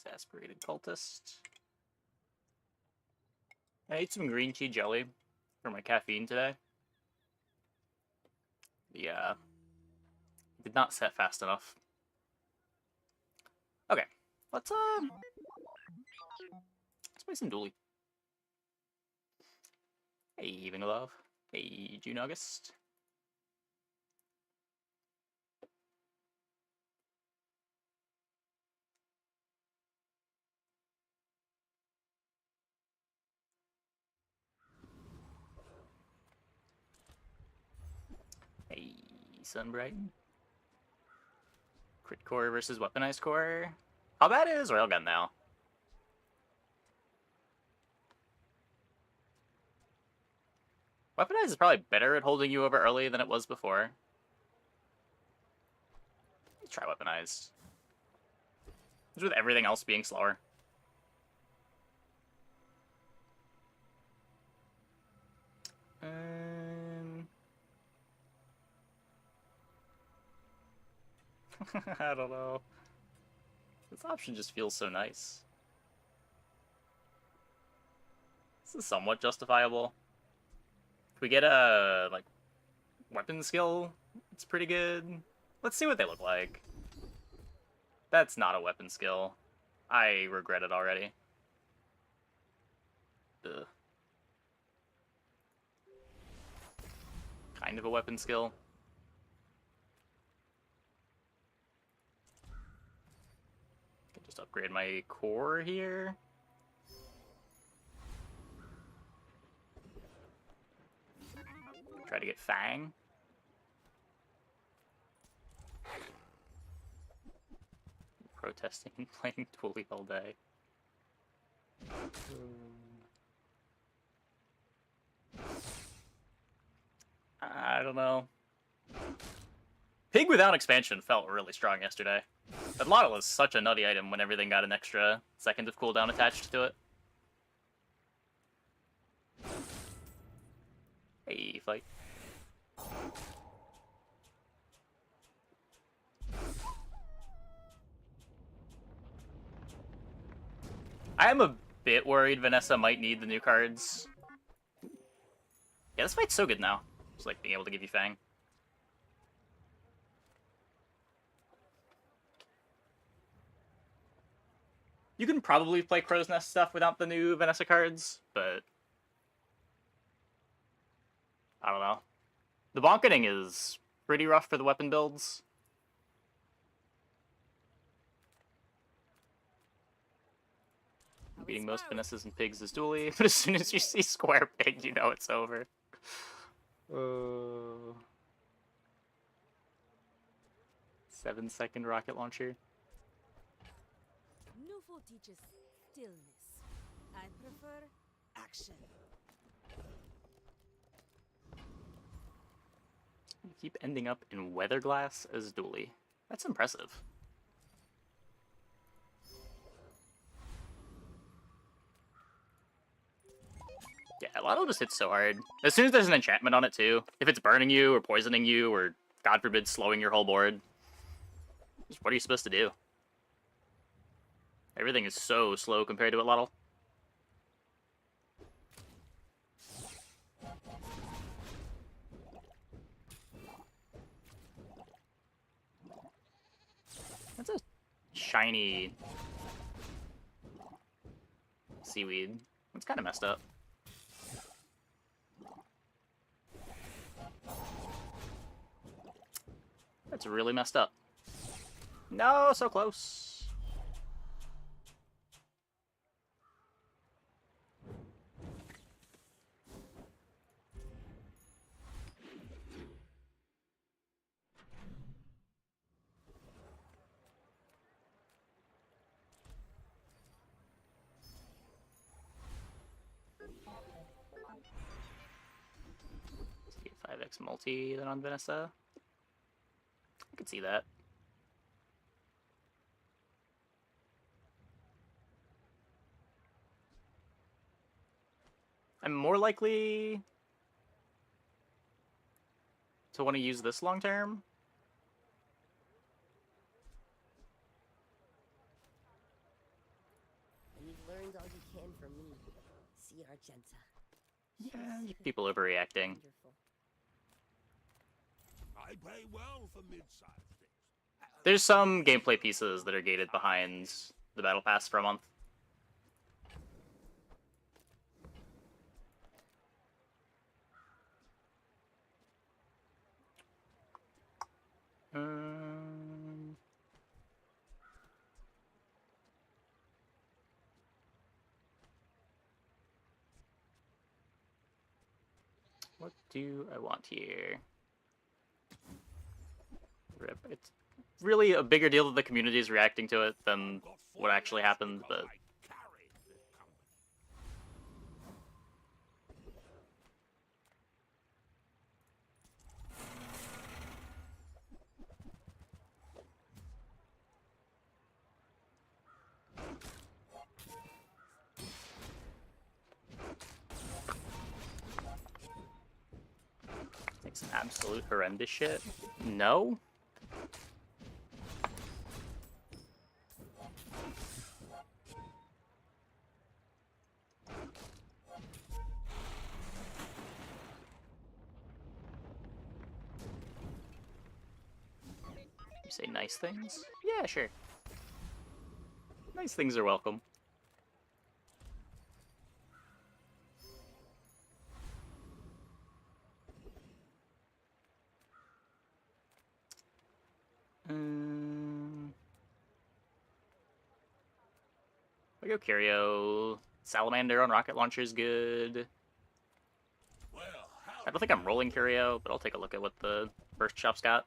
Exasperated cultist. I ate some green tea jelly for my caffeine today. Yeah, did not set fast enough. Okay, let's play some Dually. Hey, Evening Love. Hey, June August. Hey, Sunbright. Crit core versus weaponized core. How bad is Railgun now? Weaponized is probably better at holding you over early than it was before. Let's try weaponized. Just with everything else being slower. I don't know. This option just feels so nice. This is somewhat justifiable. If we get a, like, weapon skill, it's pretty good. Let's see what they look like. That's not a weapon skill. I regret it already. Ugh. Kind of a weapon skill. Can just upgrade my core here. Try to get Fang. Protesting and playing Dually all day. I don't know. Pig without expansion felt really strong yesterday. That model is such a nutty item when everything got an extra second of cooldown attached to it. Hey, fight. I am a bit worried Vanessa might need the new cards. Yeah, this fight's so good now. Just like being able to give you Fang. You can probably play Crow's Nest stuff without the new Vanessa cards, but I don't know. The bonketing is pretty rough for the weapon builds. Beating most Vanessas and pigs is Dually, but as soon as you see square pig, you know it's over. 7-second rocket launcher. Nufo teaches stillness. I prefer action. You keep ending up in Weatherglass as Dually. That's impressive. Yeah, Lotto just hits so hard. As soon as there's an enchantment on it, too. If it's burning you, or poisoning you, or, God forbid, slowing your whole board. What are you supposed to do? Everything is so slow compared to it, Lotto. That's a shiny seaweed. That's kind of messed up. That's really messed up. No, so close. Let's get 5x multi then on Vanessa. I could see that. I'm more likely to want to use this long term. Yeah, people overreacting. Wonderful. I pay well for mid-sized things. There's some gameplay pieces that are gated behind the battle pass for a month. What do I want here? Rip. It's really a bigger deal that the community is reacting to it than Got what actually less happened, because but I carried this company. it's some absolute horrendous shit. No? You say nice things? Yeah, sure. Nice things are welcome. I go Curio. Salamander on rocket launcher is good. Well, I don't think I'm rolling Curio, but I'll take a look at what the first shop's got.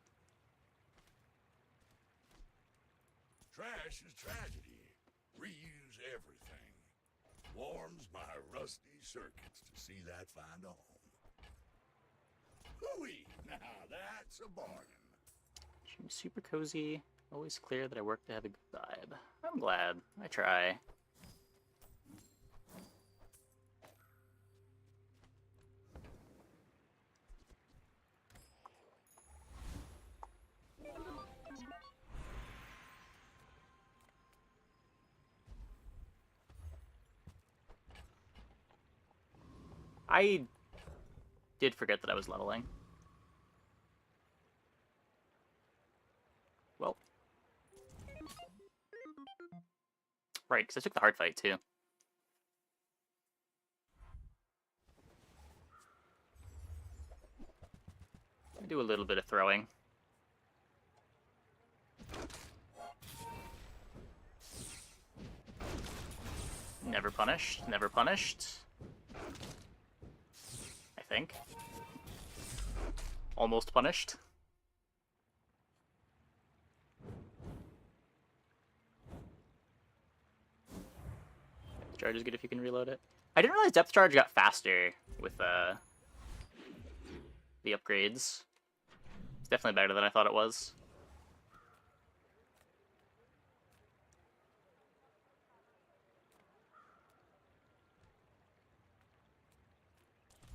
trash is tragedy. Reuse everything. Warms my rusty circuits to see that find a home. Hooey! Now that's a bargain. Seems super cozy. Always clear that I work to have a good vibe. I'm glad. I try. I did forget that I was leveling. Well. Right, because I took the hard fight too. I do a little bit of throwing. Never punished. Never punished. I think. Almost punished. Depth charge is good if you can reload it. I didn't realize depth charge got faster with the upgrades. It's definitely better than I thought it was.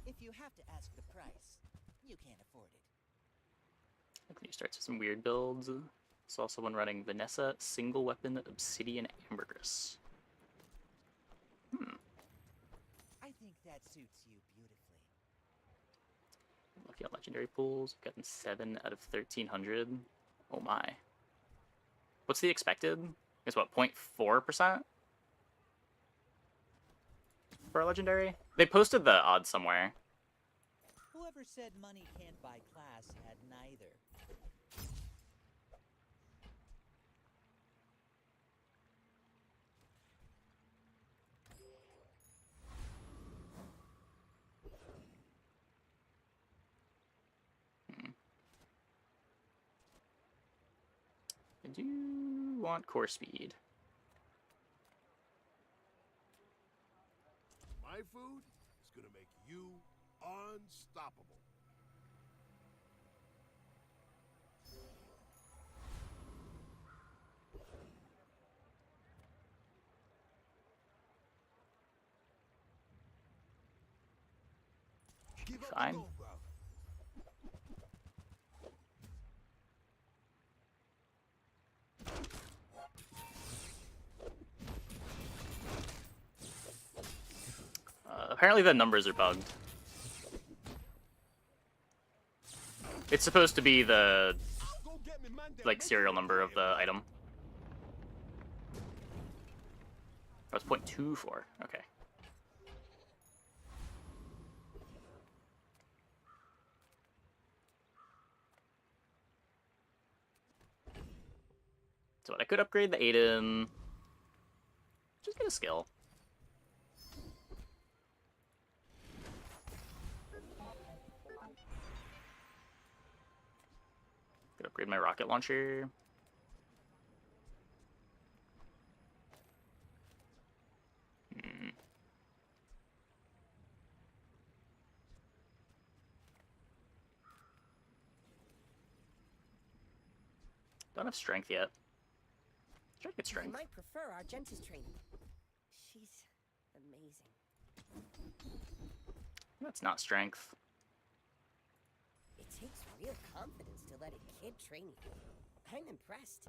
If you have to ask the price, you can't afford it. I think he starts with some weird builds. Saw someone running Vanessa, single weapon, obsidian, ambergris. I think that suits you beautifully. Lucky on legendary pools. Gotten 7 out of 1,300. Oh my. What's the expected? It's what, 0.4%? For a legendary? They posted the odds somewhere. Whoever said money can't buy class had neither. I do want core speed. My food is gonna make you unstoppable. Give up Fine. the gold, brother. Apparently the numbers are bugged. It's supposed to be the, like, serial number of the item. That's 0.24. Okay. So I could upgrade the Aiden. Just get a skill. Could upgrade my rocket launcher. Don't have strength yet. Should I get I strength? might prefer Argenta's training. She's amazing. That's not strength. It takes real confidence to let a kid train you. I'm impressed.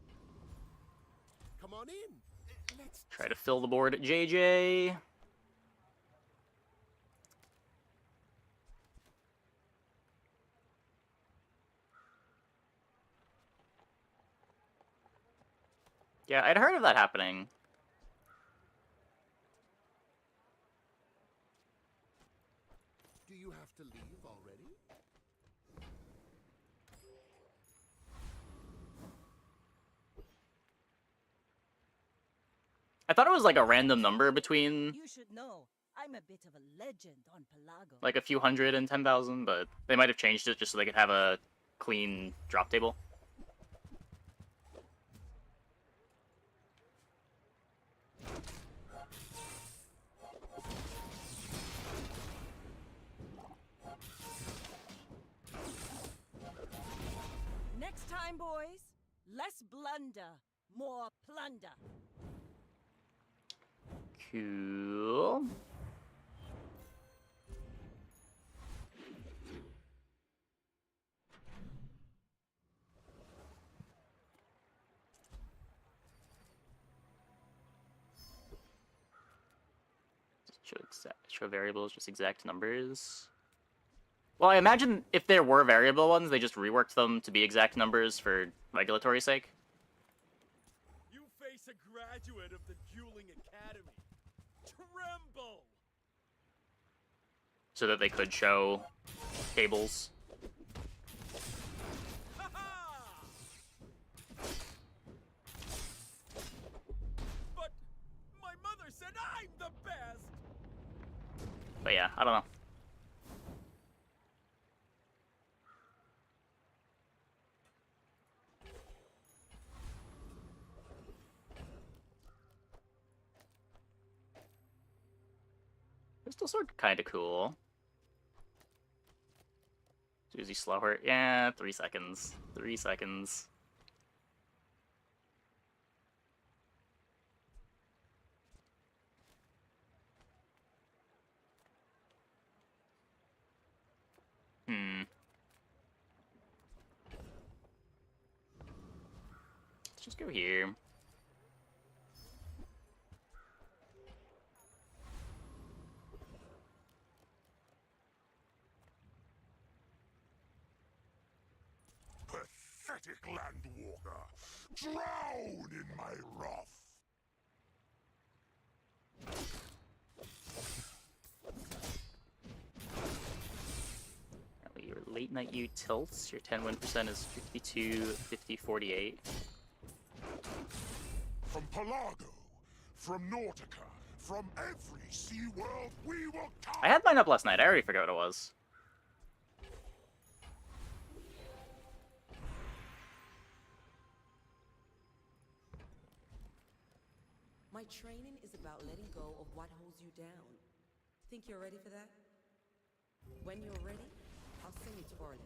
Come on in. Let's Try to fill the board at JJ. Yeah, I'd heard of that happening. Do you have to leave already? I thought it was like a random number between You should know, I'm a bit of a legend on Pelago. like a few hundred and 10,000, but they might have changed it just so they could have a clean drop table. Next time, boys, less blunder, more plunder. Cool. Show variables, just exact numbers. Well, I imagine if there were variable ones, they just reworked them to be exact numbers for regulatory sake. You face a graduate of the Dueling Academy. Tremble! So that they could show tables. Ha-ha! But my mother said I'm the best! But yeah, I don't know. Pistol sword kind of cool. Is he slower? Yeah, 3 seconds. 3 seconds. Let's just go here. Pathetic landwalker! Drown in my wrath! Your late night U tilts. Your 10 win percent is 52, 50, 48. From Pelago, from Nautica, from every sea world we will come! I had mine up last night. I already forgot what it was. My training is about letting go of what holds you down. Think you're ready for that? When you're ready, I'll send you to Orlin.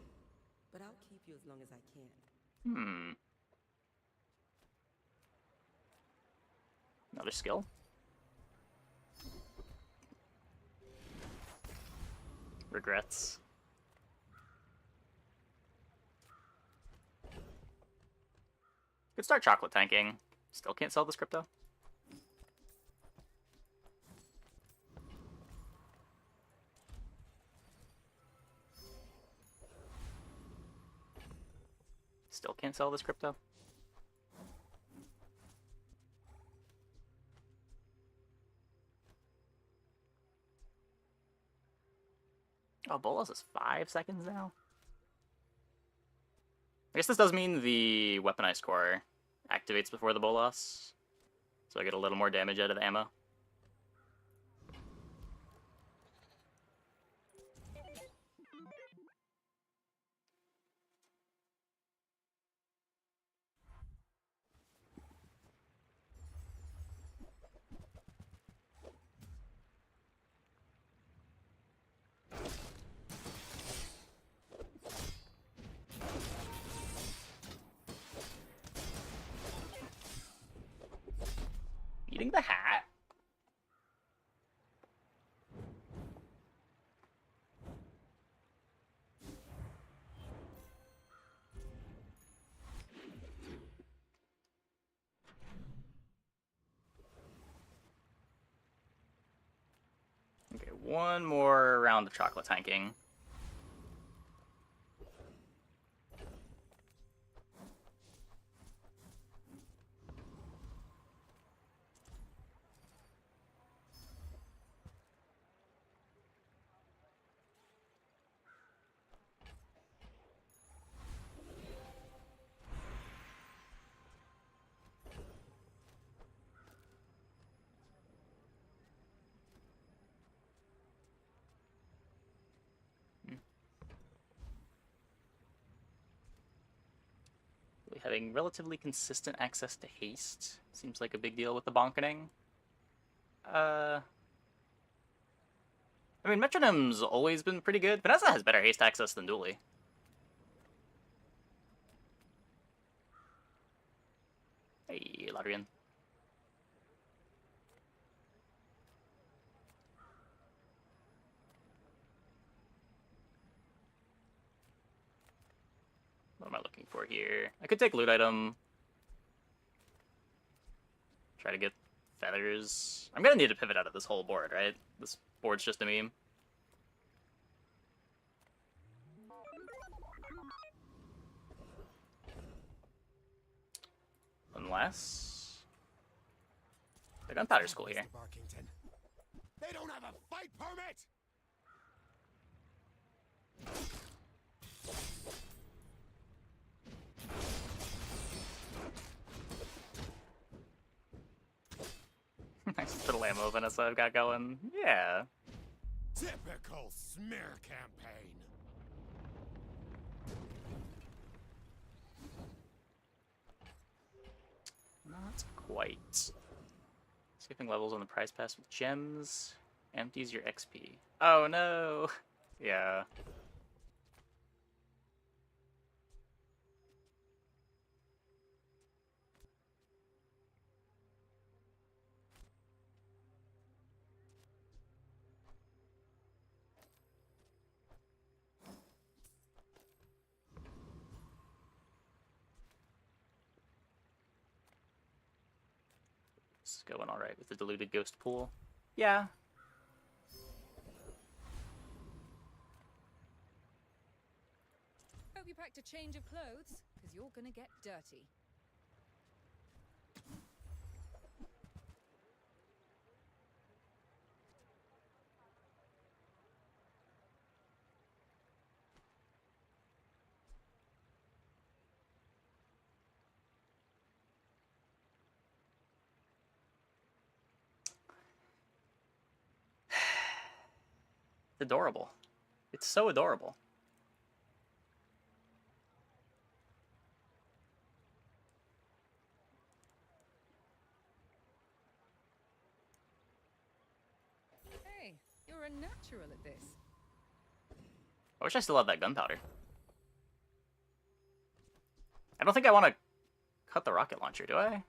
But I'll keep you as long as I can. Another skill. Regrets. Could start chocolate tanking. Still can't sell this crypto. Still can't sell this crypto. Oh, Bolas is 5 seconds now? I guess this does mean the weaponized core activates before the Bolas. So I get a little more damage out of the ammo. Eating the hat? Okay, one more round of chocolate tanking. Having relatively consistent access to haste seems like a big deal with the bonkening. I mean, Metronome's always been pretty good. Vanessa has better haste access than Dooley. Hey, Ladrian. What am I looking for here? I could take loot item. Try to get feathers. I'm gonna need to pivot out of this whole board, right? This board's just a meme. Unless... the gunpowder school here. They don't have a fight permit! Nice little ammo Vanessa I've got going. Yeah. Typical smear campaign. Not quite. Skipping levels on the prize pass with gems empties your XP. Oh no! Yeah. This is going alright with the diluted ghost pool. Yeah. Hope you packed a change of clothes, because you're gonna get dirty. Adorable. It's so adorable. Hey, you're a natural at this. I wish I still had that gunpowder. I don't think I want to cut the rocket launcher, do I?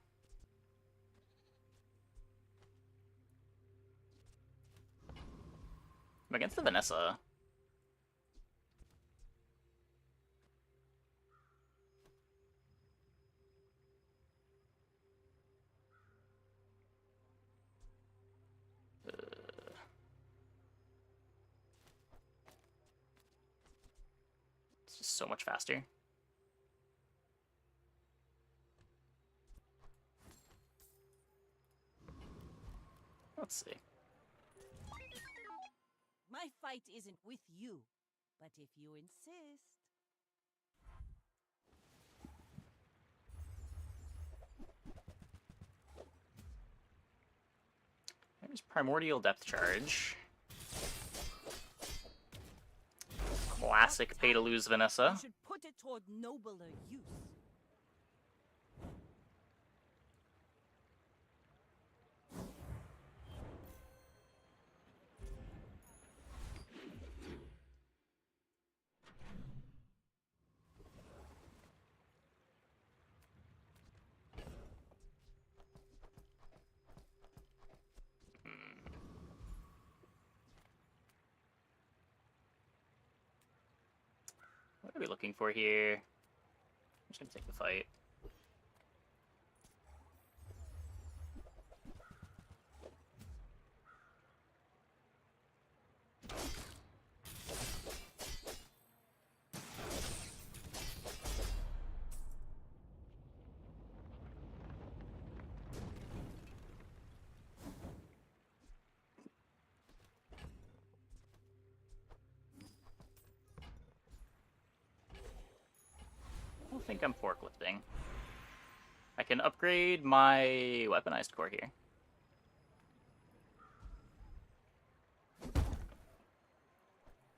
I'm against the Vanessa. It's just so much faster. Let's see. My fight isn't with you, but if you insist. There's Primordial Depth Charge. Classic pay to lose Vanessa. You should put it toward nobler use. What are we looking for here? I'm just gonna take the fight. I don't think I'm forklifting. I can upgrade my weaponized core here.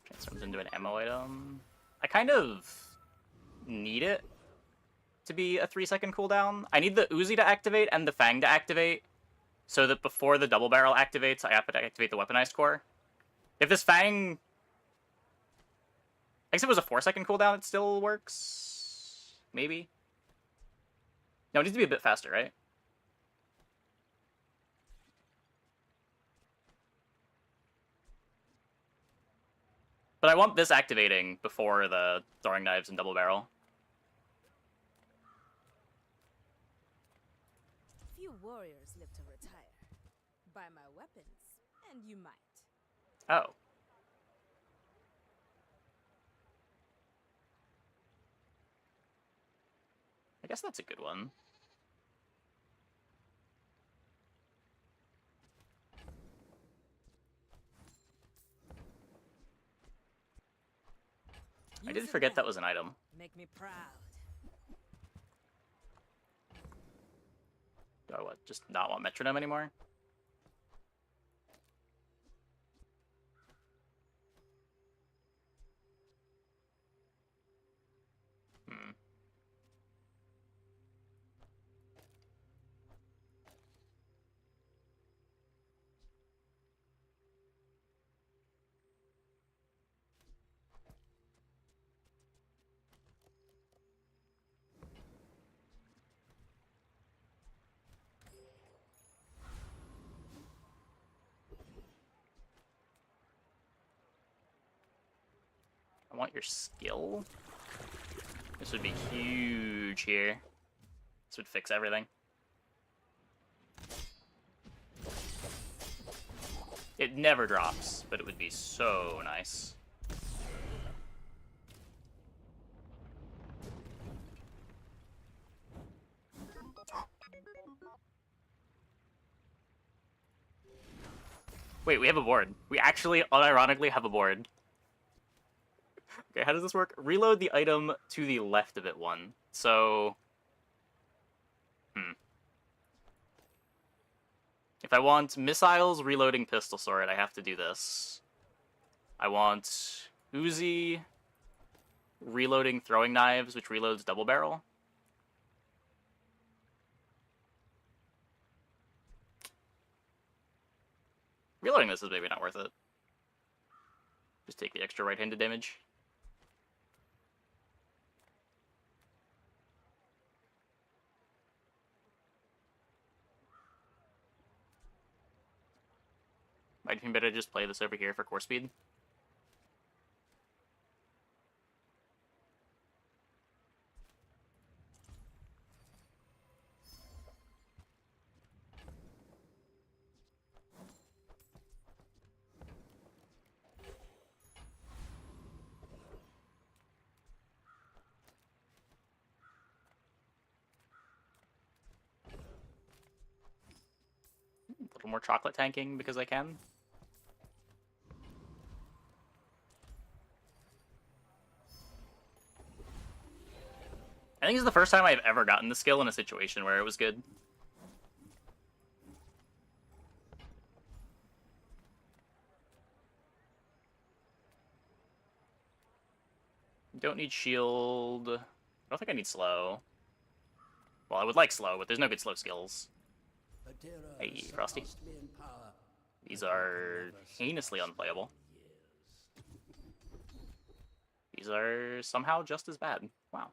Transforms into an ammo item. I kind of need it to be a 3-second cooldown. I need the Uzi to activate and the Fang to activate, so that before the double barrel activates, I have to activate the weaponized core. If this Fang... I guess if it was a 4-second cooldown, it still works. Maybe? No, it needs to be a bit faster, right? But I want this activating before the throwing knives and double barrel. Few warriors live to retire. Buy my weapons, and you might. Oh. I guess that's a good one. I did forget that was an item. Make me proud. Do I what, just not want metronome anymore? Hmm. I want your skill. This would be huge here. This would fix everything. It never drops, but it would be so nice. Wait, we have a board. We actually, unironically, have a board. Okay, how does this work? Reload the item to the left of it one. So... If I want missiles reloading pistol sword, I have to do this. I want Uzi reloading throwing knives, which reloads double barrel. Reloading this is maybe not worth it. Just take the extra right-handed damage. Might be better to just play this over here for core speed. A little more chocolate tanking because I can. I think it's the first time I've ever gotten the skill in a situation where it was good. Don't need shield. I don't think I need slow. Well, I would like slow, but there's no good slow skills. Hey, Frosty. These are heinously unplayable. These are somehow just as bad. Wow.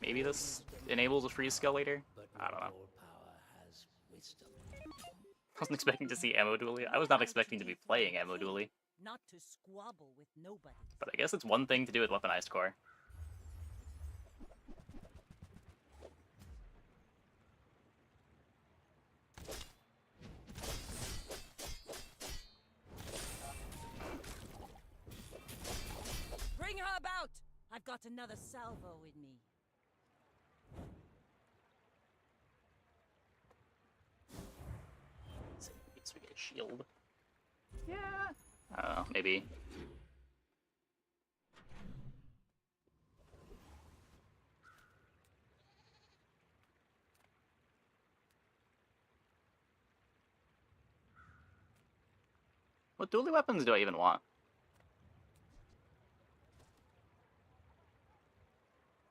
Maybe this enables a freeze skill later? I don't know. I wasn't expecting to see ammo dually. I was not expecting to be playing ammo dually. Not to squabble with nobody. But I guess it's one thing to do with weaponized core. Bring her about! I've got another salvo in me. So we get a shield. Yeah. I don't know, maybe. What dually weapons do I even want?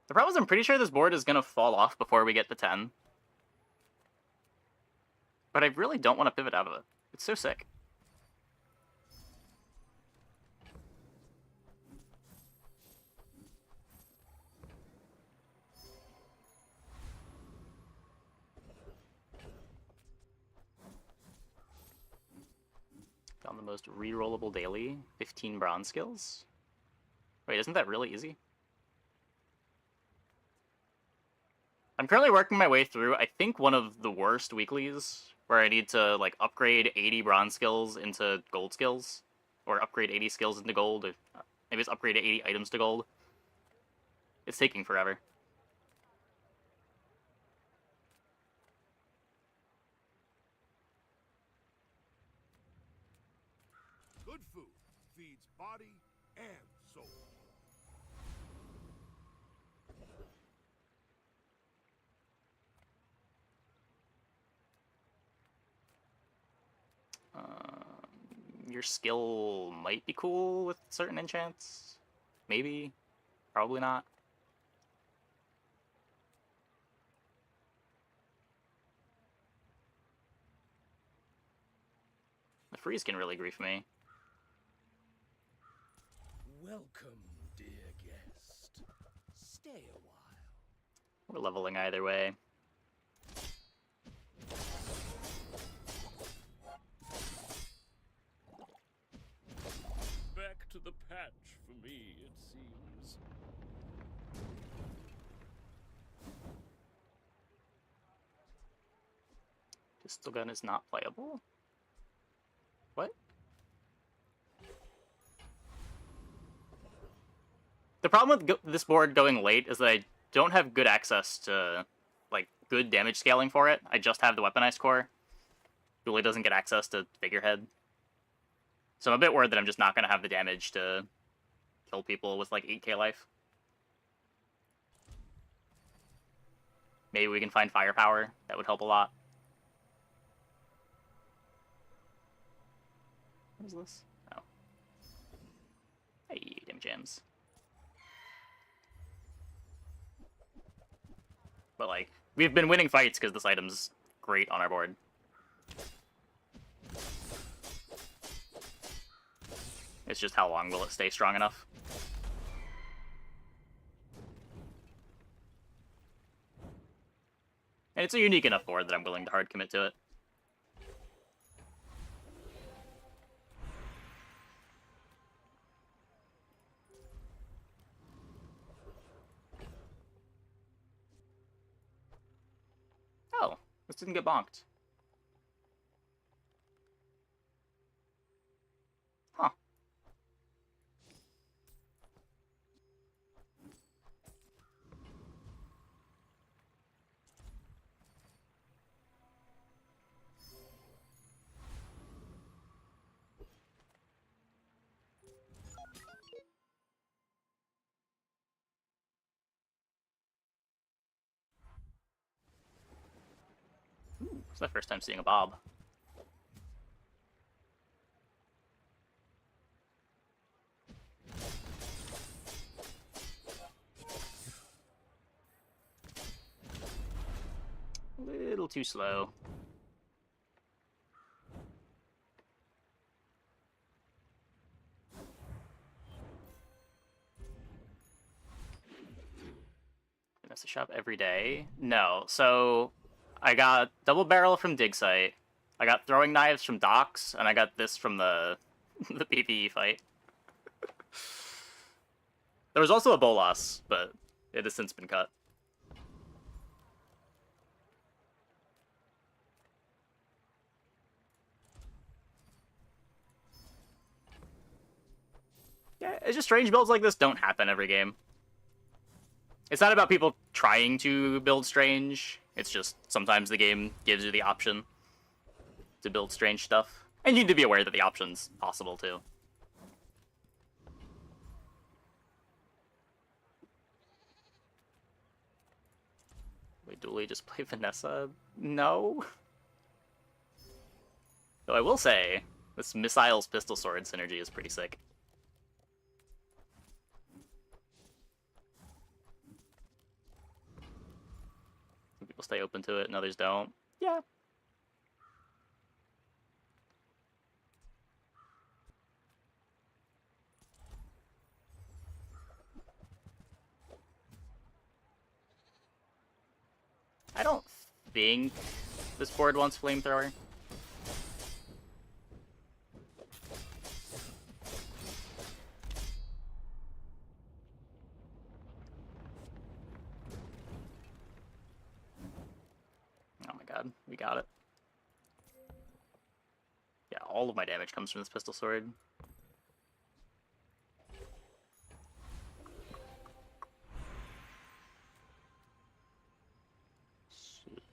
The problem is I'm pretty sure this board is gonna fall off before we get to 10. But I really don't want to pivot out of it. It's so sick. Found the most rerollable daily. 15 bronze skills. Wait, isn't that really easy? I'm currently working my way through, I think, one of the worst weeklies, where I need to, like, upgrade 80 bronze skills into gold skills. Or upgrade 80 skills into gold, or maybe it's upgrade 80 items to gold. It's taking forever. Good food feeds body and soul. Your skill might be cool with certain enchants. Maybe. Probably not. The freeze can really grief me. Welcome, dear guest. Stay a while. We're leveling either way. Back to the patch for me, it seems. Pistol gun is not playable? What? The problem with this board going late is that I don't have good access to, like, good damage scaling for it. I just have the weaponized core. Julie doesn't get access to figurehead. So I'm a bit worried that I'm just not going to have the damage to kill people with, like, 8k life. Maybe we can find firepower. That would help a lot. What is this? Oh. Hey, damn jams. But, like, we've been winning fights because this item's great on our board. It's just how long will it stay strong enough? And it's a unique enough board that I'm willing to hard commit to it. Oh, this didn't get bonked. Huh. It's my first time seeing a Bob. A little too slow. Vanessa shop every day? No. So I got double barrel from dig site. I got throwing knives from docks, and I got this from the the PvE fight. There was also a bolas, but it has since been cut. Yeah, it's just strange builds like this don't happen every game. It's not about people trying to build strange. It's just sometimes the game gives you the option to build strange stuff. And you need to be aware that the option's possible too. Wait, do we just play Vanessa? No. Though I will say, this missiles pistol sword synergy is pretty sick. Some people stay open to it and others don't. Yeah. I don't think this board wants flamethrower. Oh my god, we got it. Yeah, all of my damage comes from this pistol sword.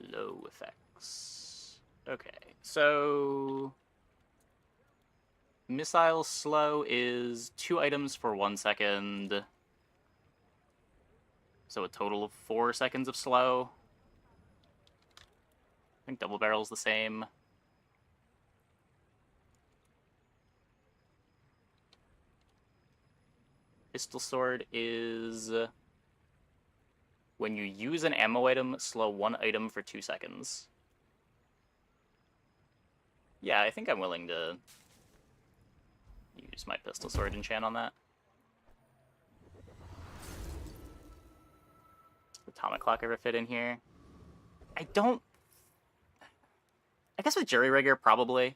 Slow effects. Okay, so missile slow is 2 items for 1 second. So a total of 4 seconds of slow. I think double barrel's the same. Pistol sword is when you use an ammo item, slow 1 item for 2 seconds. Yeah, I think I'm willing to use my pistol sword enchant on that. Atomic clock ever fit in here? I don't... I guess with jury rigger, probably.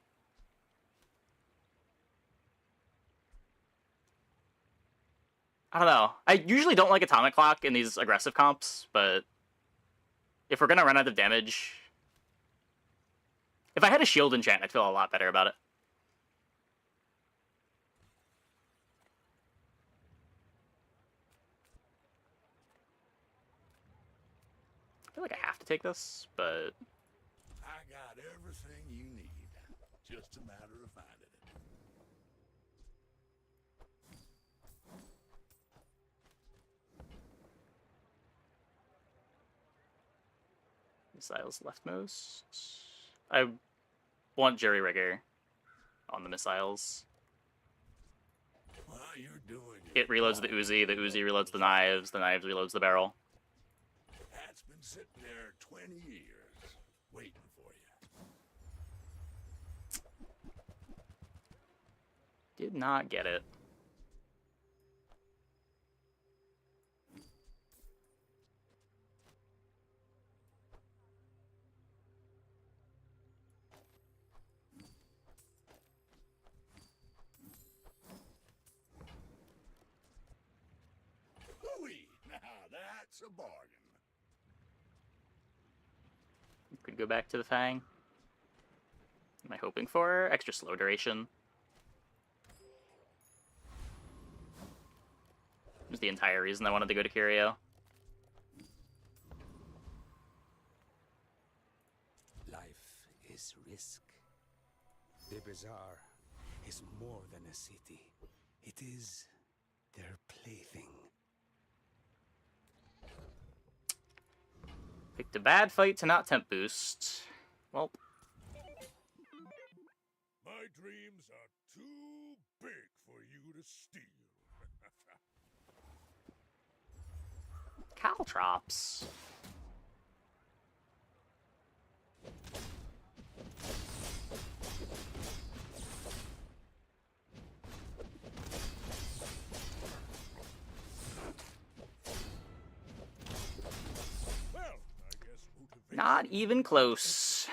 I don't know. I usually don't like atomic clock in these aggressive comps, but if we're gonna run out of damage... If I had a shield enchant, I'd feel a lot better about it. I feel like I have to take this, but... I got everything you need. Just a matter of finding it. Missiles leftmost. I want Jerry Rigger on the missiles. Well, you're doing It reloads the Uzi reloads the knives reloads the barrel. That's been sitting there 20 years, waiting for you. Did not get it. Hooey! Now that's a bargain. Could go back to the Fang. Am I hoping for extra slow duration? Was the entire reason I wanted to go to Curio. Life is risk. The bazaar is more than a city. It is their plaything. Picked a bad fight to not temp boost. Well, My dreams are too big for you to steal. caltrops. Well, I guess motivation. Not even close.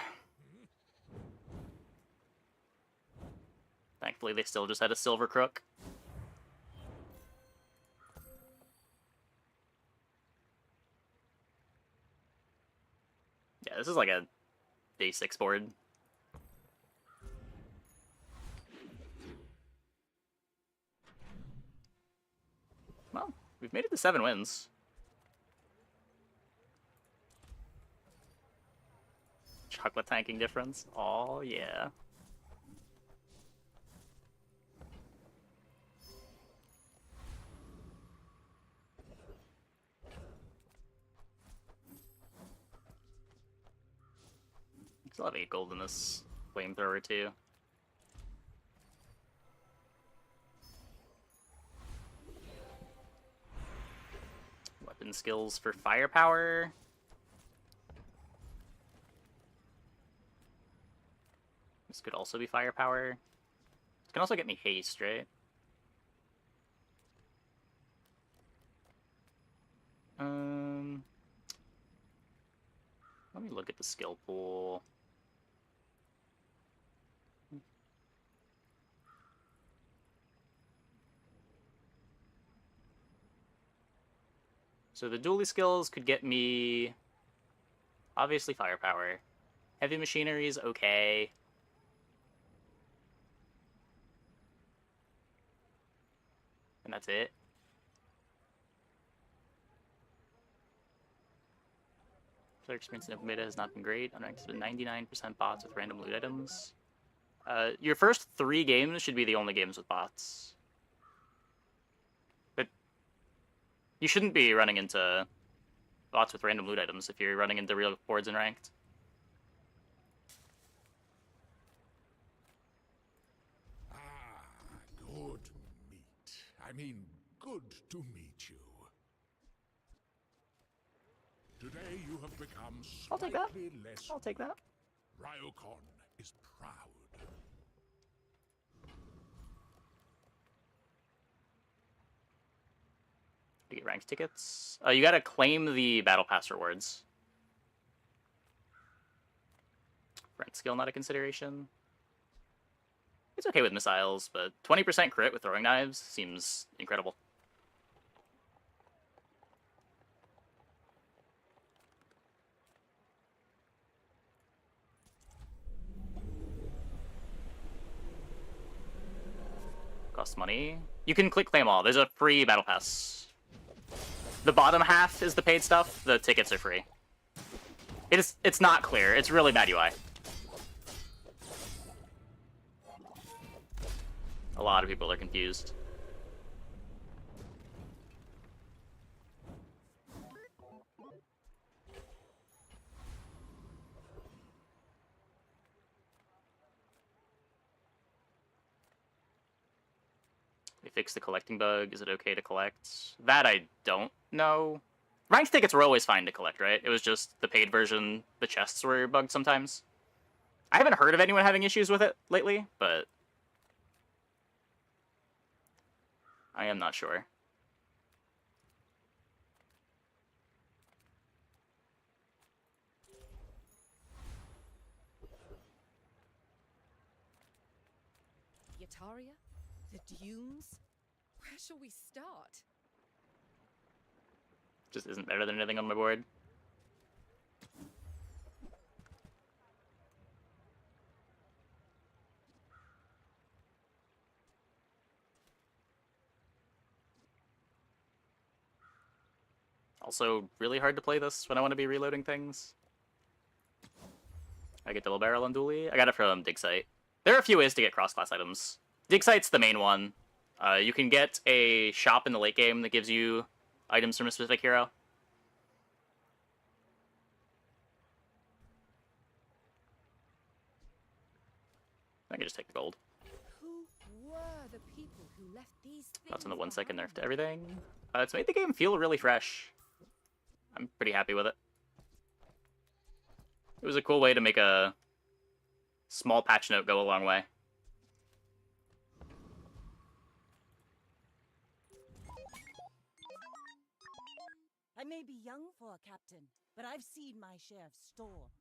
Thankfully, they still just had a silver crook. Yeah, this is like a day 6 board. Well, we've made it to 7 wins. Chocolate tanking difference. Oh yeah. Still have 8 gold in this flamethrower too. Weapon skills for firepower. This could also be firepower. This can also get me haste, right? Let me look at the skill pool. So the dually skills could get me, obviously, firepower. Heavy machinery is okay. And that's it. Player experience in open beta has not been great. Unranked has been 99% bots with random loot items. Your first 3 games should be the only games with bots. But you shouldn't be running into bots with random loot items if you're running into real boards in ranked. Ah, good meat. I mean, good to meet you. Today you have become I'll take that. slightly less. I'll take that. Ryokon is proud. To get ranked tickets. You gotta claim the battle pass rewards. Rank skill not a consideration. It's okay with missiles, but 20% crit with throwing knives seems incredible. Costs money. You can click claim all. There's a free battle pass. The bottom half is the paid stuff. The tickets are free. It's not clear. It's really bad UI. A lot of people are confused. They fixed the collecting bug. Is it okay to collect? That I don't know. Ranked tickets were always fine to collect, right? It was just the paid version, the chests were bugged sometimes. I haven't heard of anyone having issues with it lately, but I am not sure. Yataria? The dunes? Where shall we start? Just isn't better than anything on my board. Also, really hard to play this when I want to be reloading things. I get double barrel on dually. I got it from Dig Site. There are a few ways to get cross-class items. Dig Site's the main one. You can get a shop in the late game that gives you items from a specific hero. I can just take the gold. Who were the people who left these things That's on the 1 second nerf behind? to everything. It's made the game feel really fresh. I'm pretty happy with it. It was a cool way to make a small patch note go a long way. I may be young for a captain, but I've seen my share of storms.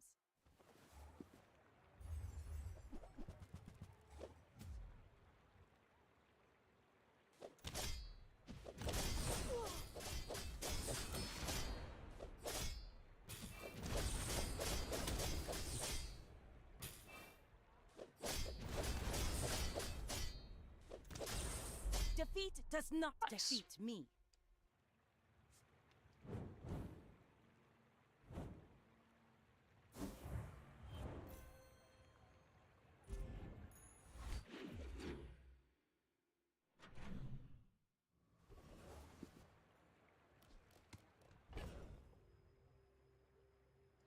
Defeat does not Nice. defeat me.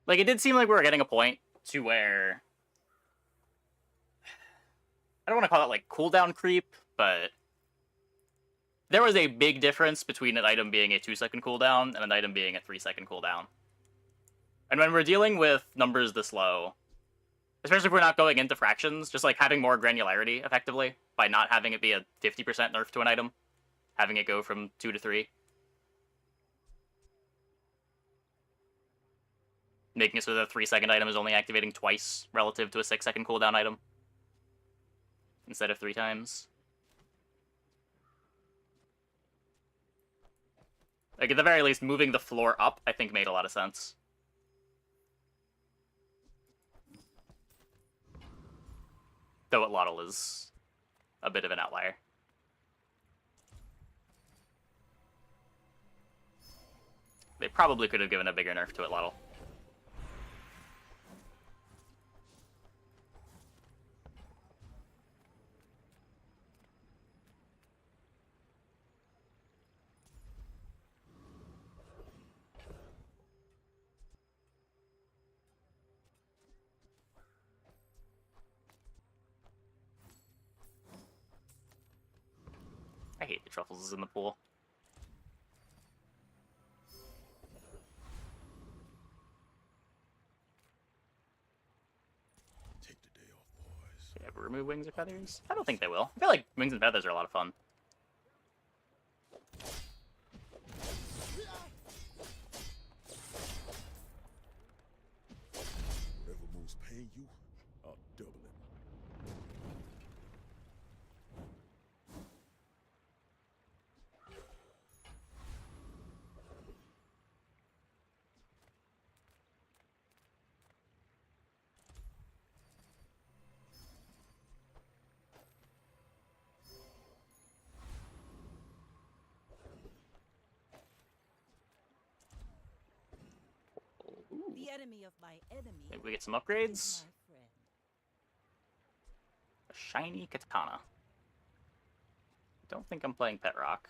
Like, it did seem like we were getting a point to where... I don't want to call it, like, cooldown creep, but... there was a big difference between an item being a 2-second cooldown and an item being a 3-second cooldown. And when we're dealing with numbers this low, especially if we're not going into fractions, just, like, having more granularity, effectively, by not having it be a 50% nerf to an item, having it go from 2 to 3. Making it so that a 3-second item is only activating twice relative to a 6-second cooldown item instead of 3 times. Like, at the very least, moving the floor up, I think, made a lot of sense. Though Atlatl is a bit of an outlier. They probably could have given a bigger nerf to Atlatl. I hate the truffles in the pool. Take the day off, boys. They ever remove wings or feathers? I don't think they will. I feel like wings and feathers are a lot of fun. Whatever moves pay you, I'll double it. Ooh. The enemy of my enemy Maybe we get some is upgrades. my friend. A shiny katana. Don't think I'm playing Pet Rock.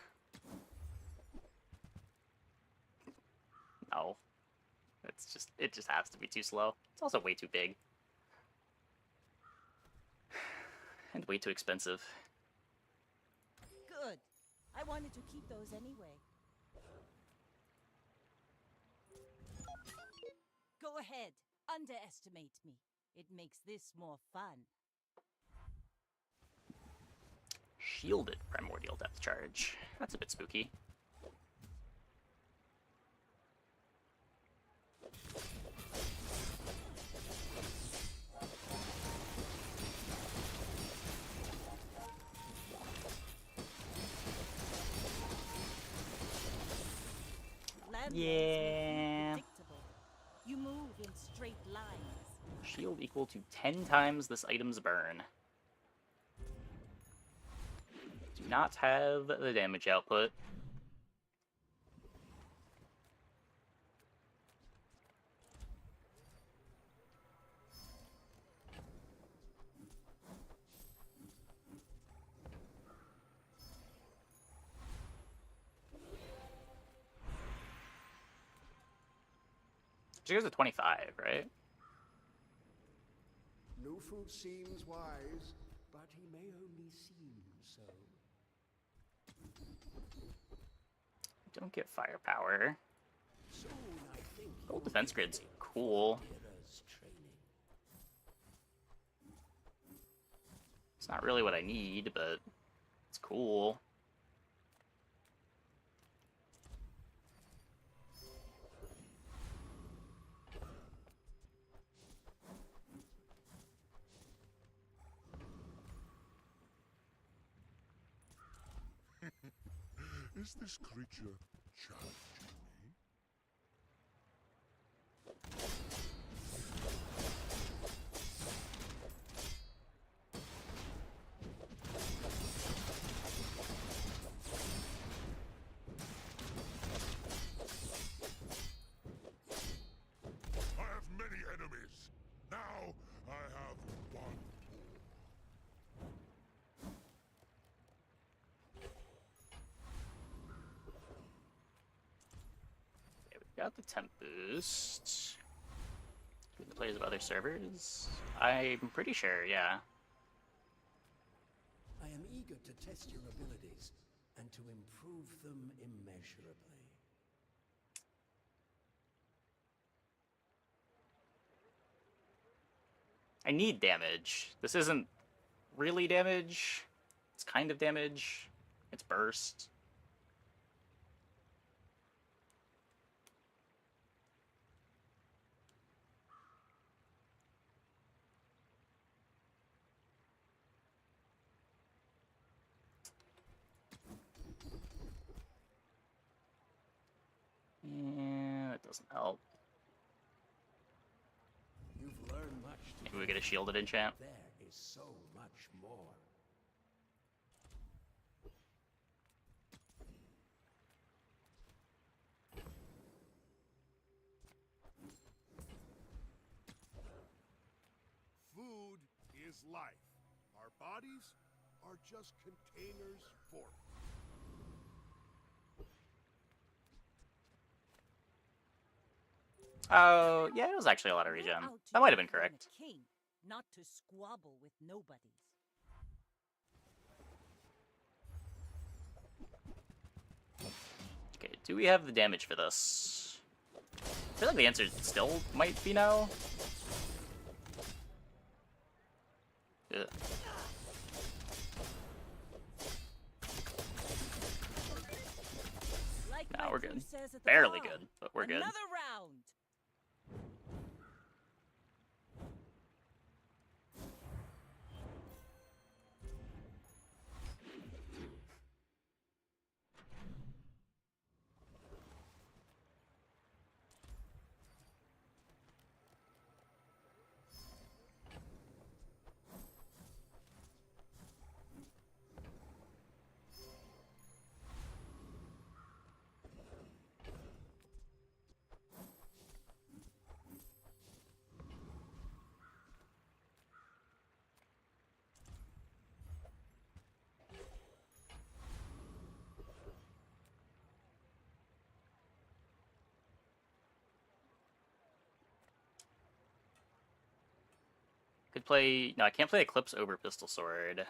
No. It just has to be too slow. It's also way too big. And way too expensive. Good. I wanted to keep those anyway. Go ahead. Underestimate me. It makes this more fun. Shielded Primordial Depth Charge. That's a bit spooky. Landlords Yeah. make you predictable. You move in straight lines. Shield equal to 10 times this item's burn. Do not have the damage output. She goes to 25, right? New fool seems wise, but he may only seem so. Don't get firepower. Soon, I think Gold you'll defense begin grid's cool. Kira's training. It's not really what I need, but it's cool. Is this creature challenging me? I have many enemies. Now I have one more. Okay, we got the temp boost. Do the players of other servers? I'm pretty sure, yeah. I am eager to test your abilities and to improve them immeasurably. I need damage. This isn't really damage. It's kind of damage. It's burst. Yeah, that doesn't help. You've learned much Maybe we get a shielded enchant. There is so much more. Food is life. Our bodies are just containers for it. Oh, yeah, it was actually a lot of We're regen. out to That might have been defend correct. the king, not to squabble with nobodies. Okay, do we have the damage for this? I feel like the answer still might be no. Ugh. Like Nah, my we're crew good. says at the Barely bar, good, but we're good. Another round. Could play... No, I can't play Eclipse over Pistol Sword.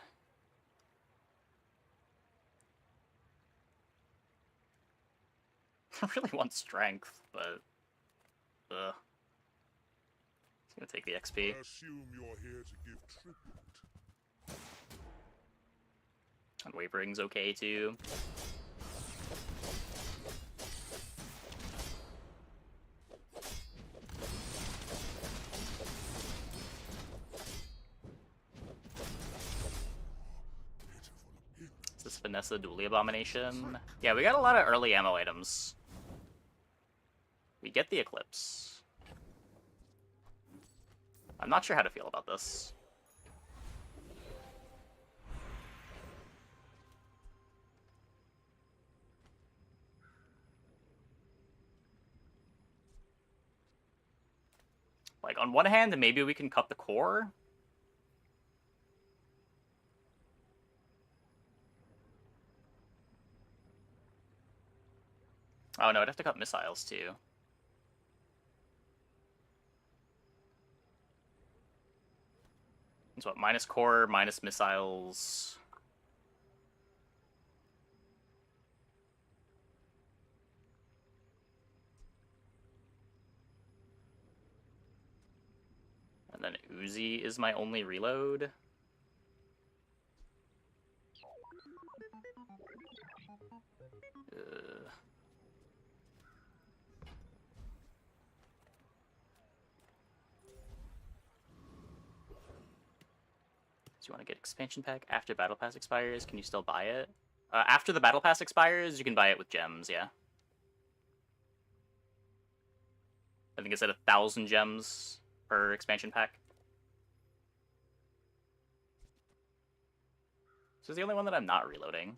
I really want strength, but... Ugh. It's gonna take the XP. I assume you're here to give tribute. And Wavering's okay too. Is this Vanessa Dually Abomination? Yeah, we got a lot of early ammo items. We get the Eclipse. I'm not sure how to feel about this. Like, on one hand, maybe we can cut the core. Oh no, I'd have to cut missiles too. It's what, minus core, minus missiles. And then Uzi is my only reload. Do you want to get expansion pack after battle pass expires? Can you still buy it? After the battle pass expires, you can buy it with gems, yeah. I think it's at 1,000 gems per expansion pack. This is the only one that I'm not reloading.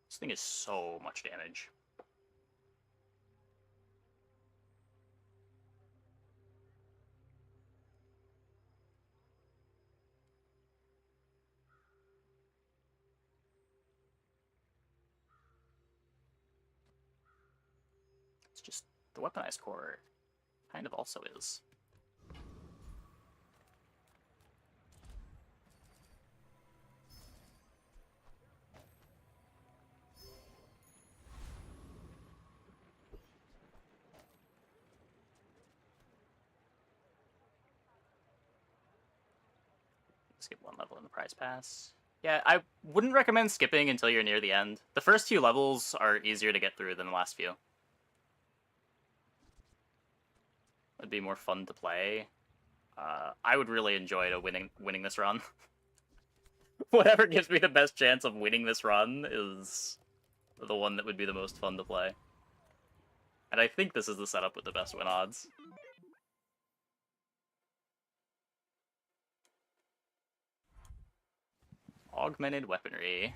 This thing is so much damage. It's just the weaponized core kind of also is. Skip one level in the prize pass. Yeah, I wouldn't recommend skipping until you're near the end. The first few levels are easier to get through than the last few. It'd be more fun to play. I would really enjoy winning this run. Whatever gives me the best chance of winning this run is the one that would be the most fun to play. And I think this is the setup with the best win odds. Augmented weaponry.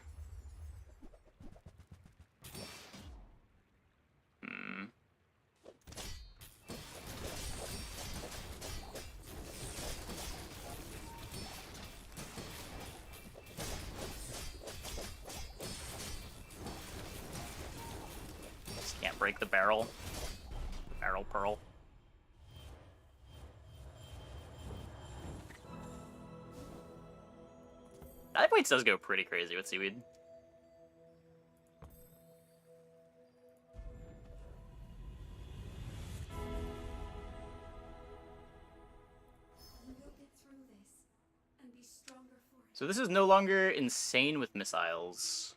Just can't break the barrel. Barrel pearl. Dive weights does go pretty crazy with seaweed. So this is no longer insane with missiles.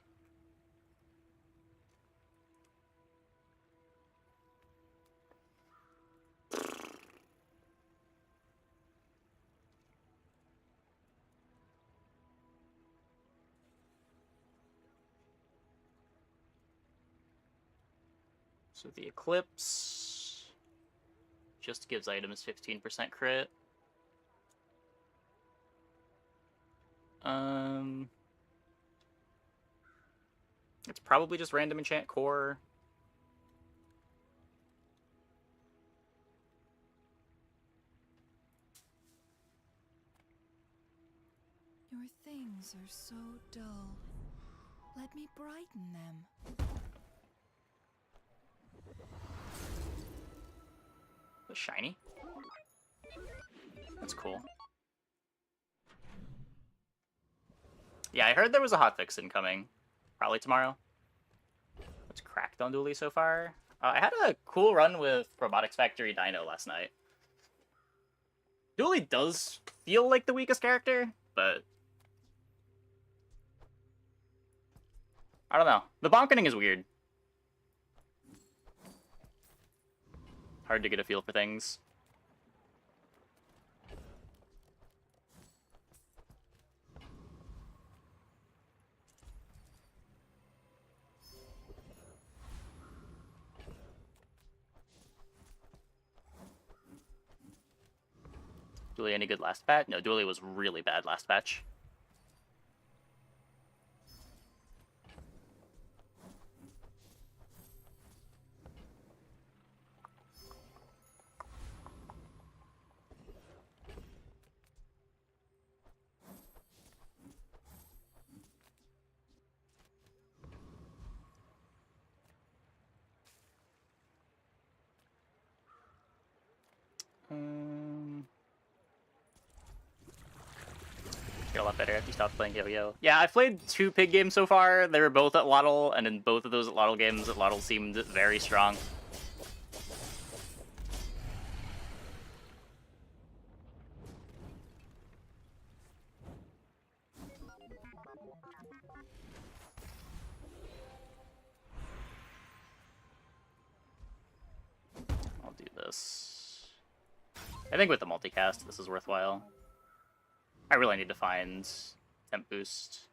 So the Eclipse just gives items 15% crit. It's probably just random enchant core. Your things are so dull. Let me brighten them. The shiny. That's cool. Yeah, I heard there was a hotfix incoming. Probably tomorrow. What's cracked on Dually so far? I had a cool run with Robotics Factory Dino last night. Dually does feel like the weakest character, but I don't know. The bonkening is weird. Hard to get a feel for things. Dually any good last batch? No, Dually was really bad last batch. Get a lot better after you stopped playing yo-yo. Yeah, I've played 2 pig games so far. They were both at Lotl, and in both of those Lotl games, Lotl seemed very strong. I'll do this. I think with the multicast, this is worthwhile. I really need to find temp boost.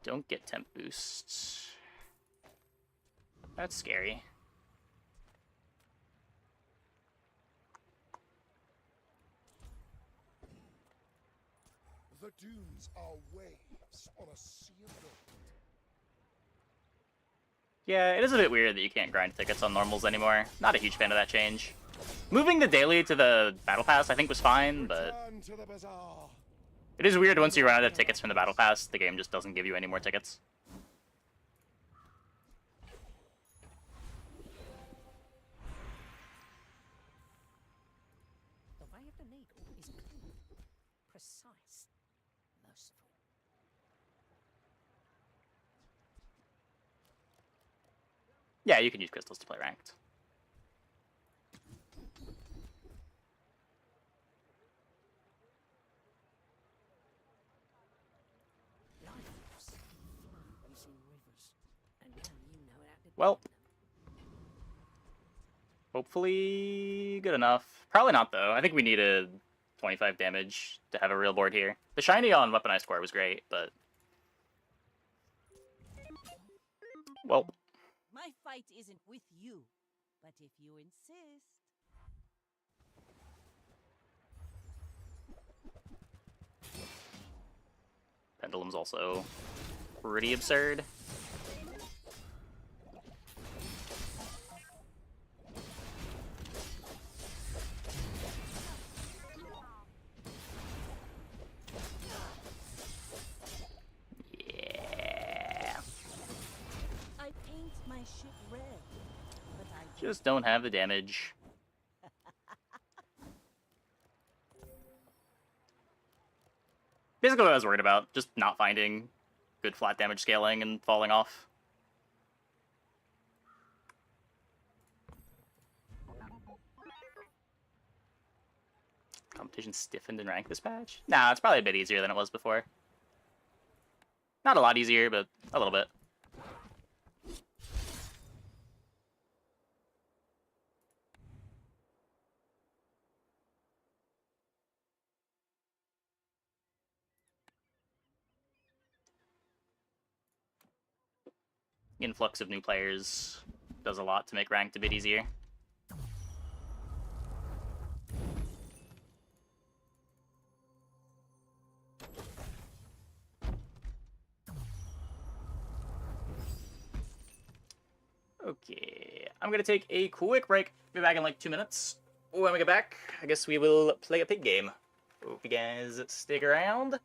Don't get temp boosts. That's scary. The dunes are waves on a sea of gold. Yeah, it is a bit weird that you can't grind tickets on normals anymore. Not a huge fan of that change. Moving the daily to the battle pass I think was fine, but Return to the bazaar. it is weird once you run out of tickets from the battle pass, the game just doesn't give you any more tickets. The way of the needle is clean, precise, merciful. Yeah, you can use crystals to play ranked. Life flows in rivers, and now you know how to Well, tame them. hopefully good enough. Probably not, though. I think we needed 25 damage to have a real board here. The shiny on weaponized core was great, but... well, My fight isn't with you, but if you insist. Pendulum's also pretty absurd. Yeah. I paint my ship red, but I Just don't have the damage. Basically what I was worried about, just not finding good flat damage scaling and falling off. Competition stiffened in rank this patch? Nah, it's probably a bit easier than it was before. Not a lot easier, but a little bit. Influx of new players does a lot to make ranked a bit easier. Okay, I'm gonna take a quick break. Be back in like 2 minutes. When we get back, I guess we will play a pig game. Hope you guys stick around.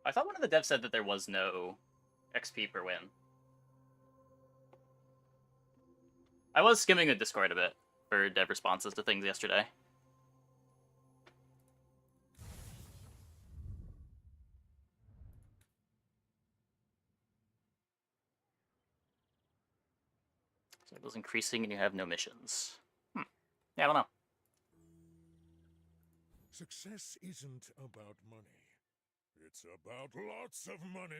I thought one of the devs said that there was no XP per win. I was skimming the Discord a bit for dev responses to things yesterday. So it was increasing and you have no missions. Yeah, I don't know. Success isn't about money. It's about lots of money.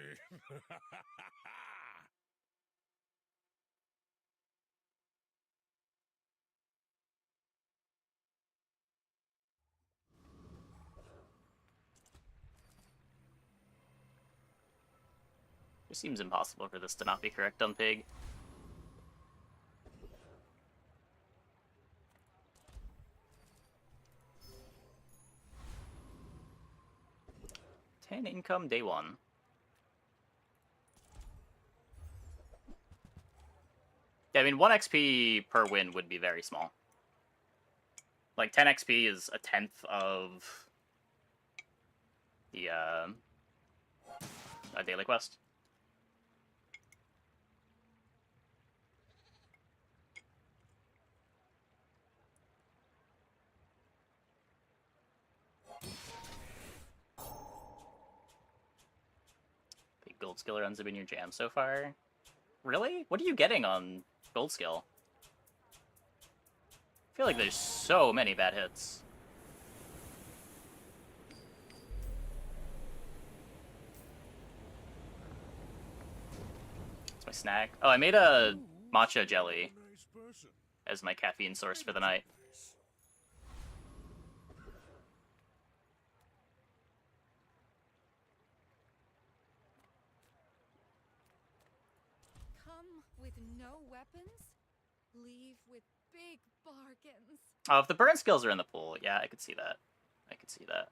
It seems impossible for this to not be correct on Pig. $10 income day one. Yeah, I mean, 1 XP per win would be very small. Like, 10 XP is a tenth of the daily quest. Big gold skill runs have been your jam so far. Really? What are you getting on gold skill? I feel like there's so many bad hits. It's my snack. Oh, I made a matcha jelly as my caffeine source for the night. Come with no weapons, leave with big bargains. Oh, if the burn skills are in the pool, yeah, I could see that. I could see that.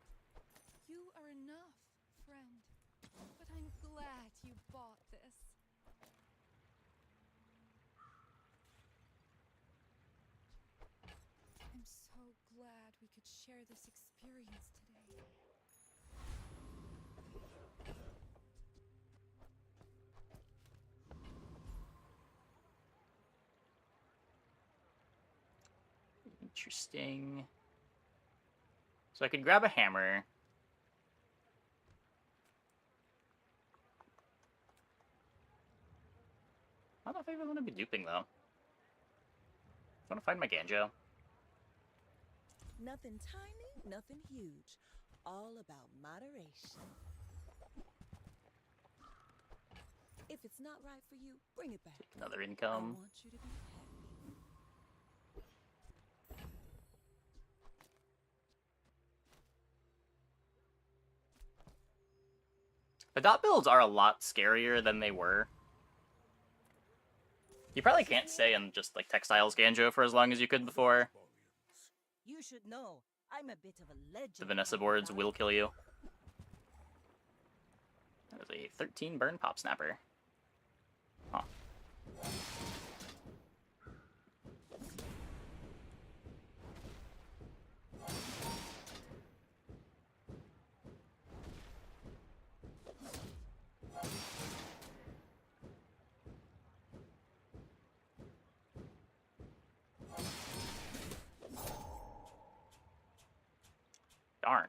You are enough, friend. But I'm glad you bought this. I'm so glad we could share this experience today. Interesting. So I could grab a hammer. I don't know if I really want to be duping, though. I want to find my Ganjo. Nothing tiny, nothing huge. All about moderation. If it's not right for you, bring it back. Take another I income. want you to be happy. The dot builds are a lot scarier than they were. You probably can't stay in just like textiles Ganjo for as long as you could before. You should know, I'm a bit of a legend. The Vanessa on boards the will dark. kill you. That is a 13 burn pop snapper. Huh. Darn.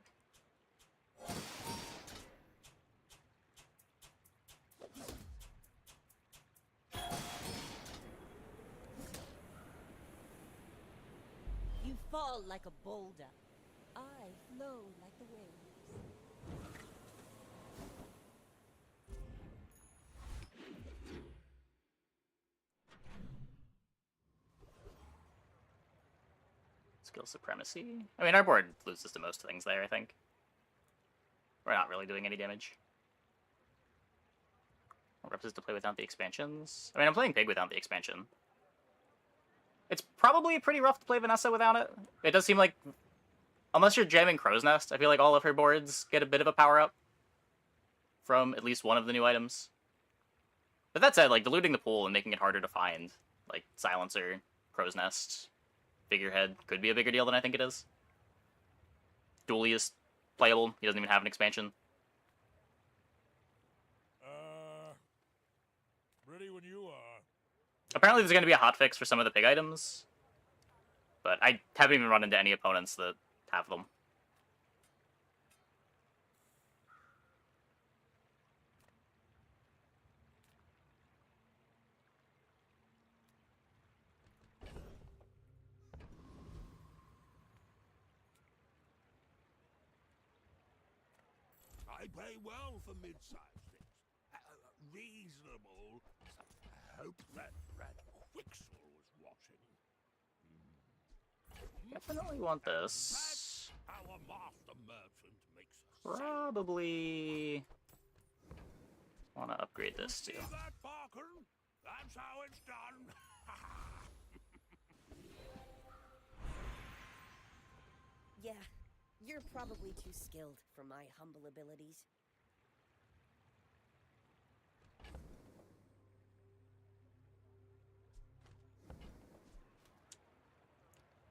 You fall like a boulder. I flow like the waves. Skill supremacy. I mean, our board loses to most things there, I think. We're not really doing any damage. Reps is to play without the expansions. I mean, I'm playing Pig without the expansion. It's probably pretty rough to play Vanessa without it. It does seem like, unless you're jamming Crow's Nest, I feel like all of her boards get a bit of a power-up from at least one of the new items. But that said, like, diluting the pool and making it harder to find, like, Silencer, Crow's Nest, Figurehead, could be a bigger deal than I think it is. Dooley is playable. He doesn't even have an expansion. Ready when you are. Apparently there's going to be a hotfix for some of the pig items, but I haven't even run into any opponents that have them. I pay well for mid-sized things. Reasonable. I hope that rat Quixel was watching. Definitely want this. Our master merchant makes us Probably want to upgrade this too. see that, Parker? That's how it's done. Yeah, you're probably too skilled for my humble abilities.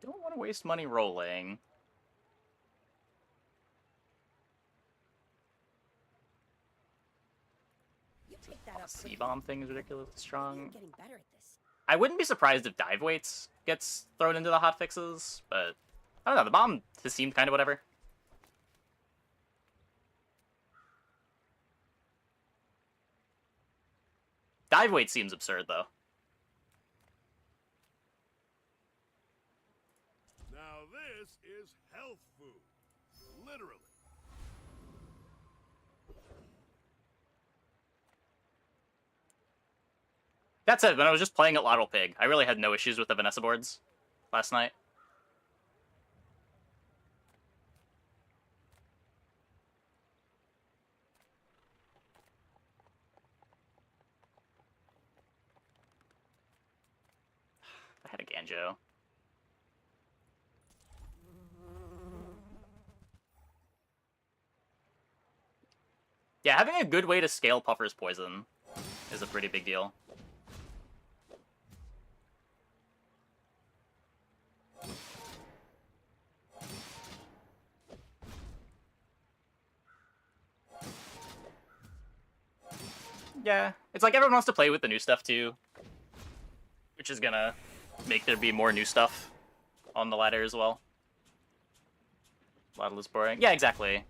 Don't want to waste money rolling. You picked that up quickly. C-bomb thing is ridiculously You're strong. getting better at this. I wouldn't be surprised if dive weights gets thrown into the hotfixes, but I don't know. The bomb has seemed kind of whatever. Dive weight seems absurd though. Now this is health food. Literally. That said, when I was just playing at Lateral Pig, I really had no issues with the Vanessa boards last night. I had a Ganjo. Yeah, having a good way to scale Puffer's poison is a pretty big deal. Yeah, it's like everyone wants to play with the new stuff too, which is gonna make there be more new stuff on the ladder as well. Ladder is boring. Yeah, exactly.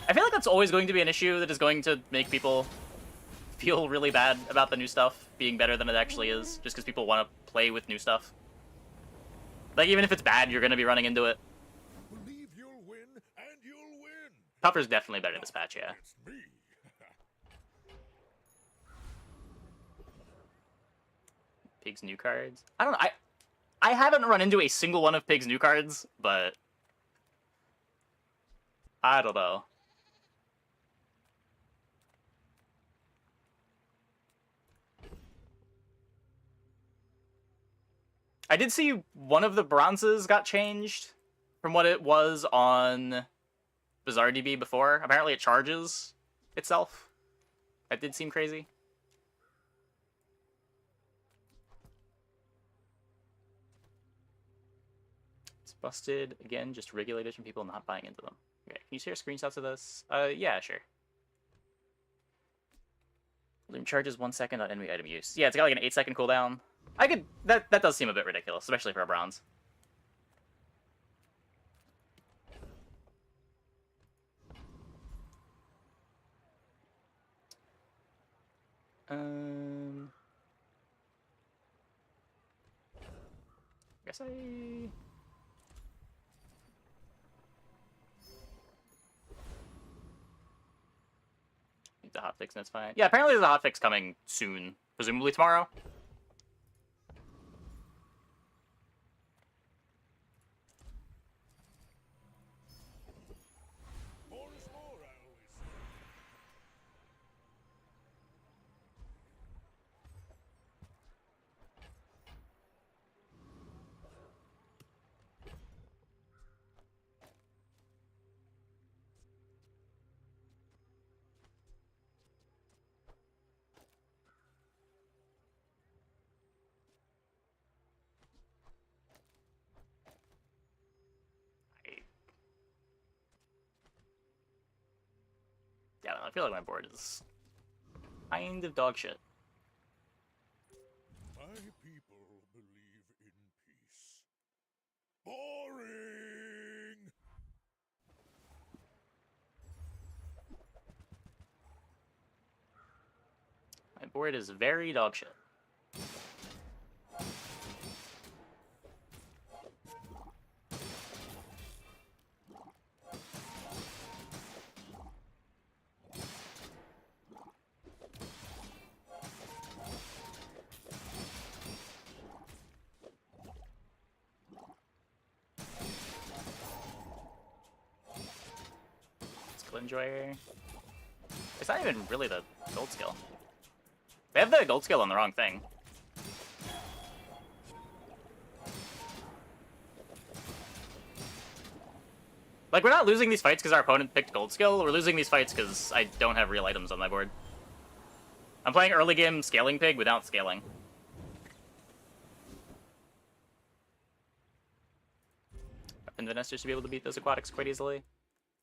I feel like that's always going to be an issue that is going to make people feel really bad about the new stuff being better than it actually is, just because people want to play with new stuff. Like, even if it's bad, you're going to be running into it. Believe you'll win, and you'll win. Puffer's definitely better this patch, yeah. It's me. Pig's new cards. I don't know. I haven't run into a single one of Pig's new cards, but I don't know. I did see one of the bronzes got changed from what it was on Bazaar DB before. Apparently it charges itself. That did seem crazy. It's busted. Again, just regulated from people not buying into them. Okay, can you share screenshots of this? Yeah, sure. Loom charges 1 second on enemy item use. Yeah, it's got like an 8-second cooldown. That does seem a bit ridiculous, especially for a bronze. Guess I need the hotfix, and that's fine. Yeah, apparently there's a hotfix coming soon, presumably tomorrow. More is more, I always say. I feel like my board is kind of dog shit. My people believe in peace. Boring! My board is very dog shit. Skill enjoyer. It's not even really the gold skill. They have the gold skill on the wrong thing. Like, we're not losing these fights because our opponent picked gold skill. We're losing these fights because I don't have real items on my board. I'm playing early game scaling pig without scaling. And Vanessa should be able to beat those aquatics quite easily.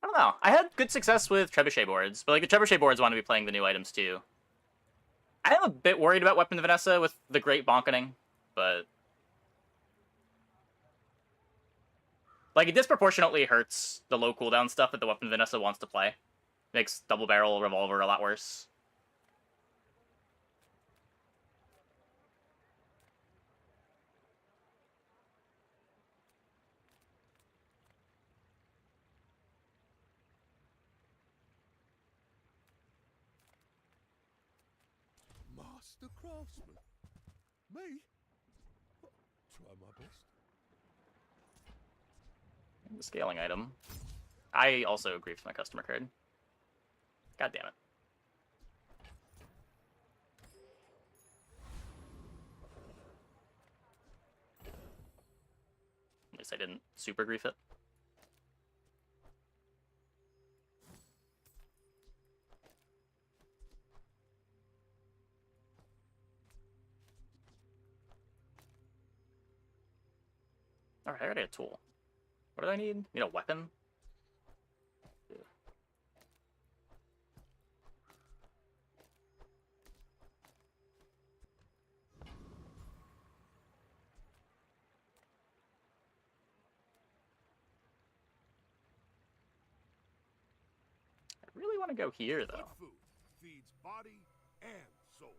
I don't know. I had good success with trebuchet boards, but like the trebuchet boards want to be playing the new items too. I am a bit worried about Weapon Vanessa with the great bonkening, but like it disproportionately hurts the low cooldown stuff that the Weapon Vanessa wants to play. Makes double barrel revolver a lot worse. Master craftsman. Me? Try my best. The scaling item. I also agree with my customer card. God damn it. At least I didn't super grief it. Alright, I already have a tool. What do I need? Need a weapon? I really want to go here, Good though. food feeds body and soul.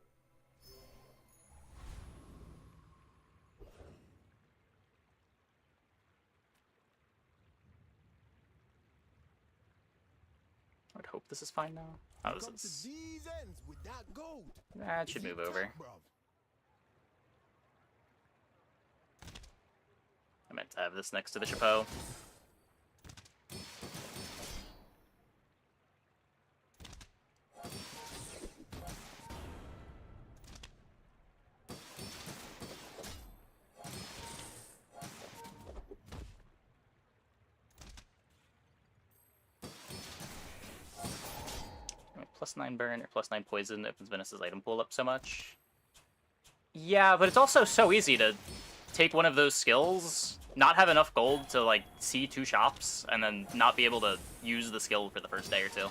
I would hope this is fine now. Oh, this Come to is... these ends with that gold. That should move over. I meant to have this next to the chapeau. +9 burn or +9 poison opens Vanessa's item pool up so much. Yeah, but it's also so easy to take one of those skills, not have enough gold to, like, see 2 shops, and then not be able to use the skill for the first day or two.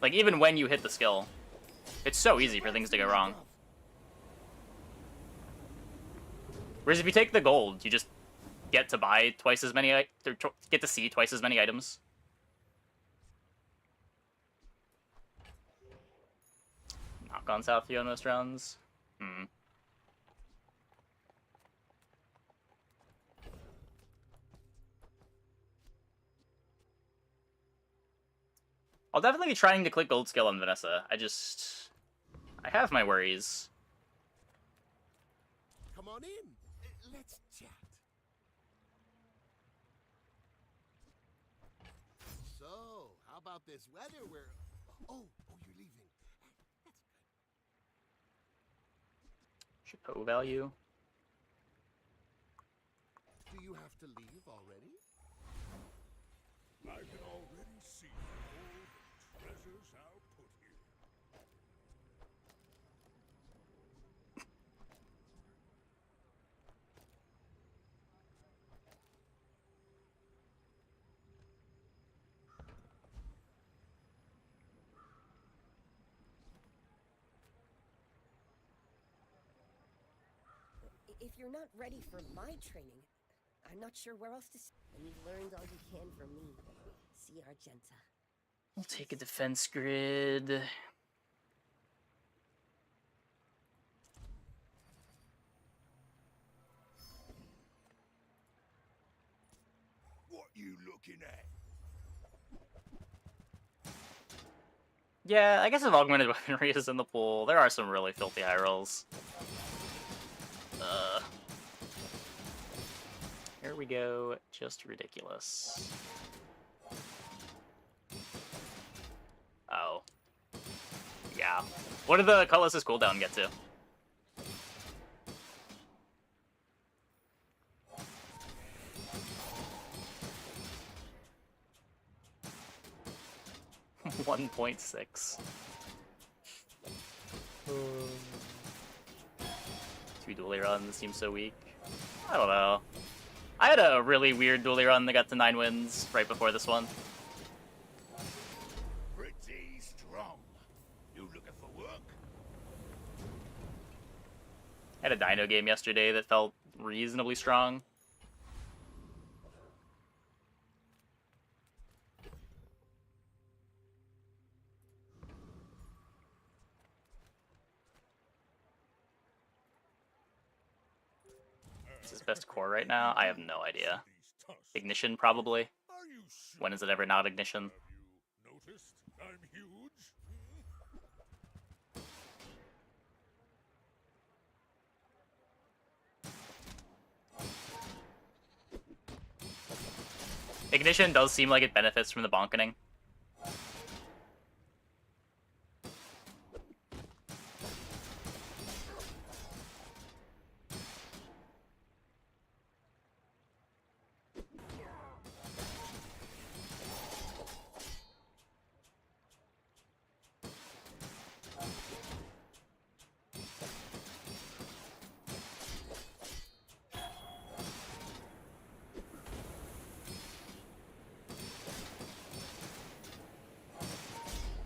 Like, even when you hit the skill, it's so easy for things to go wrong. Whereas if you take the gold, you just get to buy twice as many, or get to see twice as many items. Not gone south for you on most rounds. I'll definitely be trying to click gold skill on Vanessa. I have my worries. Come on in. Let's chat. So, how about this weather where... Oh, you're leaving. That's good. Chapeau value. Do you have to leave already? I can already see all the treasures I'll put here. If you're not ready for my training, I'm not sure where else to. When you've learned all you can from me, see Argenta. We'll take a defense grid. What you looking at? Yeah, I guess if augmented weaponry is in the pool, there are some really filthy high rolls. Here we go, just ridiculous. Oh. Yeah. What did the Cutlass's cooldown get to? $1.6. Two dually runs seems so weak. I don't know. I had a really weird dually run that got to 9 wins right before this one. Pretty strong. You looking for work? I had a dino game yesterday that felt reasonably strong. Is his best core right now? I have no idea. Ignition, probably. Are you sure? When is it ever not ignition? Have you noticed I'm huge? Ignition does seem like it benefits from the bonkening.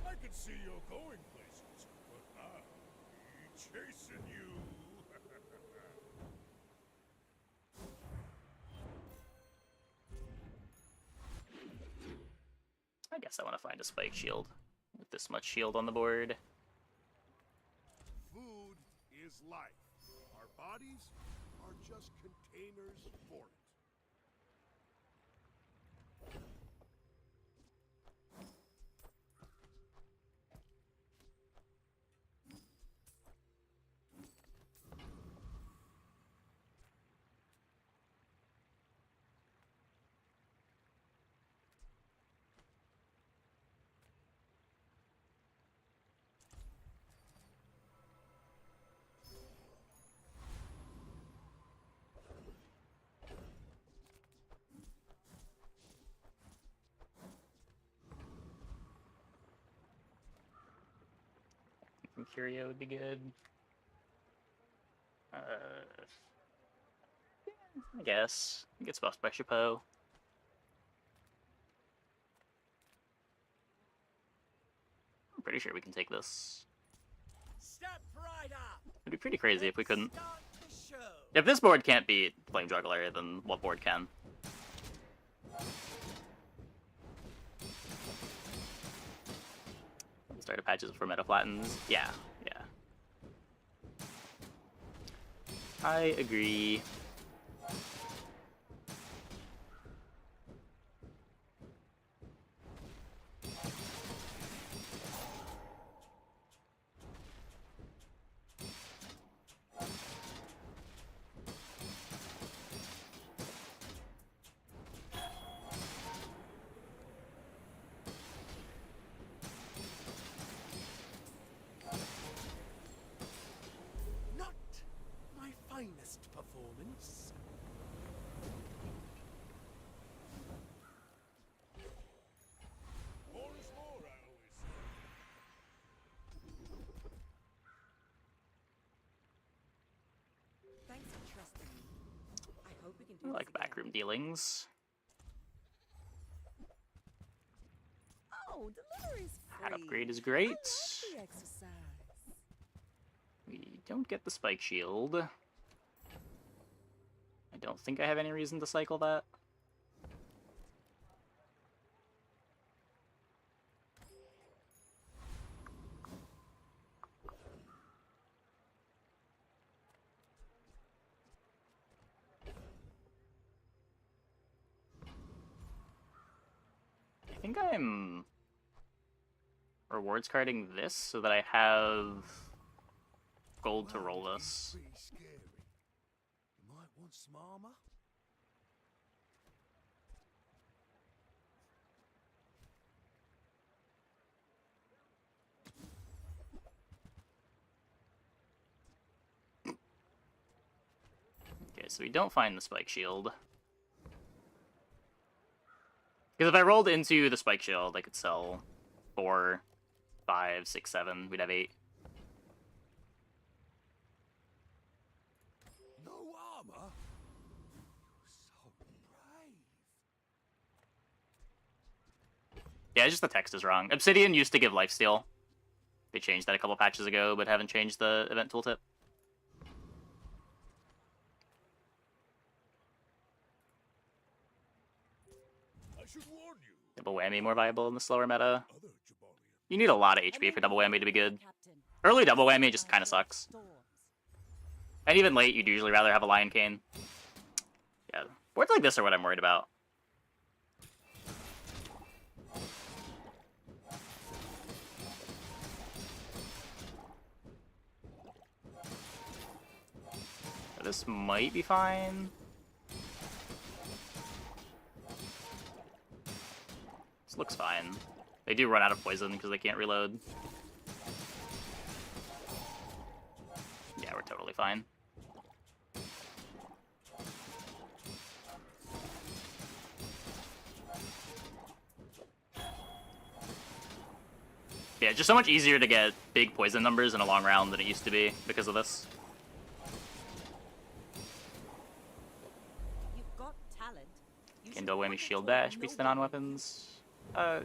I can see you're going places, but I'll be chasing you. I guess I want to find a spike shield with this much shield on the board. Food is life. Our bodies are just containers for it. From Curio would be good. I guess. It gets buffed by Chapeau. I'm pretty sure we can take this. Step right up. It'd be pretty crazy if we couldn't. Start the show. If this board can't beat Flame Juggler, then what board can? Starter patches for meta flattens. Yeah, yeah. I agree. Not my finest performance. More is more, I always say. Thanks for trusting me. I hope we can do I this like again. backroom dealings. Oh, delivery's free. Hat upgrade is great. I like the exercise. We don't get the spike shield. I don't think I have any reason to cycle that. I think I'm rewards carding this so that I have gold to roll this. Pretty scary. You might want some armor. Okay, so we don't find the spike shield. Because if I rolled into the spike shield, I could sell 4, 5, 6, 7. We'd have 8. No armor? You're so brave. Yeah, it's just the text is wrong. Obsidian used to give lifesteal. They changed that a couple patches ago, but haven't changed the event tooltip. I should warn you. Double whammy more viable in the slower meta. Other Jabalian. You need a lot of HP for double whammy to be good. Captain. Early double whammy just kind of sucks. Storms. And even late, you'd usually rather have a Lion Cane. Yeah, boards like this are what I'm worried about. This might be fine. This looks fine. They do run out of poison because they can't reload. Yeah, we're totally fine. Yeah, just so much easier to get big poison numbers in a long round than it used to be because of this. You've got talent. You Can should double whammy put it shield toward dash beats the noble non-weapons.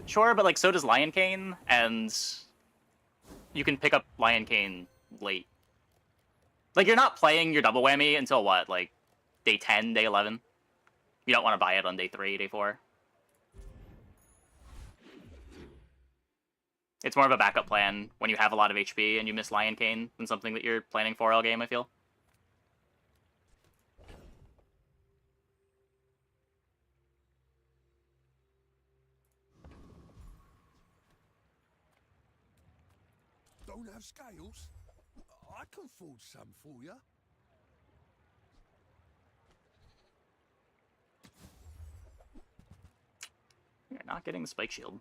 Sure, but like so does Lion Cane, and you can pick up Lion Cane late. Like you're not playing your double whammy until what, like day 10, day 11? You don't want to buy it on day 3, day 4. It's more of a backup plan when you have a lot of HP and you miss Lion Cane than something that you're planning for all game, I feel. Don't have scales? I can forge some for you. You're not getting the spike shield.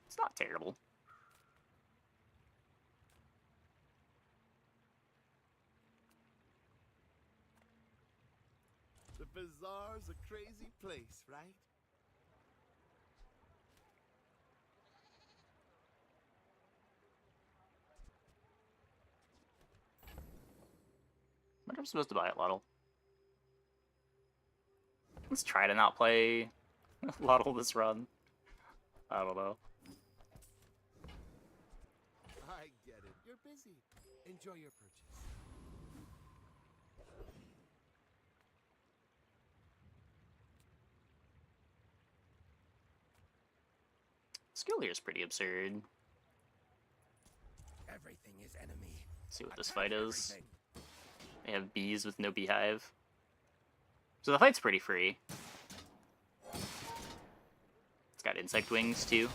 It's not terrible. The bazaar's a crazy place, right? I wonder if I'm supposed to buy it, Lottle. Let's try to not play Lottle this run. I don't know. I get it. You're busy. Enjoy your purchase. Skill here is pretty absurd. Everything is enemy. Let's see what this Attack fight is. everything. They have bees with no beehive. So the fight's pretty free. It's got insect wings too.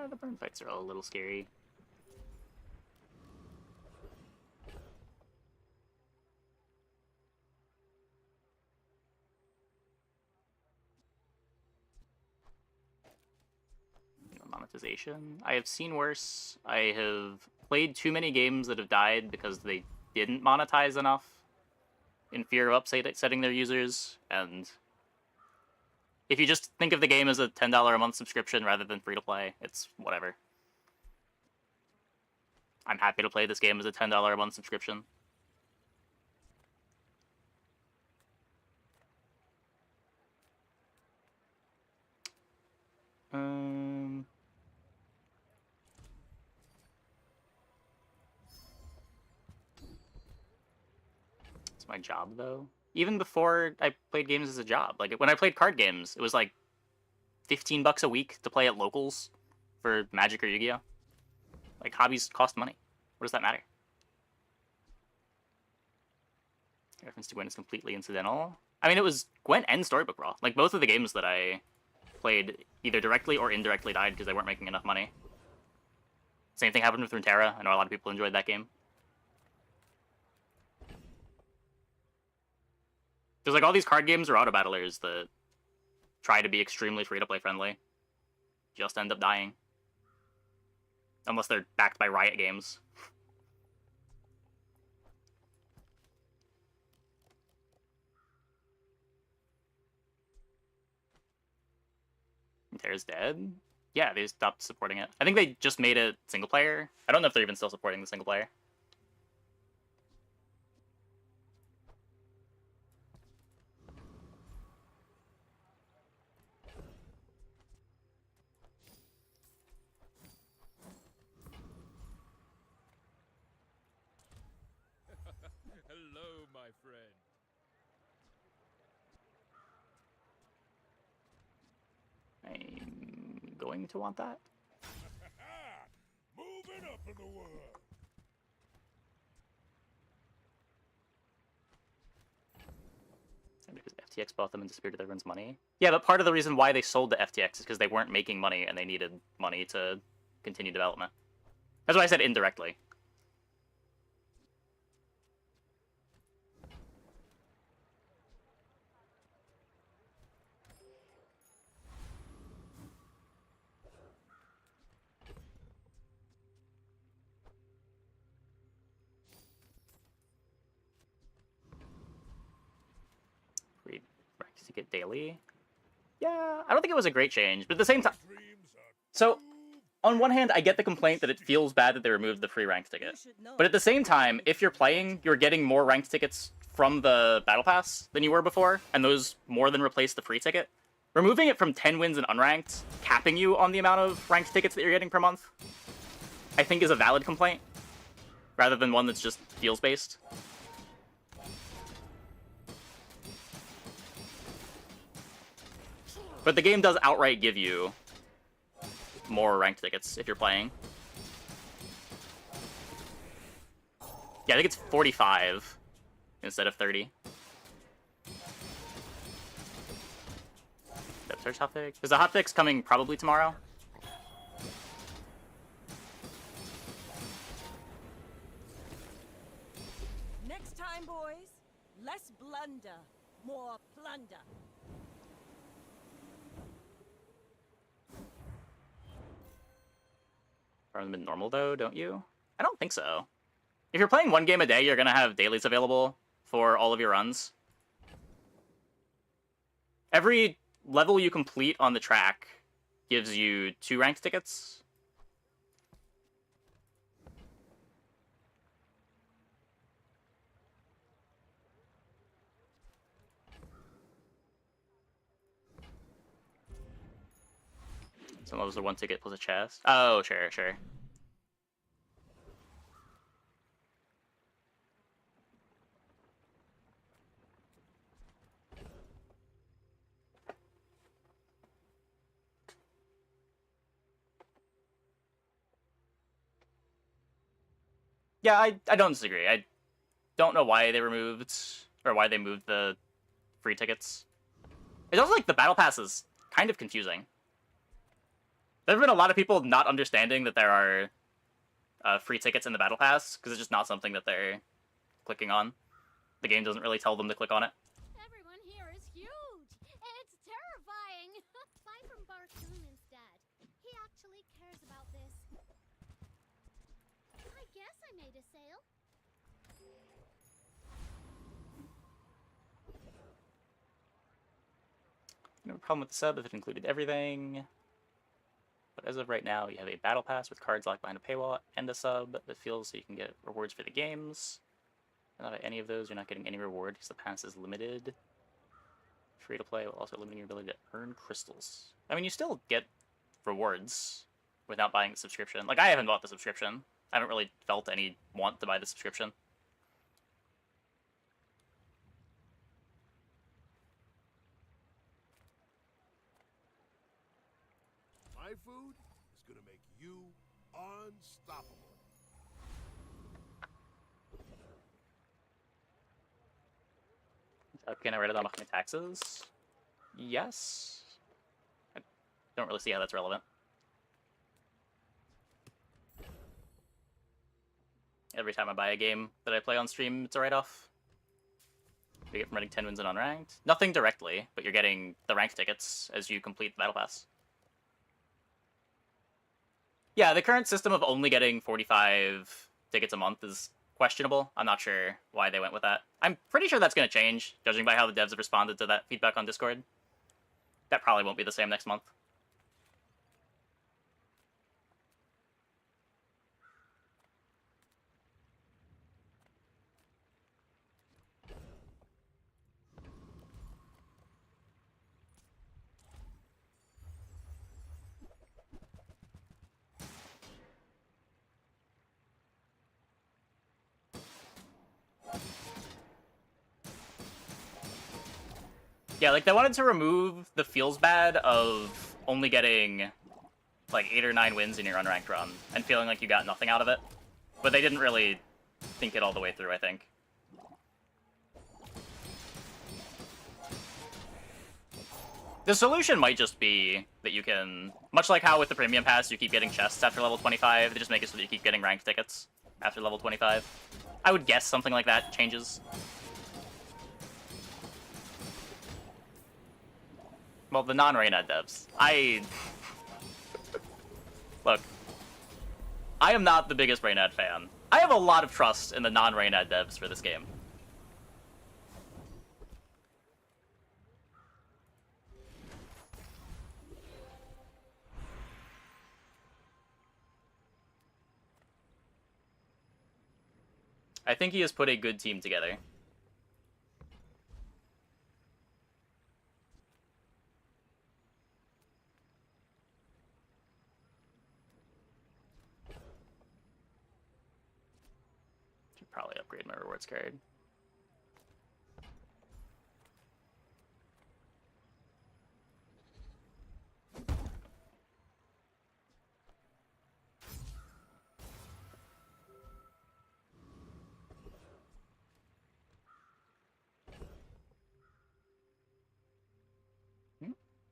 The burn fights are all a little scary. Monetization. I have seen worse. I have played too many games that have died because they didn't monetize enough in fear of upsetting their users. And if you just think of the game as a $10 a month subscription rather than free to play, it's whatever. I'm happy to play this game as a $10 a month subscription. It's my job, though. Even before I played games as a job. Like, when I played card games, it was like $15 a week to play at locals for Magic or Yu-Gi-Oh! Like, hobbies cost money. What does that matter? Reference to Gwen is completely incidental. I mean, it was Gwen and Storybook Brawl. Like, both of the games that I played either directly or indirectly died because they weren't making enough money. Same thing happened with Runeterra. I know a lot of people enjoyed that game. There's like all these card games or auto battlers that try to be extremely free-to-play friendly. Just end up dying. Unless they're backed by Riot Games. Terra's dead? Yeah, they stopped supporting it. I think they just made it single player. I don't know if they're even still supporting the single player. Hello, my friend. I'm going to want that. Moving up in the world. Because FTX bought them and disappeared everyone's money. Yeah, but part of the reason why they sold to FTX is because they weren't making money and they needed money to continue development. That's why I said indirectly. Read rank ticket daily. Yeah, I don't think it was a great change, but at the same time... So, on one hand, I get the complaint that it feels bad that they removed the free ranked ticket. But at the same time, if you're playing, you're getting more ranked tickets from the Battle Pass than you were before, and those more than replace the free ticket. Removing it from 10 wins and unranked, capping you on the amount of ranked tickets that you're getting per month, I think is a valid complaint, rather than one that's just feels-based. But the game does outright give you more ranked tickets if you're playing. Yeah, I think it's 45 instead of 30. Depth search hotfix. There's a hotfix coming probably tomorrow. Next time, boys, less blunder, more plunder. Farm them in normal, though, don't you? I don't think so. If you're playing one game a day, you're going to have dailies available for all of your runs. Every level you complete on the track gives you 2 ranked tickets. Some levels are 1 ticket plus a chest. Oh, sure, sure. Yeah, I don't disagree. I don't know why they removed, or why they moved the free tickets. It's also like the Battle Pass is kind of confusing. There have been a lot of people not understanding that there are free tickets in the battle pass because it's just not something that they're clicking on. The game doesn't really tell them to click on it. Everyone here is huge. It's terrifying. Buy from Barsoon instead. He actually cares about this. I guess I made a sale. No problem with the sub if it included everything. But as of right now, you have a battle pass with cards locked behind a paywall and a sub that feels so you can get rewards for the games. Not at any of those, you're not getting any reward because the pass is limited. Free to play while also limiting your ability to earn crystals. I mean, you still get rewards without buying the subscription. Like, I haven't bought the subscription. I haven't really felt any want to buy the subscription. My food is gonna make you unstoppable. Can I write it on my taxes? Yes. I don't really see how that's relevant. Every time I buy a game that I play on stream, it's a write-off. You get from running 10 wins and unranked. Nothing directly, but you're getting the ranked tickets as you complete the battle pass. Yeah, the current system of only getting 45 tickets a month is questionable. I'm not sure why they went with that. I'm pretty sure that's going to change, judging by how the devs have responded to that feedback on Discord. That probably won't be the same next month. Yeah, like, they wanted to remove the feels bad of only getting, like, 8 or 9 wins in your unranked run and feeling like you got nothing out of it. But they didn't really think it all the way through, I think. The solution might just be that you can, much like how with the Premium Pass you keep getting chests after level 25, they just make it so that you keep getting ranked tickets after level 25. I would guess something like that changes. Well, the non-Reynad devs. Look, I am not the biggest Reynad fan. I have a lot of trust in the non-Reynad devs for this game. I think he has put a good team together. Should probably upgrade my rewards card.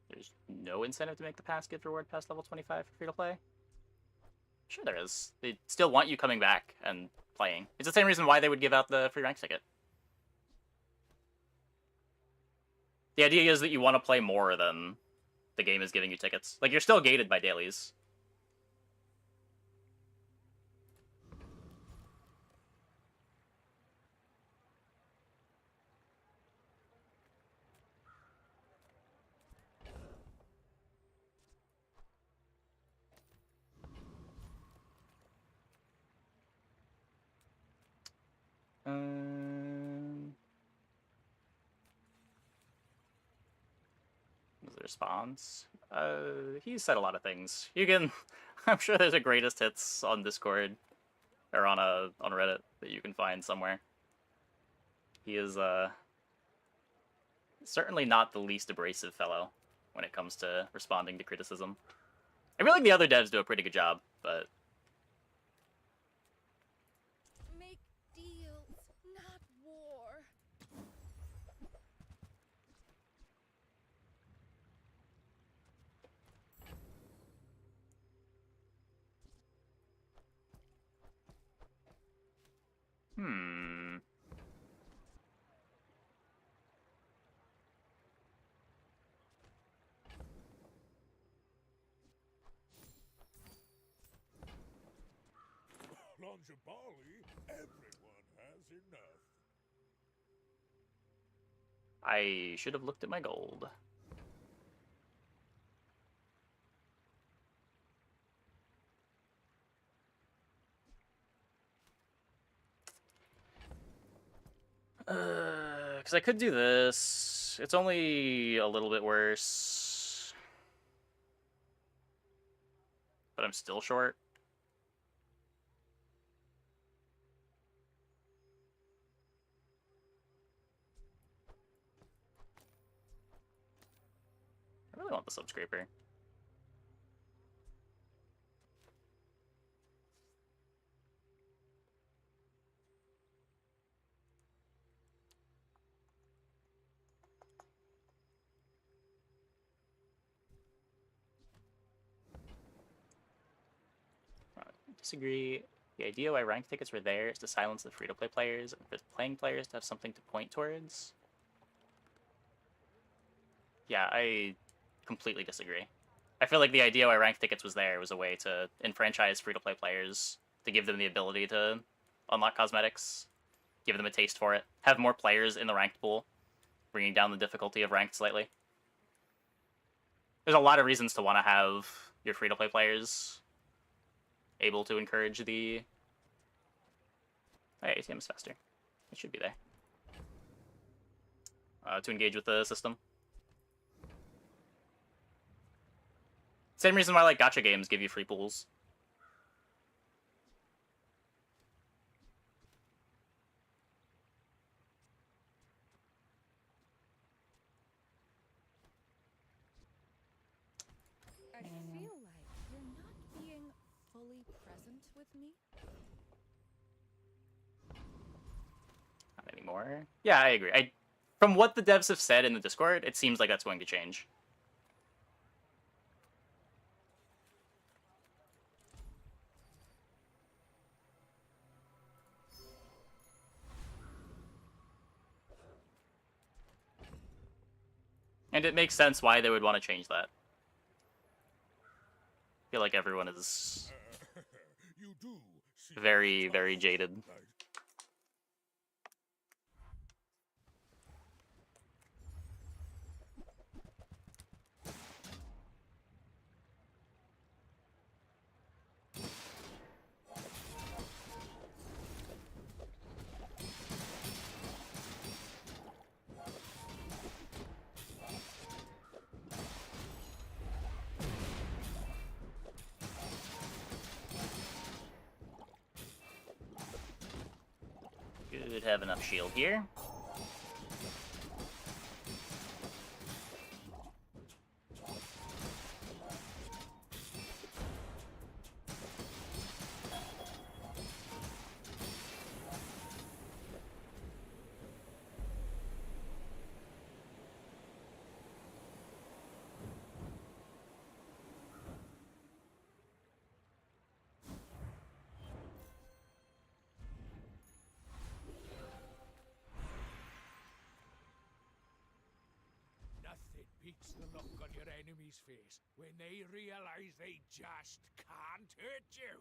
There's no incentive to make the pass gift reward past level 25 for free-to-play? Sure there is. They still want you coming back and playing. It's the same reason why they would give out the free rank ticket. The idea is that you want to play more than the game is giving you tickets. Like, you're still gated by dailies. Was the response? He said a lot of things. You can... I'm sure there's a greatest hits on Discord. Or on Reddit that you can find somewhere. He is, certainly not the least abrasive fellow when it comes to responding to criticism. I feel like the other devs do a pretty good job, but... Make deals, not war. bunch of barley, everyone has enough. I should have looked at my gold. Because I could do this. It's only a little bit worse. But I'm still short. I really want the subscraper. Disagree. The idea why rank tickets were there is to silence the free-to-play players and for playing players to have something to point towards. Yeah, I completely disagree. I feel like the idea why rank tickets was there was a way to enfranchise free-to-play players, to give them the ability to unlock cosmetics, give them a taste for it, have more players in the ranked pool, bringing down the difficulty of ranked slightly. There's a lot of reasons to want to have your free-to-play players able to encourage the... Hey, ATM is faster. It should be there. To engage with the system. Same reason why like gacha games give you free pools. I feel like you're not being fully present with me. Not anymore. Yeah, I agree. From what the devs have said in the Discord, it seems like that's going to change. And it makes sense why they would want to change that. I feel like everyone is very, very jaded. Could have enough shield here. Nothing beats the look on your enemy's face when they realize they just can't hurt you.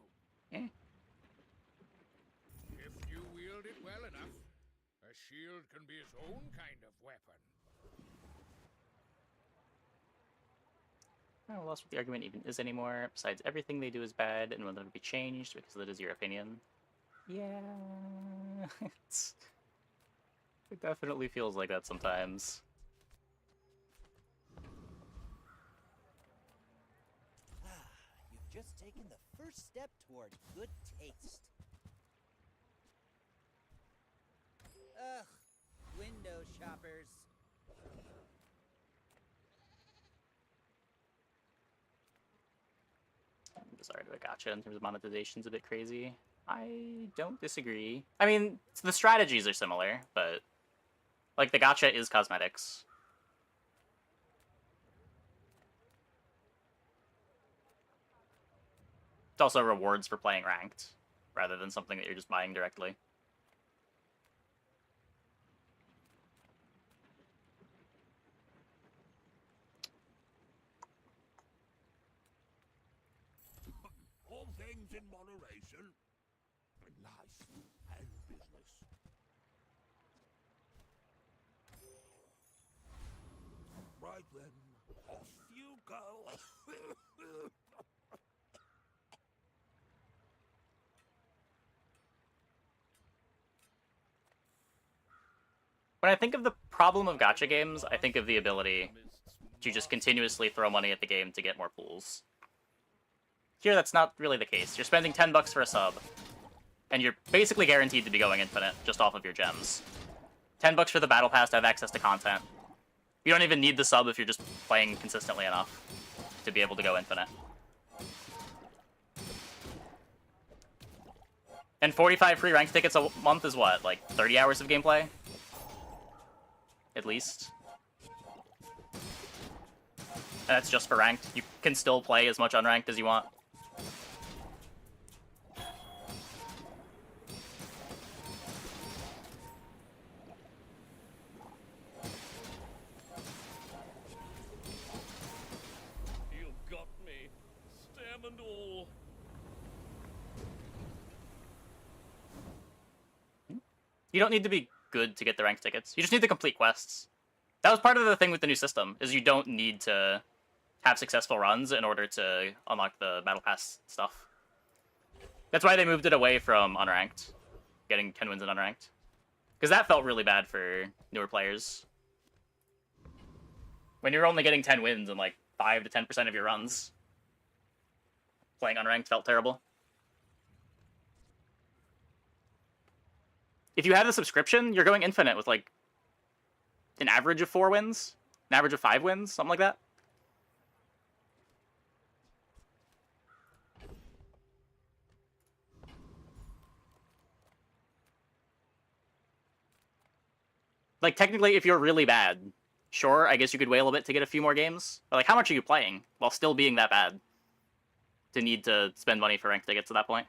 Eh. If you wield it well enough, a shield can be its own kind of weapon. I don't know what the argument even is anymore. Besides, everything they do is bad and will never be changed because that is your opinion. Yeah, it definitely feels like that sometimes. You've just taken the first step toward good taste. Ugh, window shoppers. Sorry to a gotcha in terms of monetization's a bit crazy. I don't disagree. I mean, the strategies are similar, but like the gacha is cosmetics. It's also rewards for playing ranked, rather than something that you're just buying directly. All things in moderation. then off you go. When I think of the problem of gacha games, I think of the ability to just continuously throw money at the game to get more pools. Here, that's not really the case. You're spending 10 bucks for a sub, and you're basically guaranteed to be going infinite just off of your gems. 10 bucks for the battle pass to have access to content. You don't even need the sub if you're just playing consistently enough to be able to go infinite. And 45 free ranked tickets a month is what, like 30 hours of gameplay? At least. And that's just for ranked. You can still play as much unranked as you want. You got me, stem and all. You don't need to be good to get the ranked tickets. You just need to complete quests. That was part of the thing with the new system, is you don't need to have successful runs in order to unlock the battle pass stuff. That's why they moved it away from unranked, getting 10 wins in unranked. Because that felt really bad for newer players. When you're only getting 10 wins in like 5 to 10% of your runs, playing unranked felt terrible. If you had a subscription, you're going infinite with like an average of 4 wins, an average of 5 wins, something like that. Like, technically, if you're really bad, sure, I guess you could wait a little bit to get a few more games. But, like, how much are you playing while still being that bad to need to spend money for ranked tickets at that point?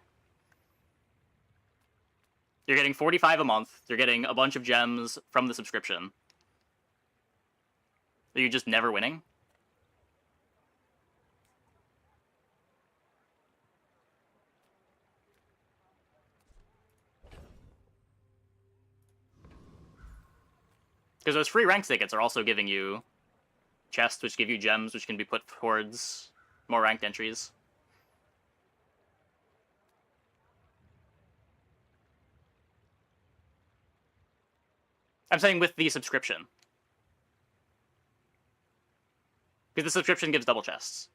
You're getting 45 a month. You're getting a bunch of gems from the subscription. Are you just never winning? Because those free ranked tickets are also giving you chests, which give you gems, which can be put towards more ranked entries. I'm saying with the subscription. Because the subscription gives double chests.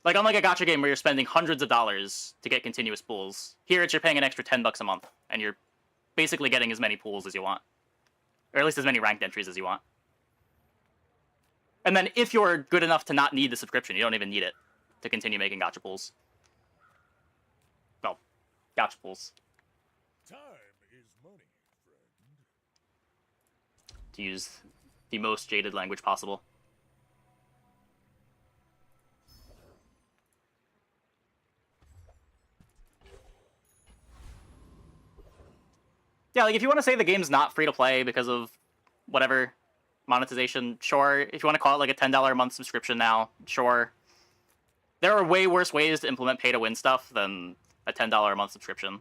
Like, unlike a gacha game where you're spending hundreds of dollars to get continuous pools, here you're paying an extra 10 bucks a month, and you're basically getting as many pools as you want. Or at least as many ranked entries as you want. And then if you're good enough to not need the subscription, you don't even need it to continue making gacha pools. Well, gacha pools. Time is money, friend. To use the most jaded language possible. Yeah, like, if you want to say the game's not free to play because of whatever, monetization, sure. If you want to call it like a $10 a month subscription now, sure. There are way worse ways to implement pay-to-win stuff than a $10 a month subscription.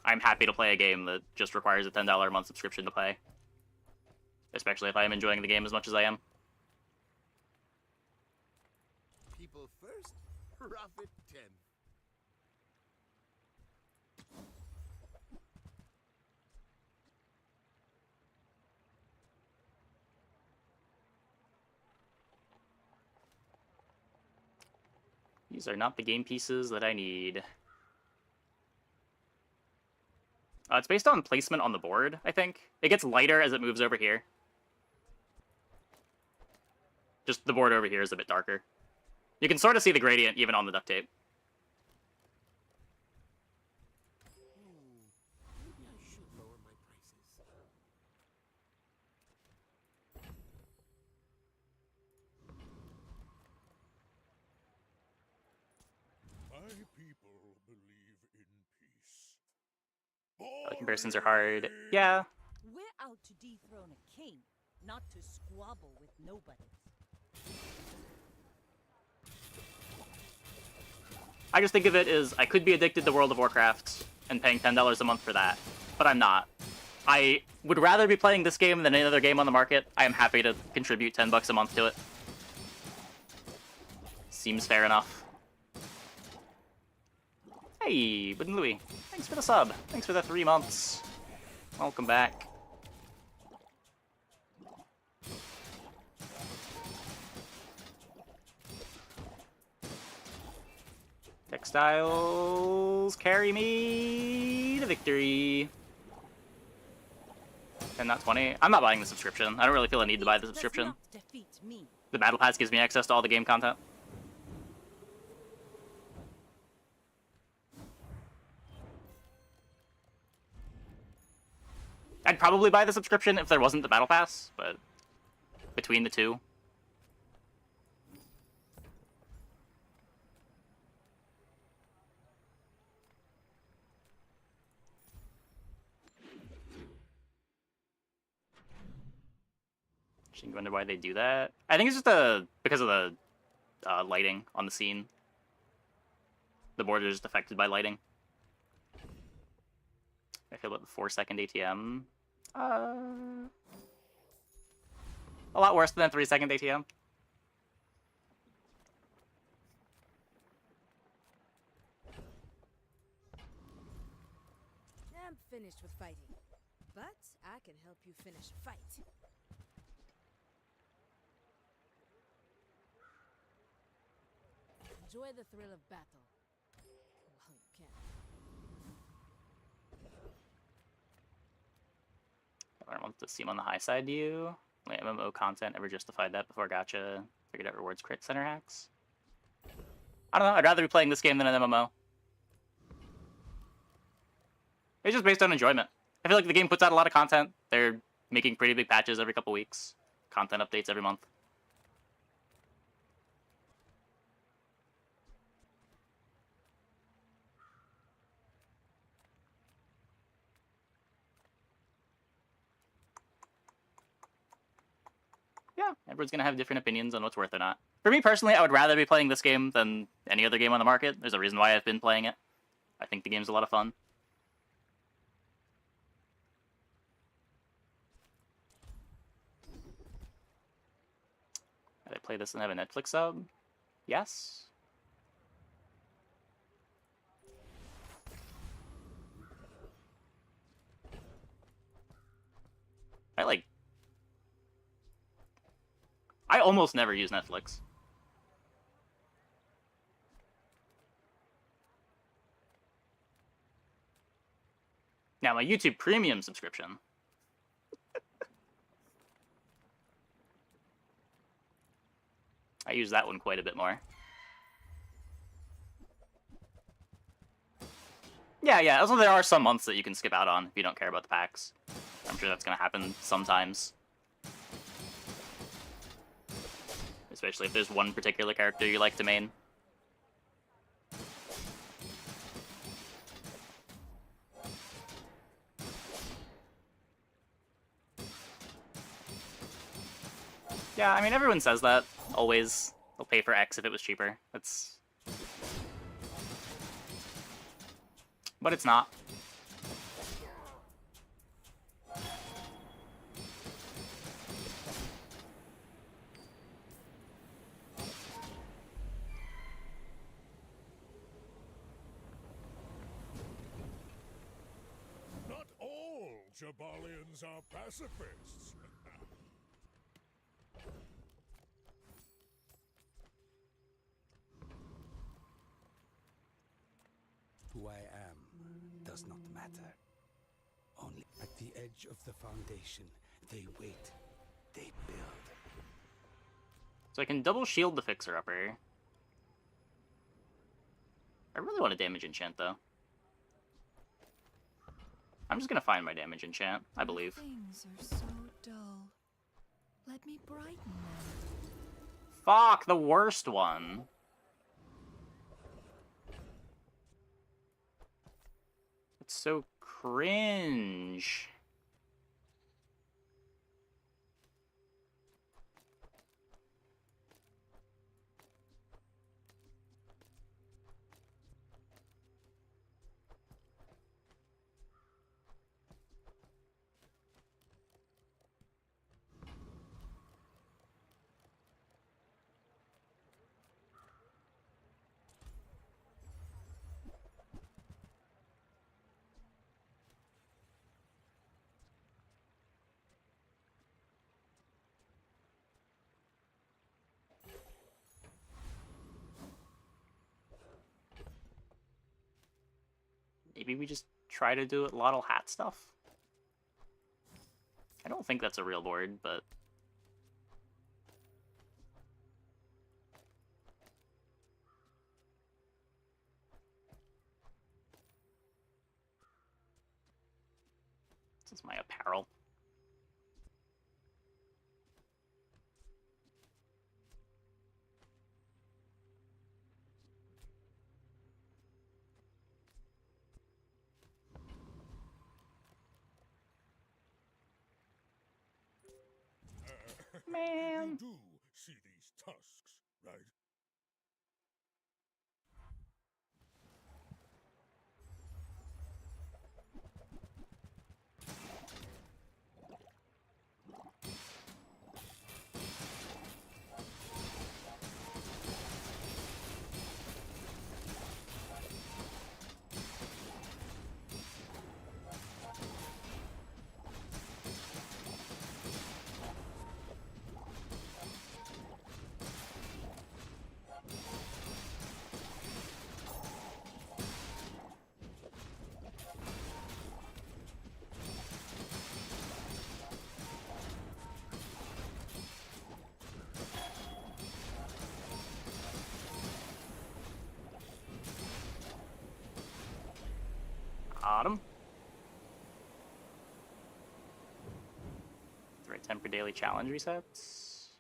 I'm happy to play a game that just requires a $10 a month subscription to play. Especially if I am enjoying the game as much as I am. People first, profit 10. These are not the game pieces that I need. It's based on placement on the board, I think. It gets lighter as it moves over here. Just the board over here is a bit darker. You can sort of see the gradient even on the duct tape. Maybe I should lower my prices. My people believe in peace. Comparisons are hard. Yeah. We're out to dethrone a king, not to squabble with nobody. I just think of it as I could be addicted to World of Warcraft and paying $10 a month for that, but I'm not. I would rather be playing this game than any other game on the market. I am happy to contribute $10 a month to it. Seems fair enough. Hey, Wooden Louie. Thanks for the sub. Thanks for the 3 months. Welcome back. Textiles carry me to victory. And not 20. I'm not buying the subscription. I don't really feel a need to buy the subscription. The Battle Pass gives me access to all the game content. I'd probably buy the subscription if there wasn't the Battle Pass, but between the two. You wonder why they do that? I think it's just because of the lighting on the scene. The border is affected by lighting. I feel about the 4-second ATM. A lot worse than a 3-second ATM. I'm finished with fighting, but I can help you finish a fight. Enjoy the thrill of battle. Well, you can. I don't want to seem on the high side to you. Wait, MMO content ever justified that before gotcha? Figured out rewards crit center hacks? I don't know, I'd rather be playing this game than an MMO. It's just based on enjoyment. I feel like the game puts out a lot of content. They're making pretty big patches every couple weeks. Content updates every month. Yeah, everyone's gonna have different opinions on what's worth or not. For me personally, I would rather be playing this game than any other game on the market. There's a reason why I've been playing it. I think the game's a lot of fun. Did I play this and have a Netflix sub? Yes. I almost never use Netflix. Now, my YouTube Premium subscription. I use that one quite a bit more. Yeah. Also, there are some months that you can skip out on if you don't care about the packs. I'm sure that's going to happen sometimes. Especially if there's one particular character you like to main. Yeah, I mean, everyone says that. Always. They'll pay for X if it was cheaper. It's... But it's not. Not all Jabalians are pacifists. Who I am does not matter. Only at the edge of the foundation, they wait, they build. So I can double shield the fixer-upper. I really want to damage enchant, though. I'm just gonna find my damage enchant, I believe. Things are so dull. Let me brighten them. Fuck, the worst one. It's so cringe. Maybe we just try to do a lot of hat stuff? I don't think that's a real board, but... This is my apparel. Man. You do see these tusks, right? Autumn. The right time for daily challenge resets?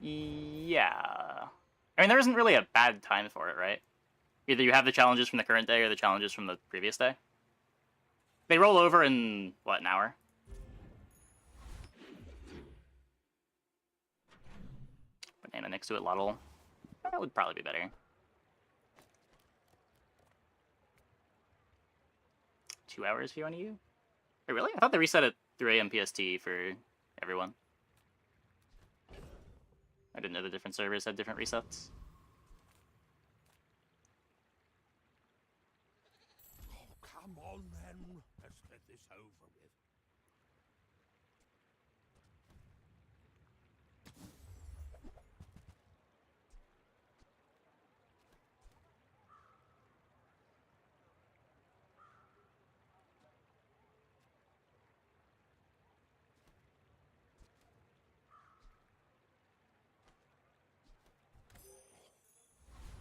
Yeah. I mean, there isn't really a bad time for it, right? Either you have the challenges from the current day or the challenges from the previous day. They roll over in, what, an hour? Banana next to it, Luddle. That would probably be better. 2 hours if you want to use? Wait, really? I thought they reset at 3 a.m. PST for everyone. I didn't know the different servers had different resets. Oh, come on then. Let's get this over with.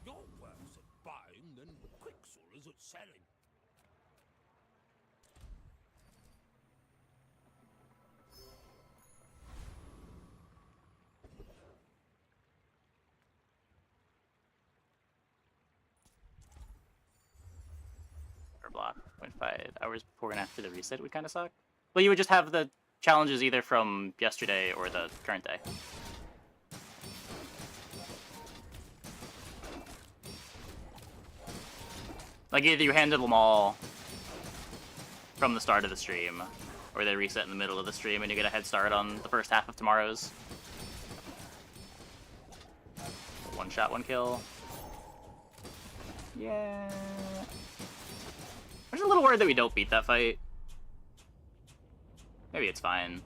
You're worse at buying than Quicksilver is at selling. Or block 0.5 hours before and after the reset would kind of suck. Well, you would just have the challenges either from yesterday or the current day. Like, either you handle them all from the start of the stream, or they reset in the middle of the stream and you get a head start on the first half of tomorrow's. One shot, one kill. Yeah. I'm just a little worried that we don't beat that fight. Maybe it's fine.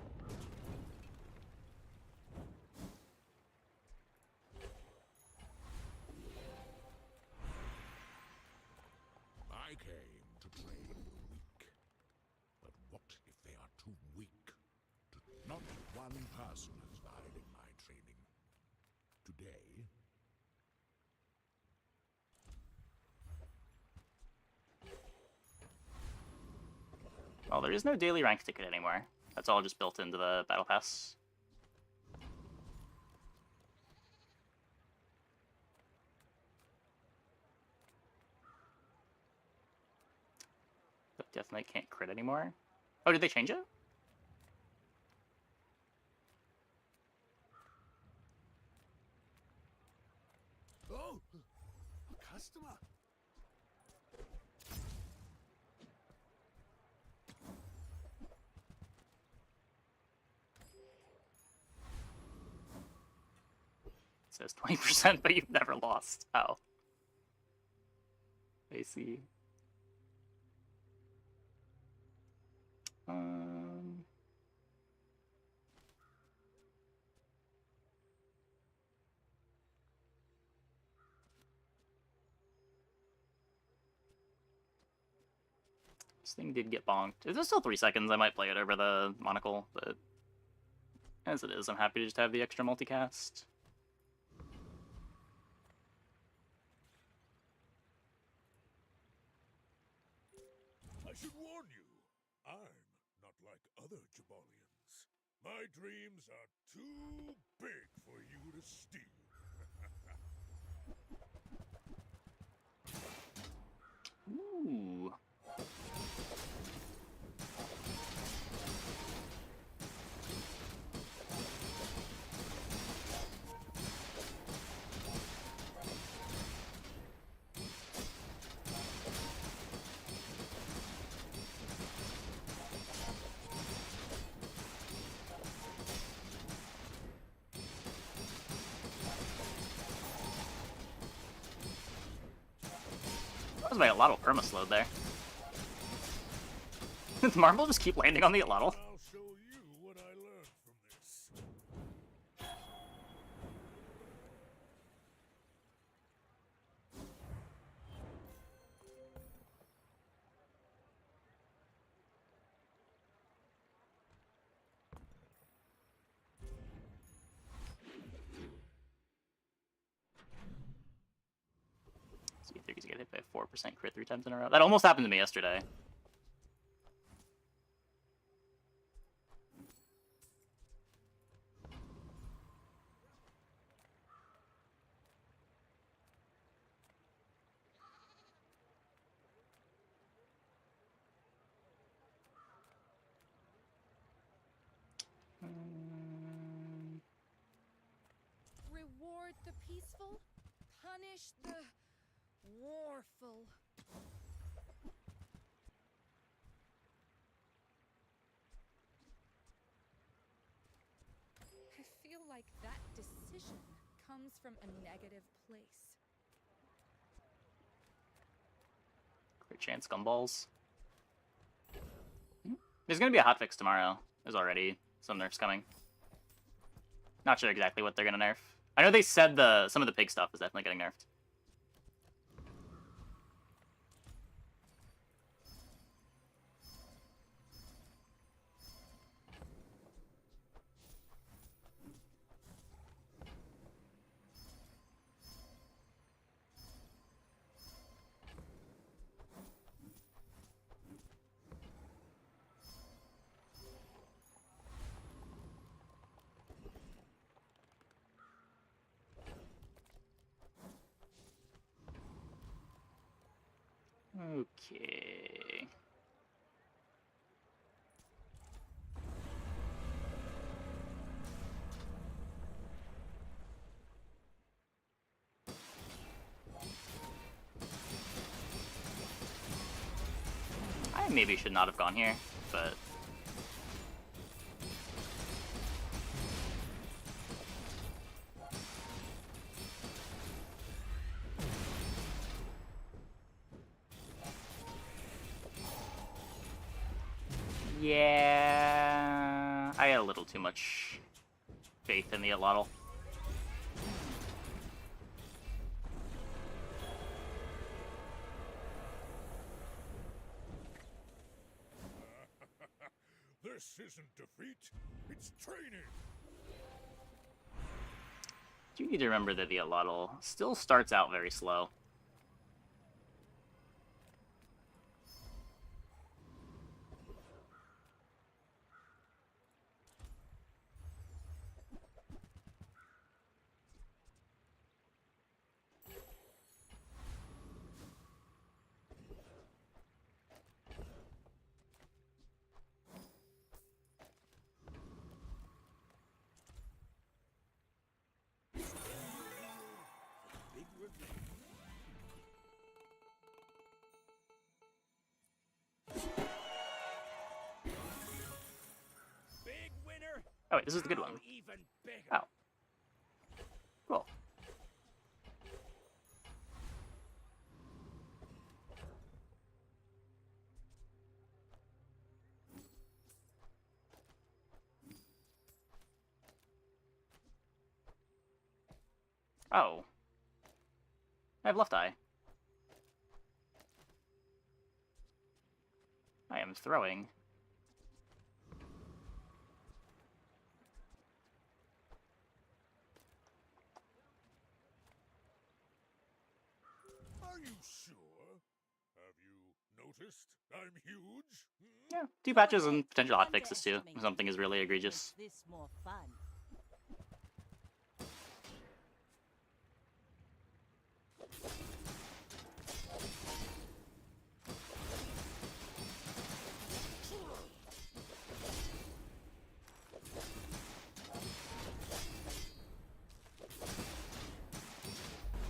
I came to train the weak. But what if they are too weak? Not one person has died in my training. Today, Well, there is no daily rank ticket anymore. That's all just built into the battle pass. But Death Knight can't crit anymore. Oh, did they change it? oh, a customer. It says 20%, but you've never lost. Oh. I see. This thing did get bonked. If there's still 3 seconds, I might play it over the monocle, but as it is, I'm happy to just have the extra multicast. I should warn you, I'm not like other Jabalians. My dreams are too big for you to steal. Ooh. That was by a lot of perma-slowed there. Did the marble just keep landing on the Atlatl? I'll show you what I learned from this. So you think he's gonna hit by a 4% crit 3 times in a row? That almost happened to me yesterday. Reward the peaceful, punish the warful. I feel like that decision comes from a negative place. Great chance, gumballs. There's gonna be a hotfix tomorrow. There's already some nerfs coming. Not sure exactly what they're gonna nerf. I know they said some of the pig stuff is definitely getting nerfed. Okay. I maybe should not have gone here, but yeah, I had a little too much faith in the Atlatl. This isn't defeat, it's training. You need to remember that the Atlatl still starts out very slow. Big reveal. Big winner. Oh wait, this is the good one. Now even bigger. Oh. Cool. Oh. I have left eye. am throwing. Are you sure? Have you noticed I'm huge? Yeah, 2 patches and potential hotfixes too, if something is really egregious. Makes this more fun.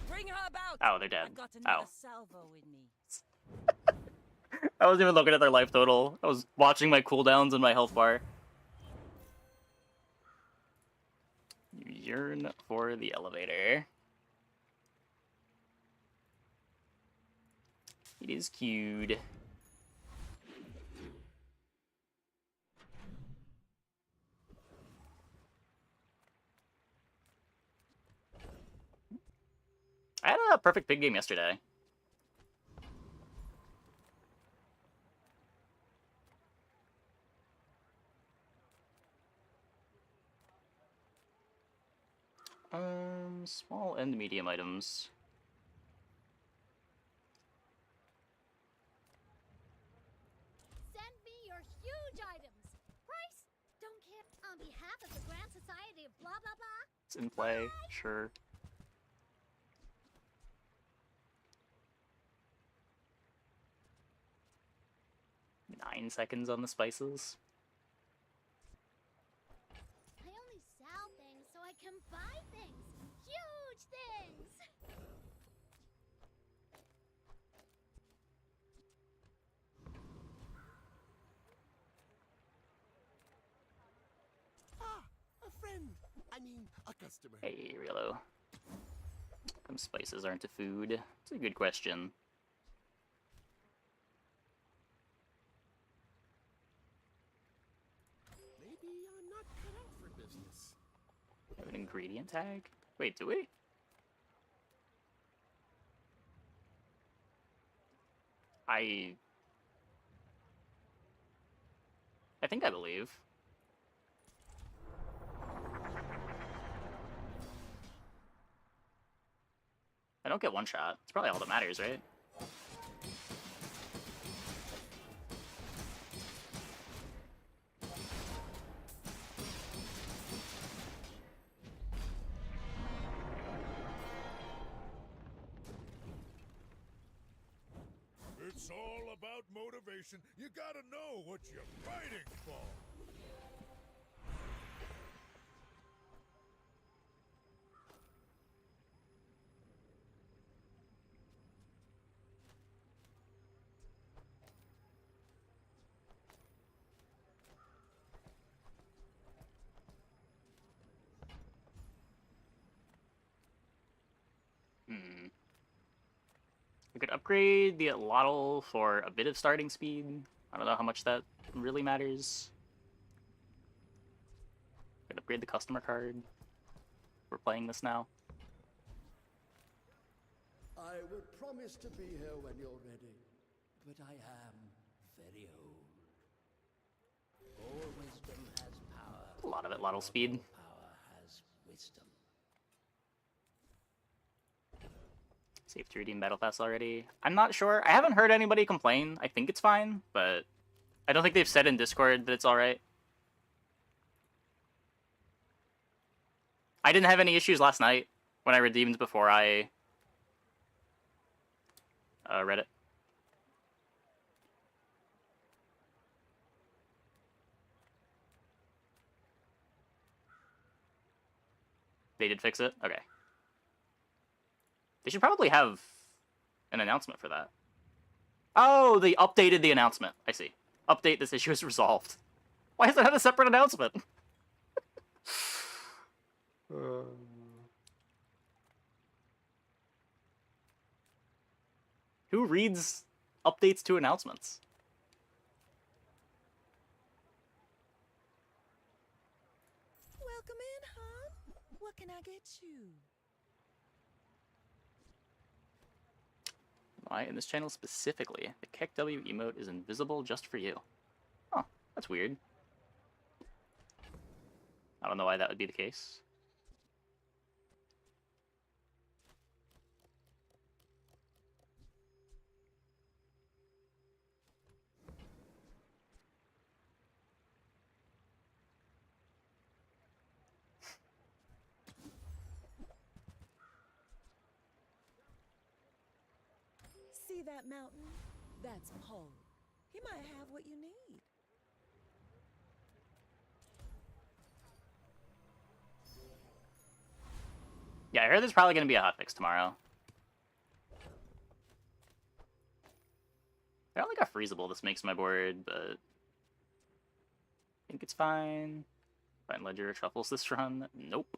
Bring her about! Oh, they're dead. I got another Oh. salvo in me. I wasn't even looking at their life total. I was watching my cooldowns and my health bar. You yearn for the elevator. It is queued. I had a perfect pig game yesterday. Small and medium items. Send me your huge items. Price? Don't care. On behalf of the Grand Society of blah blah blah. It's in play, sure. Nine seconds on the spices. I only sell things so I can buy things. Huge things. Ah, a friend. I mean, a customer. Hey, Rilo. Some spices aren't a food. It's a good question. Maybe I'm not cut out for business. We have an ingredient tag? Wait, do we? I think I believe. I don't get one shot. It's probably all that matters, right? It's all about motivation. You gotta know what you're fighting for. We could upgrade the Atlatl for a bit of starting speed. I don't know how much that really matters. Could upgrade the customer card. We're playing this now. I would promise to be here when you're ready, but I am very old. All wisdom has power. A lot of Atlatl speed. Power has wisdom. Save to redeem Battle Pass already. I'm not sure. I haven't heard anybody complain. I think it's fine, but I don't think they've said in Discord that it's alright. I didn't have any issues last night when I redeemed before I read it. They did fix it? Okay. They should probably have an announcement for that. Oh, they updated the announcement. I see. Update, this issue is resolved. Why does it have a separate announcement? Who reads updates to announcements? Welcome in, hon. What can I get you? Why in this channel specifically, the Keck W emote is invisible just for you. Oh, that's weird. I don't know why that would be the case. See that mountain? That's Poe. He might have what you need. Yeah, I heard there's probably going to be a hotfix tomorrow. I don't think how freezable this makes my board, but I think it's fine. Find Ledger truffles this run. Nope.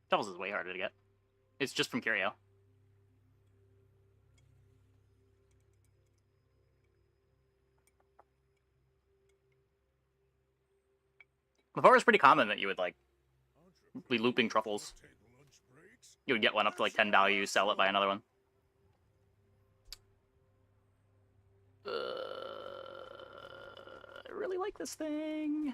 Truffles is way harder to get. It's just from Curio. Before it was pretty common that you would, like, be looping truffles. You would get one up to, like, 10 value, sell it, buy another one. I really like this thing.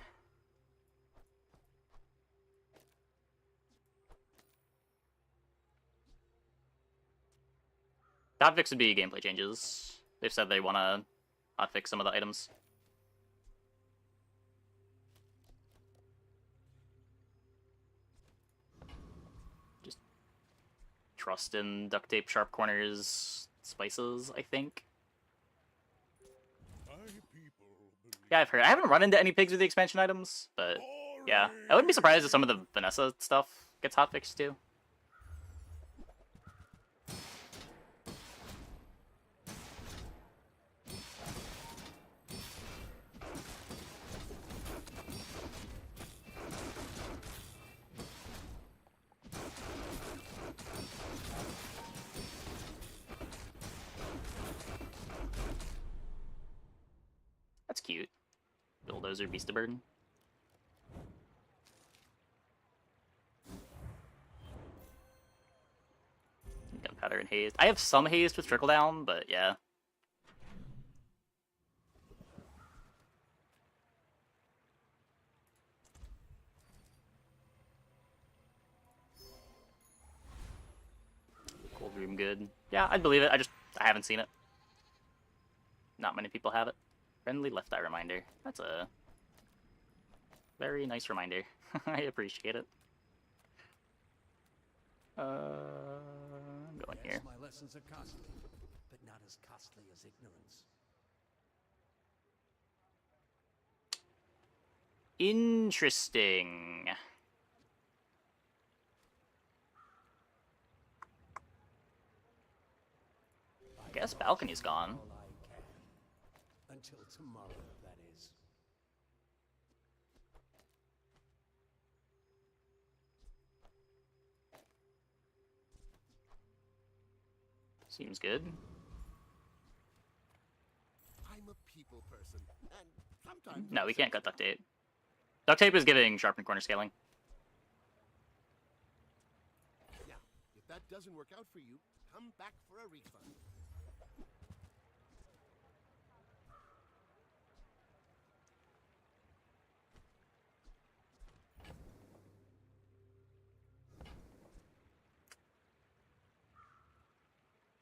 The hotfix would be gameplay changes. They've said they want to hotfix some of the items. Just trust in duct tape, sharp corners, spices, I think. Yeah, I've heard. I haven't run into any pigs with the expansion items, but yeah. I wouldn't be surprised if some of the Vanessa stuff gets hotfixed too. That's cute. Bulldozer Beast of Burden. Gunpowder and Hazed. I have some Hazed with Trickle Down, but yeah. Cold Room good. Yeah, I'd believe it. I haven't seen it. Not many people have it. Friendly left eye reminder. That's a very nice reminder. I appreciate it. I'm going here. My lessons are costly, but not as costly as ignorance. Interesting. I guess balcony's gone. All I can. Until tomorrow, that is. Seems good. I'm a people person, and sometimes No, we can't cut duct tape. Duct tape is giving sharpened corner scaling. Yeah, if that doesn't work out for you, come back for a refund.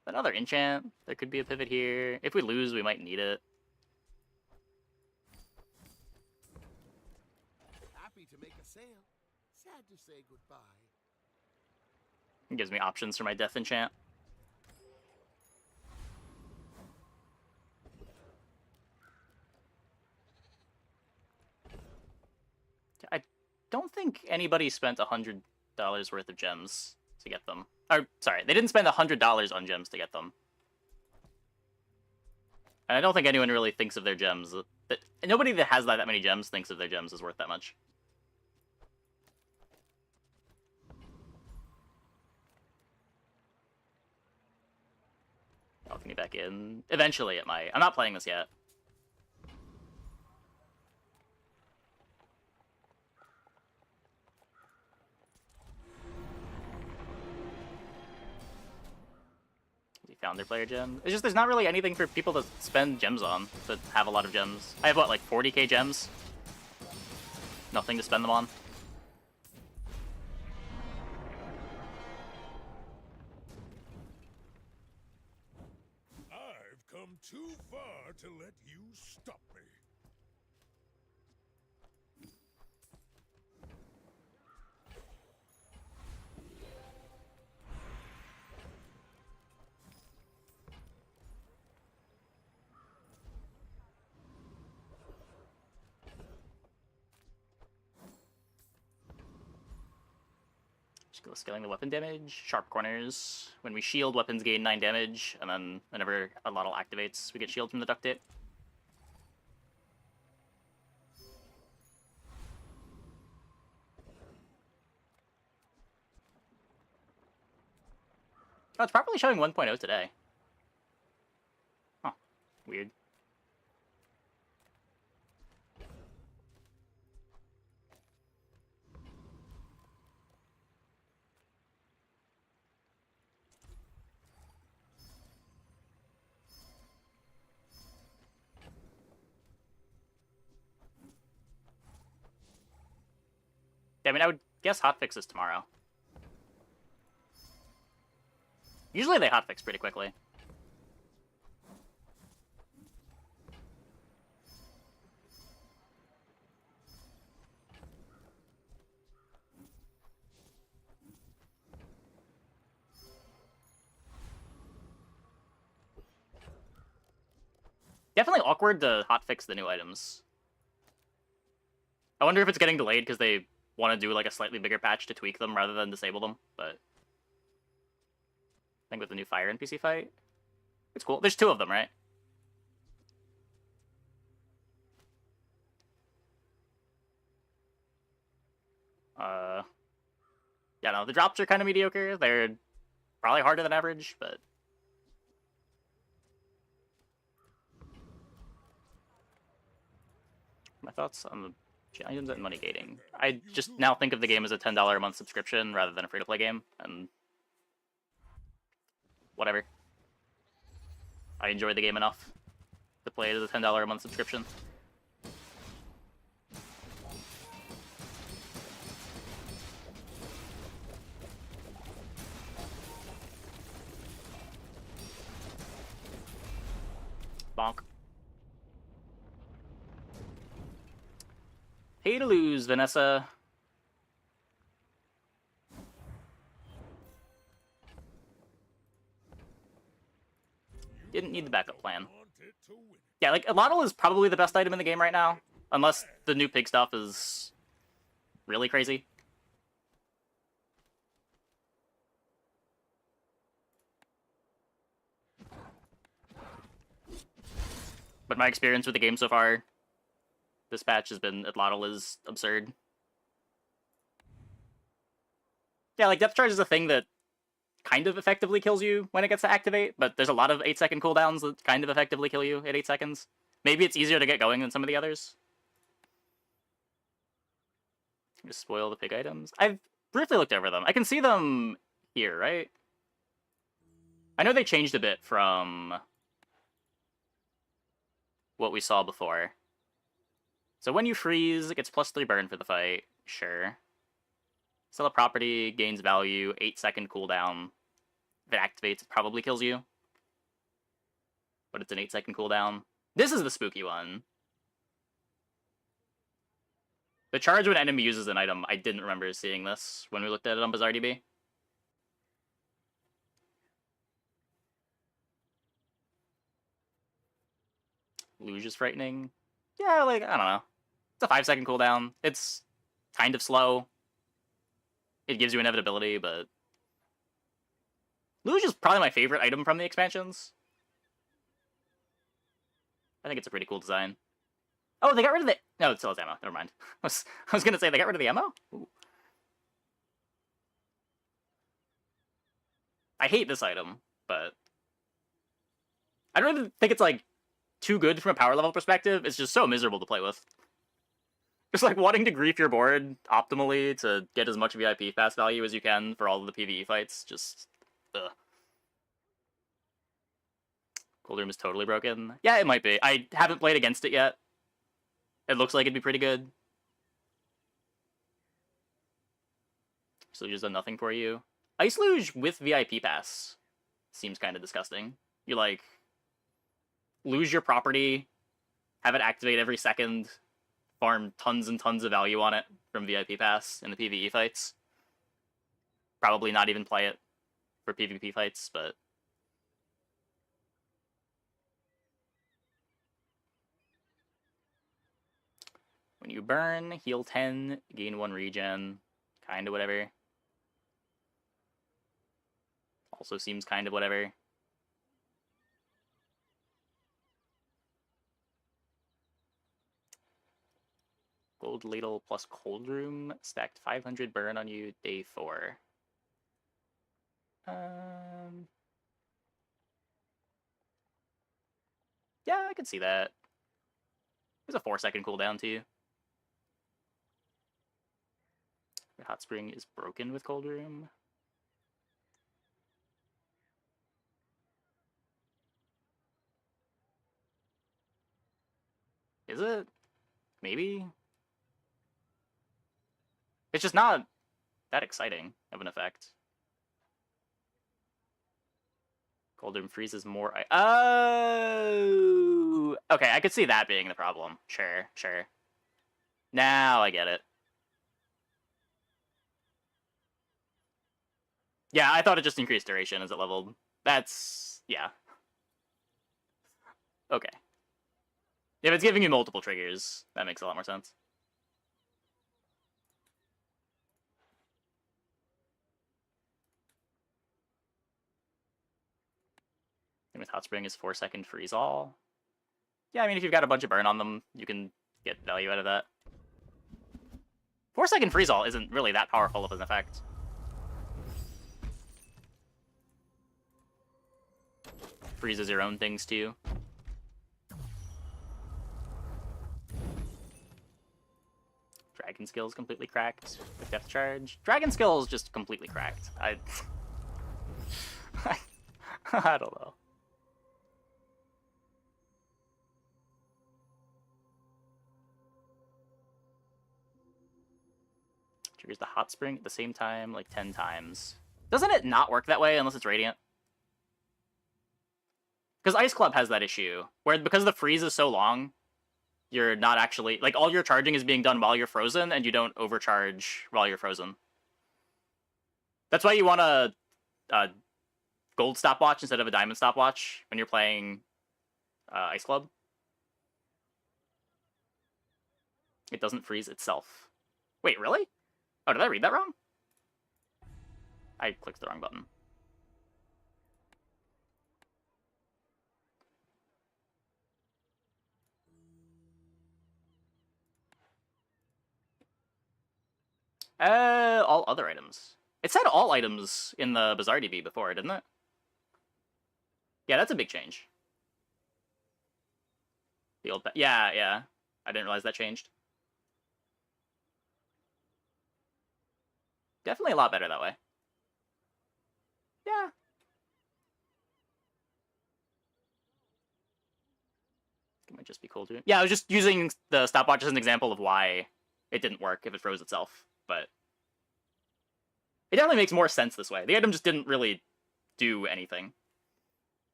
Another enchant. There could be a pivot here. If we lose, we might need it. Happy to make a sale. Sad to say goodbye. It gives me options for my death enchant. I don't think anybody spent $100 worth of gems to get them. Or, sorry, they didn't spend $100 on gems to get them. And I don't think anyone really thinks of their gems. Nobody that has that many gems thinks of their gems as worth that much. me back in. Eventually it might. I'm not playing this yet. We found their player gem. It's just there's not really anything for people to spend gems on, to have a lot of gems. I have, what, like 40k gems? Nothing to spend them on. I've come too far to let you stop me. Just go scaling the weapon damage. Sharp corners. When we shield, weapons gain 9 damage, and then whenever a model activates, we get shield from the duct tape. Oh, it's probably showing 1.0 today. Huh. Weird. Yeah, I mean, I would guess hotfix is tomorrow. Usually they hotfix pretty quickly. Definitely awkward to hotfix the new items. I wonder if it's getting delayed because they want to do like a slightly bigger patch to tweak them rather than disable them, but I think with the new fire NPC fight, it's cool. There's 2 of them, right? Yeah, no, the drops are kind of mediocre. They're probably harder than average, but my thoughts on the items and money gating. I just now think of the game as a $10 a month subscription rather than a free-to-play game, and whatever. I enjoy the game enough to play it as a $10 a month subscription. Bonk. Pay to lose, Vanessa. Didn't need the backup plan. Yeah, like, Alotl is probably the best item in the game right now. Unless the new pig stuff is really crazy. But my experience with the game so far, this patch has been Alotl is absurd. Yeah, like, depth charge is a thing that kind of effectively kills you when it gets to activate, but there's a lot of 8-second cooldowns that kind of effectively kill you at 8 seconds. Maybe it's easier to get going than some of the others. Just spoil the pig items. I've briefly looked over them. I can see them here, right? I know they changed a bit from what we saw before. So when you freeze, it gets +3 burn for the fight. Sure. Sell a property, gains value, 8-second cooldown. If it activates, it probably kills you. But it's an 8-second cooldown. This is the spooky one. The charge when enemy uses an item, I didn't remember seeing this when we looked at it on BazaarDB. Luge is frightening. Yeah, like, I don't know. It's a 5-second cooldown. It's kind of slow. It gives you inevitability, but Luge is probably my favorite item from the expansions. I think it's a pretty cool design. Oh, they got rid of the... No, it still has ammo. Never mind. I was going to say, they got rid of the ammo? Ooh. I hate this item, but I don't even think it's like too good from a power level perspective. It's just so miserable to play with. Just like wanting to grief your board optimally to get as much VIP pass value as you can for all of the PvE fights. Just, ugh. Cold Room is totally broken. Yeah, it might be. I haven't played against it yet. It looks like it'd be pretty good. So just done nothing for you. Ice Luge with VIP pass seems kind of disgusting. You like lose your property, have it activate every second, farm tons and tons of value on it from VIP pass in the PvE fights. Probably not even play it for PvP fights, but when you burn, heal 10, gain 1 regen, kind of whatever. Also seems kind of whatever. Gold Ladle plus Cold Room, stacked 500 burn on you, day 4. Yeah, I could see that. There's a 4-second cooldown too. The Hot Spring is broken with Cold Room. Is it? Maybe? It's just not that exciting of an effect. Cold Room freezes more. Oh! Okay, I could see that being the problem. Sure, sure. Now I get it. Yeah, I thought it just increased duration as it leveled. That's... yeah. Okay. If it's giving you multiple triggers, that makes a lot more sense. And with Hot Spring is 4-second freeze all. Yeah, I mean, if you've got a bunch of burn on them, you can get value out of that. 4-second freeze all isn't really that powerful of an effect. Freezes your own things too. Dragon Skill is completely cracked with Depth Charge. Dragon Skill is just completely cracked. I don't know. Triggers the Hot Spring at the same time, like 10 times. Doesn't it not work that way unless it's Radiant? Because Ice Club has that issue, where because the freeze is so long, you're not actually... like, all your charging is being done while you're frozen, and you don't overcharge while you're frozen. That's why you want a gold stopwatch instead of a diamond stopwatch when you're playing Ice Club. It doesn't freeze itself. Wait, really? Oh, did I read that wrong? I clicked the wrong button. All other items. It said all items in the Bazaar DB before, didn't it? Yeah, that's a big change. The old... yeah, yeah. I didn't realize that changed. Definitely a lot better that way. Yeah. It might just be cool too. Yeah, I was just using the stopwatch as an example of why it didn't work if it froze itself, but it definitely makes more sense this way. The item just didn't really do anything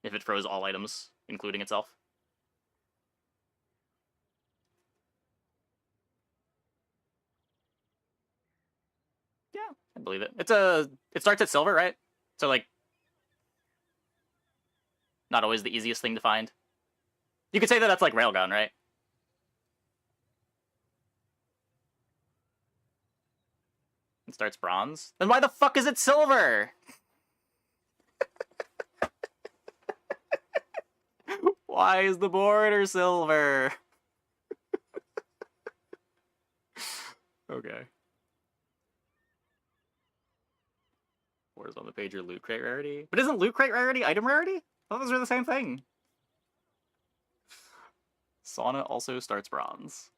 if it froze all items, including itself. Yeah, I believe it. It starts at silver, right? So, like, not always the easiest thing to find. You could say that that's like Railgun, right? It starts bronze. Then why the fuck is it silver? Why is the border silver? Okay. Where's on the page your loot crate rarity? But isn't loot crate rarity item rarity? I thought those were the same thing. Sauna also starts bronze.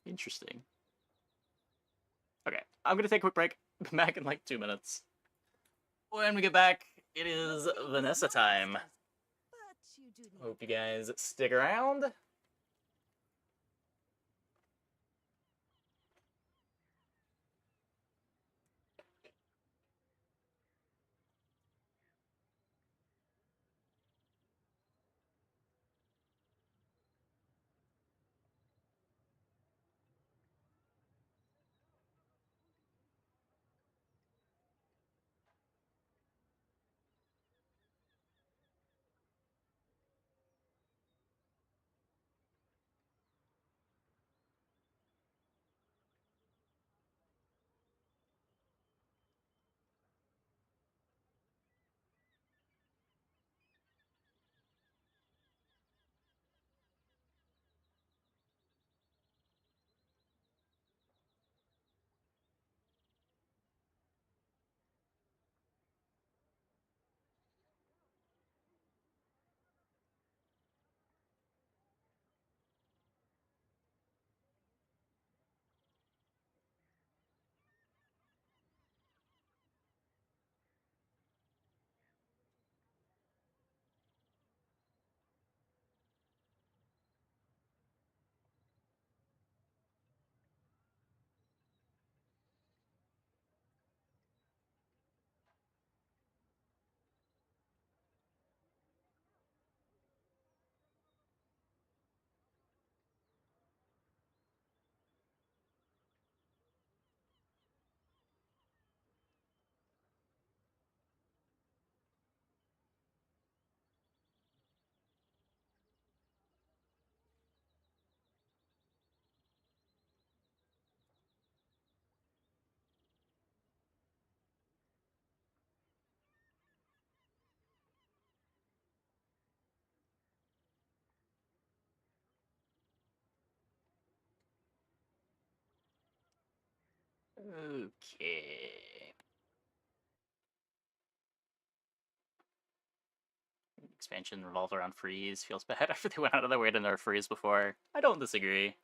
Interesting. Okay, I'm gonna take a quick break. Back in like 2 minutes. When we get back, it is Vanessa time. But you do need Hope you guys stick around. Okay. Expansion revolved around freeze. Feels bad after they went out of their way to nerf freeze before. I don't disagree.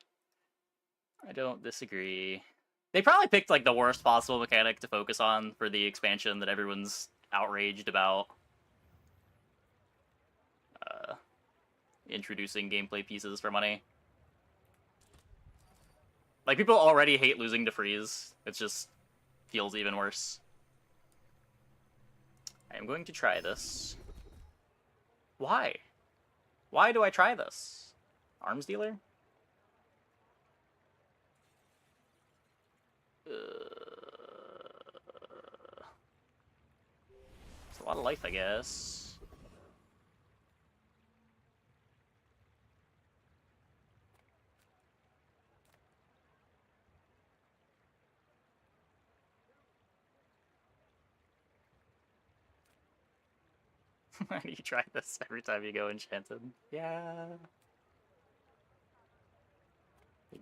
I don't disagree. They probably picked like the worst possible mechanic to focus on for the expansion that everyone's outraged about. Introducing gameplay pieces for money. Like, people already hate losing to freeze. It just feels even worse. I am going to try this. Why? Why do I try this? Arms dealer? It's a lot of life, I guess. Why do you try this every time you go enchanted? Yeah.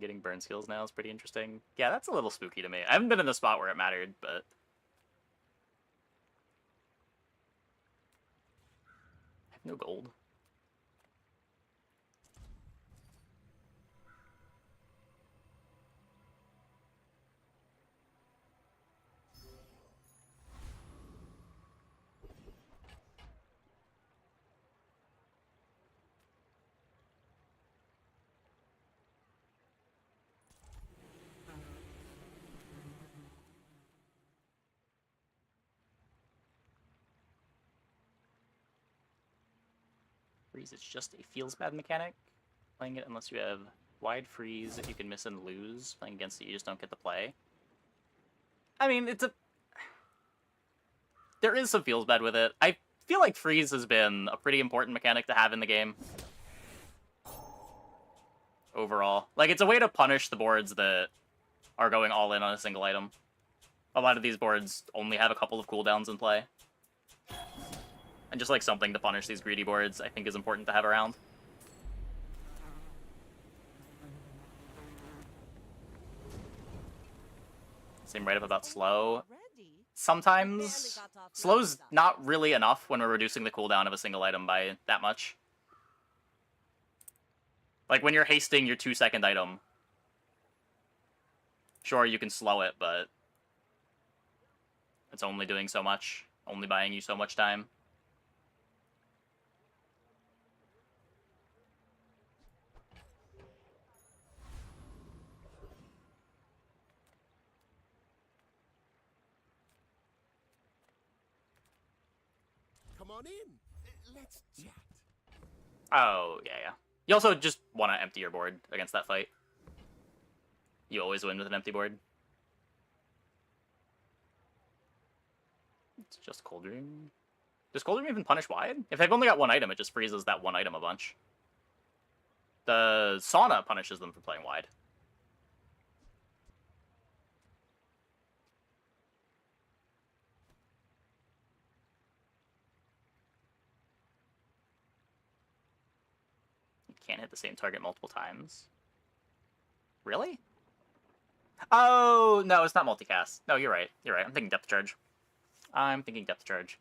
Getting burn skills now is pretty interesting. Yeah, that's a little spooky to me. I haven't been in the spot where it mattered, but... I have no gold. Freeze, it's just a feels bad mechanic. Playing it unless you have wide freeze that you can miss and lose. Playing against it, you just don't get to play. I mean, it's a... There is some feels bad with it. I feel like freeze has been a pretty important mechanic to have in the game. Overall. Like, it's a way to punish the boards that are going all in on a single item. A lot of these boards only have a couple of cooldowns in play. And just, like, something to punish these greedy boards, I think is important to have around. Same write-up about slow. Sometimes, slow's not really enough when we're reducing the cooldown of a single item by that much. Like, when you're hasting your 2-second item, sure, you can slow it, but it's only doing so much, only buying you so much time. Come on in. Let's chat. Oh, yeah. You also just want to empty your board against that fight. You always win with an empty board. It's just Cold Dream. Does Cold Dream even punish wide? If they've only got one item, it just freezes that one item a bunch. The Sauna punishes them for playing wide. You can't hit the same target multiple times. Really? Oh, no, it's not multicast. No, you're right. You're right. I'm thinking Depth Charge. I'm thinking Depth Charge.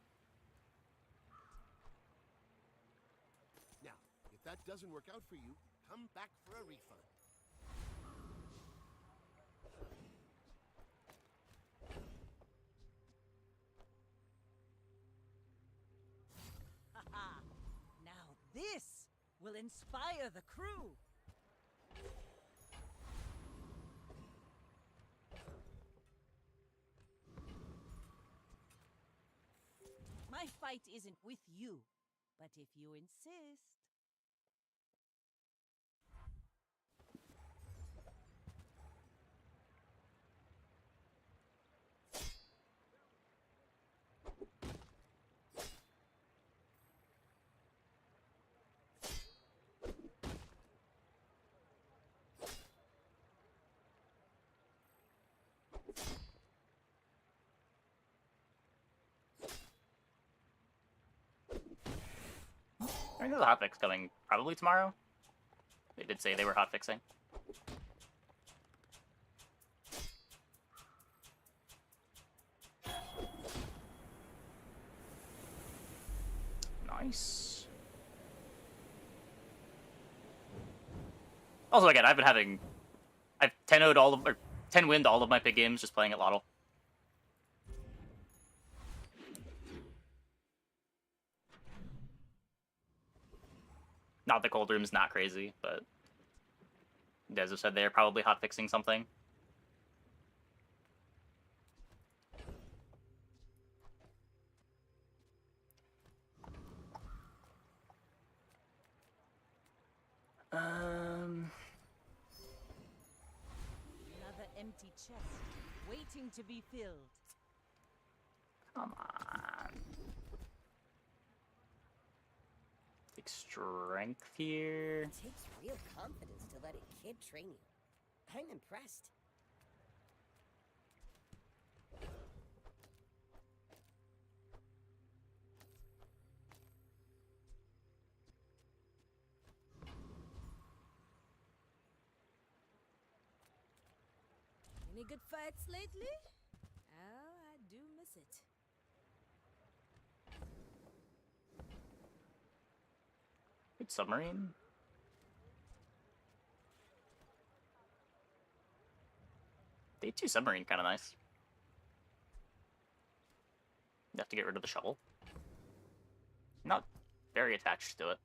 Now, if that doesn't work out for you, come back for a refund. Haha! Now this will inspire the crew. My fight isn't with you, but if you insist. I think there's a hotfix coming probably tomorrow. They did say they were hotfixing. Nice. Also, again, I've 10-0'd all of, or 10-winned all of my big games just playing at Lotto. Not the Cold Room's not crazy, but you guys have said they're probably hotfixing something. Another empty chest, waiting to be filled. Come on. Take strength here. It takes real confidence to let a kid train you. I'm impressed. Any good fights lately? Oh, I do miss it. Good submarine. Day 2 submarine, kind of nice. You have to get rid of the shovel. Not very attached to it.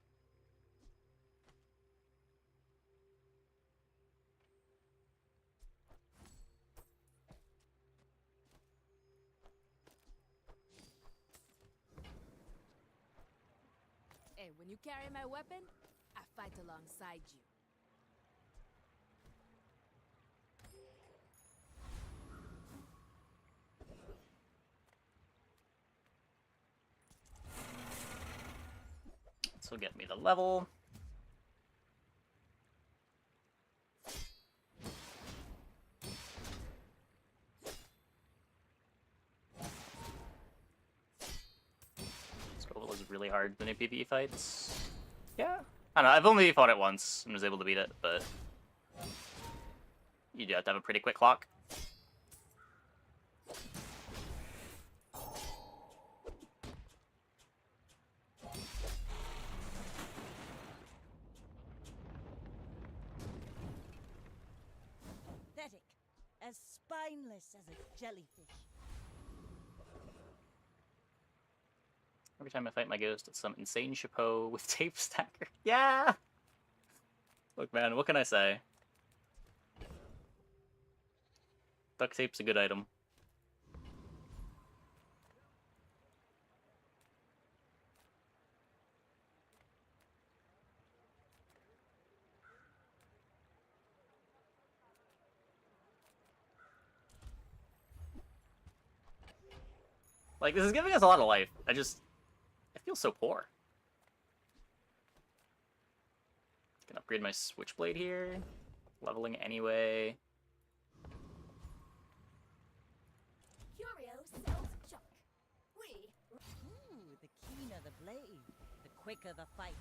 Hey, when you carry my weapon, I fight alongside you. This will get me the level. Scoville is really hard in PvE fights. Yeah. I don't know, I've only fought it once and was able to beat it, but you do have to have a pretty quick clock. spineless as a jellyfish. Every time I fight my ghost, it's some insane chapeau with tape stacker. Yeah! Look, man, what can I say? Duct tape's a good item. Like, this is giving us a lot of life. I feel so poor. Can upgrade my switchblade here. Leveling anyway. Curio sells junk. Ooh, the keener the blade, the quicker the fight.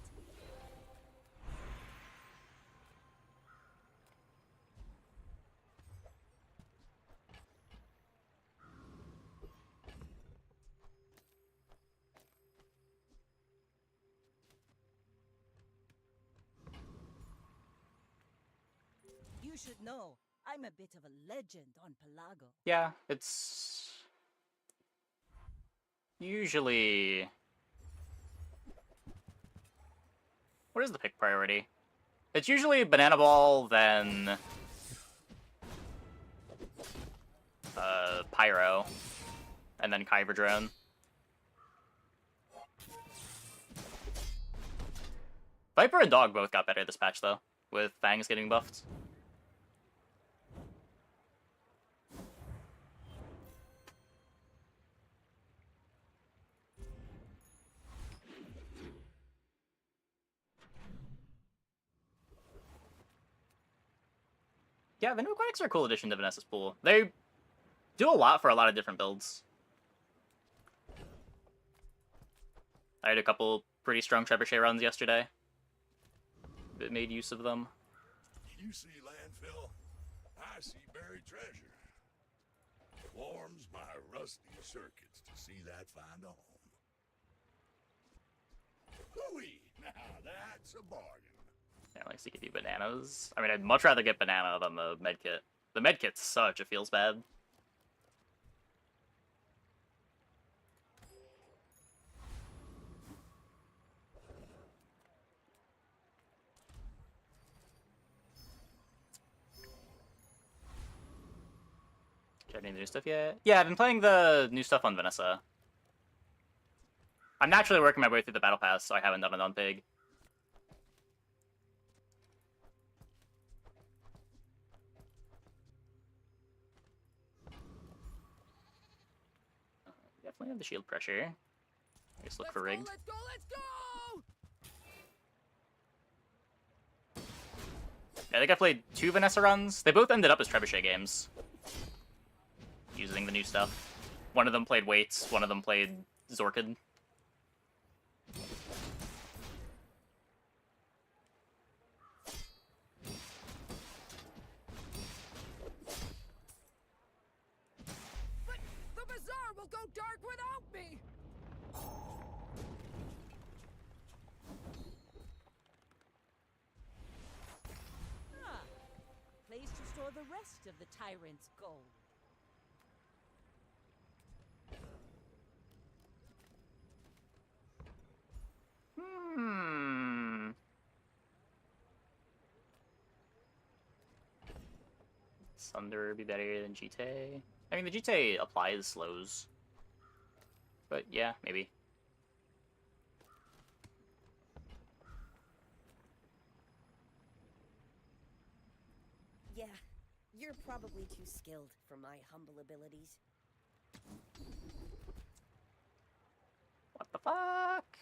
You should know, I'm a bit of a legend on Pelago. Yeah, it's usually... What is the pick priority? It's usually Banana Ball, then Pyro, and then Kyber Drone. Viper and Dog both got better this patch, though, with Fangs getting buffed. Yeah, the new aquatics are a cool addition to Vanessa's pool. They do a lot for a lot of different builds. I had a couple pretty strong trebuchet runs yesterday that made use of them. You see landfill, I see buried treasure. Warms my rusty circuits to see that find a home. Hooey! Now that's a bargain. Yeah, likes to give you bananas. I mean, I'd much rather get banana than the medkit. The medkit's such, it feels bad. Any new stuff yet? Yeah, I've been playing the new stuff on Vanessa. I'm naturally working my way through the battle pass, so I haven't done it on Pig. Definitely have the shield pressure. I guess look for rigged. Let's go! Yeah, I think I played 2 Vanessa runs. They both ended up as trebuchet games. Using the new stuff. One of them played weights, one of them played Zorkid. But the bazaar will go dark without me! Ah, place to store the rest of the tyrant's gold. Sunder would be better than Jite. I mean, the Jite applies slows. But yeah, maybe. Yeah, you're probably too skilled for my humble abilities. What the fuck?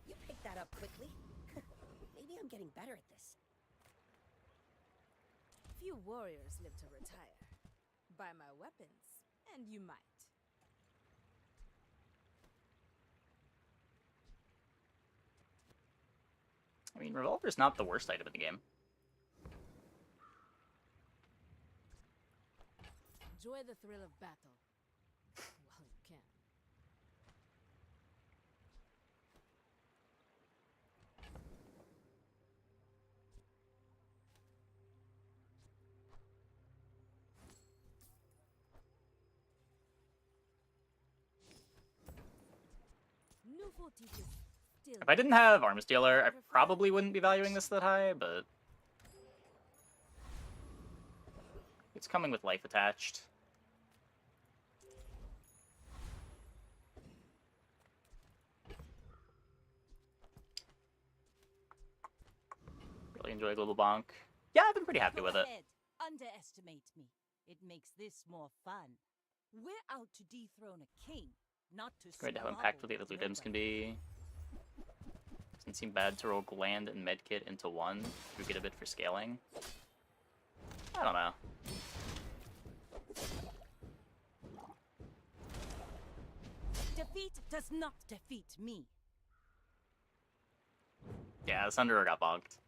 You picked that up quickly. Maybe I'm getting better at this. Few warriors live to retire. Buy my weapons, and you might. I mean, revolver's not the worst item in the game. Enjoy the thrill of battle. While you can. Devoted is still If I didn't have Armor Stealer, I probably wouldn't be valuing this that high, but it's coming with life attached. Really enjoy Global Bonk. Yeah, I've been pretty happy Go with it. ahead. Underestimate me. It makes this more fun. We're out to dethrone a king, not to Great to how squabble impactful the other with loot items can nobody. be. Doesn't seem bad to roll Gland and Medkit into one. You get a bit for scaling. I don't know. Defeat does not defeat me. Yeah, the Sunderer got bonked.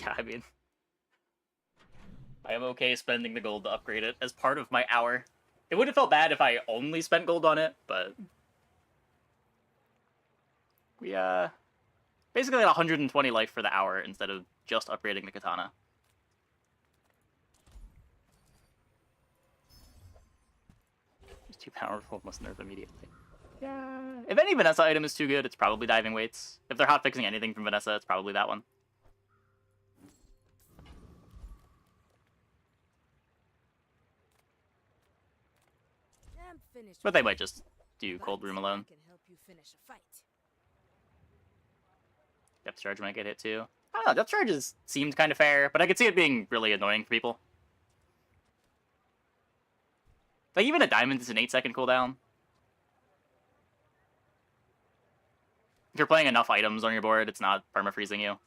Yeah, I mean, I am okay spending the gold to upgrade it as part of my hour. It would have felt bad if I only spent gold on it, but we basically had 120 life for the hour instead of just upgrading the katana. It's too powerful, must nerf immediately. Yeah. If any Vanessa item is too good, it's probably diving weights. If they're hotfixing anything from Vanessa, it's probably that one. I'm finished. But they might just do Cold But Room alone. I can help you finish a fight. Depth Charge might get hit too. I don't know, Depth Charges seemed kind of fair, but I could see it being really annoying for people. Like, even a diamond is an 8-second cooldown. If you're playing enough items on your board, it's not perma-freezing you.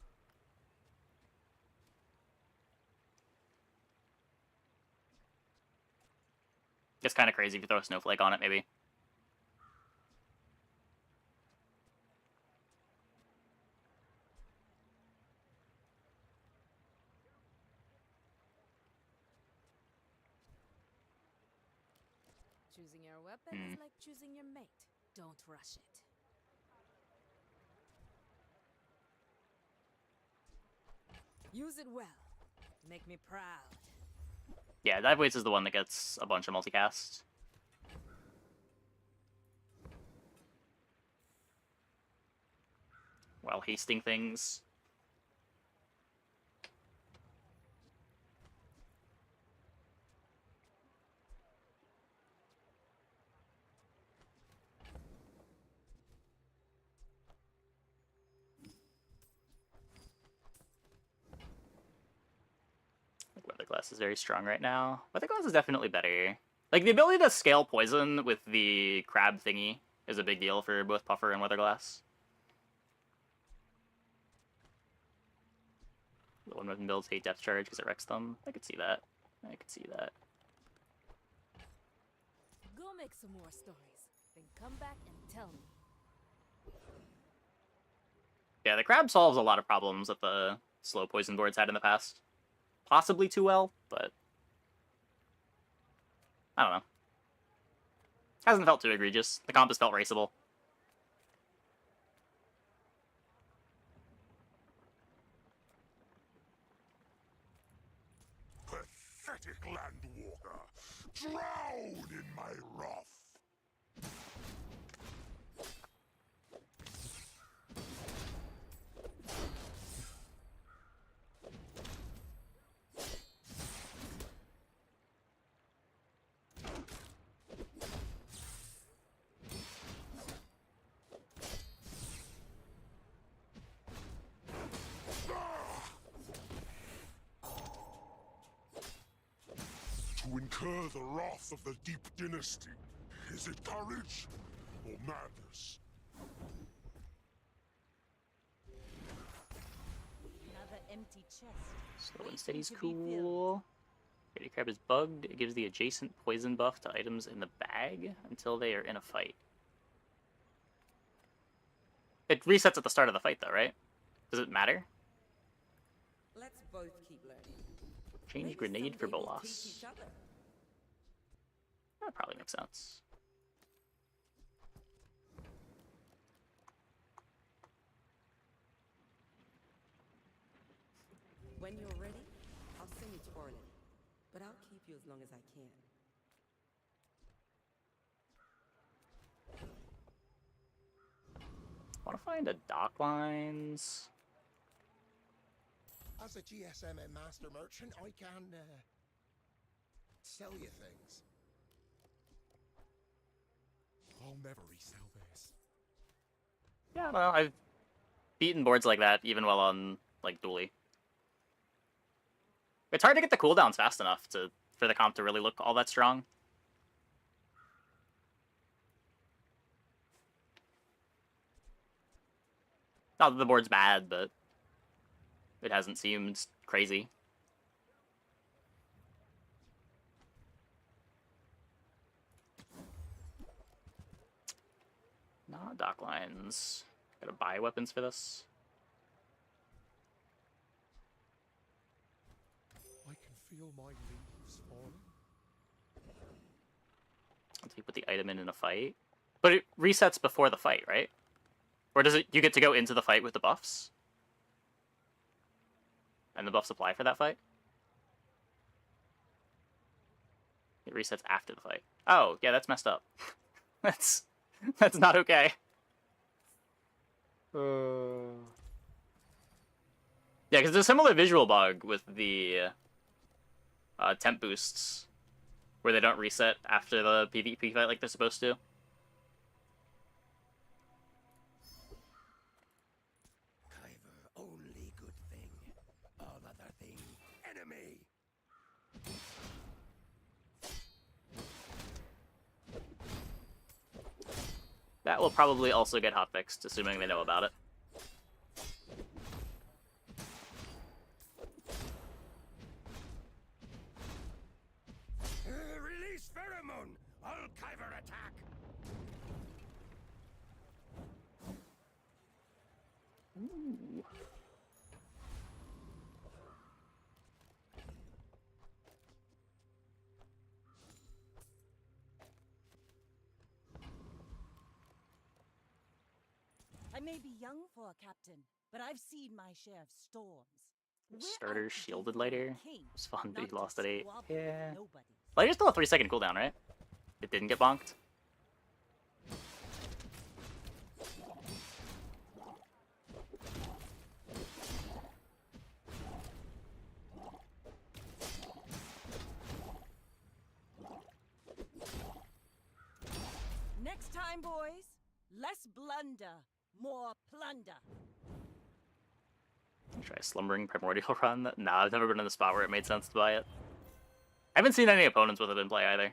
It's kind of crazy if you throw a Snowflake on it, maybe. Choosing your weapon is like choosing your mate. Don't rush it. Use it well. Make me proud. Yeah, Dive Weights is the one that gets a bunch of multicast. While hasting things. Weatherglass is very strong right now. Weatherglass is definitely better. Like, the ability to scale poison with the crab thingy is a big deal for both Puffer and Weatherglass. The one weapon builds hate Depth Charge because it wrecks them. I could see that. I could see that. Go make some more stories. Then come back and tell me. Yeah, the crab solves a lot of problems that the slow poison boards had in the past. Possibly too well, but I don't know. Hasn't felt too egregious. The comp has felt raceable. Pathetic landwalker! Drown in my wrath! To incur the wrath of the Deep Dynasty, is it courage or madness? Another empty chest. Slow and steady's cool. Lady Crab is bugged. It gives the adjacent poison buff to items in the bag until they are in a fight. It resets at the start of the fight, though, right? Does it matter? Let's both keep learning. Change Maybe grenade for someday we'll Bolas. teach each other. That probably makes sense. When you're ready, I'll send you to Orlin. keep you as long as I can. I want to find a dock lines. As a GSM and master merchant, I can sell you things. I'll never resell this. Yeah, I don't know. I've beaten boards like that even while on like dually. It's hard to get the cooldowns fast enough for the comp to really look all that strong. Not that the board's bad, but it hasn't seemed crazy. Not dock lines. Gotta buy weapons for this. I can feel my leaves falling. Let's see, put the item in a fight. But it resets before the fight, right? Or does it? You get to go into the fight with the buffs? And the buffs apply for that fight? It resets after the fight. Oh, yeah, that's messed up. that's not okay. Yeah, because there's a similar visual bug with the temp boosts, where they don't reset after the PvP fight like they're supposed to. Kyver, only good thing. All other thing, enemy. That will probably also get hotfixed, assuming they know about it. Release pheromone. All Kyver attack. Ooh. I may be young for a captain, but I've seen my share of storms. We're Starter out to shielded defend lighter. the king, It's fun, but not he lost to at 8. squabble with Yeah. nobody. Lighter's still a 3-second cooldown, right? It didn't get bonked. Next time, boys, less blunder, more plunder. Try a slumbering primordial run. Nah, I've never been in the spot where it made sense to buy it. I haven't seen any opponents with it in play either.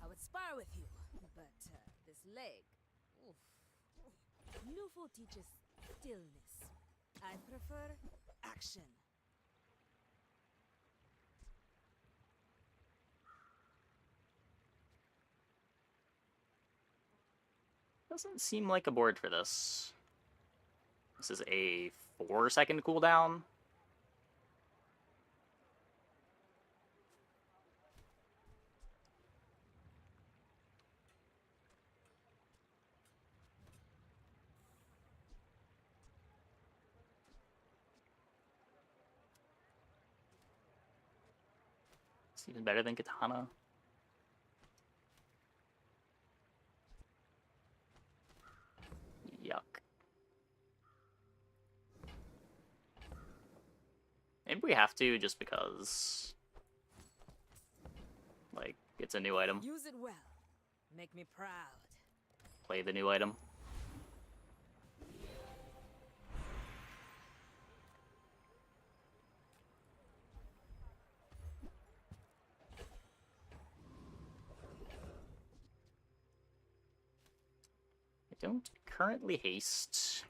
I would spar with you, but this leg. Oof. Lufo teaches stillness. I prefer action. Doesn't seem like a board for this. This is a 4-second cooldown. It's even better than Katana. Yuck. Maybe we have to just because, like, it's a new item. Use it well. Make me proud. Play the new item. I don't currently haste.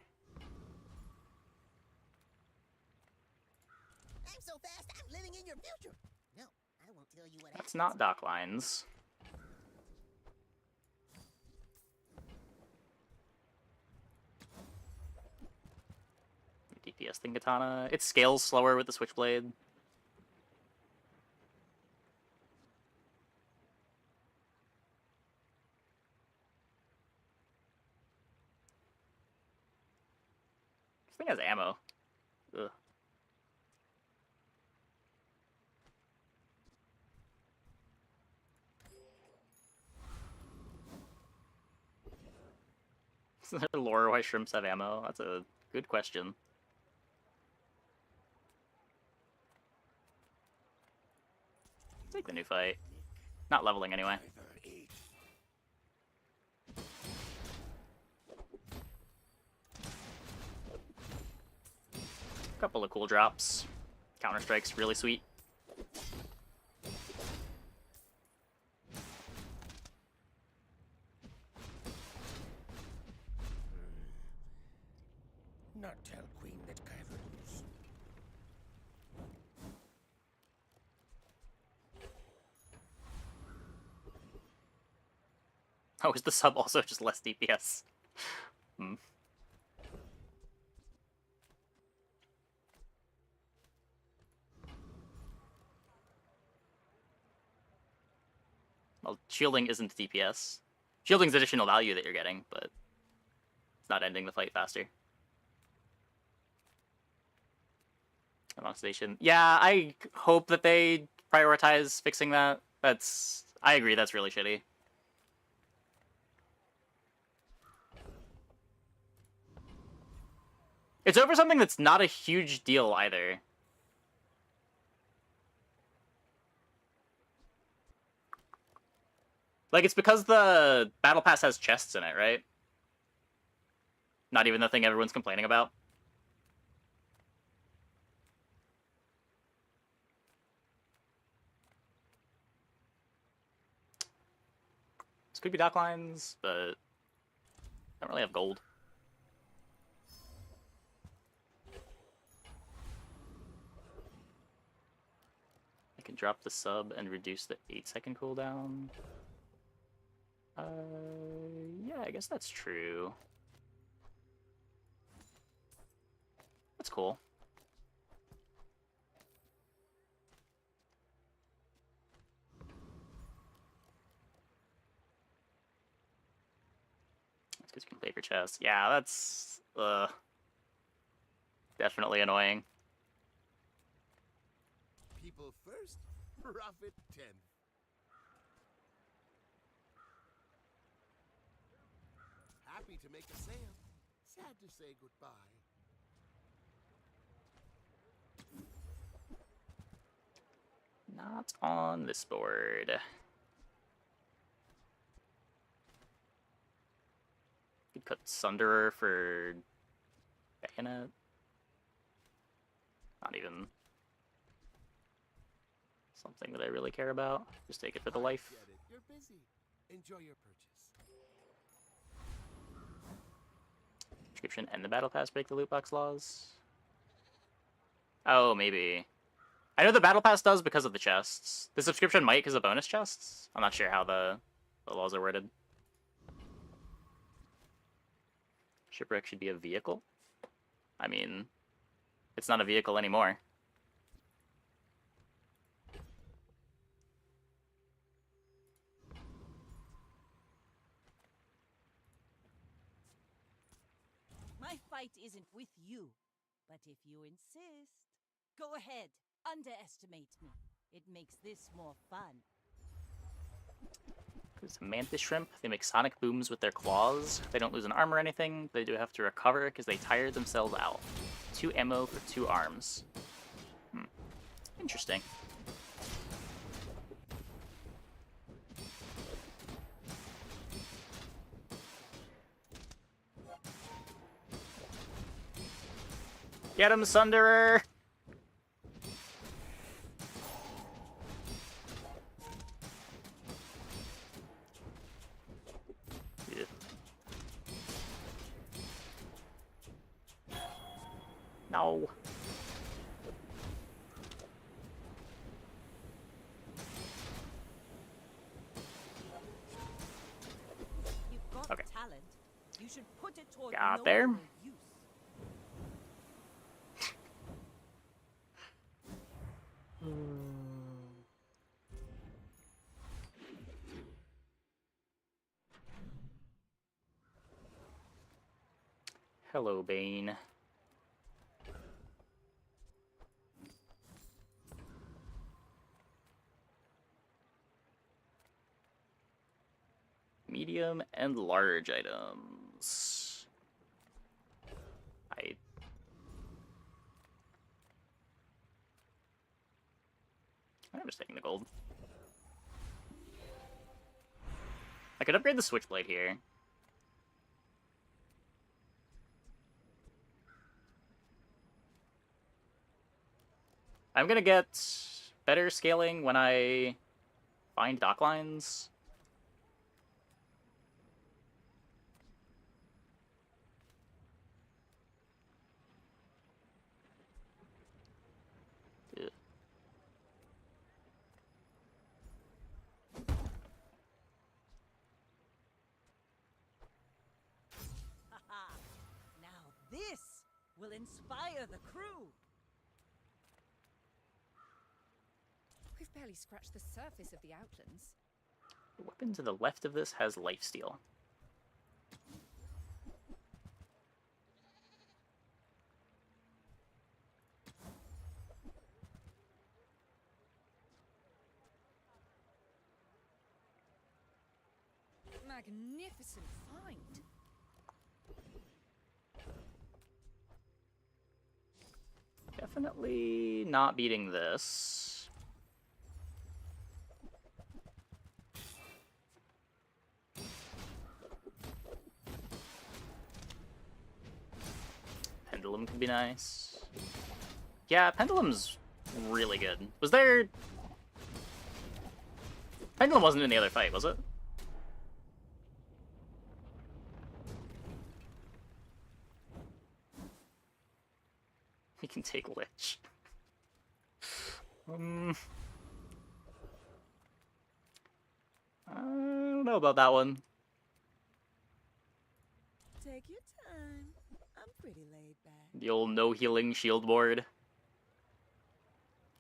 I'm so fast, I'm living in your future. No, I won't tell you what That's happens. not dock lines. DPS thing Katana. It scales slower with the switchblade. thing has ammo. Ugh. Is there lore why shrimps have ammo? That's a good question. Take the new fight. Not leveling anyway. Couple of cool drops. Counter-Strike's really sweet. Not tell Queen that caverns. Oh, is the sub also just less DPS? Hmm. Well, shielding isn't DPS. Shielding's additional value that you're getting, but it's not ending the fight faster. Monetization. Yeah, I hope that they prioritize fixing that. I agree, that's really shitty. It's over something that's not a huge deal either. Like, it's because the Battle Pass has chests in it, right? Not even the thing everyone's complaining about. This could be dock lines, but I don't really have gold. I can drop the sub and reduce the 8-second cooldown. Yeah, I guess that's true. That's cool. That's because you can play your chest. Yeah, that's definitely annoying. People first, profit 10. Happy to make a sale. Sad to say goodbye. Not on this board. Could cut Sunderer for Bayonet. Not even something that I really care about. Just take it for the life. Get it. You're busy. Enjoy your purchase. Subscription and the Battle Pass break the loot box laws? Oh, maybe. I know the Battle Pass does because of the chests. The subscription might because of bonus chests. I'm not sure how the laws are worded. Shipwreck should be a vehicle? I mean, it's not a vehicle anymore. My fight isn't with you, but if you insist, go ahead, underestimate me. It makes this more fun. There's a mantis shrimp. They make sonic booms with their claws. They don't lose an arm or anything. They do have to recover because they tired themselves out. 2 ammo for 2 arms. Interesting. Get him, Sunderer! Yeah. No. You've got Okay. talent. You should put it toward Got there. noble use. Hello, Bane. medium, and large items. I'm just taking the gold. I could upgrade the switchblade here. I'm gonna get better scaling when I find dock lines. Now this will inspire the crew. We've barely scratched the surface of the outlands. The weapon to the left of this has lifesteal. Magnificent find. Definitely not beating this. Pendulum could be nice. Yeah, Pendulum's really good. Was there... Pendulum wasn't in the other fight, was it? We can take Lich. I don't know about that one. Take your time. I'm pretty laid back. The old no healing shield board.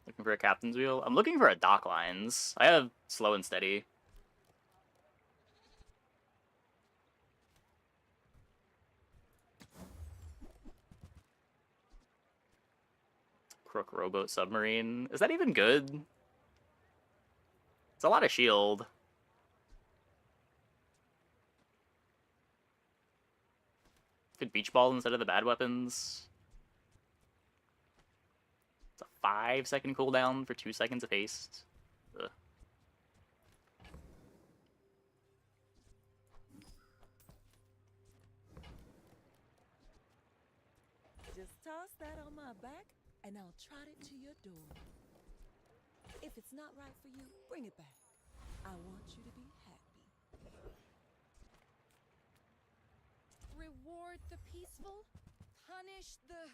Looking for a captain's wheel. I'm looking for a dock lines. I have slow and steady. Crook rowboat submarine. Is that even good? It's a lot of shield. Could beach ball instead of the bad weapons. It's a 5-second cooldown for 2 seconds of haste. Ugh. Just toss that on my back, and I'll trot it to your door. If it's not right for you, bring it back. I want you to be happy. Reward the peaceful, punish the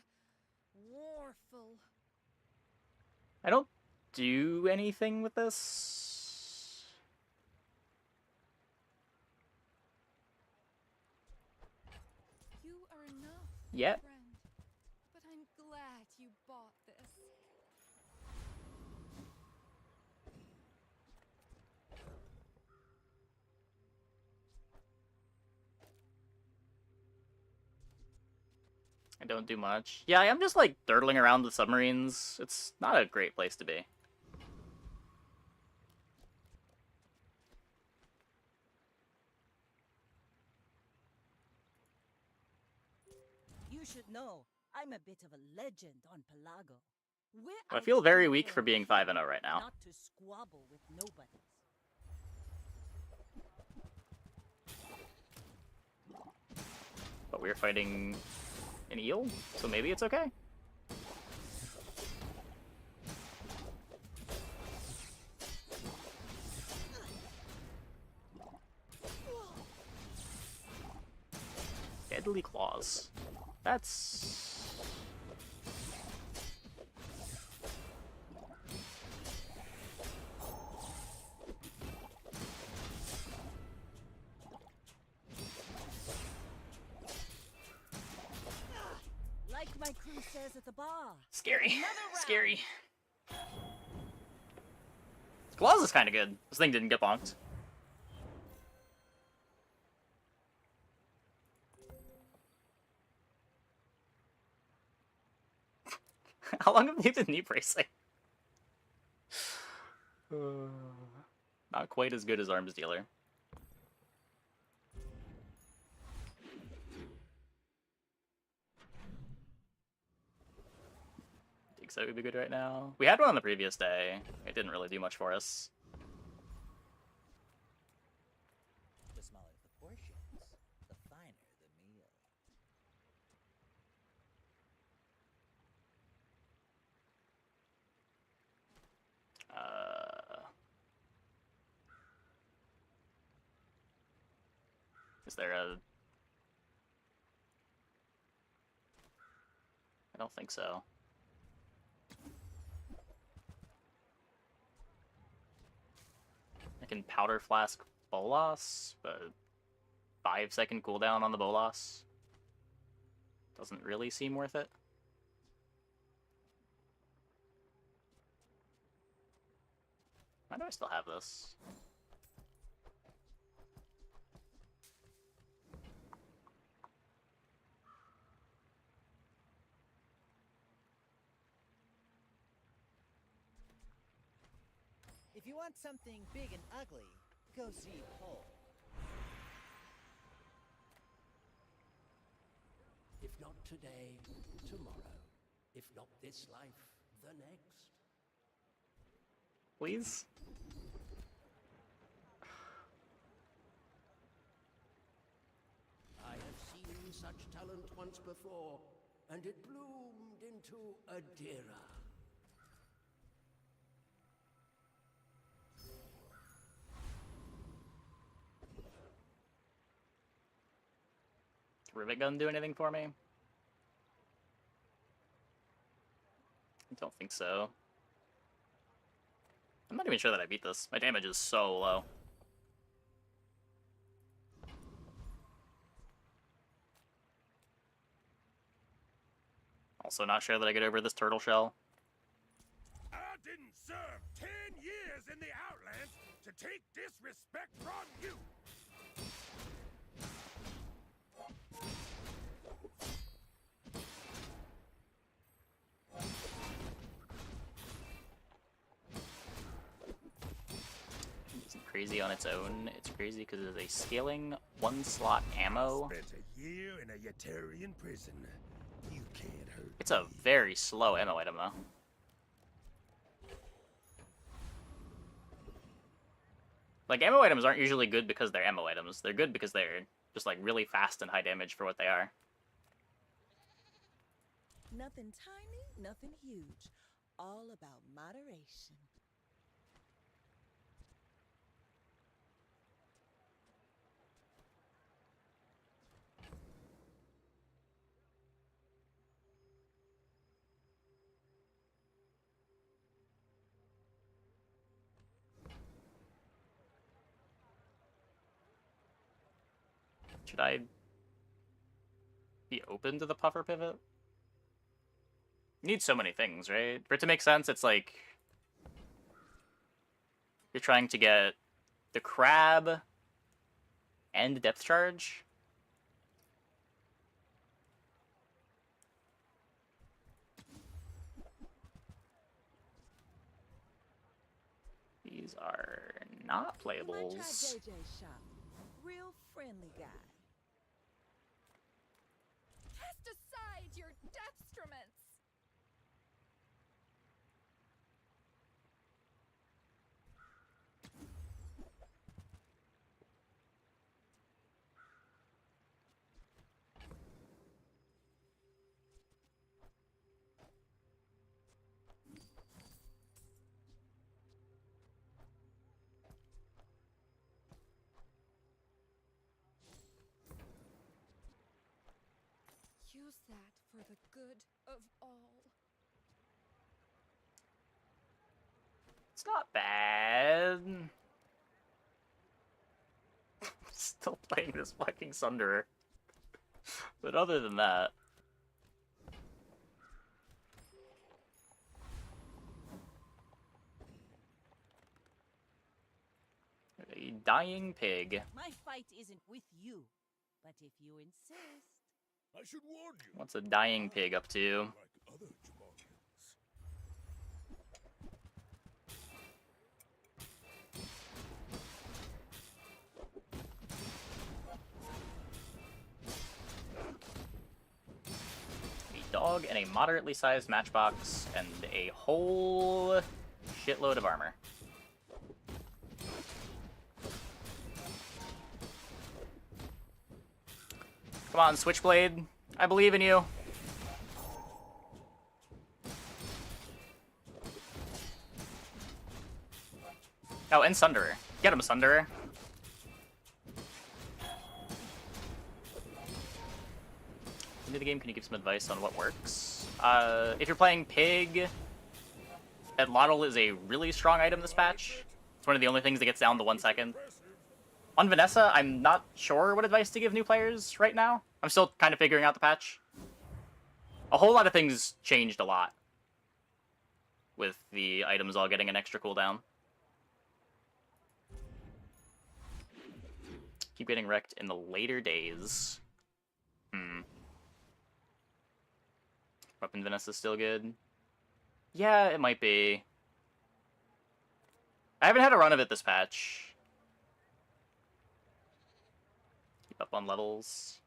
warful. I don't do anything with this. You are enough, Yep. friend. But I'm glad you bought this. I don't do much. Yeah, I'm just like dirtling around the submarines. It's not a great place to be. You should know, I'm a bit of a legend on Pelago. I feel very weak for being 5-0 right now. Not to squabble with nobody. But we're fighting an eel, so maybe it's okay. Deadly claws. That's... Like my crew says at the bar. Scary. Scary. Claws is kind of good. This thing didn't get bonked. How long have you been knee bracing? Not quite as good as arms dealer. that would be good right now. We had one on the previous day. It didn't really do much for us. The smaller the portions, the finer the meal. Is there a... I don't think so. I can powder flask Bolas, but 5-second cooldown on the Bolas doesn't really seem worth it. Why do I still have this? If you want something big and ugly, go see Pole. If not today, tomorrow. If not this life, the next. Please? I have seen such talent once before, and it bloomed into a Dira. Rivet Gun do anything for me? I don't think so. I'm not even sure that I beat this. My damage is so low. Also not sure that I get over this turtle shell. I didn't serve 10 years in the Outlands to take disrespect from you. Isn't crazy on its own. It's crazy because it's a scaling 1-slot ammo. Spent a year in a Yetarian prison. You can't hurt. It's a very slow ammo item though. Like, ammo items aren't usually good because they're ammo items. They're good because they're just, like, really fast and high damage for what they are. Nothing tiny, nothing huge. All about moderation. Should I be open to the puffer pivot? You need so many things, right? For it to make sense, it's like you're trying to get the crab and depth charge. These are not You might try playables. JJ's shop. Real friendly guy. Cast aside your deathstruments! Use that for the good of all. It's not bad. Still playing this fucking Sunderer. But other than that... A dying pig. My fight isn't with you, but if you insist. I should warn you. What's a dying pig up to? Like other Jamalians. dog and a moderately sized matchbox and a whole shitload of armor. Come on, Switchblade. I believe in you. Oh, and Sunderer. Get him, Sunderer. Into the game, can you give some advice on what works? If you're playing Pig, Edlotl is a really strong item this patch. It's one of the only things that gets down to 1 second. On Vanessa, I'm not sure what advice to give new players right now. I'm still kind of figuring out the patch. A whole lot of things changed a lot with the items all getting an extra cooldown. Keep getting wrecked in the later days. Weapon Vanessa's still good. Yeah, it might be. I haven't had a run of it this patch. Keep up on levels.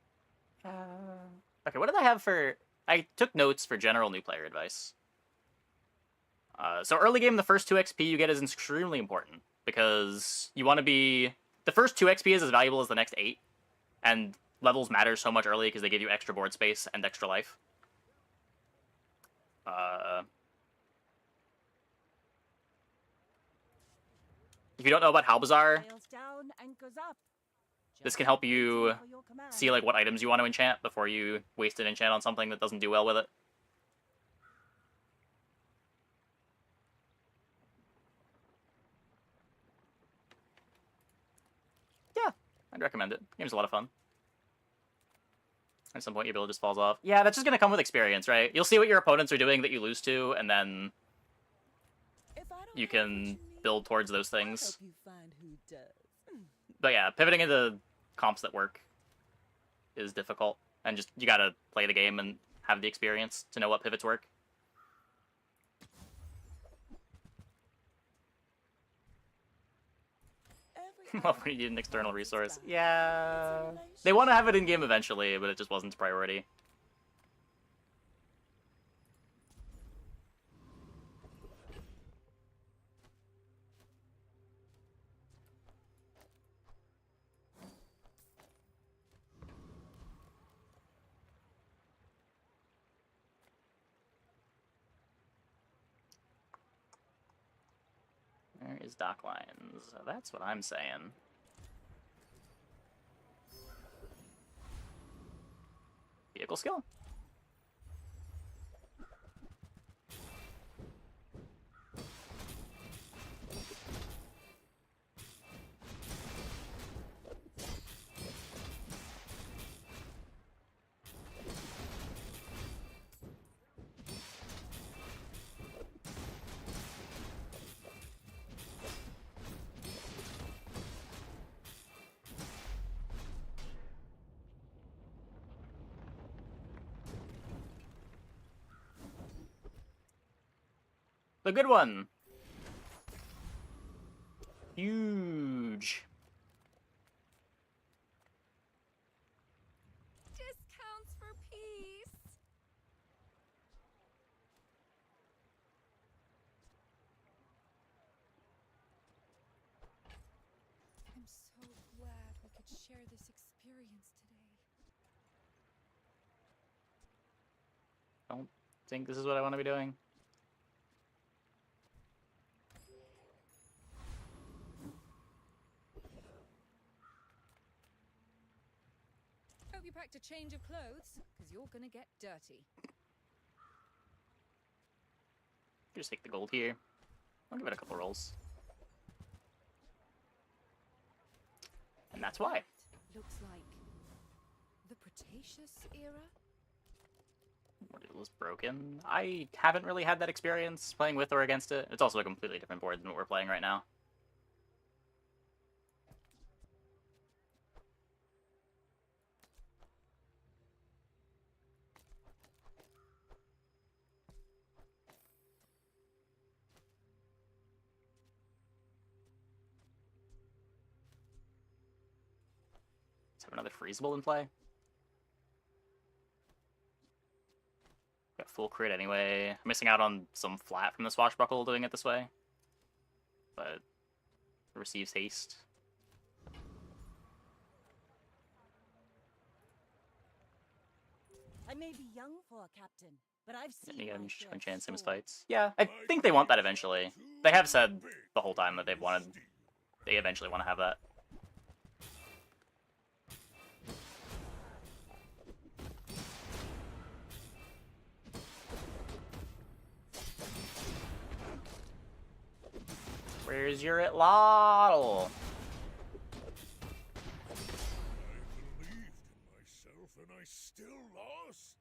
Okay, what did I have for... I took notes for general new player advice. So early game, the first 2 XP you get is extremely important, because you want to be... The first 2 XP is as valuable as the next 8, and levels matter so much early because they give you extra board space and extra life. If you don't know about Halbazar, this can help you see like what items you want to enchant before you waste an enchant on something that doesn't do well with it. Yeah, I'd recommend it. The game's a lot of fun. At some point, your build just falls off. Yeah, that's just going to come with experience, right? You'll see what your opponents are doing that you lose to, and then you can build towards those things. But yeah, pivoting into comps that work is difficult, and just you gotta play the game and have the experience to know what pivots work. Well, we need an external resource. Yeah, they want to have it in game eventually, but it just wasn't a priority. There is dock lines. That's what I'm saying. Vehicle skill. The good one. Huge. Discounts for peace. I'm so glad we could share this experience today. Don't think this is what I want to be doing. Hope you packed a change of clothes, because you're gonna get dirty. Just take the gold here. I'll give it a couple rolls. And that's why. Looks like the Cretaceous era? It was broken. I haven't really had that experience playing with or against it. It's also a completely different board than what we're playing right now. Let's have another freezable in play. full crit anyway. I'm missing out on some flat from the swashbuckle doing it this way. But it receives haste. I may be young for a captain, but I've seen You my get share one of chance Sims storms. fights. Yeah, I think they want that eventually. They have said the whole time that they eventually want to have that. Where's your Itlotl? I believed in myself and I still lost.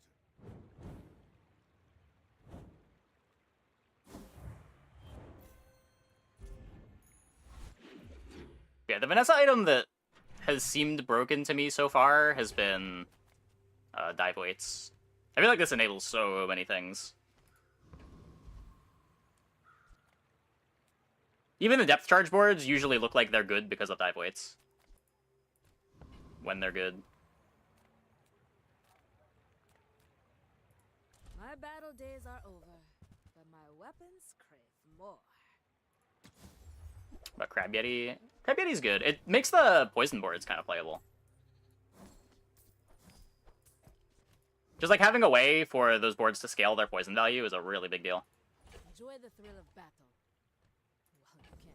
Yeah, the Vanessa item that has seemed broken to me so far has been dive weights. I feel like this enables so many things. Even the depth charge boards usually look like they're good because of dive weights. When they're good. My battle days are over, but my weapons crave more. But Crab Yeti... Crab Yeti's good. It makes the poison boards kind of playable. Just like having a way for those boards to scale their poison value is a really big deal. Enjoy the thrill of battle. Well, you can.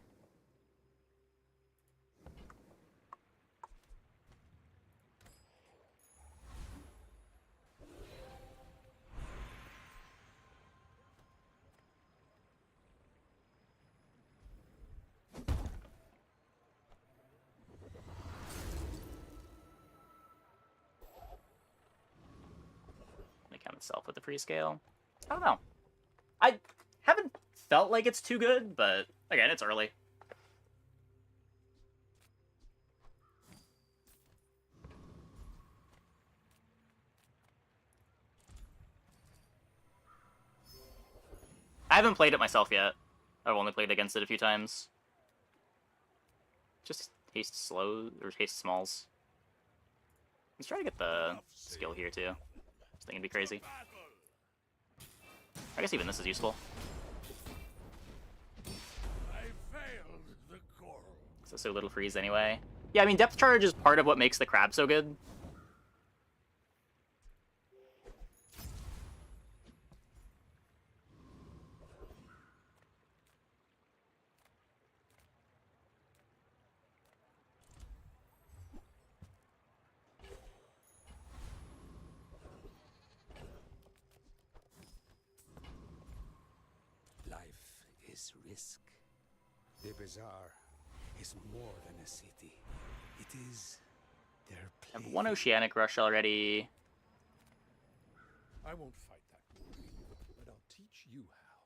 They count itself with the free scale. I don't know. I haven't felt like it's too good, but again, it's early. I haven't played it myself yet. I've only played against it a few times. Just haste slow, or haste smalls. Let's try to get the skill here too. This thing would be crazy. I guess even this is useful. I failed the coral. So little freeze anyway. Yeah, I mean, depth charge is part of what makes the crab so good. Life is risk. The bazaar is more than a city. It is their I have place. one Oceanic Rush already. I won't fight that glory, but I'll teach you how.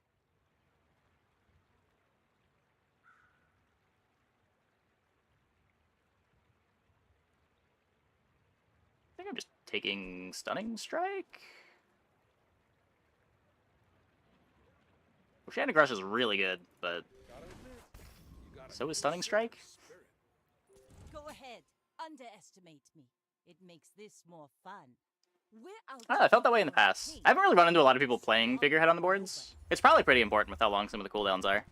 I think I'm just taking Stunning Strike. Oceanic Rush is really good, but so is Stunning Strike. Go ahead, underestimate me. It makes this more fun. We're out. I don't know, I felt that way in the past. I haven't really run into a lot of people playing Figurehead on the boards. It's probably pretty important with how long some of the cooldowns are.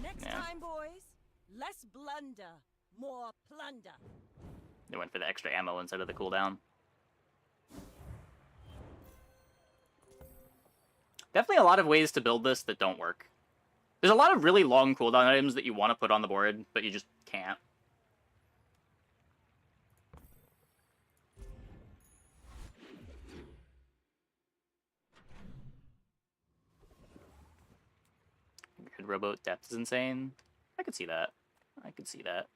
Next Yeah. time, boys, less blunder, more plunder. They went for the extra ammo instead of the cooldown. Definitely a lot of ways to build this that don't work. There's a lot of really long cooldown items that you want to put on the board, but you just can't. Good rowboat depth is insane. I could see that. I could see that.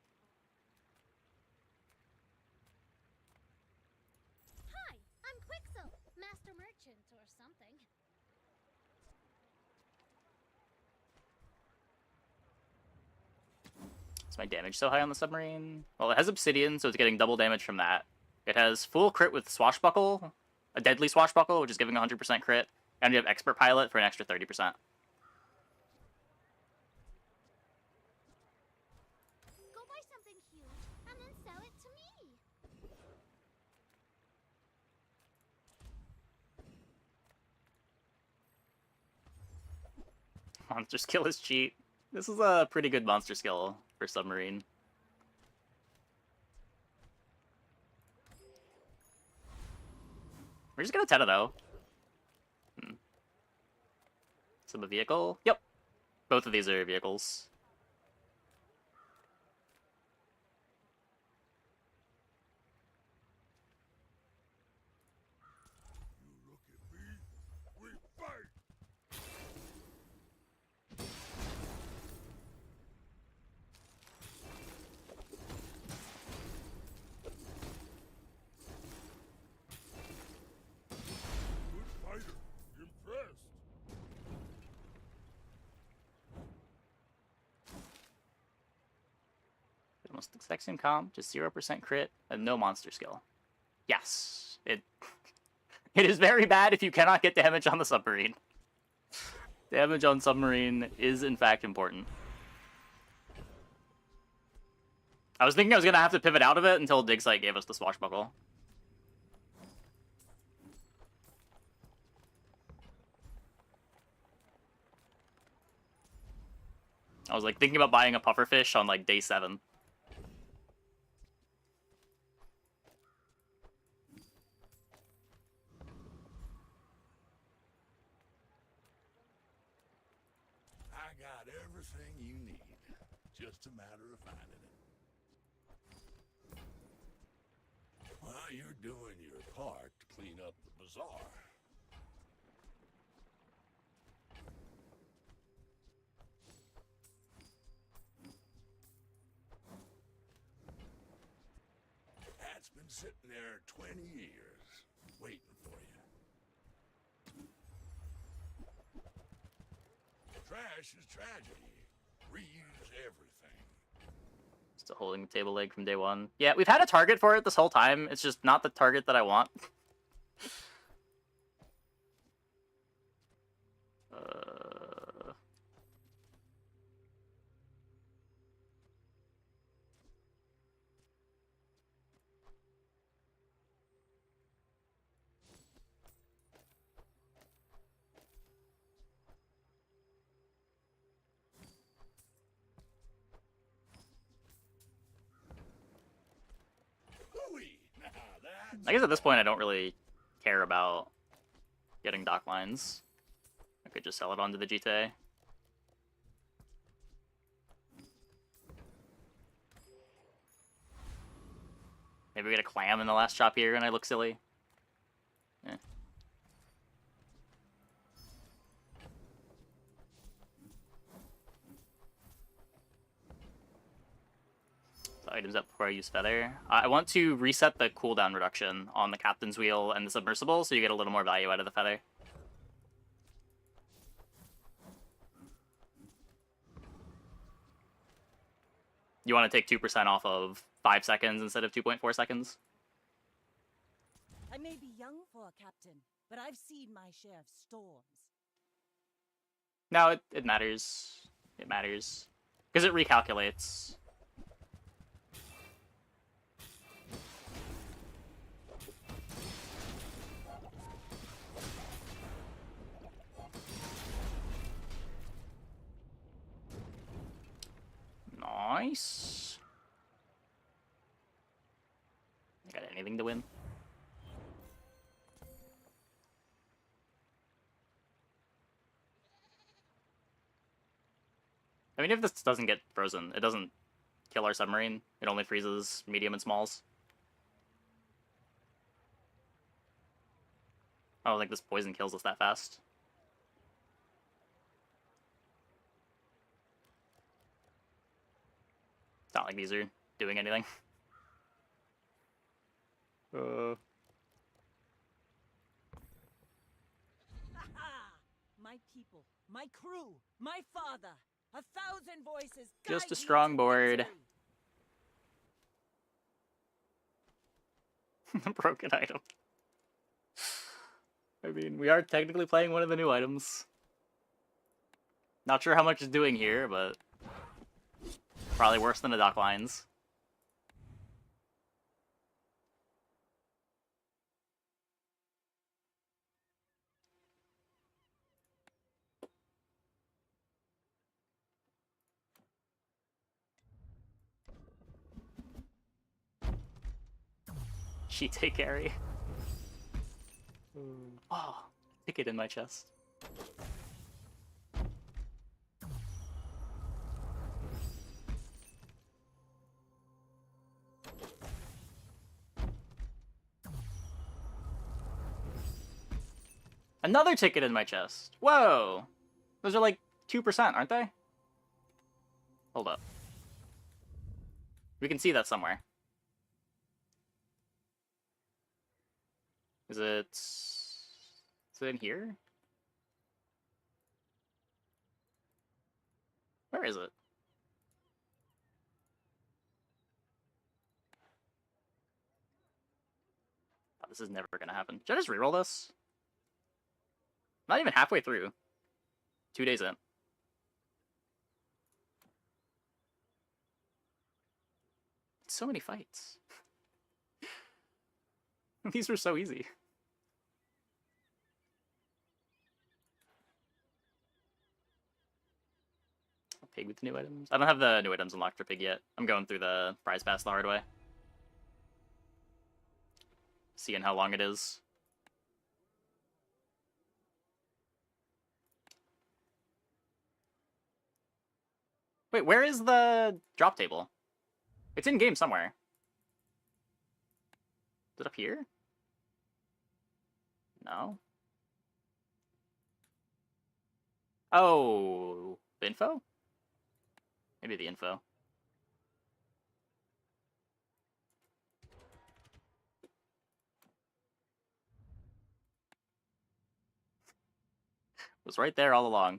Hi, I'm Quixel, Master Merchant or something. Is my damage so high on the submarine? Well, it has obsidian, so it's getting double damage from that. It has full crit with swashbuckle, a deadly swashbuckle, which is giving 100% crit, and you have expert pilot for an extra 30%. Go buy some something huge and then sell it to me. Monster skill is cheat. This is a pretty good monster skill for submarine. We're just gonna Teta though. Sub a vehicle? Yep. Both of these are vehicles. You look at me, we fight! Good fighter, impressed. Almost exact same comp, just 0% crit, and no monster skill. Yes, it is very bad if you cannot get damage on the submarine. Damage on submarine is in fact important. I was thinking I was gonna have to pivot out of it until Dig Site gave us the swashbuckle. I was like thinking about buying a pufferfish on like day 7. I got everything you need. Just a matter of finding it. Well, you're doing your part to clean up the bazaar. That's been sitting there 20 years, waiting for you. Trash is tragedy. Reuse everything. Still holding the table leg from day 1. Yeah, we've had a target for it this whole time. It's just not the target that I want. Hooey! Now that's I guess at this point I don't really care about getting dock lines. I could just sell it onto the GTA. Maybe we get a clam in the last chop here and I look silly. Eh. So items up before I use feather. I want to reset the cooldown reduction on the captain's wheel and the submersible so you get a little more value out of the feather. You want to take 2% off of 5 seconds instead of 2.4 seconds? I may be young for a captain, but I've seen my share of storms. No, it matters. It matters. Because it recalculates. Nice. I got anything to win? I mean, if this doesn't get frozen, it doesn't kill our submarine. It only freezes medium and smalls. I don't think this poison kills us that fast. It's not like these are doing anything. My people, my crew, my father. 1,000 voices. Just guide a me strong to board. victory. Broken item. I mean, we are technically playing one of the new items. Not sure how much it's doing here, but probably worse than the dock lines. She take carry. Oh, ticket in my chest. Another ticket in my chest. Whoa! Those are like 2%, aren't they? Hold up. We can see that somewhere. Is it in here? Where is it? Oh, this is never gonna happen. Should I just reroll this? Not even halfway through. 2 days in. So many fights. These were so easy. Pig with the new items. I don't have the new items unlocked for Pig yet. I'm going through the prize pass the hard way. Seeing how long it is. Wait, where is the drop table? It's in game somewhere. Is it up here? No. Oh, the info? Maybe the info. It was right there all along.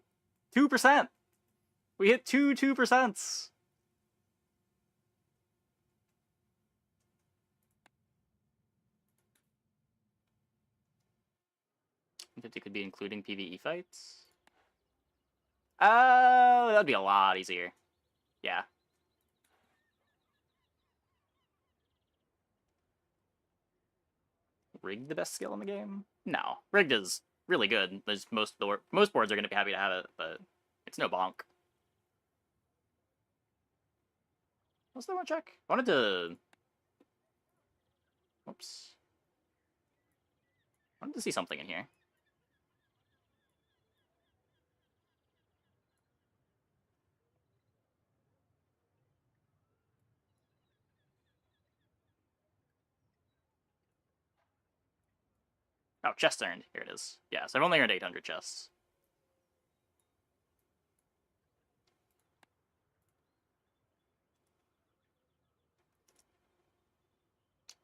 2%! We hit 2%! It could be including PvE fights. Oh, that'd be a lot easier. Yeah. Rigged the best skill in the game? No. Rigged is really good. There's most boards are going to be happy to have it, but it's no bonk. What's the one check? I wanted to... Oops. I wanted to see something in here. Oh, chest earned. Here it is. Yeah, so I've only earned 800 chests.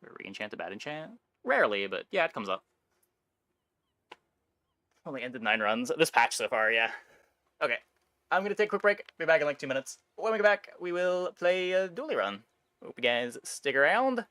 Re-enchant a bad enchant? Rarely, but yeah, it comes up. Only ended 9 runs. This patch so far, yeah. Okay. I'm going to take a quick break. Be back in like 2 minutes. When we get back, we will play a dually run. Hope you guys stick around.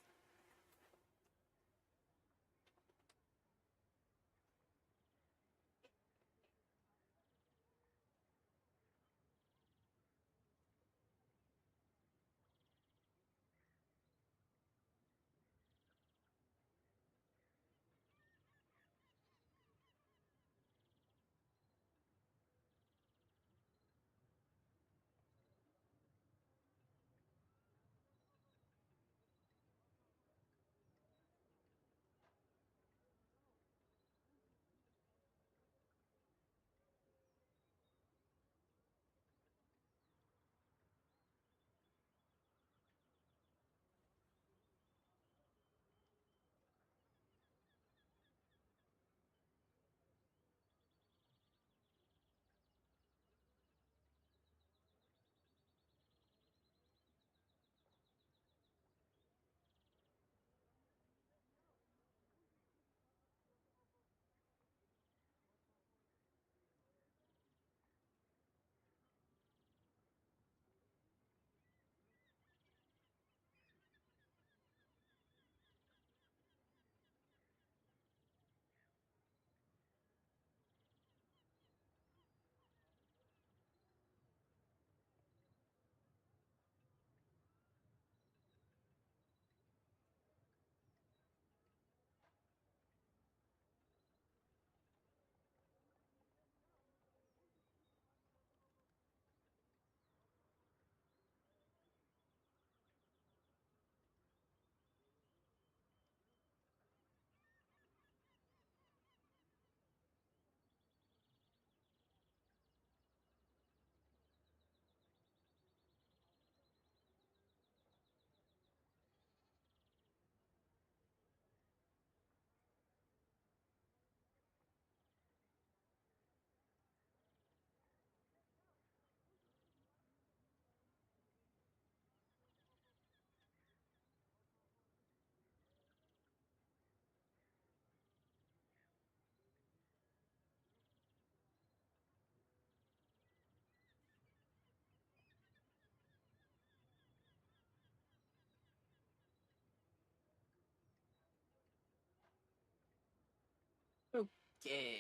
Okay.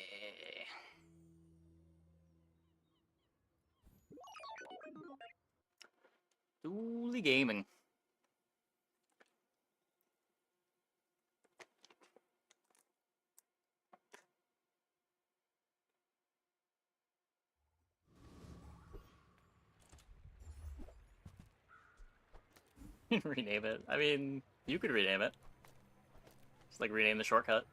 Dually gaming. Rename it. I mean, you could rename it. Just like rename the shortcut.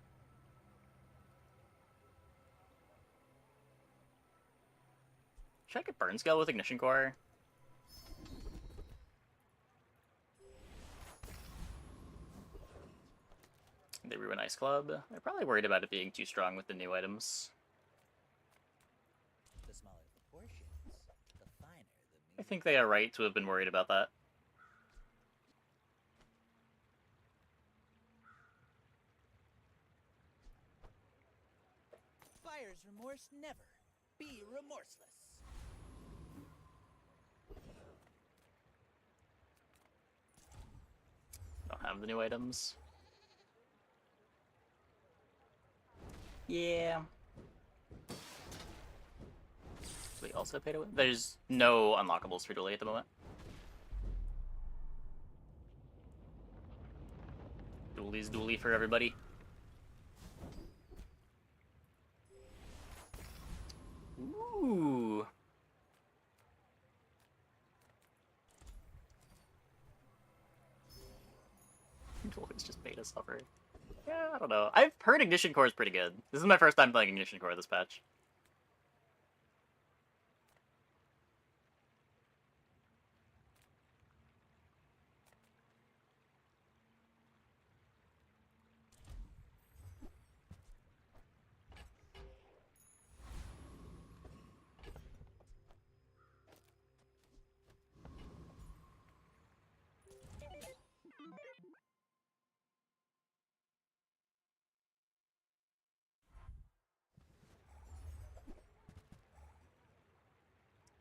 Should I get burn scale with ignition core? They ruin Ice Club. They're probably worried about it being too strong with the new items. The smaller the portions, the finer the I think they are right to have been worried about that. Buyer's remorse never. Be remorseless. Don't have the new items. Yeah. We also pay to win. There's no unlockables for Dually at the moment. Dually's Dually for everybody. Ooh. Dually's just beta suffer. Yeah, I don't know. I've heard Ignition Core is pretty good. This is my first time playing Ignition Core this patch.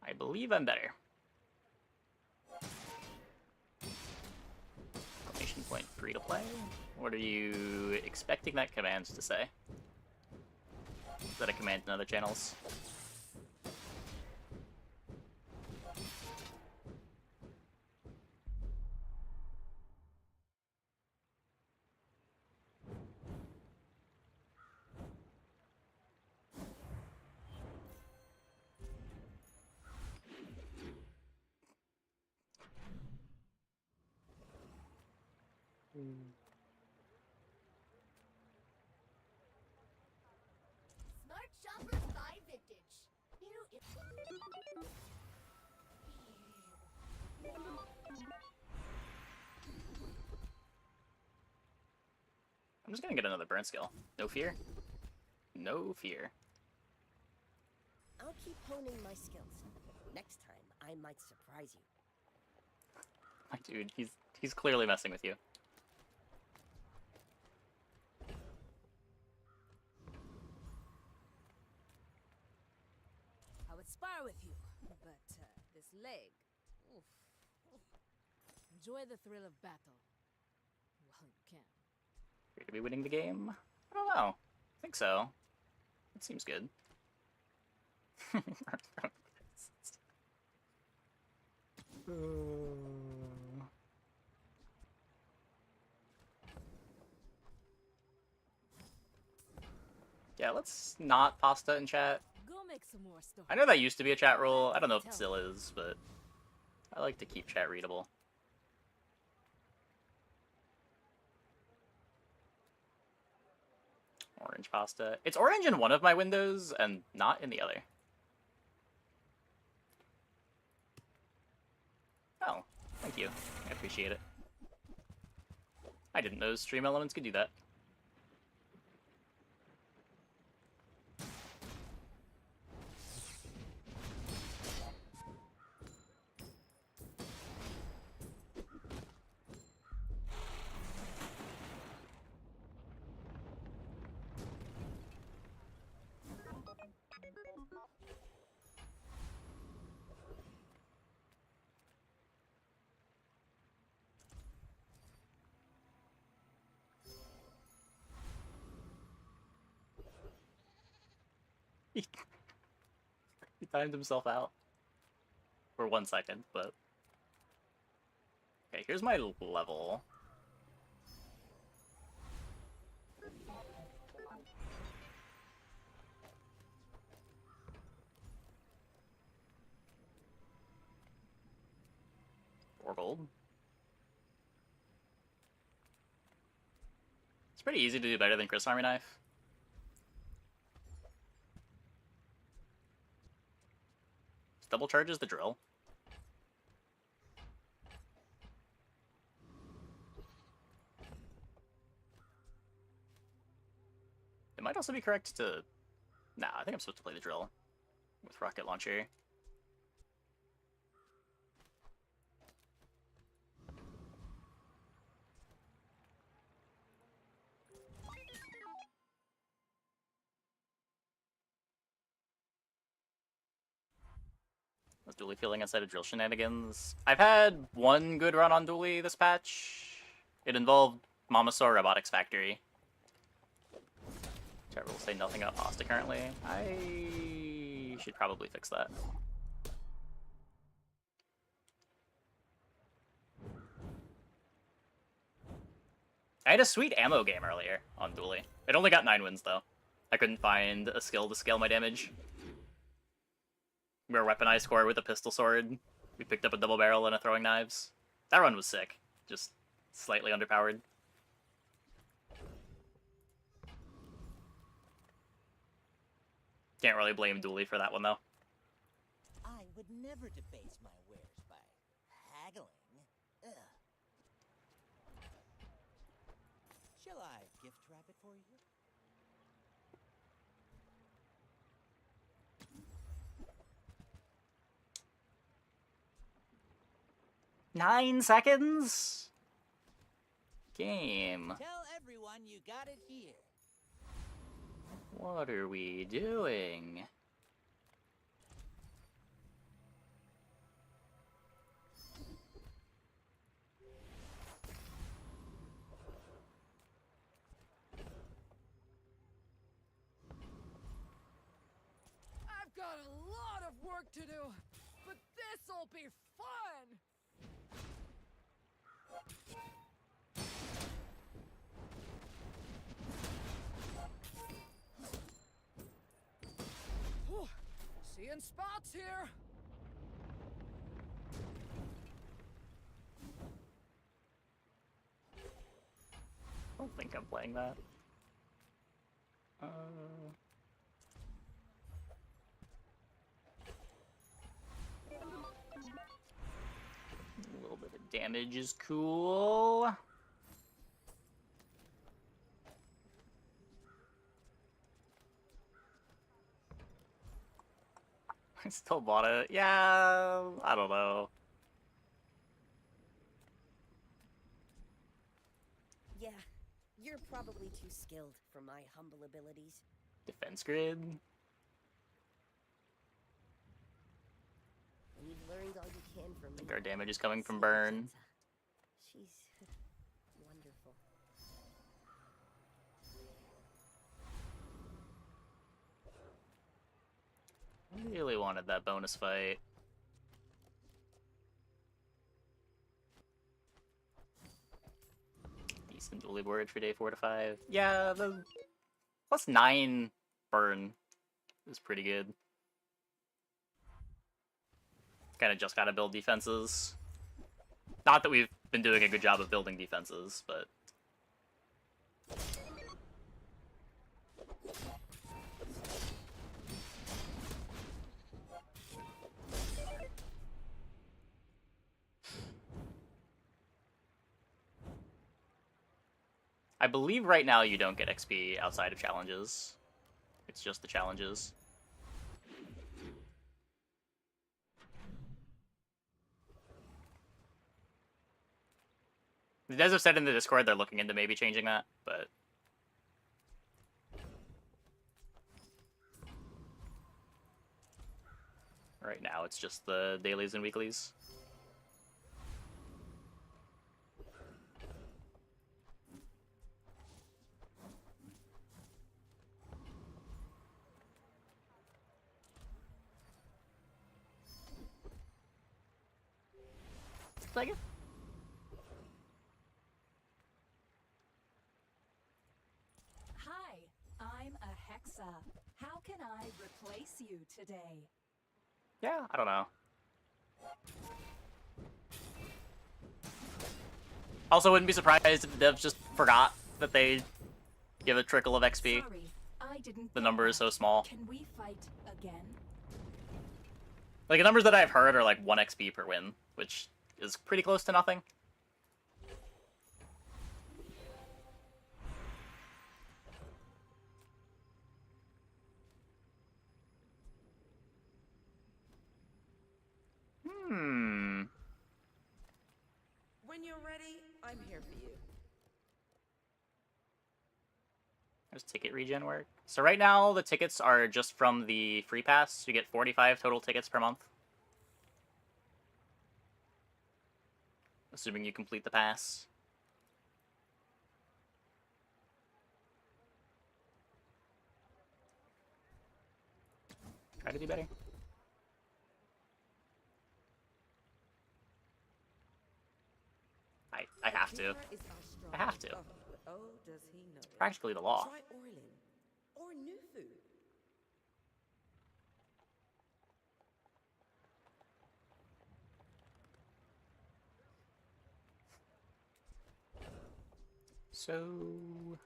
I believe I'm better. Exclamation point free to play? What are you expecting that commands to say? Is that a command in other channels? Smart shoppers buy vintage. I'm just gonna get another burn skill. No fear. No fear. I'll keep honing my skills. Next time, I might surprise you. My dude, he's clearly messing with you. I would spar with you, but this leg. Oof. Enjoy the thrill of battle. Well, you can. Appear to be winning the game? I don't know. I think so. It seems good. Yeah, let's not pasta in chat. Go make some more stuff. I know that used to be a chat rule. I don't know if it still is, but I like to keep chat readable. Orange pasta. It's orange in one of my windows and not in the other. Oh, thank you. I appreciate it. I didn't know stream elements could do that. Timed himself out. For 1 second, but... Okay, here's my level. Four gold. It's pretty easy to do better than Chris Army Knife. Double charges the drill. It might also be correct to... Nah, I think I'm supposed to play the drill with rocket launcher. Was Dually feeling outside of drill shenanigans? I've had one good run on Dually this patch. It involved Mamasaur Robotics Factory. Which I will say nothing about pasta currently. I should probably fix that. I had a sweet ammo game earlier on Dually. It only got 9 wins though. I couldn't find a skill to scale my damage. We were weaponized core with a pistol sword. We picked up a double barrel and a throwing knives. That run was sick. Just slightly underpowered. Can't really blame Dually for that one though. I would never debase my wares by haggling. Ugh. Shall I gift wrap it for you? 9 seconds? Game. Tell everyone you got it here. What are we doing? I've got a lot of work to do, but this'll be fun! Whew. Seeing spots here. I don't think I'm playing that. A little bit of damage is cool. I still bought it. Yeah, I don't know. Yeah, you're probably too skilled for my humble abilities. Defense grid? And you've learned all you can from I think me. our damage is coming from burn. She's wonderful. I really wanted that bonus fight. Decent dually board for day 4 to 5. Yeah, the +9 burn is pretty good. Kind of just gotta build defenses. Not that we've been doing a good job of building defenses, but... I believe right now you don't get XP outside of challenges. It's just the challenges. The devs have said in the Discord they're looking into maybe changing that, but... right now it's just the dailies and weeklies. Take it. Hi, I'm a Hexa. How can I replace you today? Yeah, I don't know. Also, wouldn't be surprised if the devs just forgot that they give a trickle of XP. Sorry, I didn't The get number is that. so small. Can we fight again? Like, the numbers that I've heard are like 1 XP per win, which is pretty close to nothing. When you're ready, I'm here for you. Does ticket regen work? So right now, the tickets are just from the free pass. You get 45 total tickets per month. Assuming you complete the pass. Try to do better. I have to. I have to. Oh, does he know it? Practically the law. Try Orlin or Nufu. So...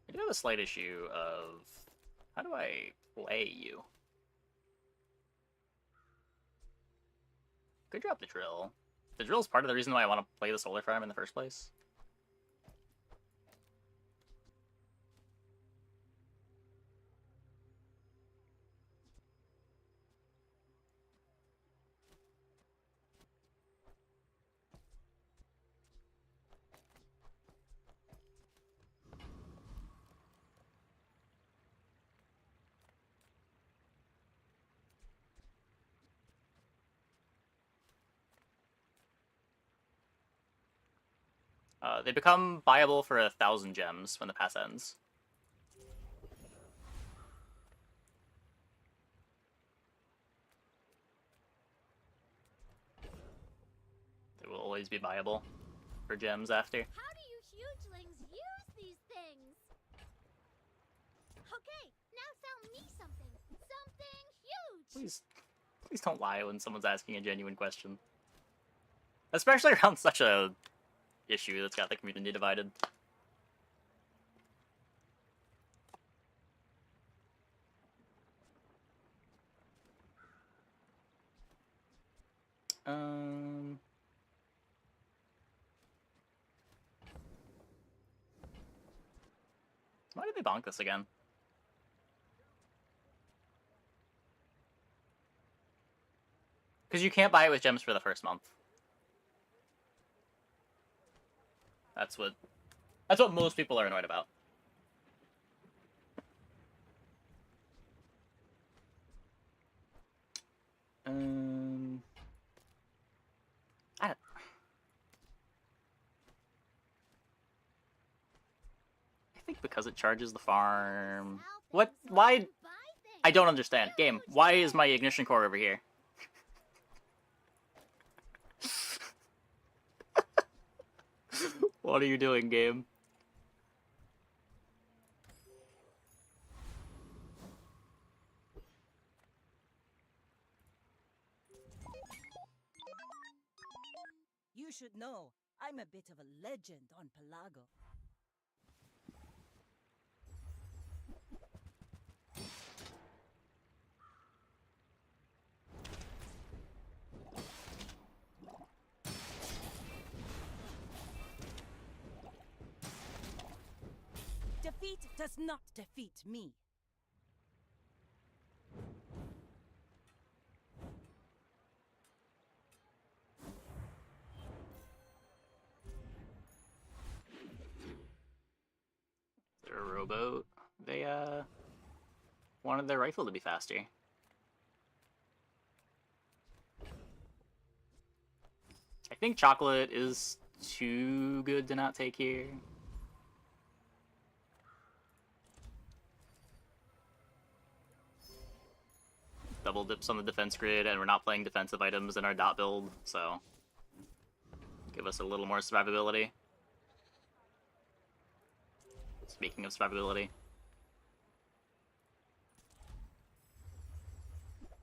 I do have a slight issue of... How do I play you? Could drop the drill. The drill's part of the reason why I want to play the solar farm in the first place. They become viable for 1,000 gems when the pass ends. They will always be viable for gems after. How do you hugelings use these things? Okay, now sell me something. Something huge! Please don't lie when someone's asking a genuine question. Especially around such a issue that's got the community divided. Why did they bonk this again? Because you can't buy it with gems for the first month. That's what most people are annoyed about. I think because it charges the farm. What? Why? I don't understand. Game, why is my ignition core over here? What are you doing, game? You should know, I'm a bit of a legend on Pelago. Defeat does not defeat me. They're a rowboat. They, wanted their rifle to be faster. I think chocolate is too good to not take here. double dips on the defense grid, and we're not playing defensive items in our dot build, so give us a little more survivability. Speaking of survivability.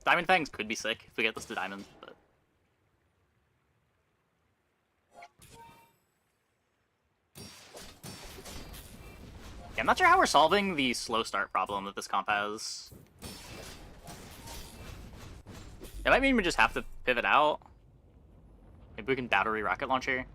Diamond Fangs could be sick if we get this to diamond, but... Yeah, I'm not sure how we're solving the slow start problem that this comp has. It might mean we just have to pivot out. Maybe we can battery rocket launcher.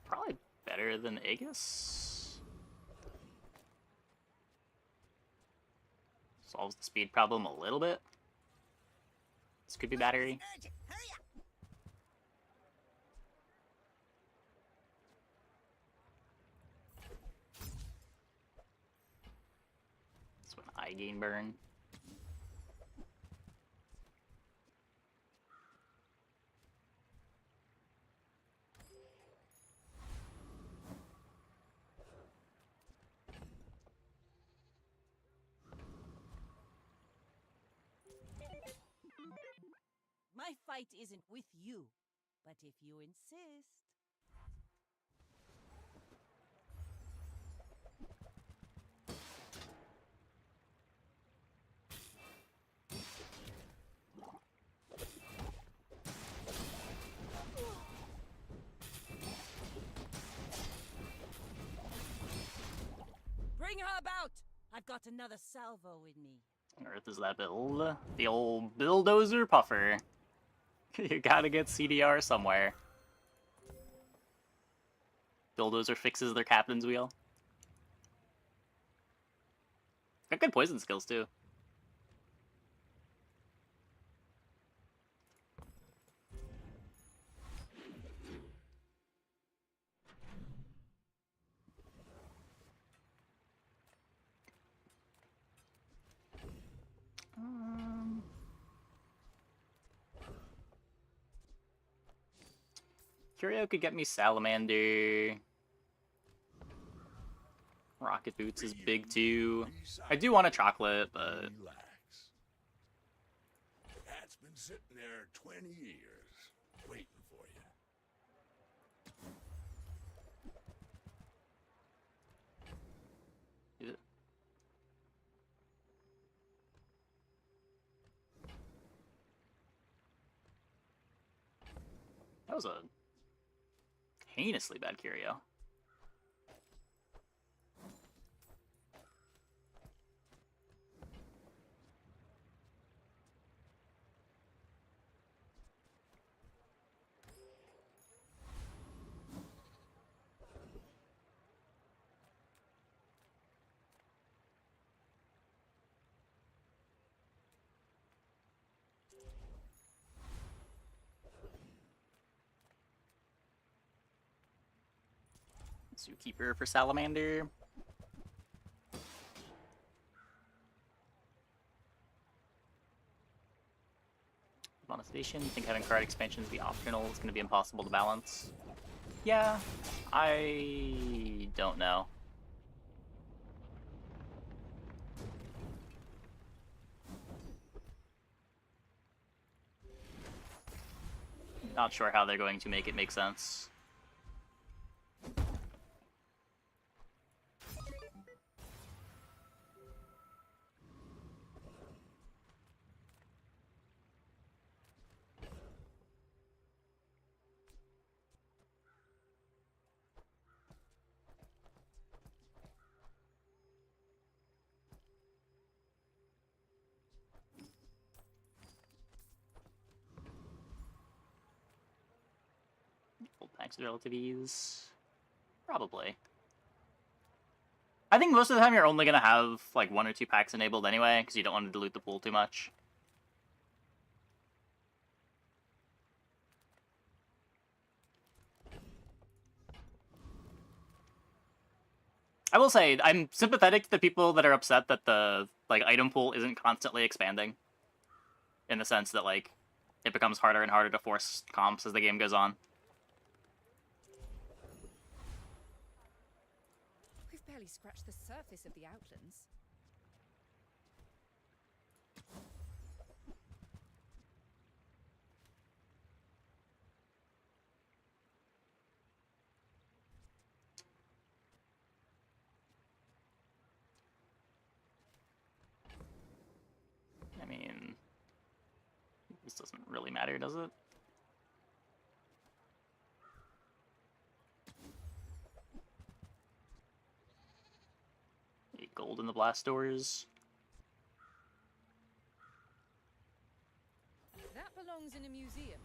Probably better than Aegis. Solves the speed problem a little bit. This could be battery. That's an eye gain burn. My fight isn't with you, but if you insist. Bring her about! I've got another salvo in me. On earth is that build? The old bulldozer puffer. You gotta get CDR somewhere. Bulldozer fixes their captain's wheel. Got good poison skills too. Curio could get me Salamander. Rocket Boots is big too. I do want a chocolate, but... Relax. That's been sitting there 20 years, waiting for you. Is it? That was a heinously bad Curio. Zookeeper for Salamander. Monetization. I think having card expansions be optional is going to be impossible to balance. Yeah, I don't know. Not sure how they're going to make it make sense. Full packs of relative ease. Probably. I think most of the time you're only gonna have like 1 or 2 packs enabled anyway, because you don't want to dilute the pool too much. I will say, I'm sympathetic to the people that are upset that the like item pool isn't constantly expanding. In the sense that like it becomes harder and harder to force comps as the game goes on. We've barely scratched the surface of the outlands. I mean, this doesn't really matter, does it? Gold in the blast doors. That belongs in a museum,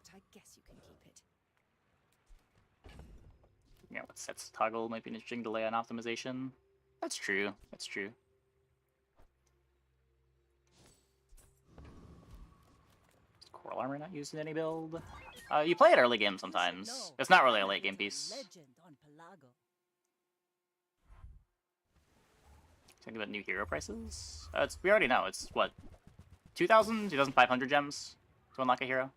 but I guess you can keep it. Yeah, what sets toggle might be an interesting delay on optimization. That's true. That's true. Is Coral Armor not used in any build? You play it early game sometimes. It's not really a late game piece. Legend on Pelago. Think about new hero prices. We already know. It's what, 2,000, 2,500 gems to unlock a hero.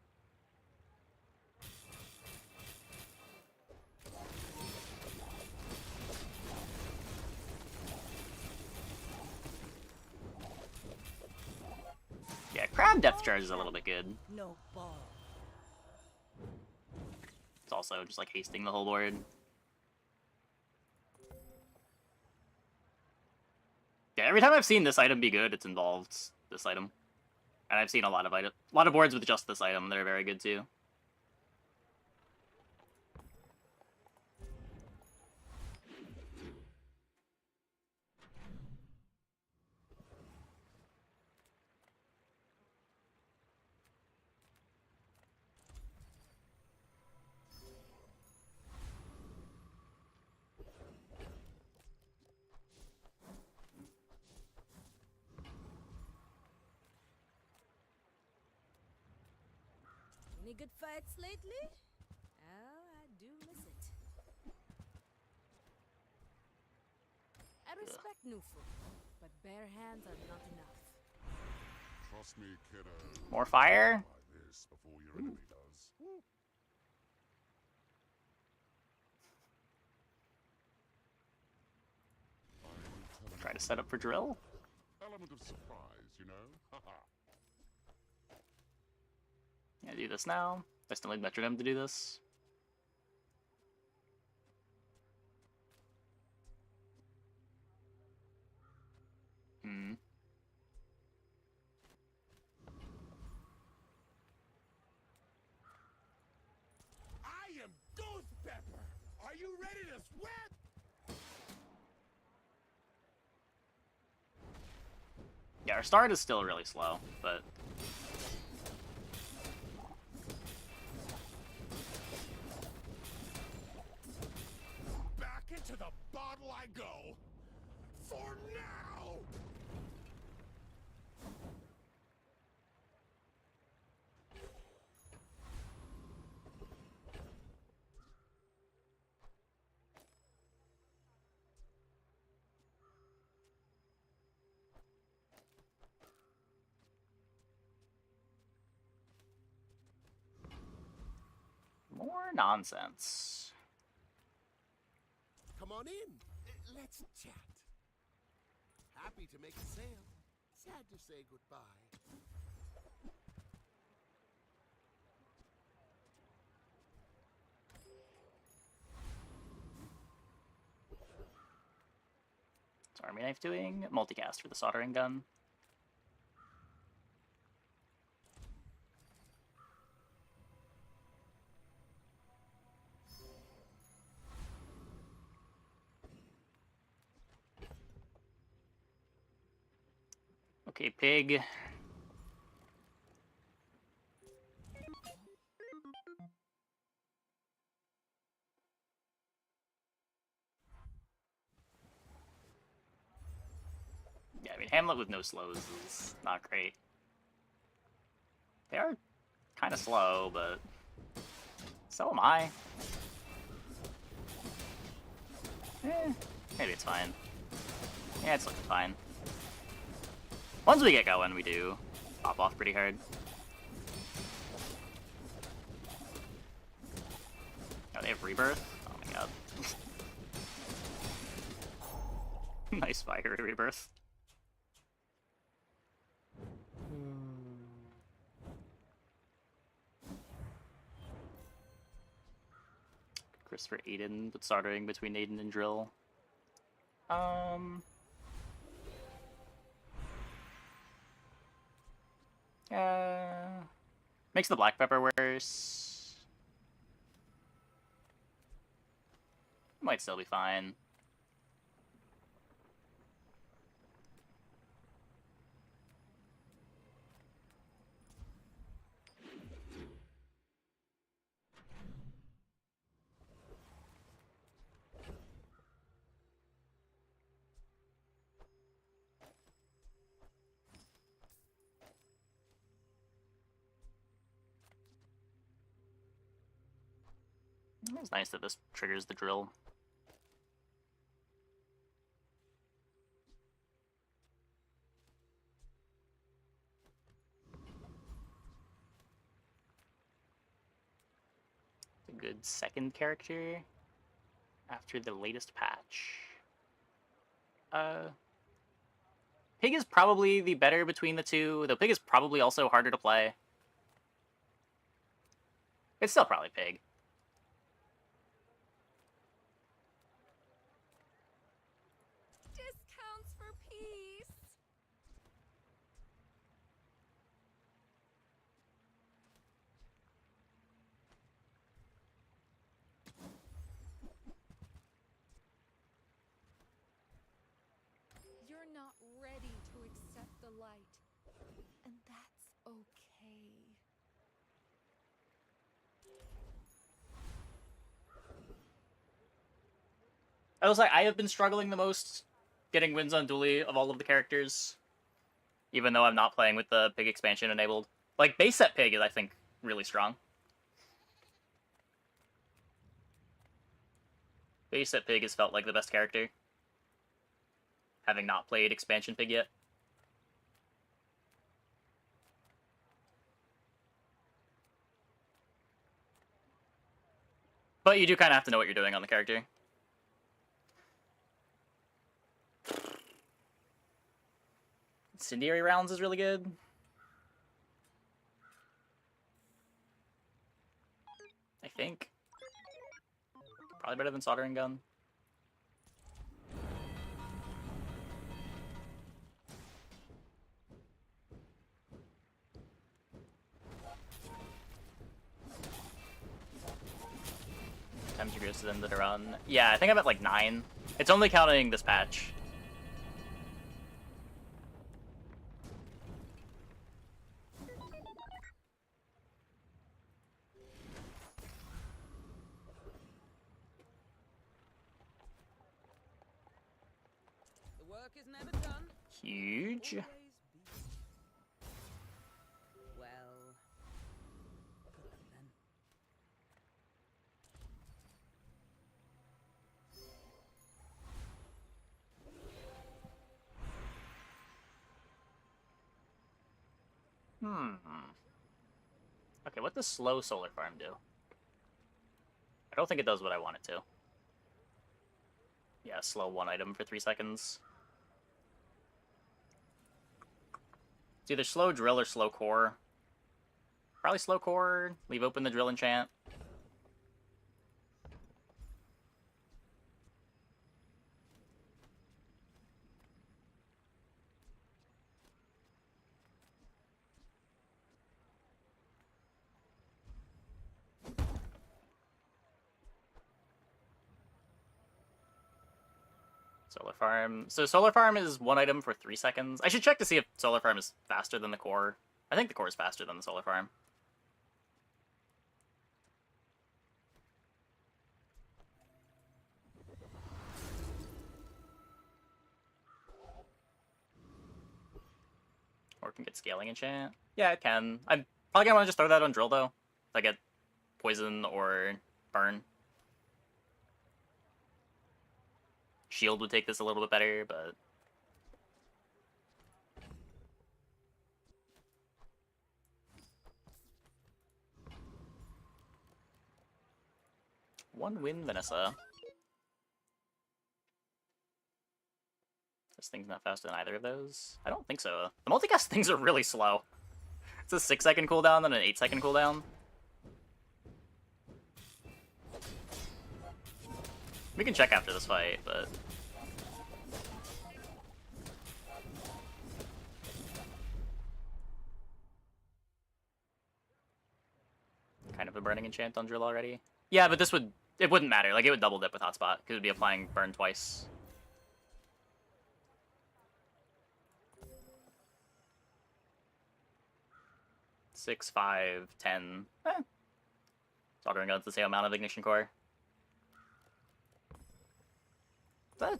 Yeah, crab depth charge is a little bit good. No ball. It's also just like hasting the whole board. Yeah, every time I've seen this item be good, it's involved this item. And I've seen a lot of boards with just this item that are very good too. Any good fights lately? Oh, I do miss it. I respect Nufu, but bare hands are not enough. Trust me, kiddo. More fire? Buy this before your enemy does. Try to set up for drill. Element of surprise, you know? Haha. Yeah, do this now. I still need Metronome to do this. Hmm. I am Ghost Pepper. Are you ready to sweat? Yeah, our start is still really slow, but Back into the bottle I go. For now. more nonsense. Come on in. Let's chat. Happy to make a sale. Sad to say goodbye. What's Army Knife doing? Multicast for the soldering gun. Okay, pig. Yeah, I mean, Hamlet with no slows is not great. They are kind of slow, but so am I. Maybe it's fine. Yeah, it's looking fine. Once we get going, we do pop off pretty hard. Oh, they have rebirth? Oh my god. Nice fire rebirth. Christopher Aiden, but starting between Aiden and Drill. Makes the black pepper worse. Might still be fine. It's nice that this triggers the drill. A good second character after the latest patch. Pig is probably the better between the two, though Pig is probably also harder to play. It's still probably Pig. Discounts for peace. You're not ready to accept the light, and that's okay. I was like, I have been struggling the most getting wins on Dually of all of the characters, even though I'm not playing with the Pig expansion enabled. Like, base set Pig is, I think, really strong. Base set Pig has felt like the best character, having not played expansion Pig yet. But you do kind of have to know what you're doing on the character. Incendiary rounds is really good. I think. Probably better than soldering gun. Times your goes to them that are on. Yeah, I think I'm at like 9. It's only counting this patch. The work is never done. Huge. Well, good luck then. Okay, what does slow solar farm do? I don't think it does what I want it to. Yeah, slow one item for 3 seconds. It's either slow drill or slow core. Probably slow core, leave open the drill enchant. Solar farm. So solar farm is one item for 3 seconds. I should check to see if solar farm is faster than the core. I think the core is faster than the solar farm. Or can get scaling enchant. Yeah, it can. I'm probably gonna want to just throw that on drill though. If I get poison or burn. Shield would take this a little bit better, but one win, Vanessa. This thing's not faster than either of those. I don't think so. The multicast things are really slow. It's a 6-second cooldown, then an 8-second cooldown. We can check after this fight, but kind of a burning enchant on drill already. Yeah, but it wouldn't matter. Like, it would double dip with hotspot because it would be applying burn twice. Six, 5, 10. Soldering guns the same amount of ignition core. That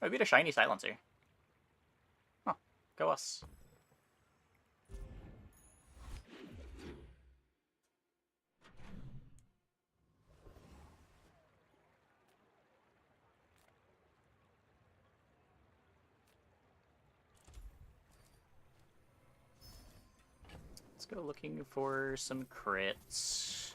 would be a shiny silencer. Oh, go us. Let's go looking for some crits.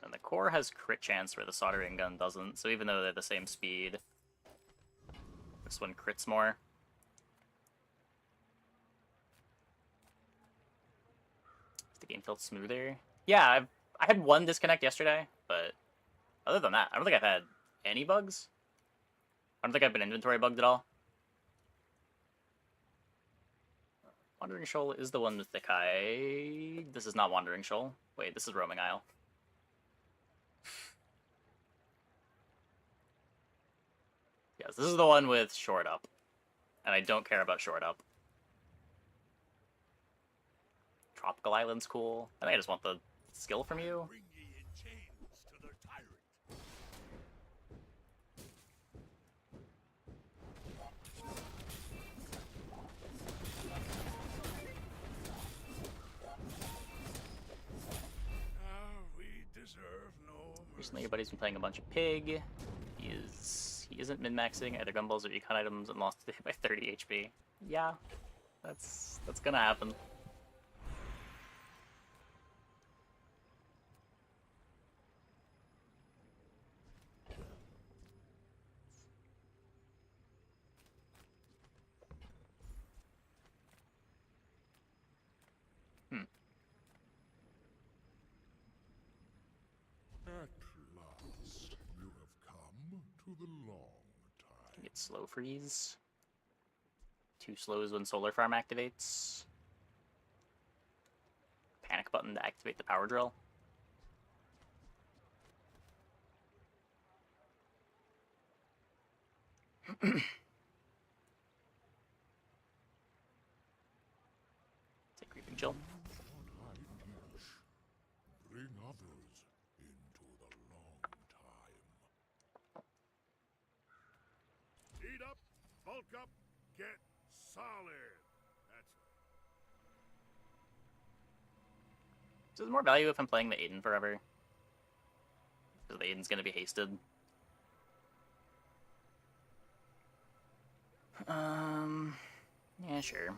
And the core has crit chance where the soldering gun doesn't, so even though they're the same speed, this one crits more. The game felt smoother. Yeah, I had one disconnect yesterday, but other than that, I don't think I've had any bugs. I don't think I've been inventory bugged at all. Wandering Shoal is the one with the Kai. This is not Wandering Shoal. Wait, this is Roaming Isle. Yes, this is the one with Short Up. And I don't care about Short Up. Tropical Island's cool. I think I just want the skill from you. Recently, your buddy's been playing a bunch of Pig. He isn't min-maxing either gumballs or econ items and lost today by 30 HP. Yeah, that's gonna happen. At last, you have come to the long time. Get slow freeze. 2 slows when solar farm activates. Panic button to activate the power drill. Take creeping chill. What I teach, bring others into the long time. Eat up, bulk up, get solid. That's So there's more value if I'm playing the Aiden forever. Because the Aiden's gonna be hasted. Yeah, sure.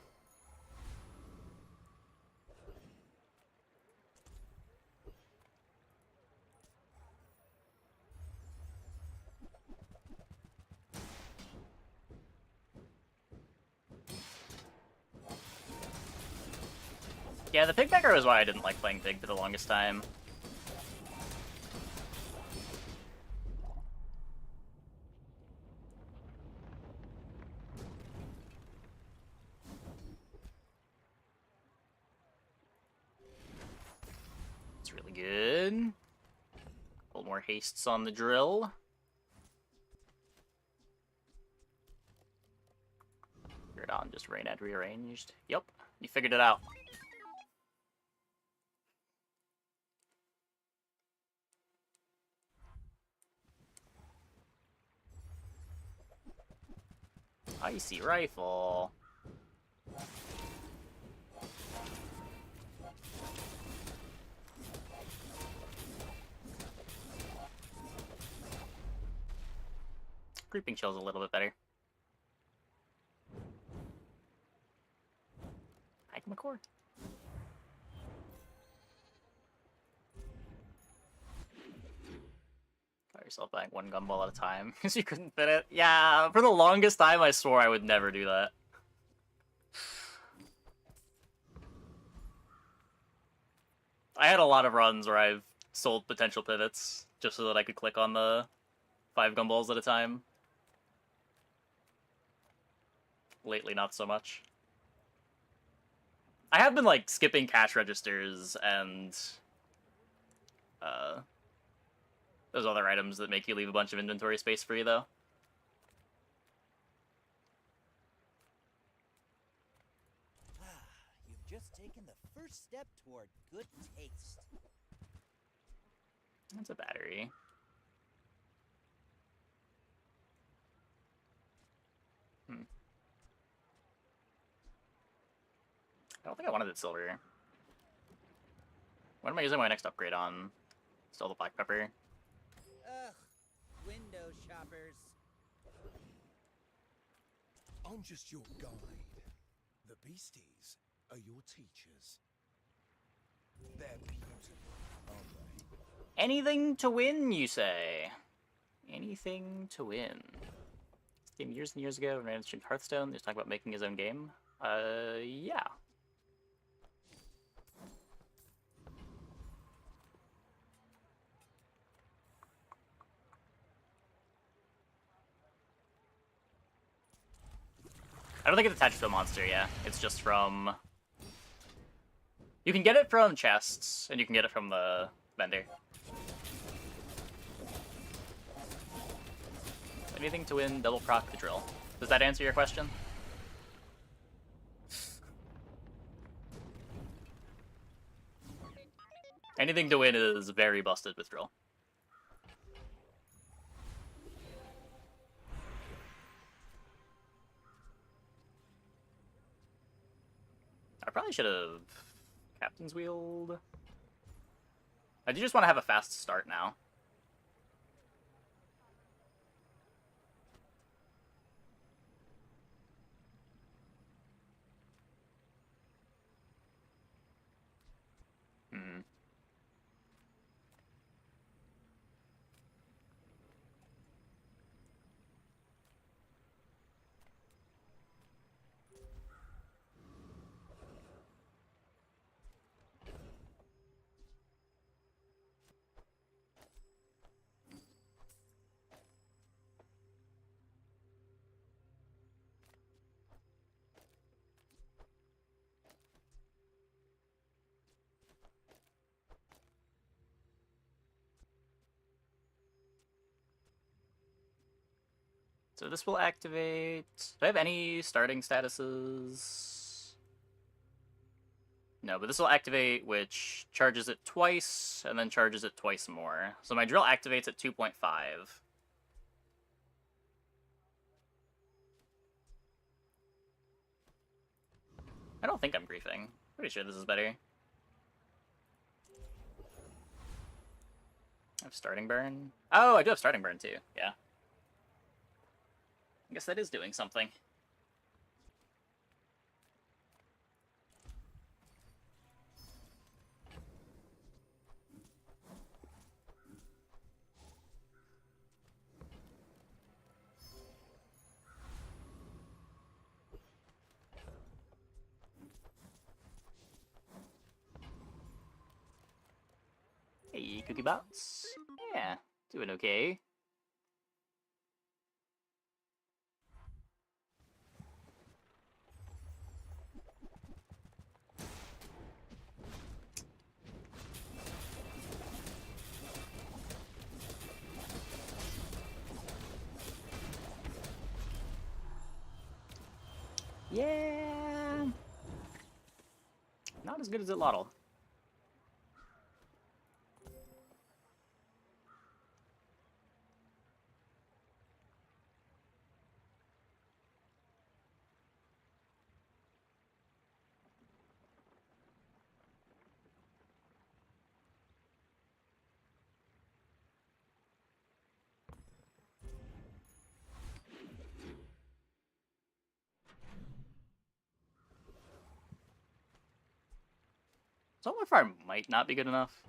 Yeah, the pig pecker was why I didn't like playing pig for the longest time. It's really good. A couple more hastes on the drill. Grid on, just rain ad rearranged. Yep, you figured it out. Icy rifle. Creeping chill's a little bit better. Magma core. Got yourself buying one gumball at a time because you couldn't fit it. Yeah, for the longest time I swore I would never do that. I had a lot of runs where I've sold potential pivots just so that I could click on the 5 gumballs at a time. Lately, not so much. I have been, like, skipping cash registers and those other items that make you leave a bunch of inventory space free, though. You've just taken the first step toward good taste. That's a battery. I don't think I wanted it silver. What am I using my next upgrade on? Still the black pepper. Ugh, window shoppers. I'm just your guide. The beasties are your teachers. They're beautiful, aren't they? Anything to win, you say? Anything to win. This game years and years ago, when Rand streamed Hearthstone, he was talking about making his own game. Yeah. I don't think it's attached to a monster, yeah. It's just from... You can get it from chests, and you can get it from the vendor. Anything to win, double proc the drill. Does that answer your question? Anything to win is very busted with drill. I probably should have captain's wheeled. I do just want to have a fast start now. So this will activate... Do I have any starting statuses? No, but this will activate, which charges it twice, and then charges it twice more. So my drill activates at 2.5. I don't think I'm griefing. Pretty sure this is better. I have starting burn. Oh, I do have starting burn too, yeah. I guess that is doing something. Hey, Cookie Bots. Yeah, doing okay. Yeah. Not as good as it Lottle. Solar Farm might not be good enough.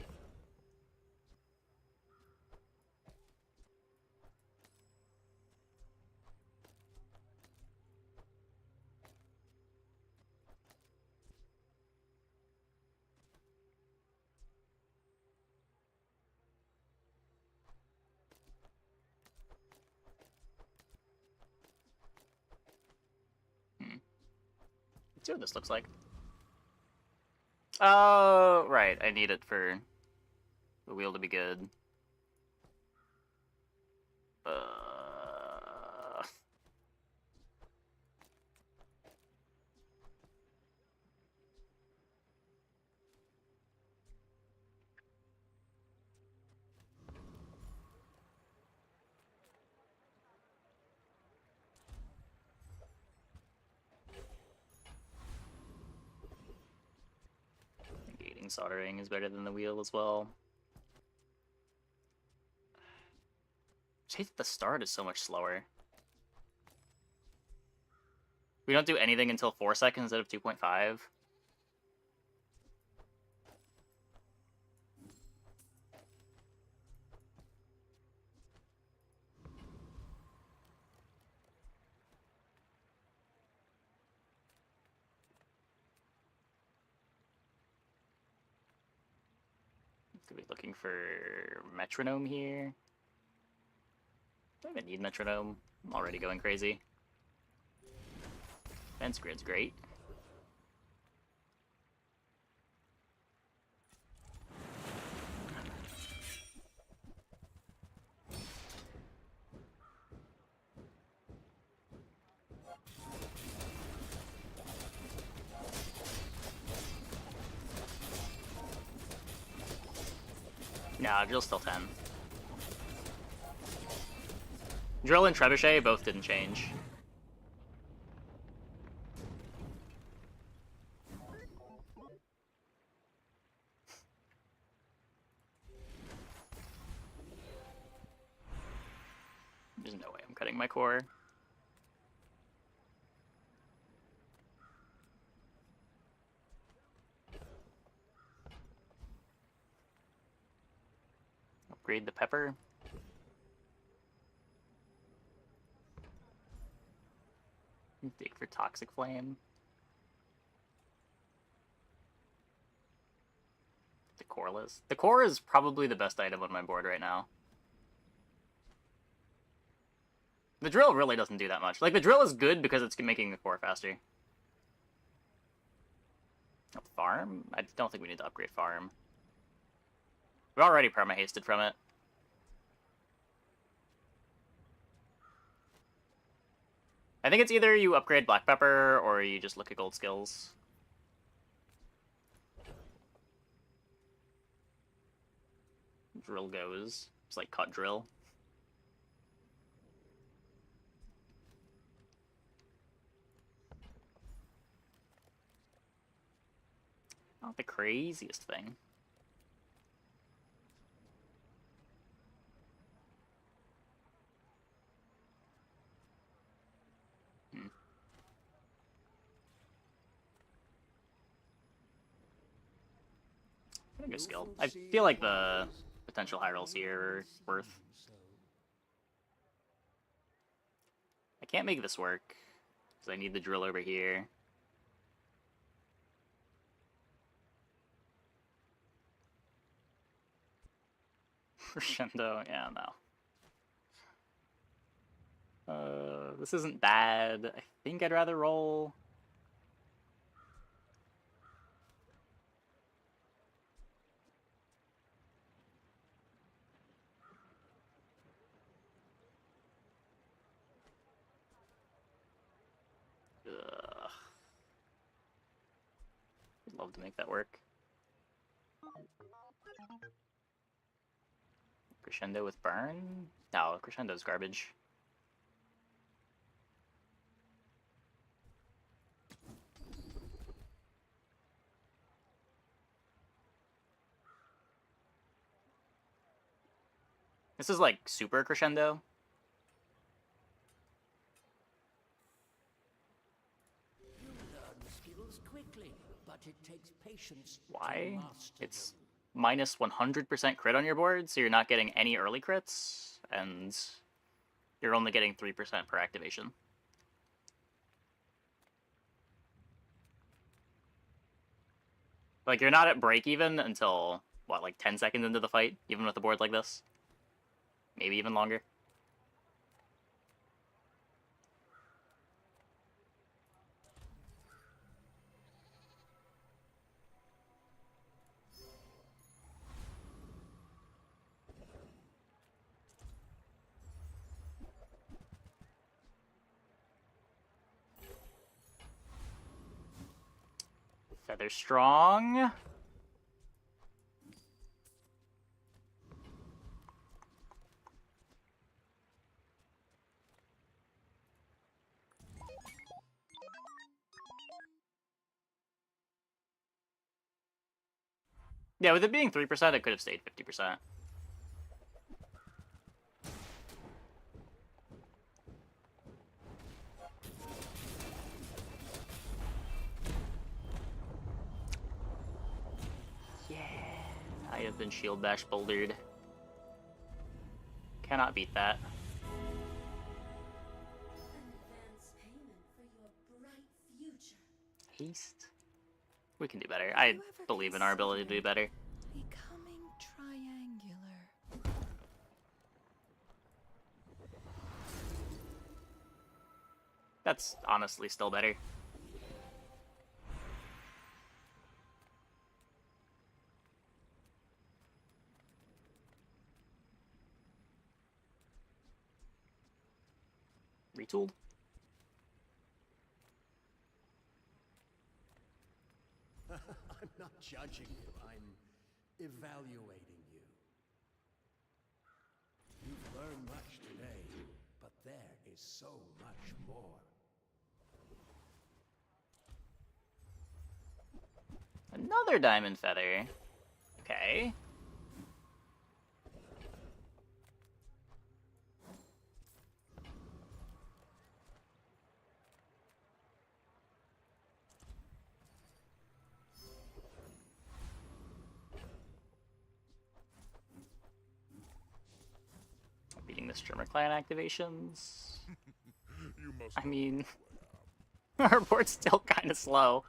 Let's see what this looks like. Oh, right. I need it for the wheel to be good. Gating soldering is better than the wheel as well. I hate that the start is so much slower. We don't do anything until 4 seconds instead of 2.5. Could be looking for metronome here. Don't even need metronome. I'm already going crazy. Fence grid's great. Nah, drill's still 10. Drill and Trebuchet both didn't change. There's no way I'm cutting my core. Upgrade the pepper. Dig for Toxic Flame. The coreless. The core is probably the best item on my board right now. The drill really doesn't do that much. Like, the drill is good because it's making the core faster. Farm? I don't think we need to upgrade farm. We've already perma-hasted from it. I think it's either you upgrade black pepper or you just look at gold skills. Drill goes. It's like cut drill. Not the craziest thing. Pretty good skill. I feel like the potential high rolls here are worth. I can't make this work because I need the drill over here. Crescendo, yeah, no. This isn't bad. I think I'd rather roll. Ugh. Love to make that work. Crescendo with burn? No, crescendo's garbage. This is like super crescendo. You learn skills quickly, but it takes patience Why? to master It's them. minus 100% crit on your board, so you're not getting any early crits, and you're only getting 3% per activation. Like, you're not at break even until, what, like 10 seconds into the fight, even with a board like this? Maybe even longer. Feather strong. Yeah, with it being 3%, it could have stayed 50%. Yeah, I have been shield bash bouldered. Cannot beat that. Haste? We can do better. I believe in our ability to do better. Becoming triangular. That's honestly still better. Retooled? I'm not judging you, I'm evaluating you. You've learned much today, but there is so much more. Another diamond feather. Okay. Beating the Strimmer Clan activations. I mean, our board's still kind of slow.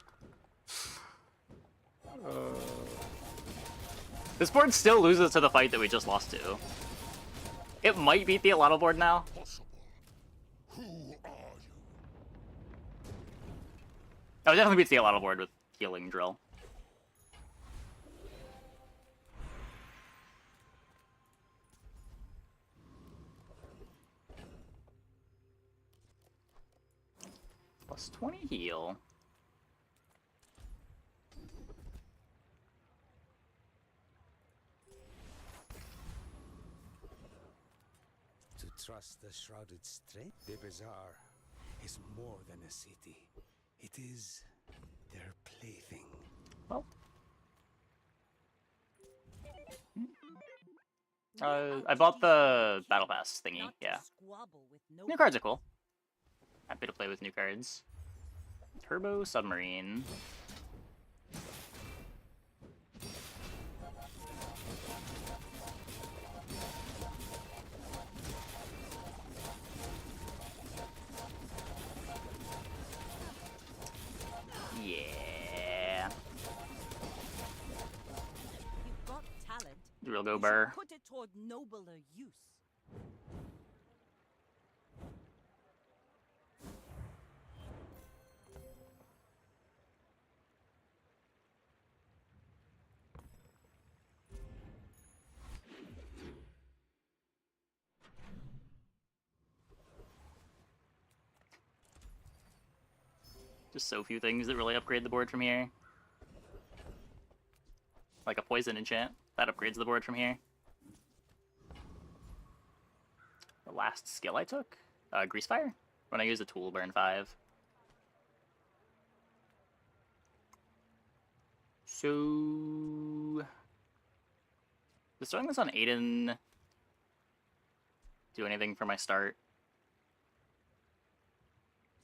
This board still loses to the fight that we just lost to. It might beat the Alano board now. Who are you? Oh, it definitely beats the Alano board with healing drill. Plus 20 heal. To trust the shrouded strength, the bazaar is more than a city. It is their plaything. Well. I bought the Battle Pass thingy, yeah. New cards are cool. Happy to play with new cards. Turbo Submarine. Yeah. You've got talent. Real go You burr. should put it toward nobler use. Just so few things that really upgrade the board from here. like a poison enchant. That upgrades the board from here. The last skill I took? Greasefire? When I use a tool, burn 5. So... Does throwing this on Aiden do anything for my start?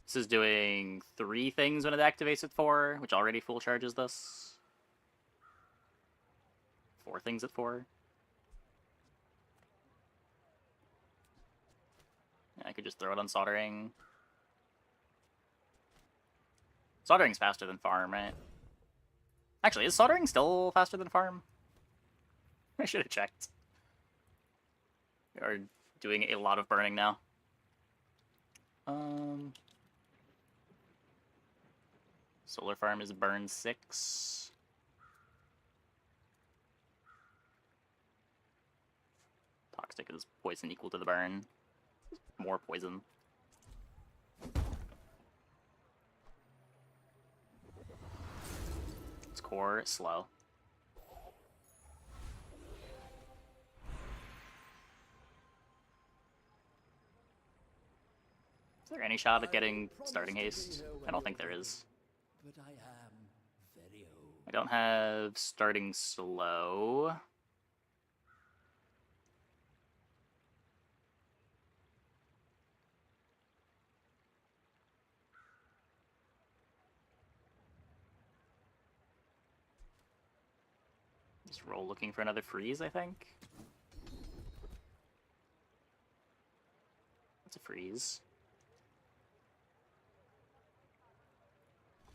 This is doing 3 things when it activates at 4, which already full charges this. 4 things at 4. Yeah, I could just throw it on soldering. Soldering's faster than farm, right? Actually, is soldering still faster than farm? I should have checked. We are doing a lot of burning now. Solar farm is burn 6. Toxic is poison equal to the burn. More poison. It's core, slow. Is there any shot at getting starting haste? I don't think there is. But I am very old. I don't have starting slow. Just roll looking for another freeze, I think. That's a freeze.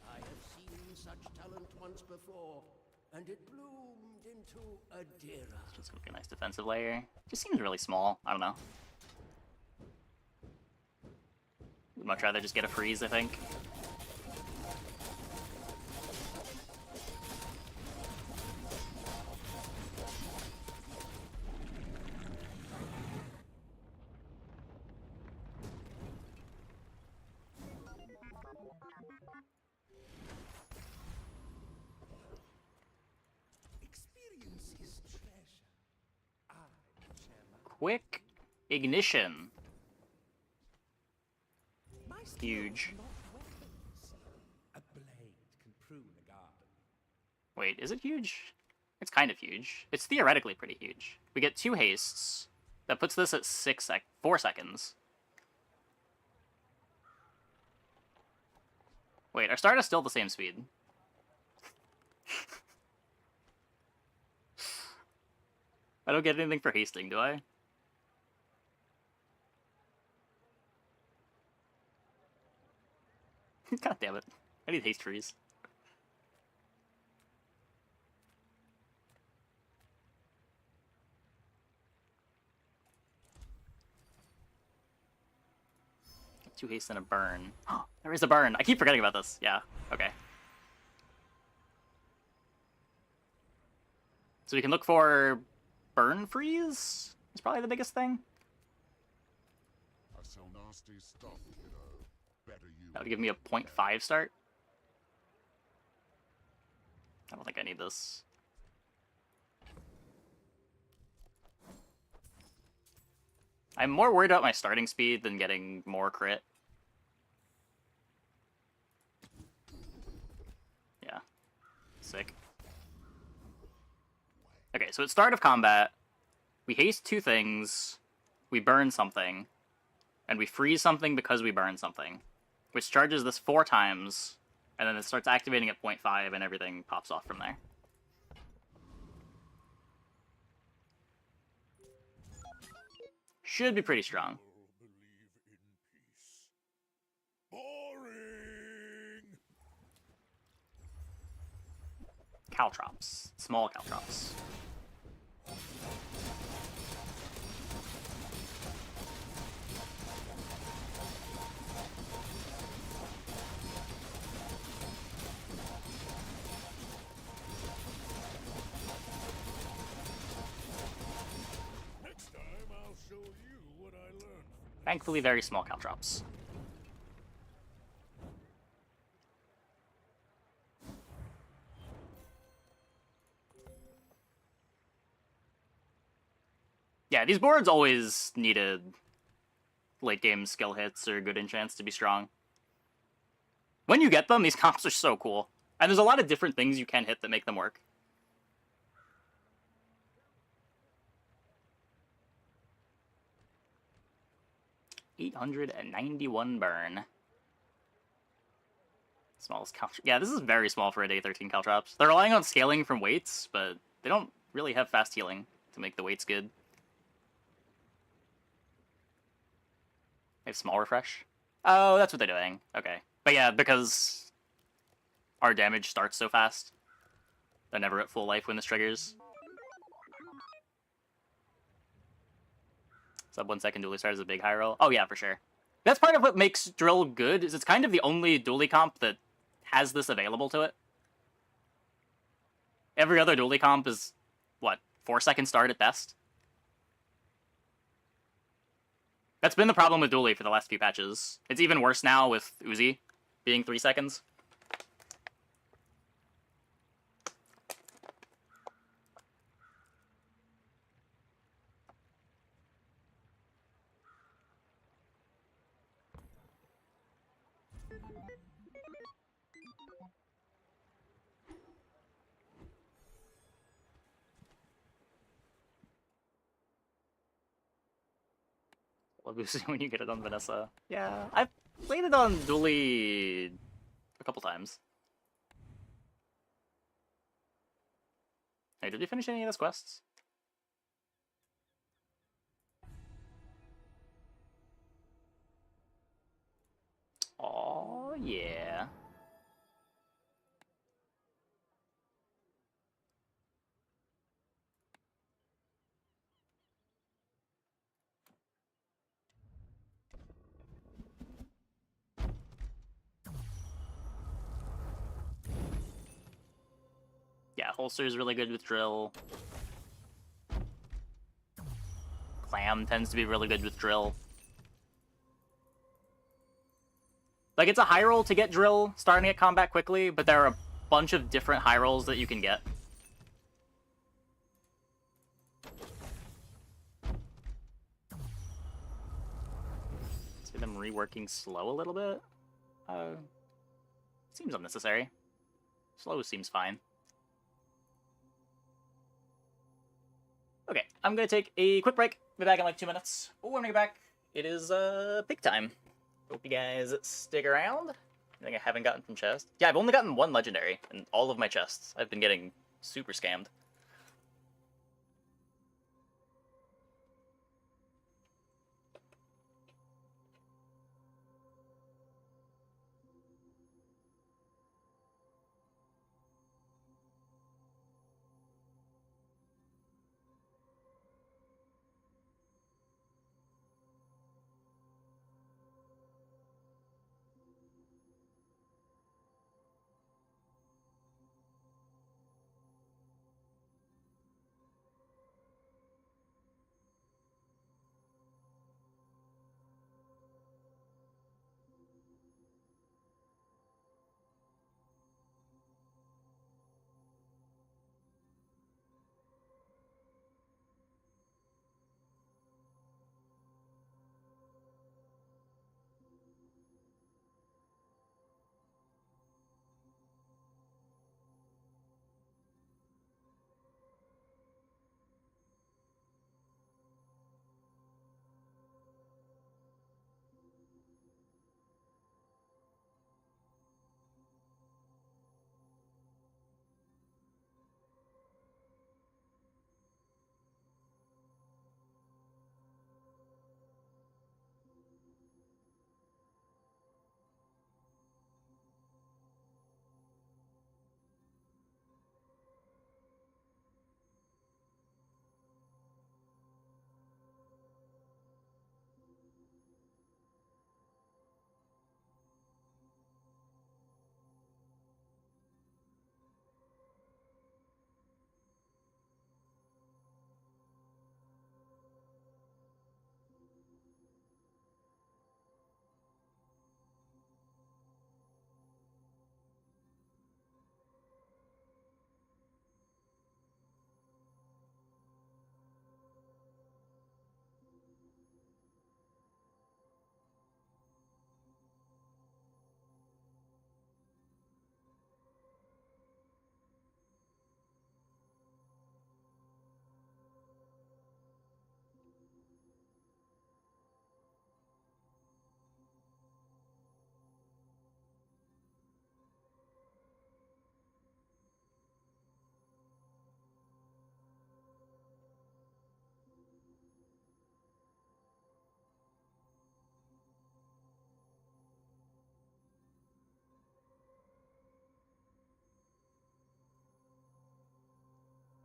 I have seen such talent once before, and it bloomed into a Dira. Just like a nice defensive layer. Just seems really small. I don't know. Would much rather just get a freeze, I think. Quick ignition. Huge. A blade can prune a garden. Wait, is it huge? It's kind of huge. It's theoretically pretty huge. We get 2 hastes. That puts this at 4 seconds. Wait, our start is still the same speed. I don't get anything for hasting, do I? God damn it. I need haste freeze. Two haste and a burn. There is a burn. I keep forgetting about this. Yeah, okay. So we can look for burn freeze? It's probably the biggest thing. I sell nasty stuff, kiddo. Better you. That would give me a 0.5 start. I don't think I need this. I'm more worried about my starting speed than getting more crit. Yeah. Sick. Okay, so at start of combat, we haste 2 things, we burn something, and we freeze something because we burn something, which charges this 4 times, and then it starts activating at 0.5 and everything pops off from there. Should be pretty strong. Caltrops. Small caltrops. Next time I'll show you what I learned. Thankfully, very small caltrops. Yeah, these boards always needed late game skill hits or good enchants to be strong. When you get them, these comps are so cool. And there's a lot of different things you can hit that make them work. $891 burn. Smallest Caltrops. Yeah, this is very small for a day 13 Caltrops. They're relying on scaling from weights, but they don't really have fast healing to make the weights good. They have small refresh. Oh, that's what they're doing. Okay. But yeah, because our damage starts so fast, they're never at full life when this triggers. Sub 1 second dually start is a big high roll. Oh yeah, for sure. That's part of what makes Drill good, is it's kind of the only dually comp that has this available to it. Every other dually comp is, what, 4 second start at best? That's been the problem with dually for the last few patches. It's even worse now with Uzi being 3 seconds. Love Uzi when you get it on Vanessa. Yeah, I've played it on dually a couple times. Hey, did you finish any of those quests? Oh yeah. Yeah, holster is really good with drill. Clam tends to be really good with drill. Like, it's a high roll to get drill starting at combat quickly, but there are a bunch of different high rolls that you can get. See them reworking slow a little bit? Seems unnecessary. Slow seems fine. Okay, I'm gonna take a quick break. Be back in like 2 minutes. Oh, I'm gonna get back. It is pick time. Hope you guys stick around. I think I haven't gotten from chest. Yeah, I've only gotten 1 legendary in all of my chests. I've been getting super scammed.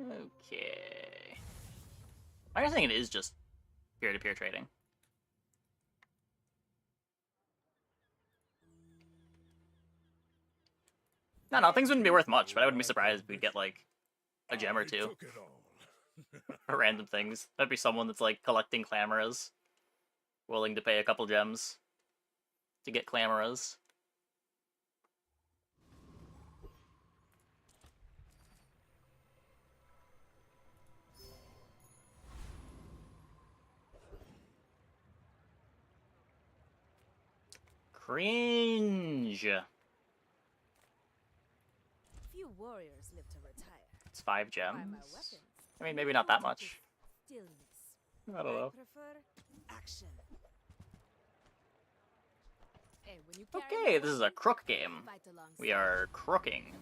Okay. I think it is just peer-to-peer trading. No, things wouldn't be worth much, but I wouldn't be surprised if we'd get, like, a gem or two. For random things. That'd be someone that's, like, collecting clamoras. Willing to pay a couple gems to get clamoras. Cringe. Few warriors live to retire. It's 5 Try my gems. weapons. I mean, maybe not that much. Stillness. I don't know. prefer action. Hey, when you Okay, this is a crook game. We are crooking.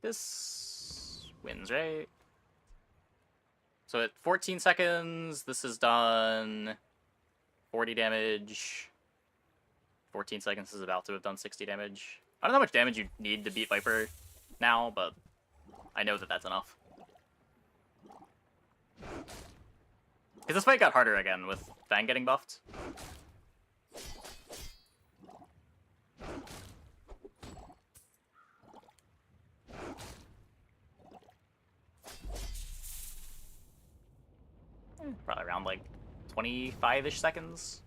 This wins, right? So at 14 seconds, this is done 40 damage. 14 seconds is about to have done 60 damage. I don't know how much damage you need to beat Viper now, but I know that that's enough. Because this fight got harder again with Fang getting buffed. Probably around like 25-ish seconds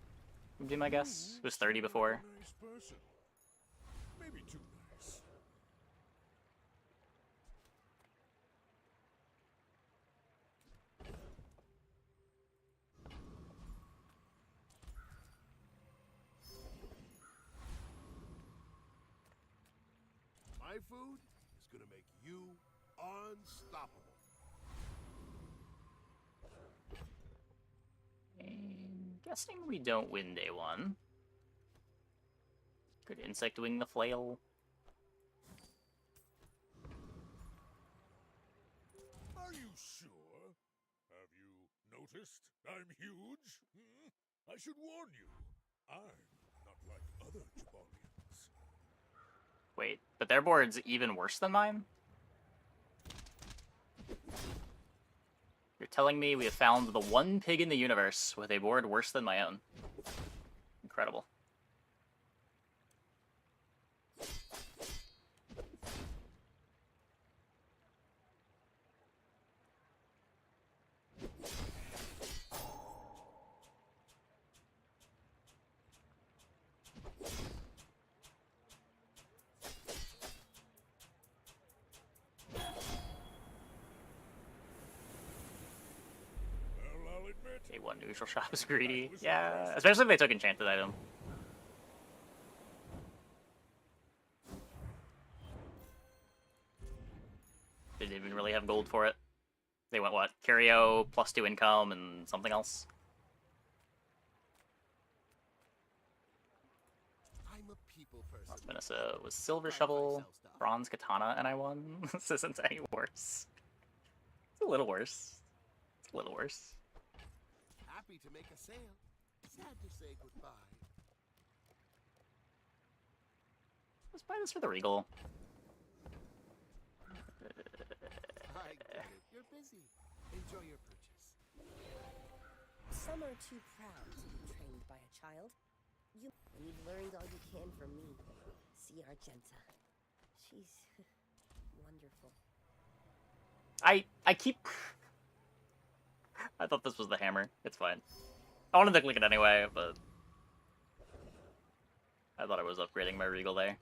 would be my guess. It was 30 before. Nice person. Maybe too nice. My food is gonna make you unstoppable. Guessing we don't win day 1. Could insect wing the flail. Are you sure? Have you noticed I'm huge? I should warn you. I'm not like other Jabalians. Wait, but their board's even worse than mine? You're telling me we have found the one pig in the universe with a board worse than my own. Incredible. Day 1 neutral shop is greedy. Yeah, especially if they took enchanted item. They didn't even really have gold for it. They went what? Curio, +2 income, and something else. I'm a people person. Vanessa was silver shovel, bronze katana, and I won. This isn't any worse. It's a little worse. It's a little worse. Happy to make a sale. Sad to say goodbye. Let's buy this for the Regal. I get it. You're busy. Enjoy your purchase. Some are too proud to be trained by a child. When you've learned all you can from me, see Argenta. She's wonderful. I keep... I thought this was the hammer. It's fine. I wanted to click it anyway, but... I thought I was upgrading my Regal there.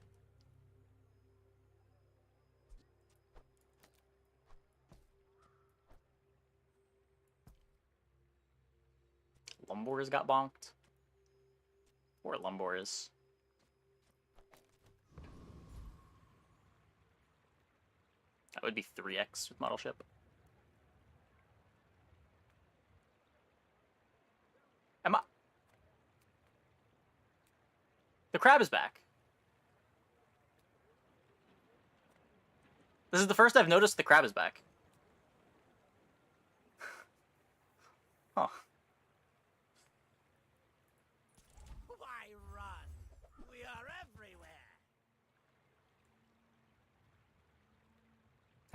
Lumbors got bonked. 4 Lumbors. That would be 3x with model ship. Am I... The crab is back. This is the first I've noticed the crab is back. Huh.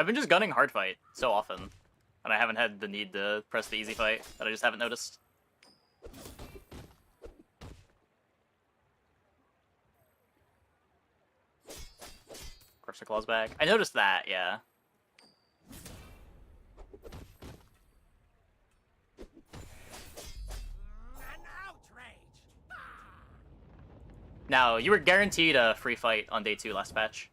I've been just gunning hard fight so often, and I haven't had the need to press the easy fight that I just haven't noticed. Crusher Claw's back. I noticed that, yeah. Now, you were guaranteed a free fight on day 2 last patch.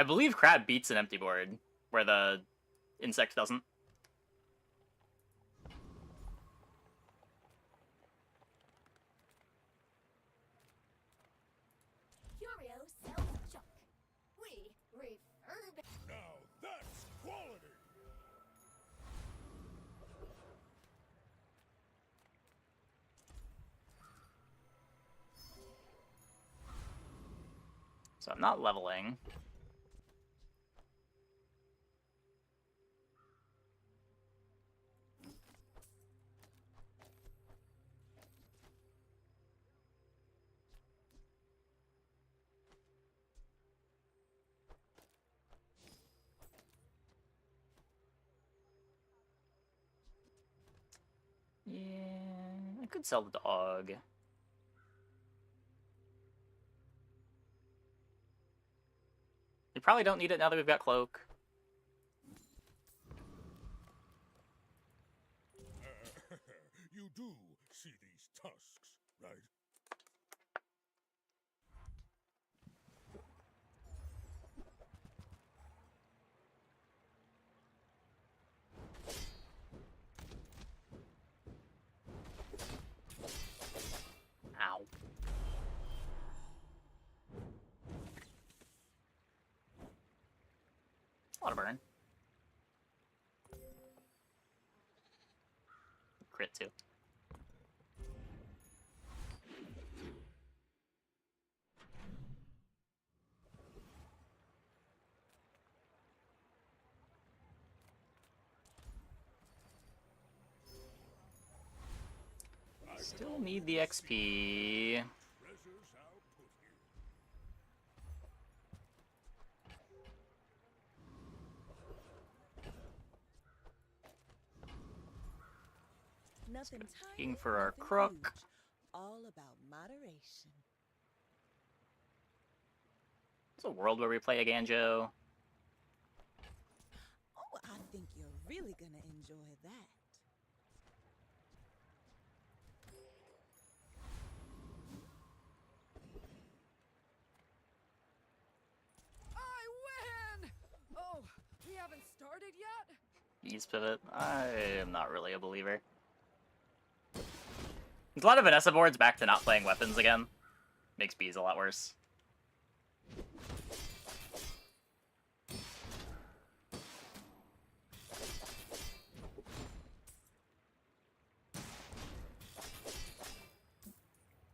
I believe Crab beats an empty board, where the insect doesn't. Curio sells junk. We refurbish. Now that's quality! So I'm not leveling. Yeah, I could sell the dog. You probably don't need it now that we've got Cloak. You do see these tusks, right? Ow. A lot of burn. Crit too. Still need the XP. Treasures I'll put here. Nothing Looking tiny, for our nothing crook. huge. All about moderation. There's a world where we play a Ganjo. Oh, I think you're really gonna enjoy that. I win! Oh, we haven't started yet? Bees pivot. I am not really a believer. There's a lot of Vanessa boards back to not playing weapons again. Makes bees a lot worse.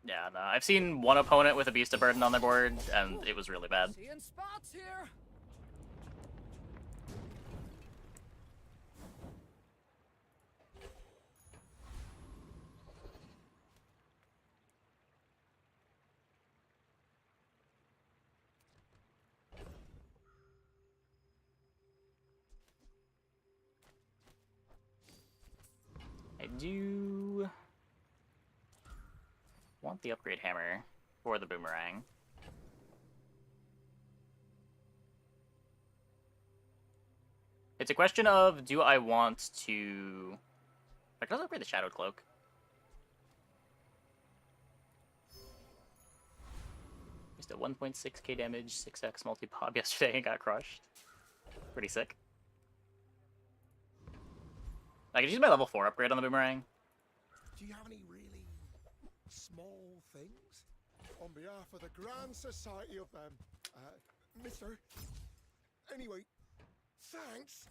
Yeah, no, I've seen one opponent with a Beast of Burden on their board, and it was really bad. Seeing spots here. I do want the upgrade hammer for the boomerang. It's a question of, do I want to... I can also upgrade the Shadowed Cloak. Just a 1.6k damage, 6x multi-pop yesterday and got crushed. Pretty sick. I could use my level 4 upgrade on the boomerang. Do you have any really small things? On behalf of the Grand Society of, Mister. Anyway, thanks.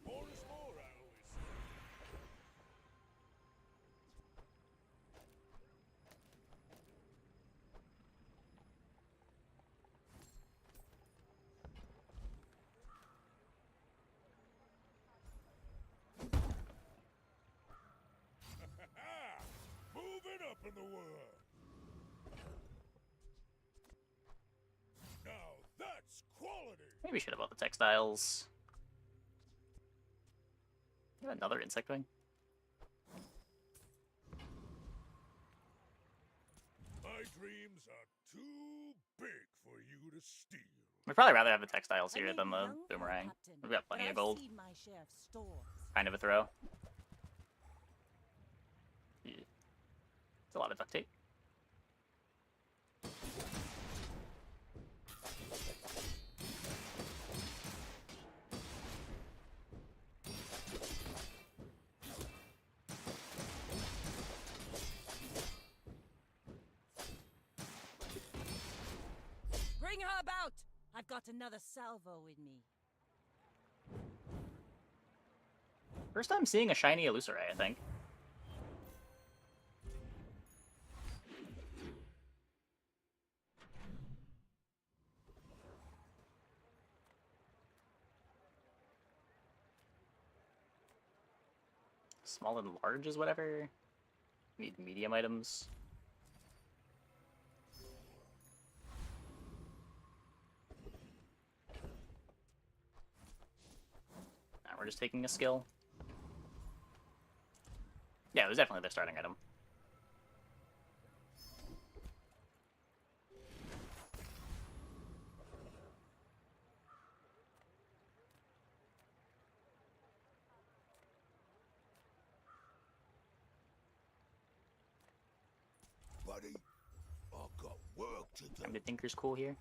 More is more, I always say. up in the world. Now that's quality. Maybe we should have bought the textiles. You have another insect wing? My dreams are too big for you to steal. We'd probably rather have the textiles here than the boomerang. We've got plenty of gold. My share of stores. Kind of a throw. Yeah. It's a lot of duct tape. Bring her about! I've got another salvo in me. First time seeing a shiny Illusoray, I think. Small and large is whatever. Need medium items. Now we're just taking a skill. Yeah, it was definitely their starting item. Buddy, I've got work to do. The Tinker's cool here.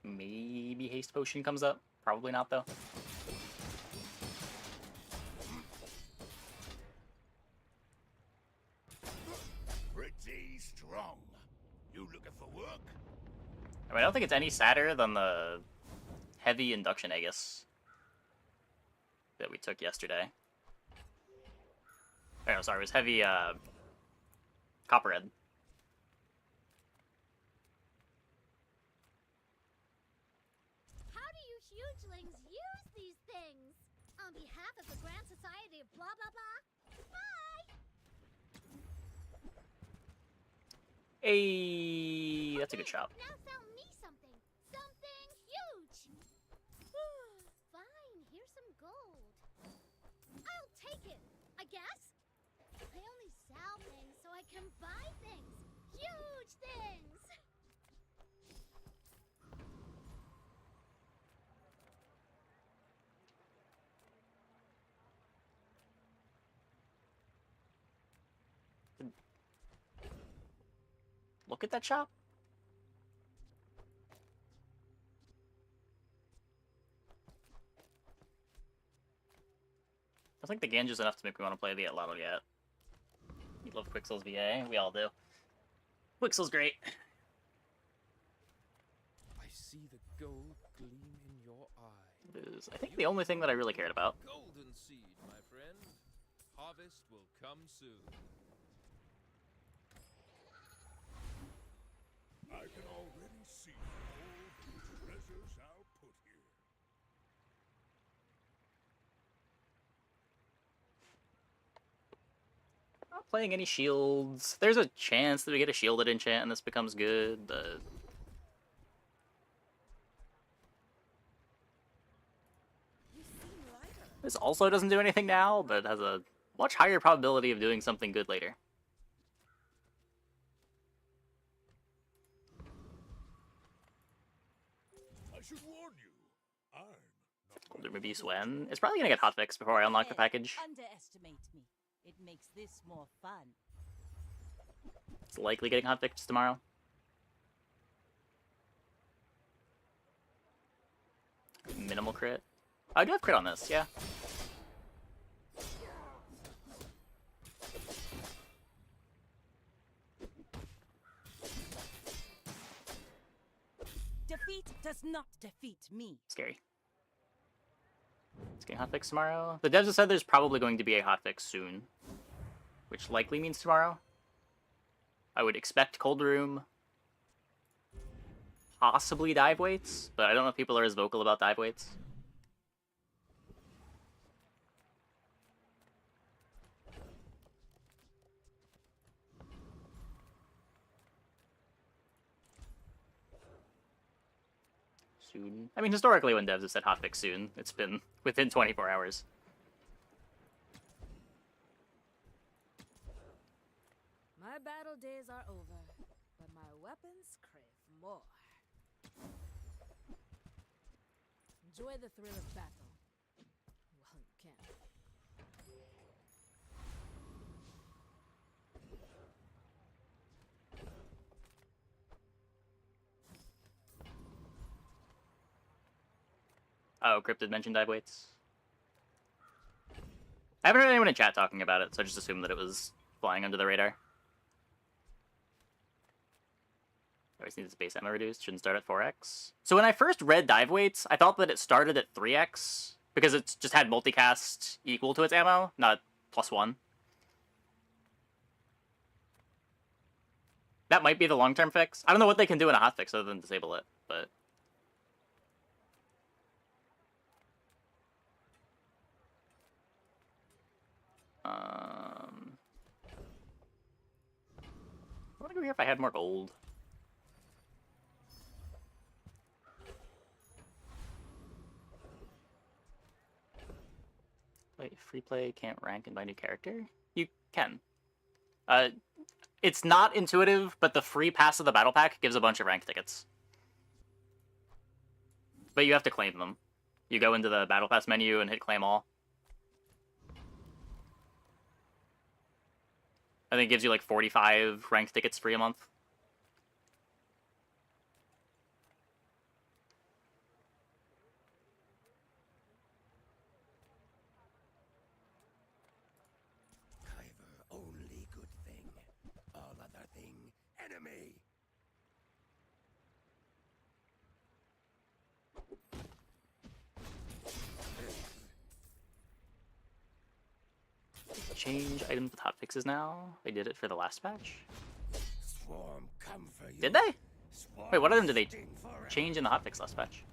Maybe Haste Potion comes up. Probably not, though. Pretty strong. You looking for work? I mean, I don't think it's any sadder than the heavy induction Aegis that we took yesterday. Oh, no, sorry, it was heavy Copperhead. How do you hugelings use these things? On behalf of the Grand Society of blah blah blah. Bye! Hey, that's a good shot. Now sell me something. Something huge! Fine, here's some gold. I'll take it, I guess. I only sell things so I can buy things. Huge things! Look at that shop. I think the Ganju's enough to make me want to play the Atlato yet. You love Quixel's VA. We all do. Quixel's great. I see the gold gleam in your eye. It is, I think, the only thing that I really cared about. Golden seed, my friend. Harvest will come soon. I can already see all the treasures I'll put here. Not playing any shields. There's a chance that we get a shielded enchant and this becomes good, but... This also doesn't do anything now, but has a much higher probability of doing something good later. I should warn you, I'm not Golden Rebuse when? It's probably gonna get hotfixed before I unlock the package. Underestimate me. It makes this more fun. It's likely getting hotfixed tomorrow. Minimal crit. I do have crit on this, yeah. Defeat does not defeat me. Scary. It's getting hotfixed tomorrow. The devs have said there's probably going to be a hotfix soon, which likely means tomorrow. I would expect Cold Room, possibly dive weights, but I don't know if people are as vocal about dive weights. soon. I mean, historically, when devs have said hotfix soon, it's been within 24 hours. My battle days are over, but my weapons crave more. Enjoy the thrill of battle. Well, you can. Oh, Cryptid mentioned dive weights. I haven't heard anyone in chat talking about it, so I just assumed that it was flying under the radar. Always need this base ammo reduced. Shouldn't start at 4x. So when I first read dive weights, I thought that it started at 3x because it just had multicast equal to its ammo, not +1. That might be the long-term fix. I don't know what they can do in a hotfix other than disable it, but... I want to go here if I had more gold. Wait, free play can't rank and buy new character? You can. It's not intuitive, but the free pass of the battle pack gives a bunch of rank tickets. But you have to claim them. You go into the battle pass menu and hit claim all. I think it gives you like 45 ranked tickets free a month. Kyver, only good thing. All other thing, enemy. Change items with hotfixes now. They did it for the last patch. Swarm, come for you. Did they? Swarm Wait, what item did they sting forever. change in the hotfix last patch?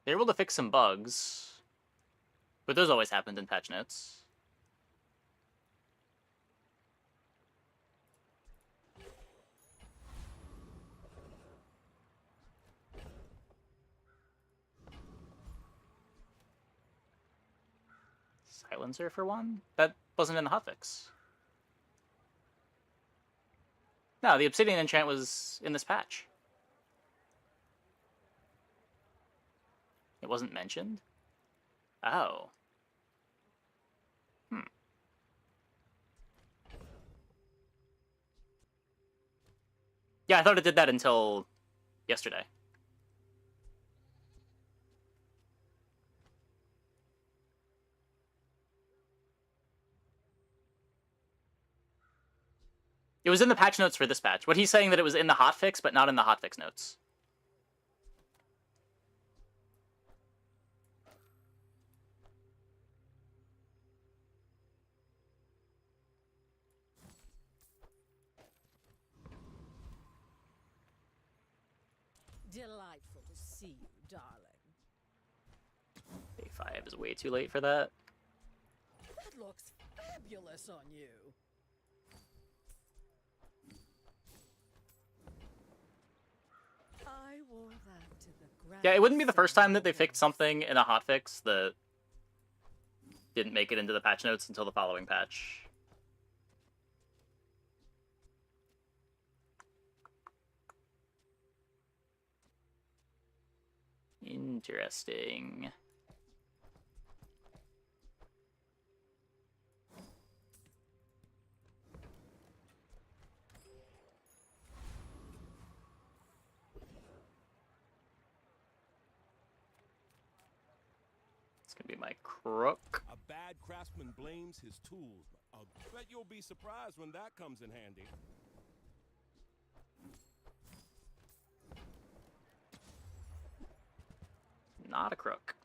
They're able to fix some bugs, but those always happened in patch notes. Silencer for one? That wasn't in the hotfix. No, the Obsidian enchant was in this patch. It wasn't mentioned? Oh. Yeah, I thought it did that until yesterday. It was in the patch notes for this patch. What he's saying that it was in the hotfix, but not in the hotfix notes. Delightful to see you, darling. Day 5 is way too late for that. That looks fabulous on you. I wore that to the ground. Yeah, it wouldn't be the first time that they fixed something in a hotfix that didn't make it into the patch notes until the following patch. Interesting. It's gonna be my crook. A bad craftsman blames his tools. I'll bet you'll be surprised when that comes in handy. Not a crook.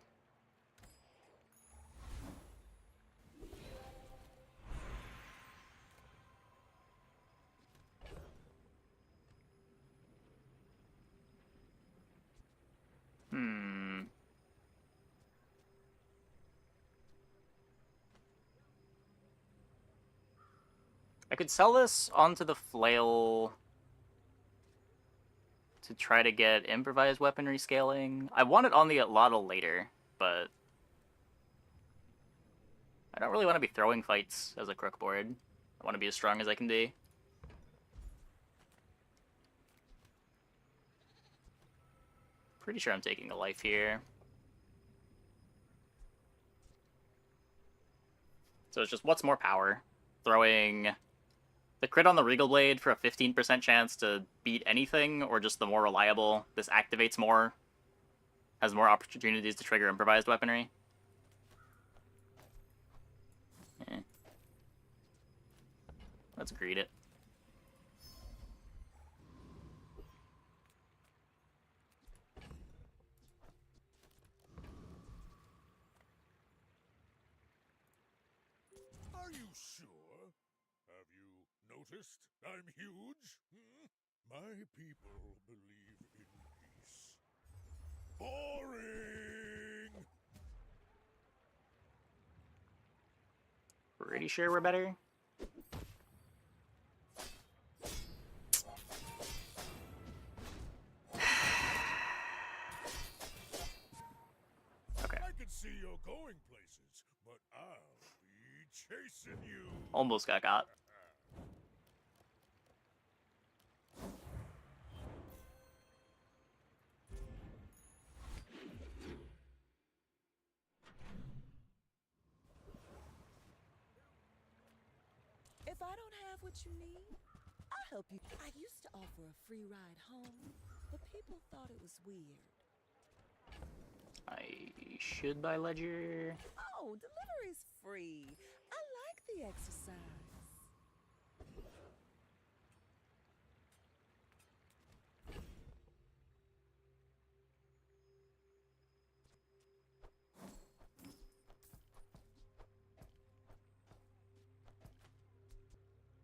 I could sell this onto the flail to try to get improvised weaponry scaling. I want it on the Atlatl later, but I don't really want to be throwing fights as a crook board. I want to be as strong as I can be. Pretty sure I'm taking a life here. So it's just, what's more power? Throwing the crit on the Regal Blade for a 15% chance to beat anything, or just the more reliable, this activates more, has more opportunities to trigger improvised weaponry? Eh. Let's greed it. Are you sure? Have you noticed I'm huge? Hmm? My people believe in peace. Boring! Pretty sure we're better. Okay. I can see you're going places, but I'll be chasing you. Almost got. If I don't have what you need, I'll help you. I used to offer a free ride home, but people thought it was weird. I should buy Ledger. Oh, delivery's free. I like the exercise.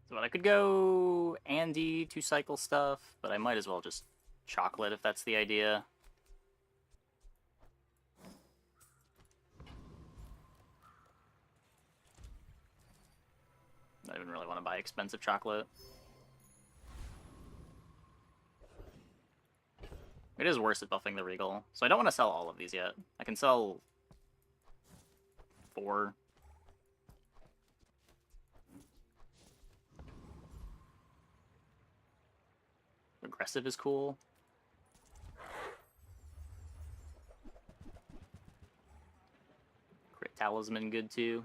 So I could go Andy to cycle stuff, but I might as well just chocolate if that's the idea. I don't even really want to buy expensive chocolate. It is worse at buffing the Regal, so I don't want to sell all of these yet. I can sell 4. Aggressive is cool. Crit Talisman good too.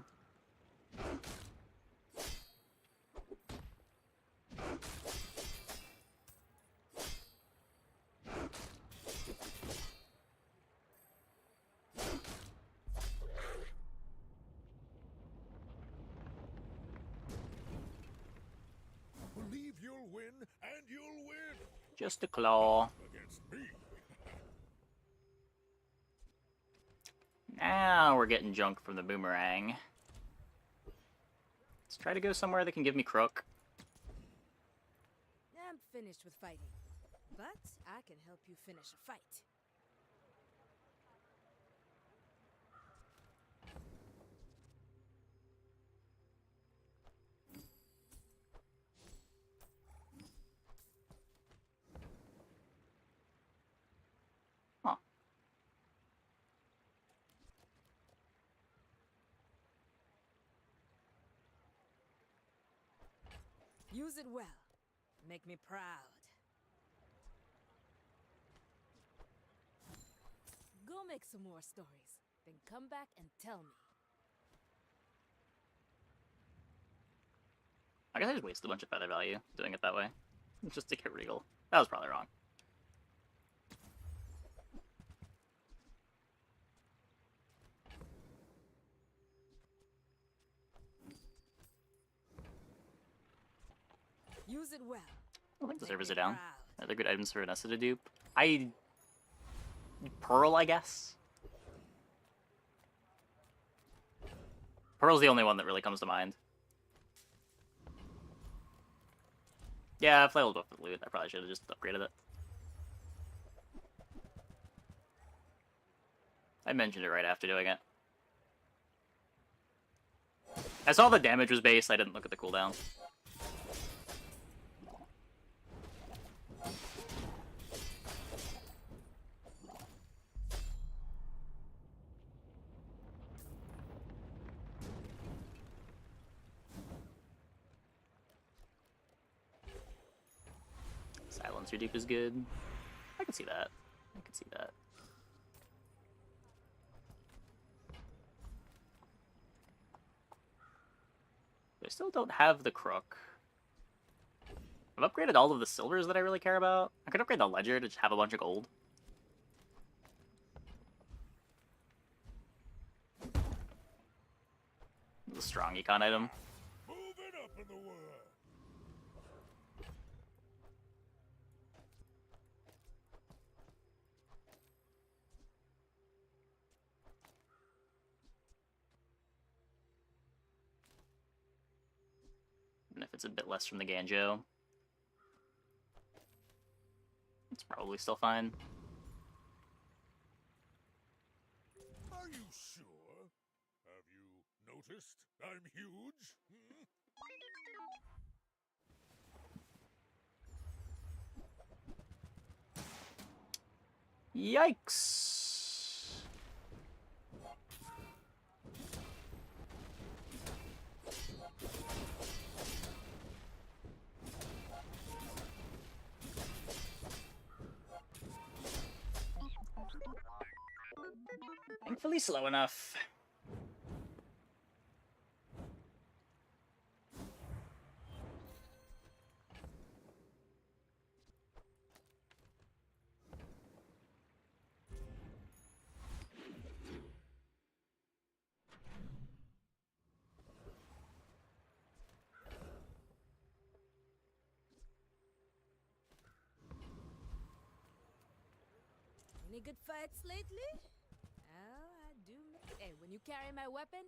Believe you'll win, and you'll win. Just a claw. Against me. Now we're getting junk from the boomerang. Let's try to go somewhere that can give me crook. I'm finished with fighting, but I can help you finish a fight. Huh. Use it well. Make me proud. Go make some more stories, then come back and tell me. I guess I just wasted a bunch of feather value doing it that way. Just to get Regal. That was probably wrong. Use it well. I think the Make servers me are down. proud. Are there good items for Vanessa to dupe? Pearl, I guess? Pearl's the only one that really comes to mind. Yeah, Flail was with loot. I probably should have just upgraded it. I mentioned it right after doing it. I saw the damage was base, I didn't look at the cooldown. monster dupe is good. I can see that. I can see that. I still don't have the crook. I've upgraded all of the silvers that I really care about. I could upgrade the ledger to just have a bunch of gold. The strong econ item. Moving up in the world. And if it's a bit less from the Ganjo, it's probably still fine. Are you sure? Have you noticed I'm huge? Yikes! Thankfully slow enough. Any good fights lately? Oh, I do. Hey, when you carry my weapon,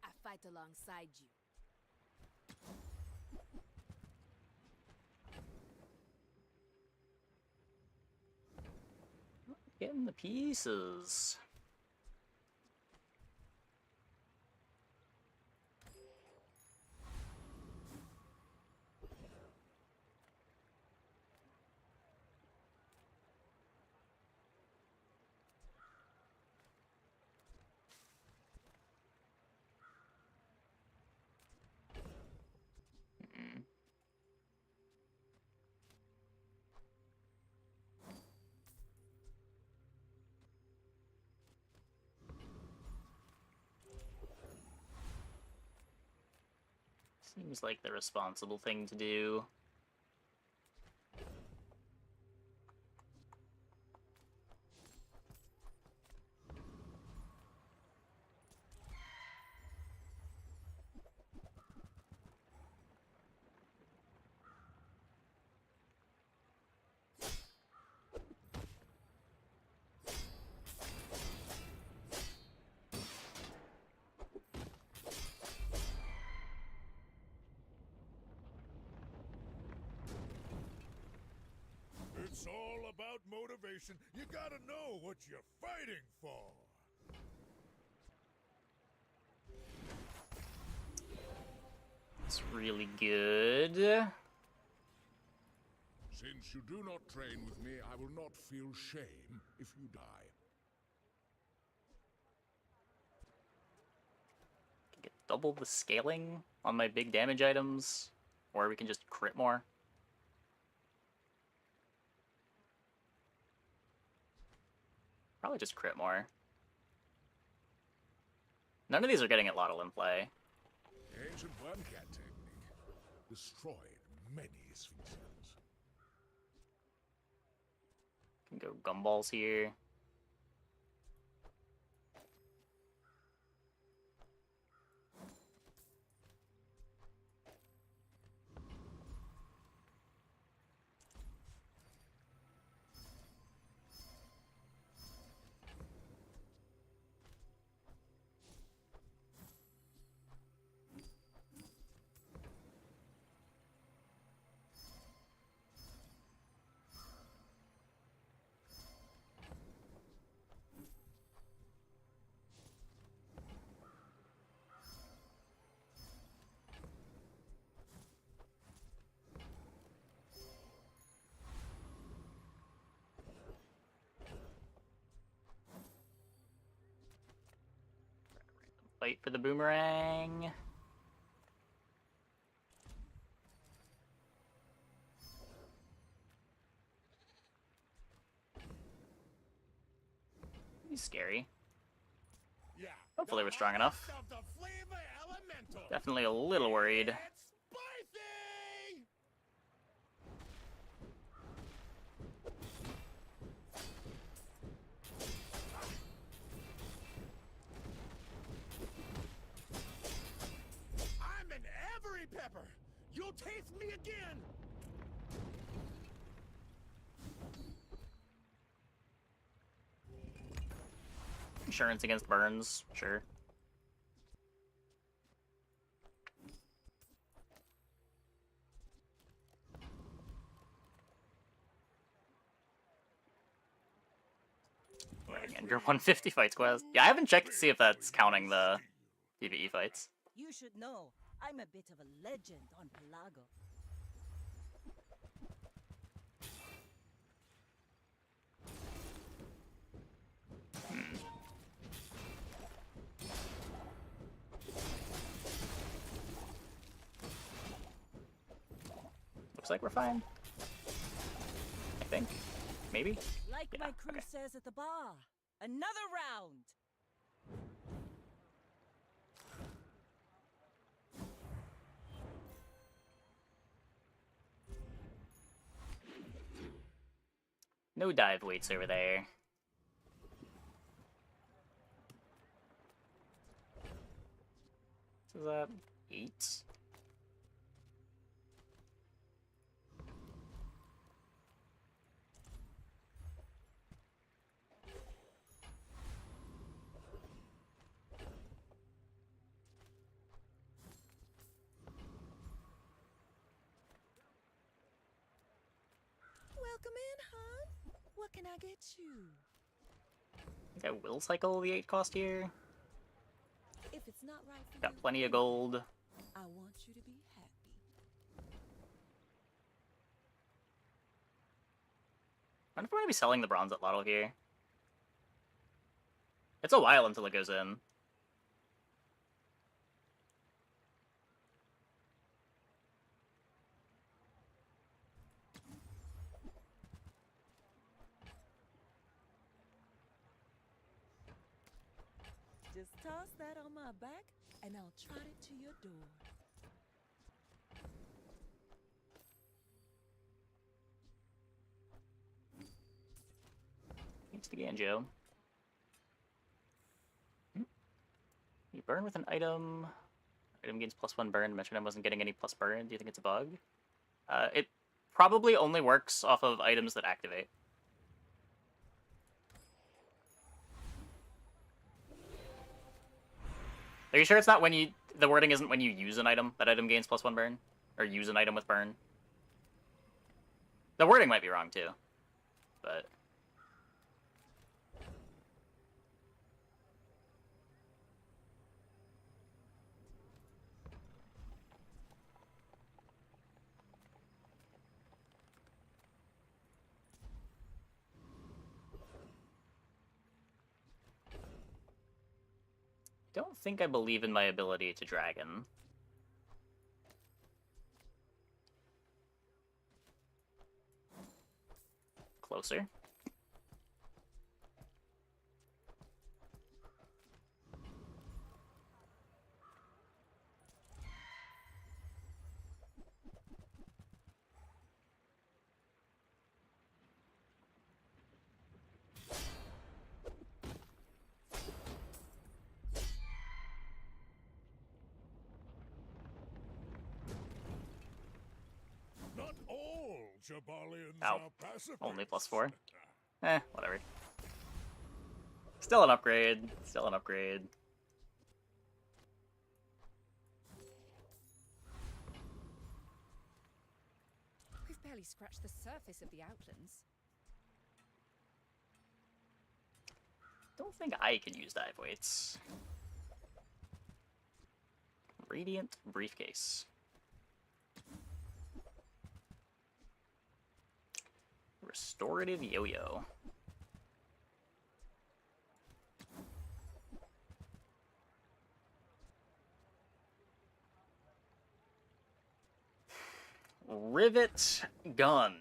I fight alongside you. Getting the pieces. Seems like the responsible thing to do. It's all about motivation. You gotta know what you're fighting for. It's really good. Since you do not train with me, I will not feel shame if you die. Get double the scaling on my big damage items, or we can just crit more. Probably just crit more. None of these are getting a lot of limb play. The ancient wormcat technique destroyed many sphinxes. Can go gumballs here. Wait for the boomerang. He's scary. Yeah. Hopefully we're strong enough. Of the flavor elemental. Definitely a little worried. It's spicy! I'm an every pepper. You'll taste me again. Insurance against burns, sure. Your 150 fights quest. Yeah, I haven't checked to see if that's counting the PvE fights. You should know, I'm a bit of a legend on Pelago. Looks like we're fine. I think. Maybe? Like Yeah, my crew okay. says at the bar, another round! No dive weights over there. So is that 8? Welcome in, hon. What can I get you? I think I will cycle the 8 cost here. If it's not right for Got you, plenty of gold. I want you to be happy. I wonder if we're gonna be selling the bronze at Lotto here. It's a while until it goes in. Just toss that on my back, and I'll trot it to your door. Thanks to Ganjo. You burn with an item. Item gains +1 burn. Metronome wasn't getting any plus burn. Do you think it's a bug? It probably only works off of items that activate. Are you sure it's not when you... The wording isn't when you use an item that item gains +1 burn? Or use an item with burn? The wording might be wrong, too. But... don't think I believe in my ability to dragon. Closer. Not all Jabalians Ow. are pacifists. Only +4. Whatever. Still an upgrade. Still an upgrade. We've barely scratched the surface of the Outlands. Don't think I can use dive weights. Radiant briefcase. Restorative yo-yo. Rivet gun.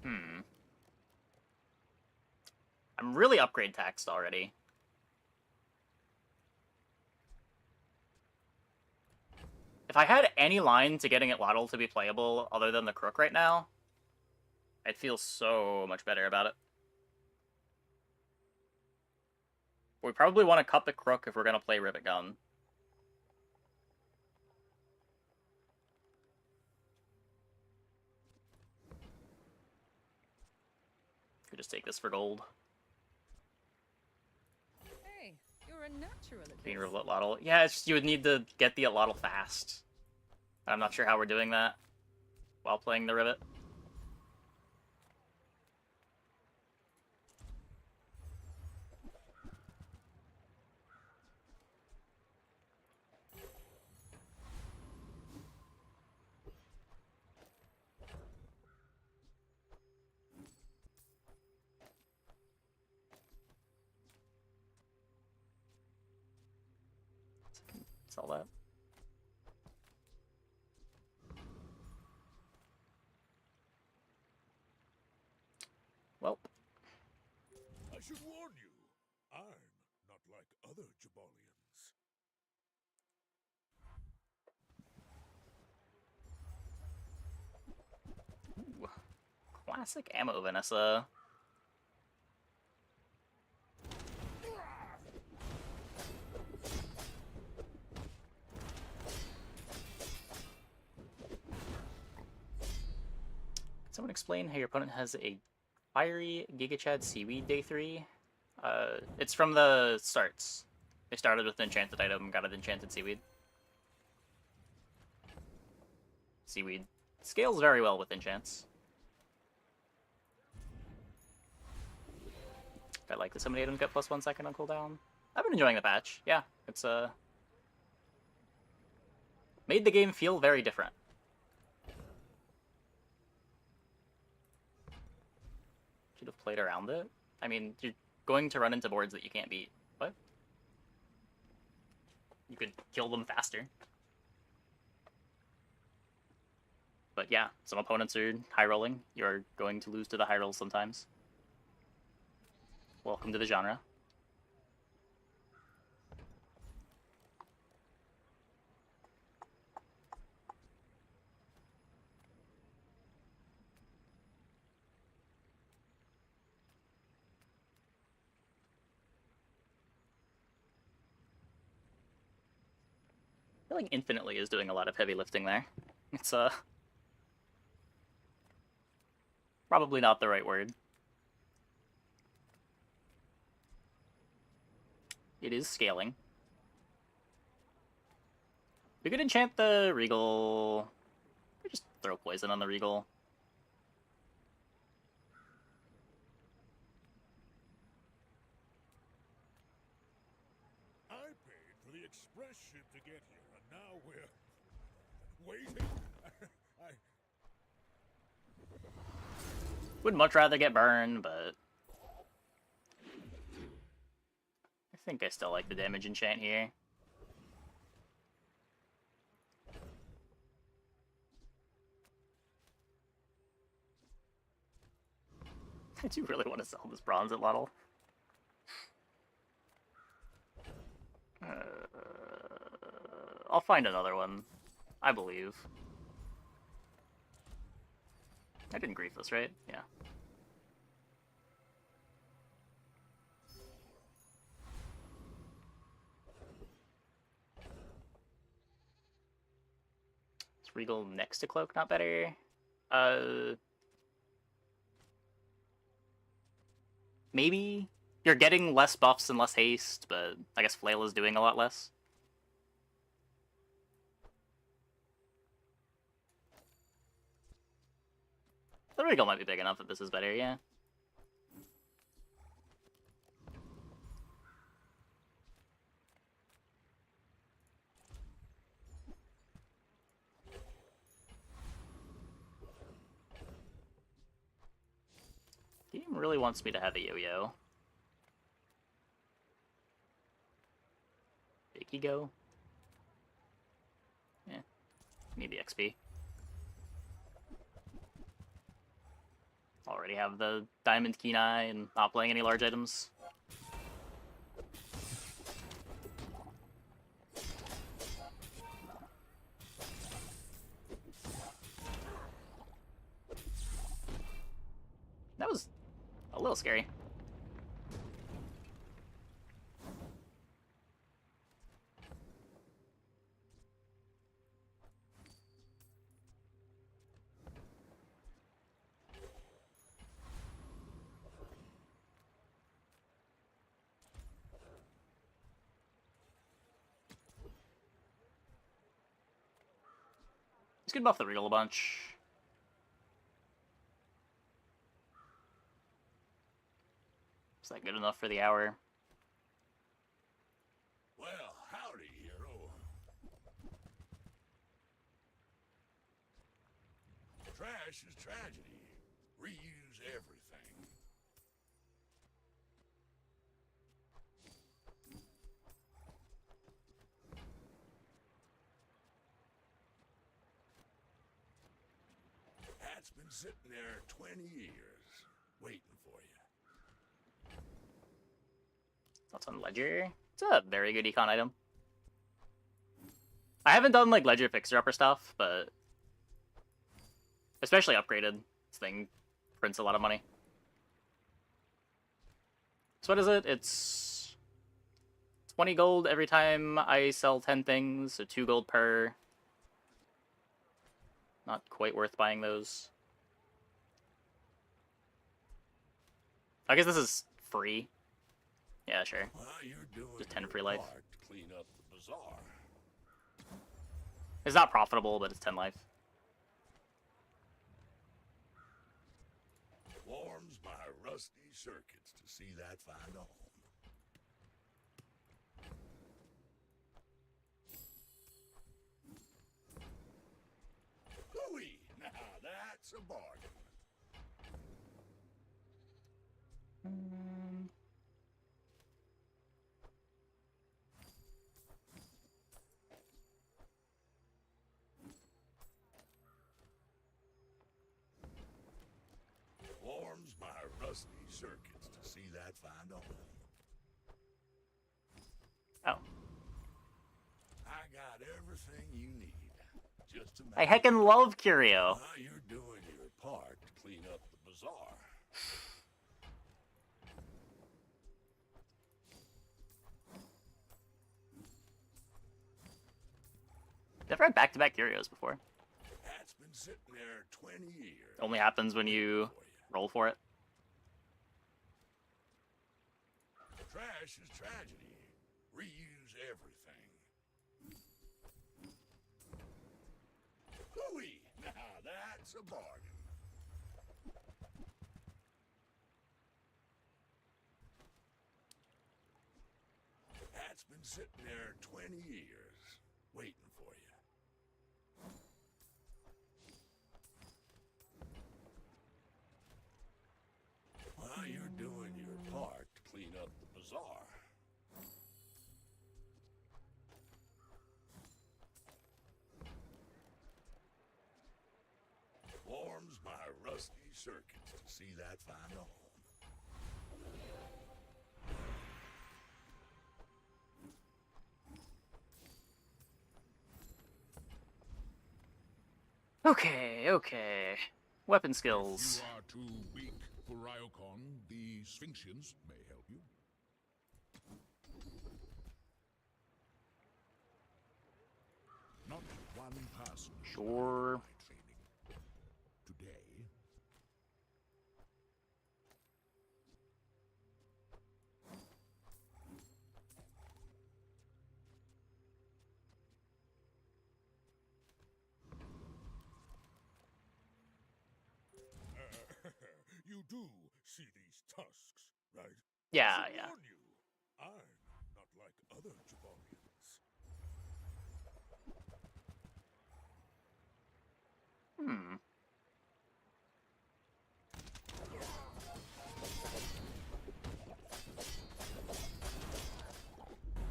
I'm really upgrade taxed already. If I had any line to getting Atlatl to be playable other than the Crook right now, I'd feel so much better about it. We probably want to cut the Crook if we're going to play Rivet Gun. Could just take this for gold. Hey, you're a natural at Being this. Atlatl. Yeah, it's just you would need to get the Atlatl fast. I'm not sure how we're doing that while playing the Rivet. Sell that. Well. I should warn you, I'm not like other Jabalians. Ooh. Classic ammo, Vanessa. Can someone explain how your opponent has a fiery Gigachad Seaweed Day 3? It's from the starts. They started with an enchanted item, got an enchanted Seaweed. Seaweed scales very well with enchants. I like that so many items get +1 second on cooldown. I've been enjoying the patch. Yeah, it's made the game feel very different. Should have played around it. I mean, you're going to run into boards that you can't beat. What? You could kill them faster. But yeah, some opponents are high rolling. You're going to lose to the high rolls sometimes. Welcome to the genre. I feel like Infinitely is doing a lot of heavy lifting there. It's probably not the right word. It is scaling. We could enchant the Regal. Or just throw poison on the Regal. I paid for the express ship to get here, and now we're waiting. I Would much rather get burned, but I think I still like the damage enchant here. I do really want to sell this bronze at Luddle. I'll find another one, I believe. I didn't grief this, right? Yeah. Is Regal next to Cloak not better? Maybe? You're getting less buffs and less haste, but I guess Flail is doing a lot less. The Regal might be big enough that this is better, yeah. Game really wants me to have a yo-yo. Big go. Yeah. Need the XP. Already have the diamond Kenai and not playing any large items. That was a little scary. He's gonna buff the regal a bunch. Is that good enough for the hour? Well, howdy, hero. Trash is tragedy. Reuse everything. That's been sitting there 20 years, waiting for you. That's on Ledger. It's a very good econ item. I haven't done like Ledger fixer-upper stuff, but especially upgraded, this thing prints a lot of money. So what is it? It's 20 gold every time I sell 10 things, so 2 gold per. Not quite worth buying those. I guess this is free. Yeah, sure. Well, you're doing Just 10 your free life. part to clean up the bazaar. It's not profitable, but it's 10 life. Warms my rusty circuits to see that find a home. Hooey! Now that's a bargain. Warms my rusty circuits to see that find a home. Oh. I got everything you need. Just to I heckin' love Curio. Well, you're doing your part to clean up the bazaar. Never had back-to-back Curios before. That's been sitting there 20 years. Only happens when you roll for it. Trash is tragedy. Reuse everything. Hooey! Now that's a bargain. That's been sitting there 20 years, waiting for you. Well, you're doing your part to clean up the bazaar. Warms my rusty circuits to see that find a home. Okay, okay. Weapon skills. If you are too weak for Ryokon, the Sphinxians may help you. Not one person Sure. my training. Today, you do see these tusks, right? Yeah, I should yeah. warn you, I'm not like other Jabarians. Hmm.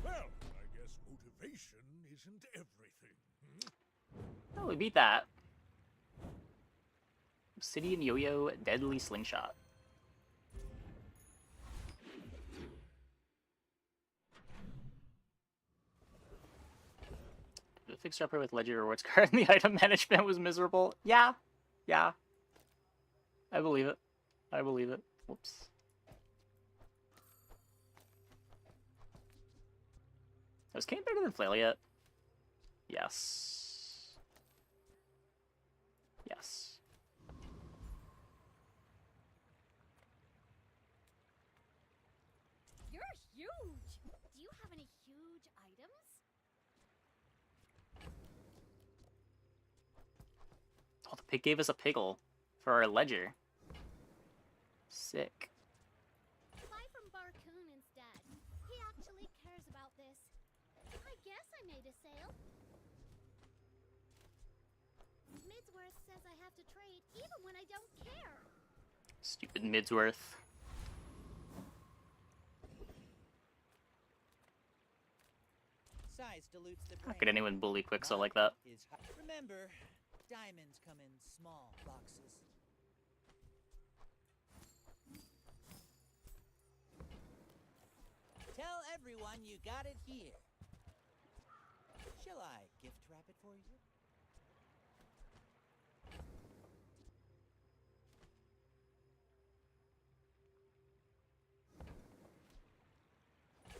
Well, I guess motivation isn't everything. Oh, we beat that. Obsidian Yo-Yo, Deadly Slingshot. The fixed upper with Ledger rewards card and the item management was miserable. Yeah. Yeah. I believe it. I believe it. Whoops. Was Kane better than Flail yet? Yes. Yes. You're huge! Do you have any huge items? Oh, the pig gave us a piggle for our ledger. Sick. Buy from Barcoon instead. He actually cares about this. I guess I made a sale. Midsworth says I have to trade even when I don't care. Stupid Midsworth. Size dilutes the How brain. could anyone bully Quixo like that? Remember, diamonds come in small boxes. Tell everyone you got it here. Shall I gift wrap it for you?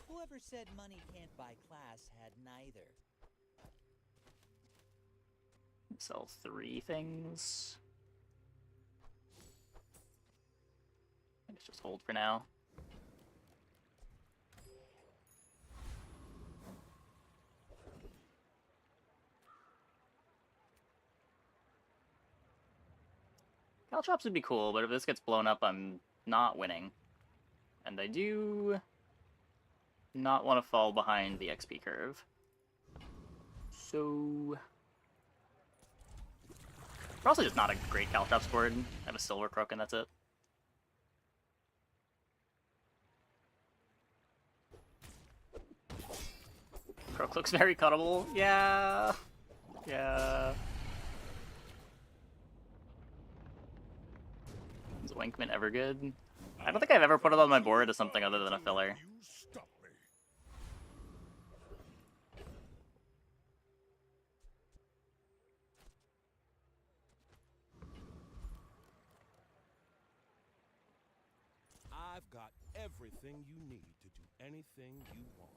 Whoever said money can't buy class had neither. Sell 3 things. Let's just hold for now. Caltrops would be cool, but if this gets blown up, I'm not winning. And I do not want to fall behind the XP curve. So... we're also just not a great Caltrops board. I have a Silver Croak and that's it. Croak looks very cuttable. Yeah. Yeah. Is Winkman ever good? I don't think I've ever put it on my board as something other than a filler. I've got everything you need to do anything you want.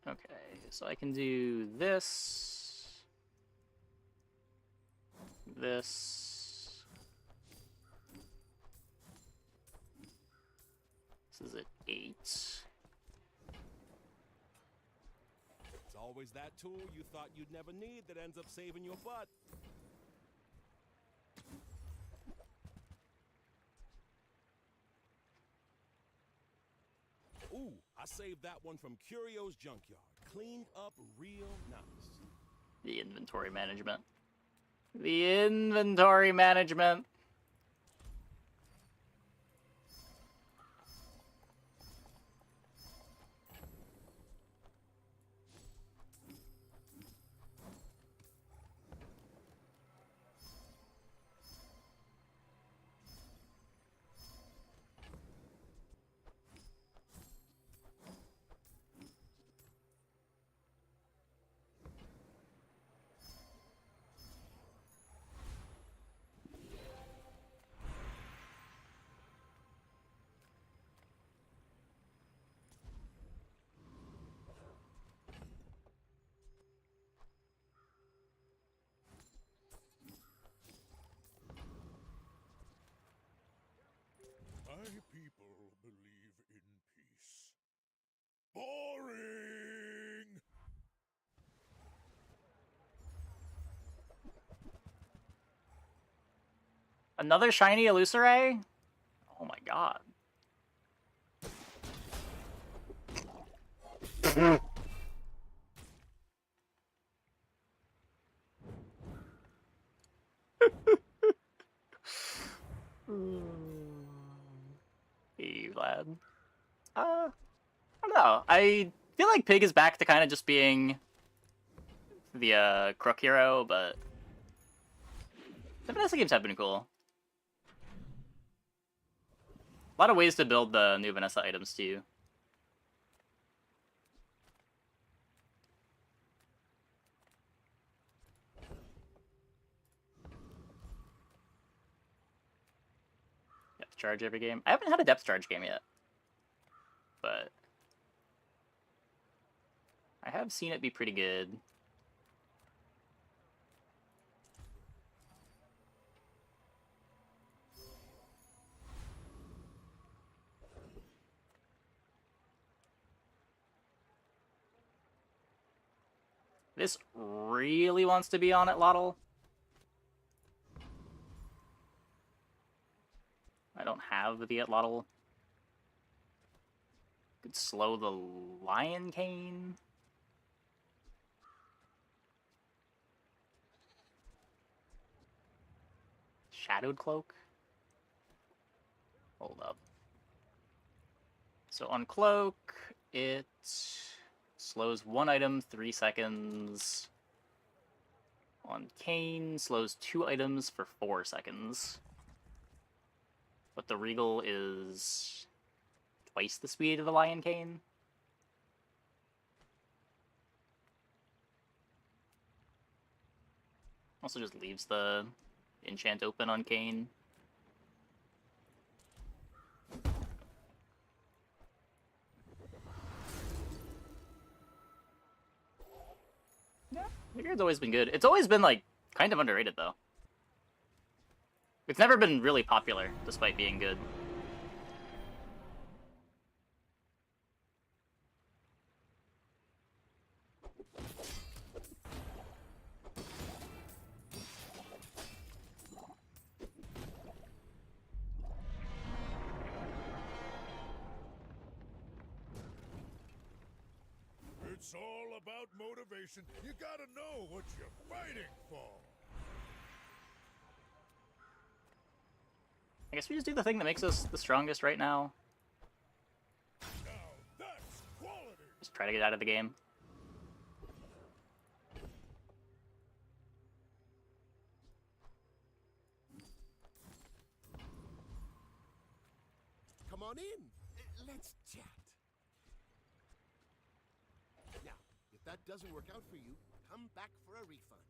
Okay, so I can do this. This. This is at 8. It's always that tool you thought you'd never need that ends up saving your butt. Ooh, I saved that one from Curio's Junkyard. Cleaned up real nice. The inventory management. The inventory management. My people believe in peace. Boring! Another shiny Illusoray? Oh my god. Hey, Vlad. I don't know. I feel like Pig is back to kind of just being the Crook hero, but the Vanessa games have been cool. A lot of ways to build the new Vanessa items too. Depth charge every game. I haven't had a depth charge game yet, but I have seen it be pretty good. This really wants to be on it, Lottle. I don't have the Atlatl. Could slow the Lion Cane. Shadowed Cloak. Hold up. So on Cloak, it slows one item 3 seconds. On Cane, slows 2 items for 4 seconds. But the Regal is twice the speed of the Lion Cane. Also just leaves the enchant open on Cane. Yeah, Vigord's always been good. It's always been, like, kind of underrated, though. It's never been really popular, despite being good. It's all about motivation. You gotta know what you're fighting for. I guess we just do the thing that makes us the strongest right now. Now that's quality. Just try to get out of the game. Come on in. Let's chat. Now, if that doesn't work out for you, come back for a refund.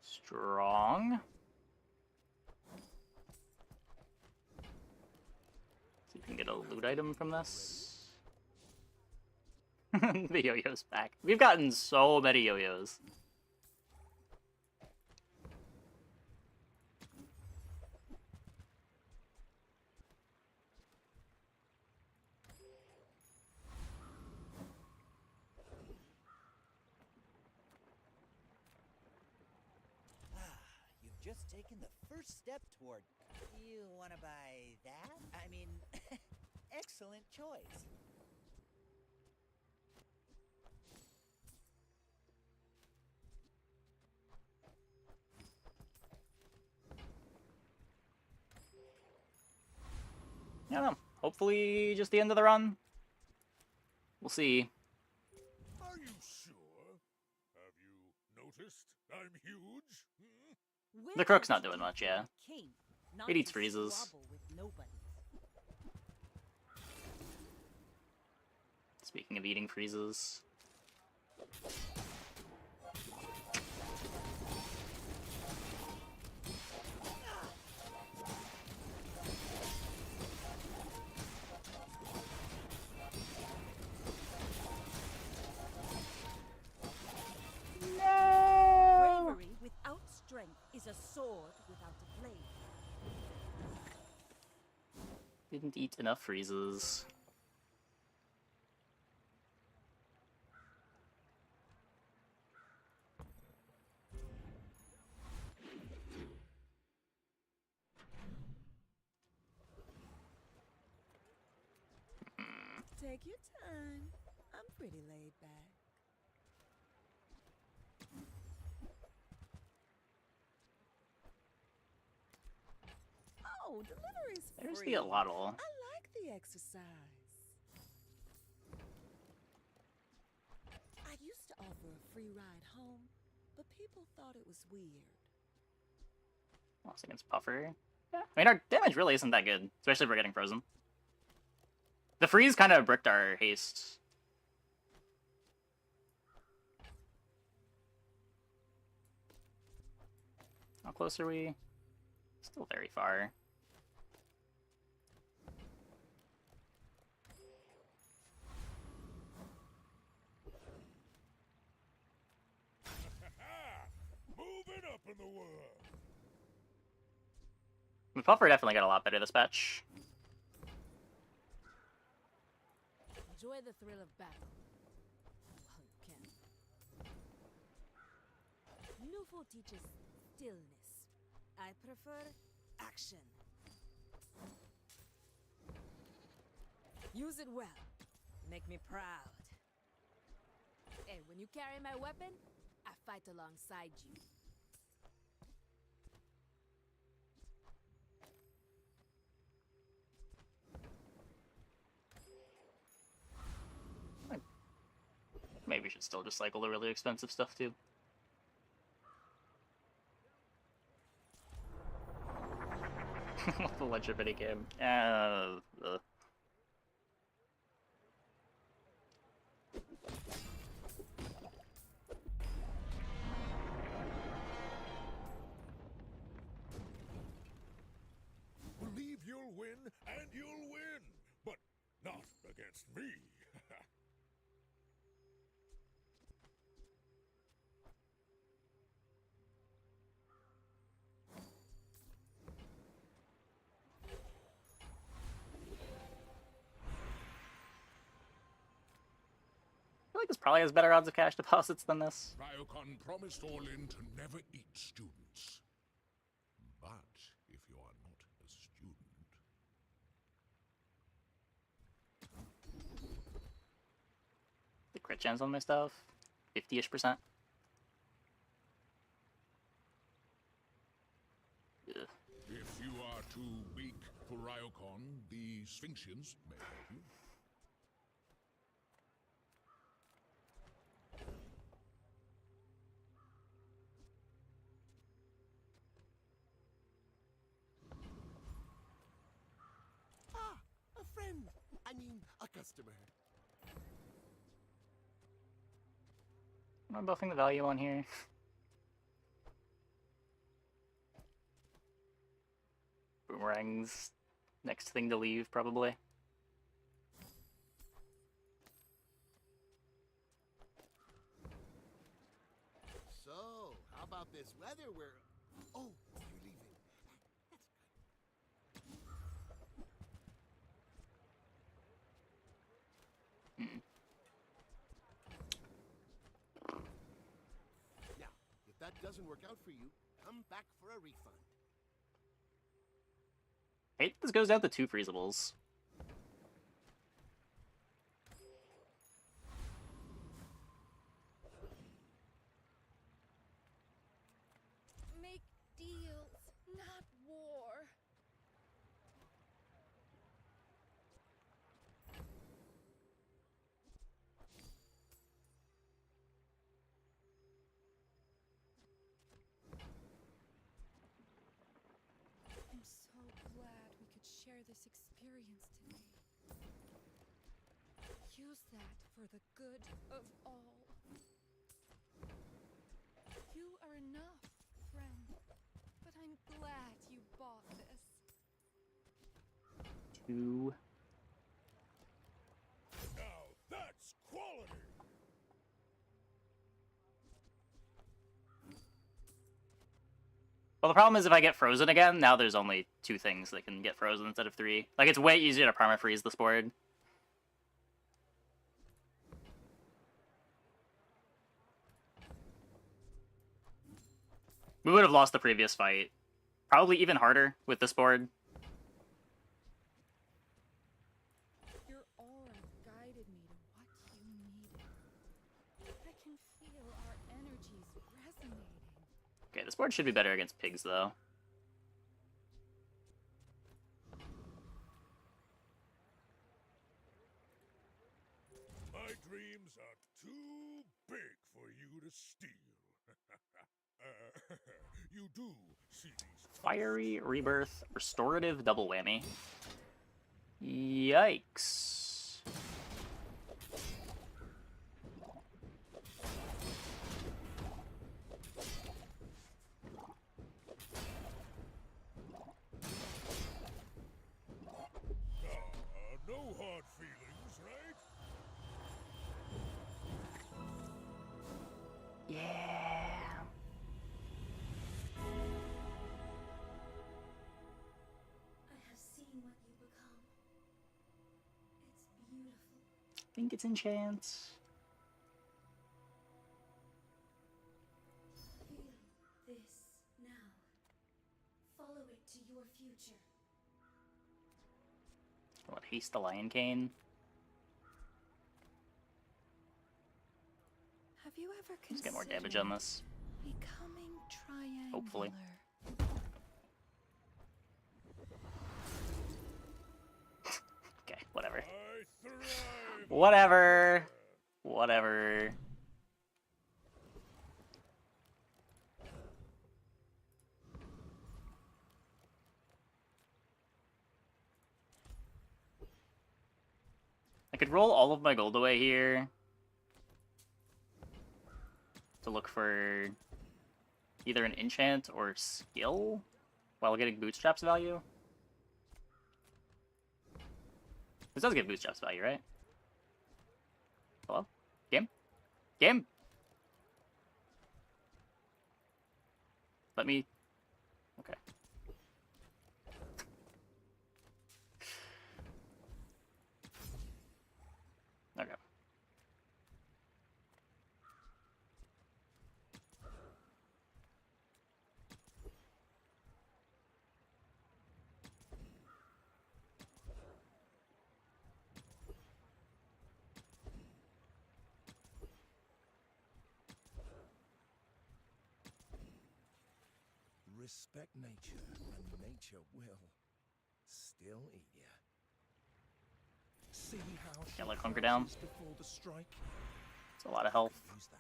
Strong. See if we can get a loot item from this. The yo-yo's back. We've gotten so many yo-yos. You've just taken the first step toward... You want to buy that? I mean, excellent choice. I don't know. Hopefully just the end of the run. We'll see. Are you sure? Have you noticed I'm huge? The Crook's not doing much, yeah. It eats freezes. Speaking of eating freezes. Bravery without strength is a sword without a blade. Didn't eat enough freezes. Take your time. I'm pretty laid back. Oh, delivery's There's free. the Atlatl. I like the exercise. for a free ride home, but people thought it was weird. Lost against Puffer. Yeah. I mean, our damage really isn't that good, especially if we're getting frozen. The freeze kind of bricked our haste. How close are we? Still very far. Moving up in the world. The Puffer definitely got a lot better this patch. Enjoy the thrill of battle. While you can. Newful teaches stillness. I prefer action. Use it well. Make me proud. Hey, when you carry my weapon, I fight alongside you. Maybe we should still just cycle the really expensive stuff too. The lunch of any game. Believe you'll win, and you'll win, but not against me. I feel like this probably has better odds of cash deposits than this. Ryokon promised Orlin to never eat students. But if you are not a student... The crit chance on my stuff, 50-ish%. Ugh. If you are too weak for Ryokon, the Sphinxians may help you. Ah, a friend. I mean, a customer. Am I buffing the value on here? Boomerang's next thing to leave, probably. So, how about this weather where... Oh, you're leaving. Now, if that doesn't work out for you, come back for a refund. I hate this goes down to 2 freezables. Make deals, not war. I'm so glad we could share this experience today. Use that for the good of all. You are enough, friend. But I'm glad you bought this. 2. Now that's quality! Well, the problem is if I get frozen again, now there's only 2 things that can get frozen instead of 3. Like, it's way easier to perma-freeze this board. We would have lost the previous fight. Probably even harder with this board. Your aura guided me to what you needed. I can feel our energies resonating. Okay, this board should be better against pigs, though. My dreams are too big for you. as steel. You do see these Fiery Rebirth Restorative Double Whammy. Yikes. no hard feelings, right? Yeah. I have seen what you become. It's beautiful. I think it's enchant. Feel this now. Follow it to your future. What, haste the Lion Cane? Have you ever Let's get more damage considered on this. becoming triangular? Hopefully. Okay, whatever. Whatever. Whatever. I could roll all of my gold away here to look for either an enchant or skill while getting bootstraps value. This does give bootstraps value, right? Hello? Game? Game? Let me... Okay. Okay. Respect nature, and nature will still eat you. See how she Can't let hunger down. crouches before the strike? It's a lot of health. Use that.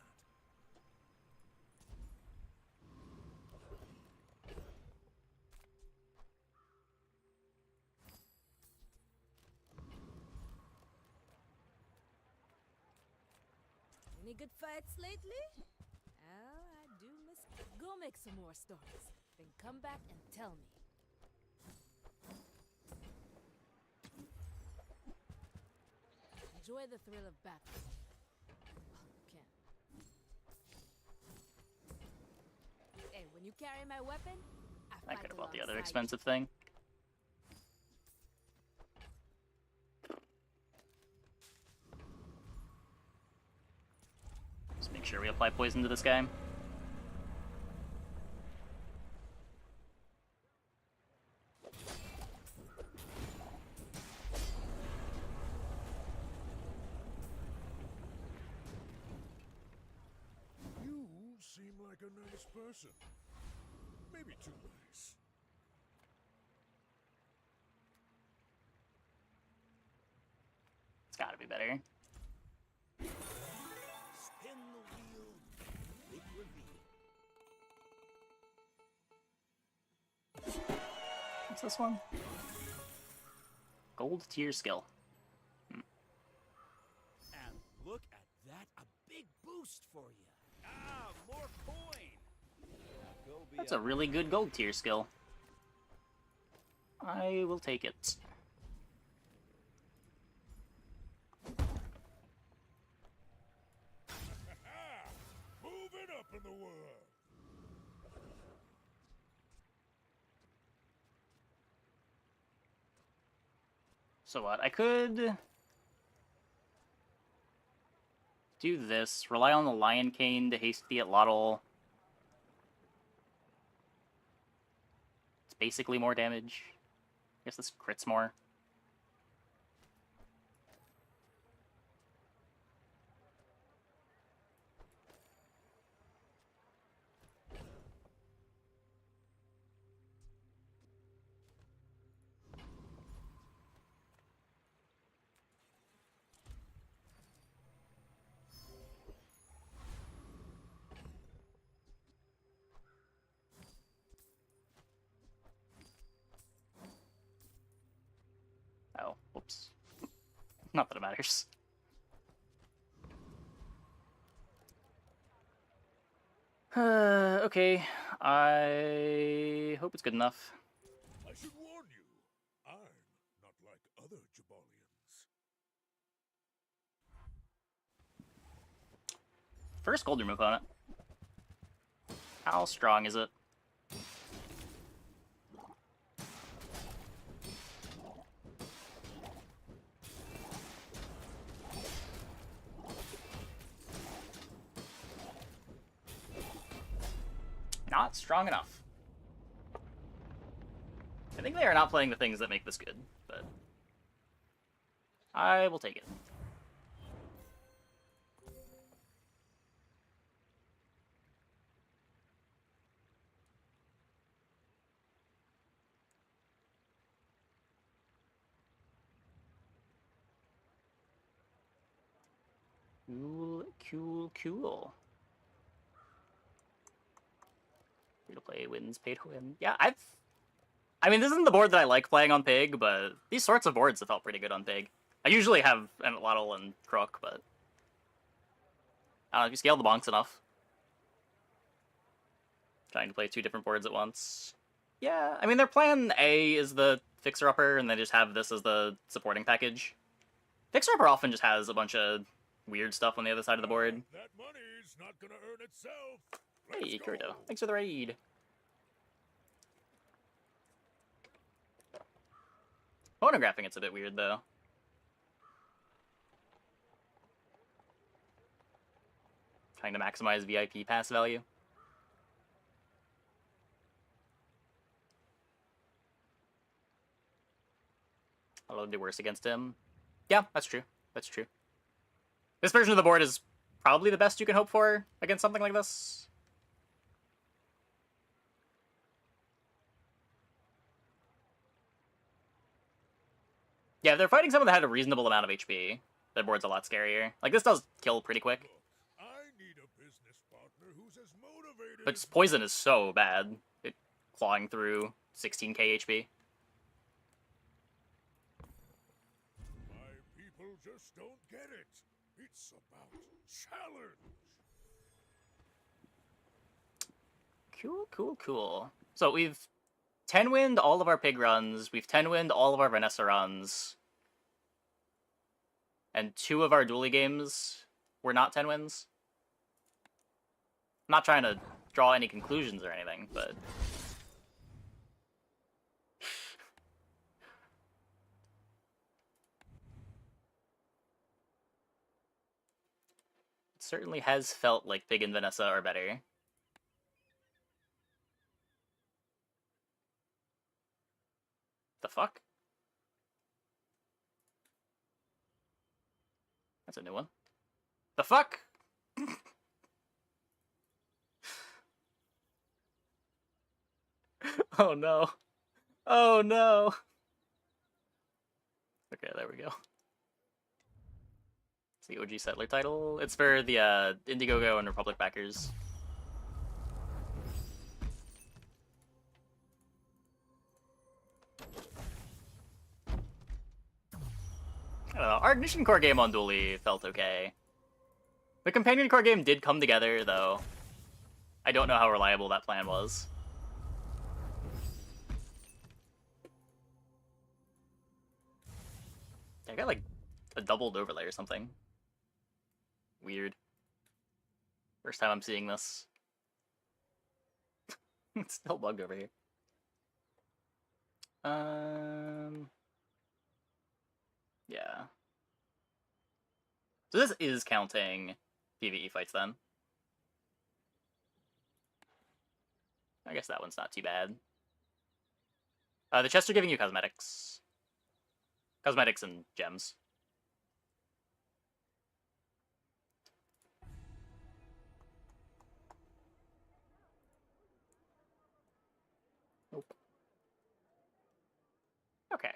Any good fights lately? Oh, I do miss. Go make some more stories. Then come back and tell me. Enjoy the thrill of battle. Well, you can. Hey, when you carry my weapon, I could have bought the other expensive thing. Just make sure we apply poison to this guy. You seem like a nice person. Maybe too nice. It's gotta be better. Spin the wheel, big reveal. What's this one? Gold tier skill. And look at that, a big boost for you. Ah, more coin. That's a really good gold tier skill. I will take it. Moving up in the world. So what? I could do this. Rely on the Lion Cane to haste the Atlatl. It's basically more damage. I guess this crits more. Not that it matters. Okay. I hope it's good enough. I should warn you, I'm not like other Jabalians. First gold room opponent. How strong is it? Not strong enough. I think they are not playing the things that make this good, but I will take it. Cool, cool, cool. Free to play wins, pay to win. Yeah, I mean, this isn't the board that I like playing on Pig, but these sorts of boards have felt pretty good on Pig. I usually have an Lottle and Crook, but I don't know, if you scale the bonks enough. Trying to play 2 different boards at once. Yeah, I mean, their plan A is the Fixer-Upper, and they just have this as the supporting package. Fixer-Upper often just has a bunch of weird stuff on the other side of the board. That money's not gonna earn itself. Hey, Kirito. Thanks for the raid. Phonographing it's a bit weird, though. Trying to maximize VIP pass value. I'll do worse against him. Yeah, that's true. That's true. This version of the board is probably the best you can hope for against something like this. Yeah, if they're fighting someone that had a reasonable amount of HP, their board's a lot scarier. Like, this does kill pretty quick. I need a business partner who's as motivated. But poison is so bad. It clawing through 16k HP. My people just don't get it. It's about challenge. Cool, cool, cool. So we've 10-winned all of our Pig runs, we've 10-winned all of our Vanessa runs, and 2 of our dually games were not 10 wins. I'm not trying to draw any conclusions or anything, but... It certainly has felt like Pig and Vanessa are better. The fuck? That's a new one. The fuck? Oh no. Oh no. Okay, there we go. It's the OG Settler title. It's for the Indiegogo and Republic backers. I don't know, our Ignition Core game on Dually felt okay. The Companion Core game did come together, though. I don't know how reliable that plan was. I got like a doubled overlay or something. Weird. First time I'm seeing this. It's still bugged over here. Yeah. So this is counting PvE fights then. I guess that one's not too bad. The chests are giving you cosmetics. Cosmetics and gems. Nope. Okay. Have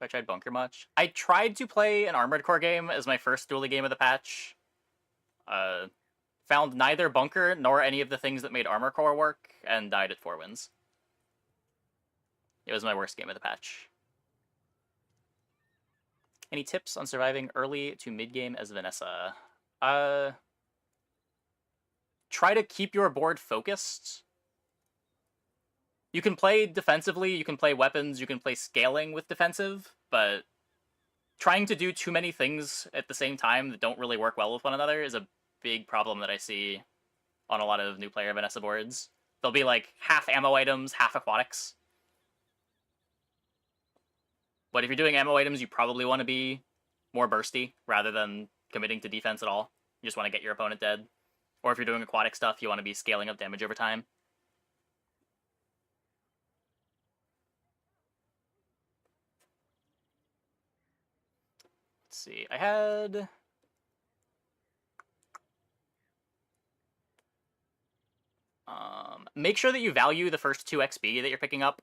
I tried Bunker much? I tried to play an Armored Core game as my first dually game of the patch. Found neither Bunker nor any of the things that made Armor Core work, and died at 4 wins. It was my worst game of the patch. Any tips on surviving early to mid-game as Vanessa? Try to keep your board focused. You can play defensively, you can play weapons, you can play scaling with defensive, but trying to do too many things at the same time that don't really work well with one another is a big problem that I see on a lot of new player Vanessa boards. They'll be like half ammo items, half aquatics. But if you're doing ammo items, you probably want to be more bursty rather than committing to defense at all. You just want to get your opponent dead. Or if you're doing aquatic stuff, you want to be scaling up damage over time. Let's see. I had... make sure that you value the first 2 XP that you're picking up.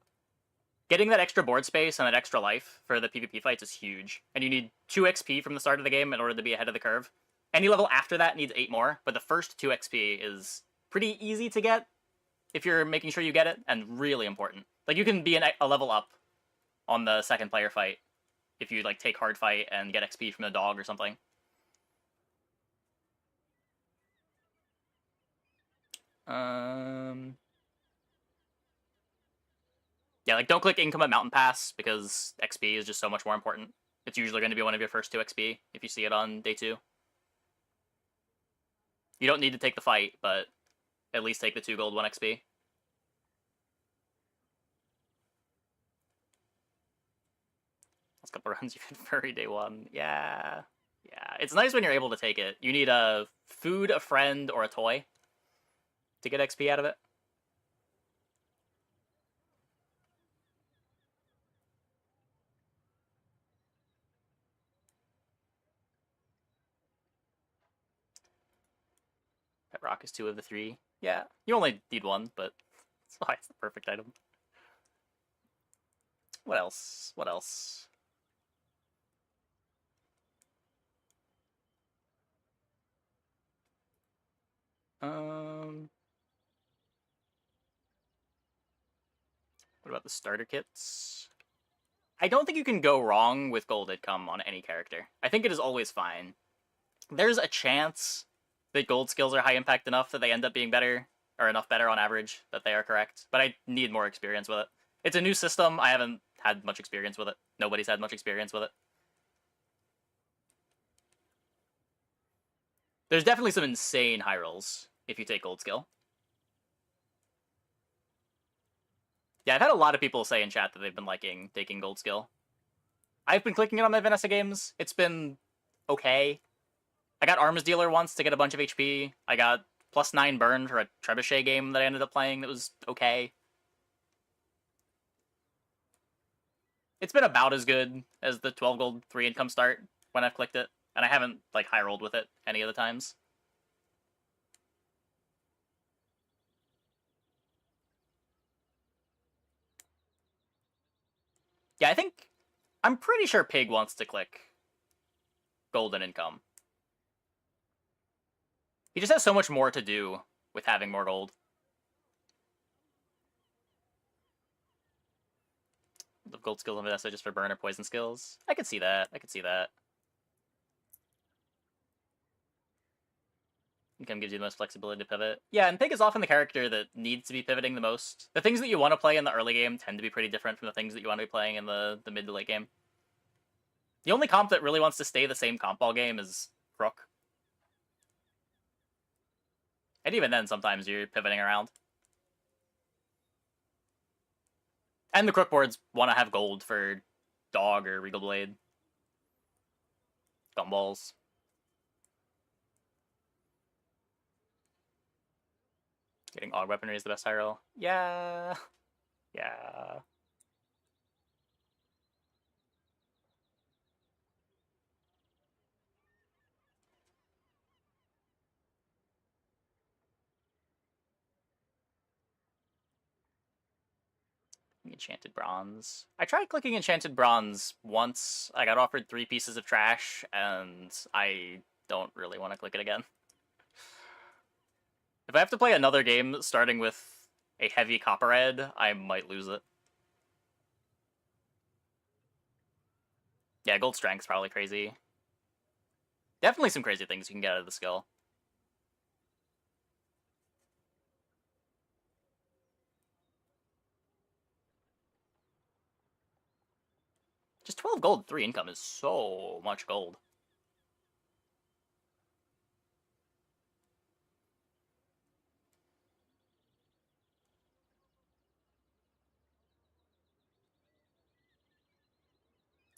Getting that extra board space and that extra life for the PvP fights is huge. And you need 2 XP from the start of the game in order to be ahead of the curve. Any level after that needs 8 more, but the first 2 XP is pretty easy to get if you're making sure you get it, and really important. Like, you can be a level up on the second player fight if you, like, take hard fight and get XP from the dog or something. Yeah, like, don't click Income at Mountain Pass, because XP is just so much more important. It's usually going to be one of your first 2 XP, if you see it on day 2. You don't need to take the fight, but at least take the 2 gold 1 XP. Last couple runs, you hit furry day 1. Yeah. Yeah, it's nice when you're able to take it. You need a food, a friend, or a toy to get XP out of it. Pet Rock is 2 of the 3. Yeah, you only need 1, but that's why it's the perfect item. What else? What else? What about the starter kits? I don't think you can go wrong with gold income on any character. I think it is always fine. There's a chance that gold skills are high impact enough that they end up being better, or enough better on average that they are correct, but I need more experience with it. It's a new system, I haven't had much experience with it. Nobody's had much experience with it. There's definitely some insane high rolls if you take gold skill. Yeah, I've had a lot of people say in chat that they've been liking taking gold skill. I've been clicking it on my Vanessa games. It's been okay. I got Arms Dealer once to get a bunch of HP. I got +9 burn for a Trebuchet game that I ended up playing that was okay. It's been about as good as the 12 gold 3 income start when I've clicked it, and I haven't like high rolled with it any of the times. Yeah, I'm pretty sure Pig wants to click golden income. He just has so much more to do with having more gold. The gold skills on Vanessa just for burn or poison skills. I could see that. I could see that. Income gives you the most flexibility to pivot. Yeah, and Pig is often the character that needs to be pivoting the most. The things that you want to play in the early game tend to be pretty different from the things that you want to be playing in the mid to late game. The only comp that really wants to stay the same comp all game is Crook. And even then, sometimes you're pivoting around. And the Crook boards want to have gold for Dog or Regal Blade. Gumballs. Getting Aug Weaponry is the best high roll. Yeah. Yeah. Enchanted Bronze. I tried clicking Enchanted Bronze once. I got offered 3 pieces of trash, and I don't really want to click it again. If I have to play another game starting with a heavy copper red, I might lose it. Yeah, gold strength's probably crazy. Definitely some crazy things you can get out of the skill. Just 12 gold, 3 income is so much gold.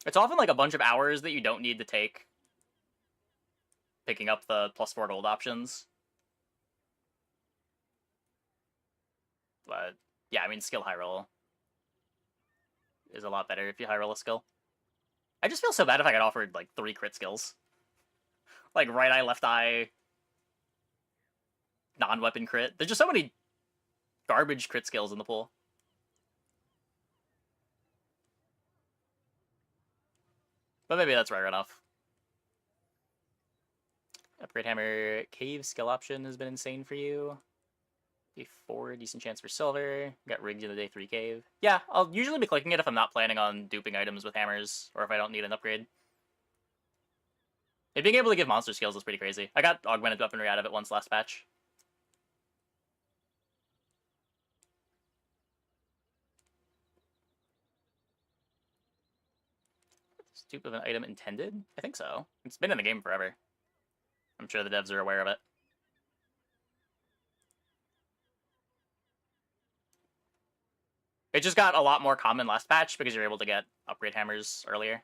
It's often like a bunch of hours that you don't need to take picking up the +4 gold options. But yeah, I mean, skill high roll is a lot better if you high roll a skill. I just feel so bad if I got offered like 3 crit skills. Like right eye, left eye, non-weapon crit. There's just so many garbage crit skills in the pool. But maybe that's rare enough. Upgrade hammer cave skill option has been insane for you. Day 4, decent chance for silver. Got rigged in the day 3 cave. Yeah, I'll usually be clicking it if I'm not planning on duping items with hammers, or if I don't need an upgrade. And being able to give monster skills is pretty crazy. I got augmented weaponry out of it once last patch. Dupe of an item intended? I think so. It's been in the game forever. I'm sure the devs are aware of it. It just got a lot more common last patch because you're able to get upgrade hammers earlier.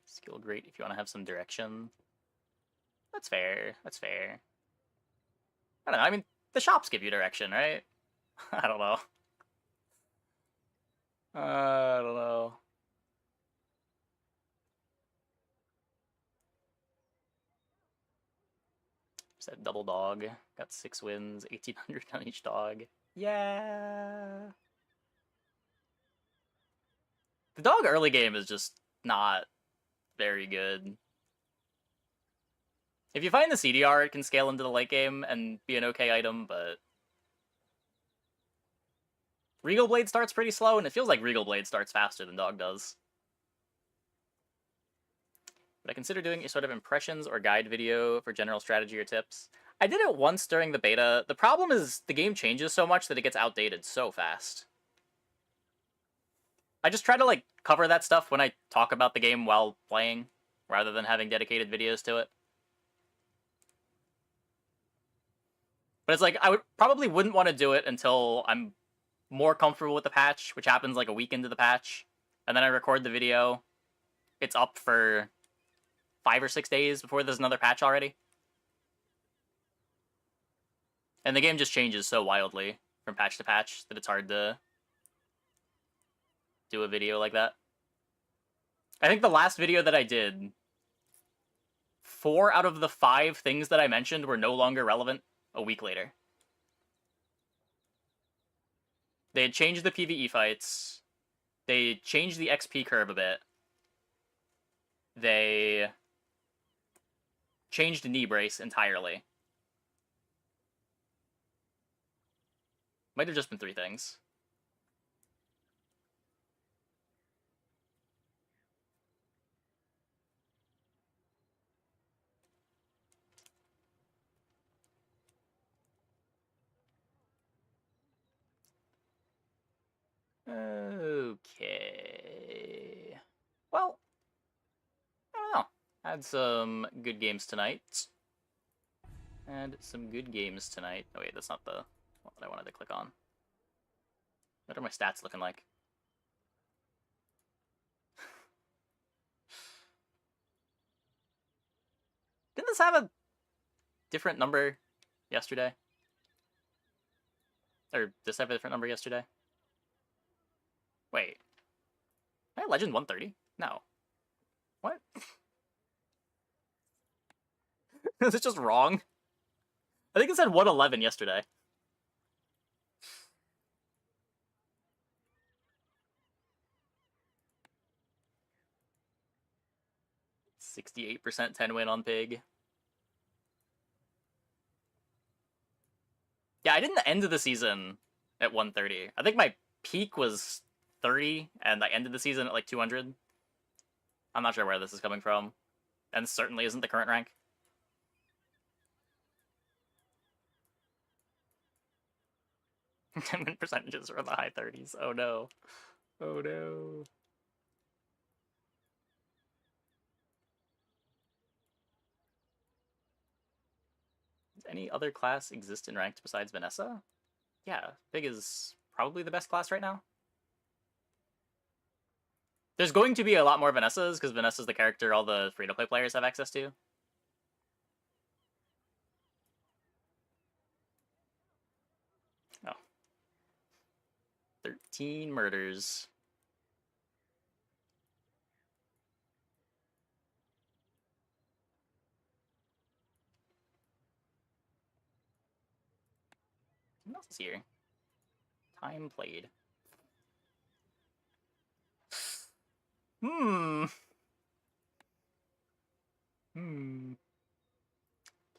Skill great if you want to have some direction. That's fair. That's fair. I don't know. I mean, the shops give you direction, right? I don't know. I don't know. Said double dog. Got 6 wins, 1,800 on each dog. Yeah. The dog early game is just not very good. If you find the CDR, it can scale into the late game and be an okay item, but Regal Blade starts pretty slow, and it feels like Regal Blade starts faster than Dog does. But I consider doing a sort of impressions or guide video for general strategy or tips. I did it once during the beta. The problem is the game changes so much that it gets outdated so fast. I just try to like cover that stuff when I talk about the game while playing, rather than having dedicated videos to it. But it's like, I probably wouldn't want to do it until I'm more comfortable with the patch, which happens like a week into the patch. And then I record the video. It's up for 5 or 6 days before there's another patch already. And the game just changes so wildly from patch to patch that it's hard to do a video like that. I think the last video that I did, 4 out of the 5 things that I mentioned were no longer relevant a week later. They had changed the PvE fights. They changed the XP curve a bit. They changed knee brace entirely. Might have just been 3 things. Okay. Well, I don't know. Had some good games tonight. Oh wait, that's not the one that I wanted to click on. What are my stats looking like? Didn't this have a different number yesterday? Or this have a different number yesterday? Wait. Am I Legend 130? No. What? Is it just wrong? I think it said 111 yesterday. %10 win on Pig. Yeah, I didn't end the season at 130. I think my peak was 30, and I ended the season at like 200. I'm not sure where this is coming from, and certainly isn't the current rank. Win percentages are in the high 30s. Oh no. Oh no. Does any other class exist in ranked besides Vanessa? Yeah, Pig is probably the best class right now. There's going to be a lot more Vanessas, because Vanessa's the character all the free-to-play players have access to. Oh. 13 murders. What else is here? Time played. Hmm.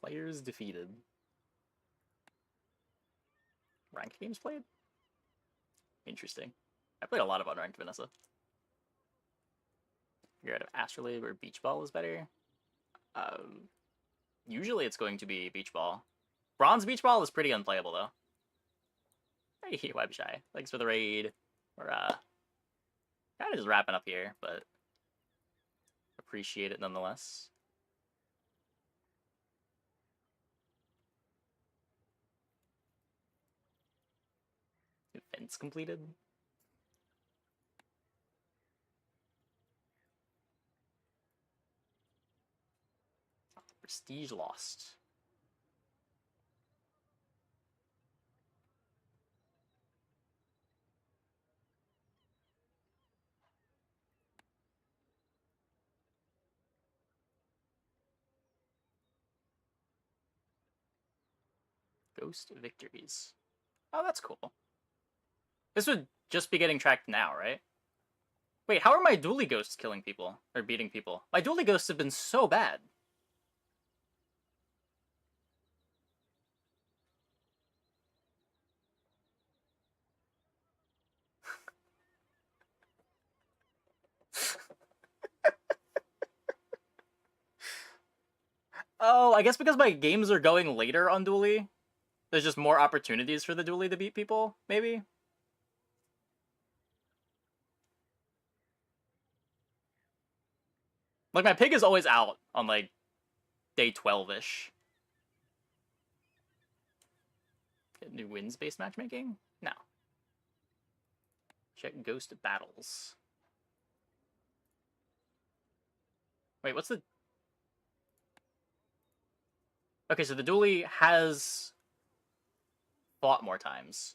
Players defeated. Ranked games played? Interesting. I played a lot of unranked Vanessa. Figure out if Astrolabe or Beach Ball is better. Usually it's going to be Beach Ball. Bronze Beach Ball is pretty unplayable though. Hey, Web Shy. Thanks for the raid. We're kind of just wrapping up here, but appreciate it nonetheless. Events completed. Prestige lost. Ghost victories. Oh, that's cool. This would just be getting tracked now, right? Wait, how are my dually ghosts killing people? Or beating people? My dually ghosts have been so bad. Oh, I guess because my games are going later on dually, there's just more opportunities for the dually to beat people, maybe? Like, my pig is always out on, like, day 12-ish. Get new wins-based matchmaking? No. Check ghost battles. Wait, what's the... Okay, so the dually has fought more times.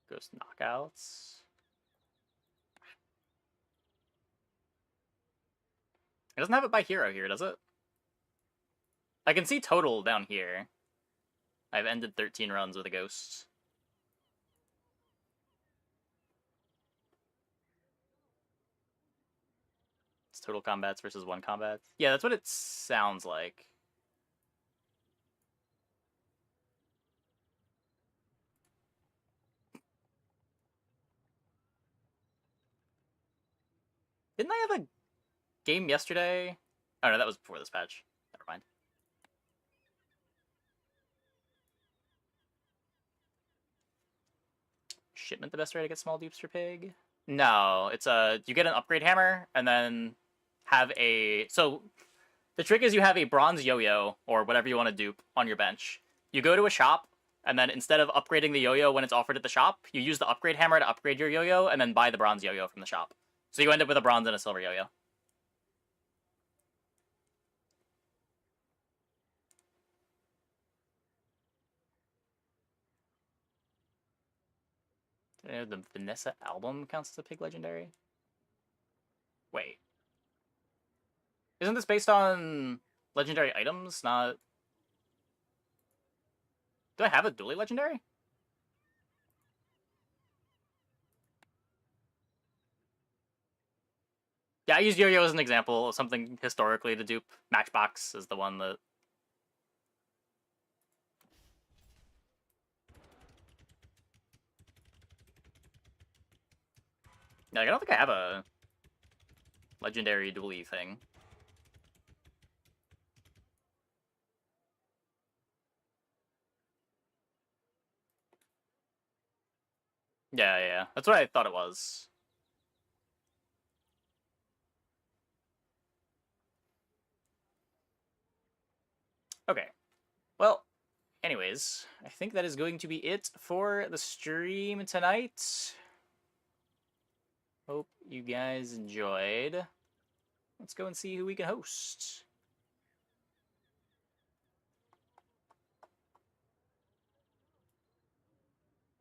Ghost knockouts. It doesn't have it by hero here, does it? I can see total down here. I've ended 13 runs with a ghost. It's total combats versus one combat. Yeah, that's what it sounds like. Didn't I have a game yesterday? Oh no, that was before this patch. Never mind. Shipment the best way to get small dupes for pig? No, it's you get an upgrade hammer and then have a so the trick is you have a bronze yo-yo or whatever you want to dupe on your bench. You go to a shop and then instead of upgrading the yo-yo when it's offered at the shop, you use the upgrade hammer to upgrade your yo-yo and then buy the bronze yo-yo from the shop. So you end up with a bronze and a silver yo-yo. The Vanessa album counts as a pig legendary? Wait. Isn't this based on legendary items, not... Do I have a dually legendary? Yeah, I used yo-yo as an example of something historically to dupe. Matchbox is the one that... Yeah, I don't think I have a legendary dually thing. Yeah, that's what I thought it was. Okay. Well, anyways, I think that is going to be it for the stream tonight. Hope you guys enjoyed. Let's go and see who we can host.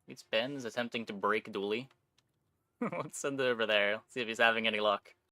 It's Ben's attempting to break dually. Let's send it over there. See if he's having any luck.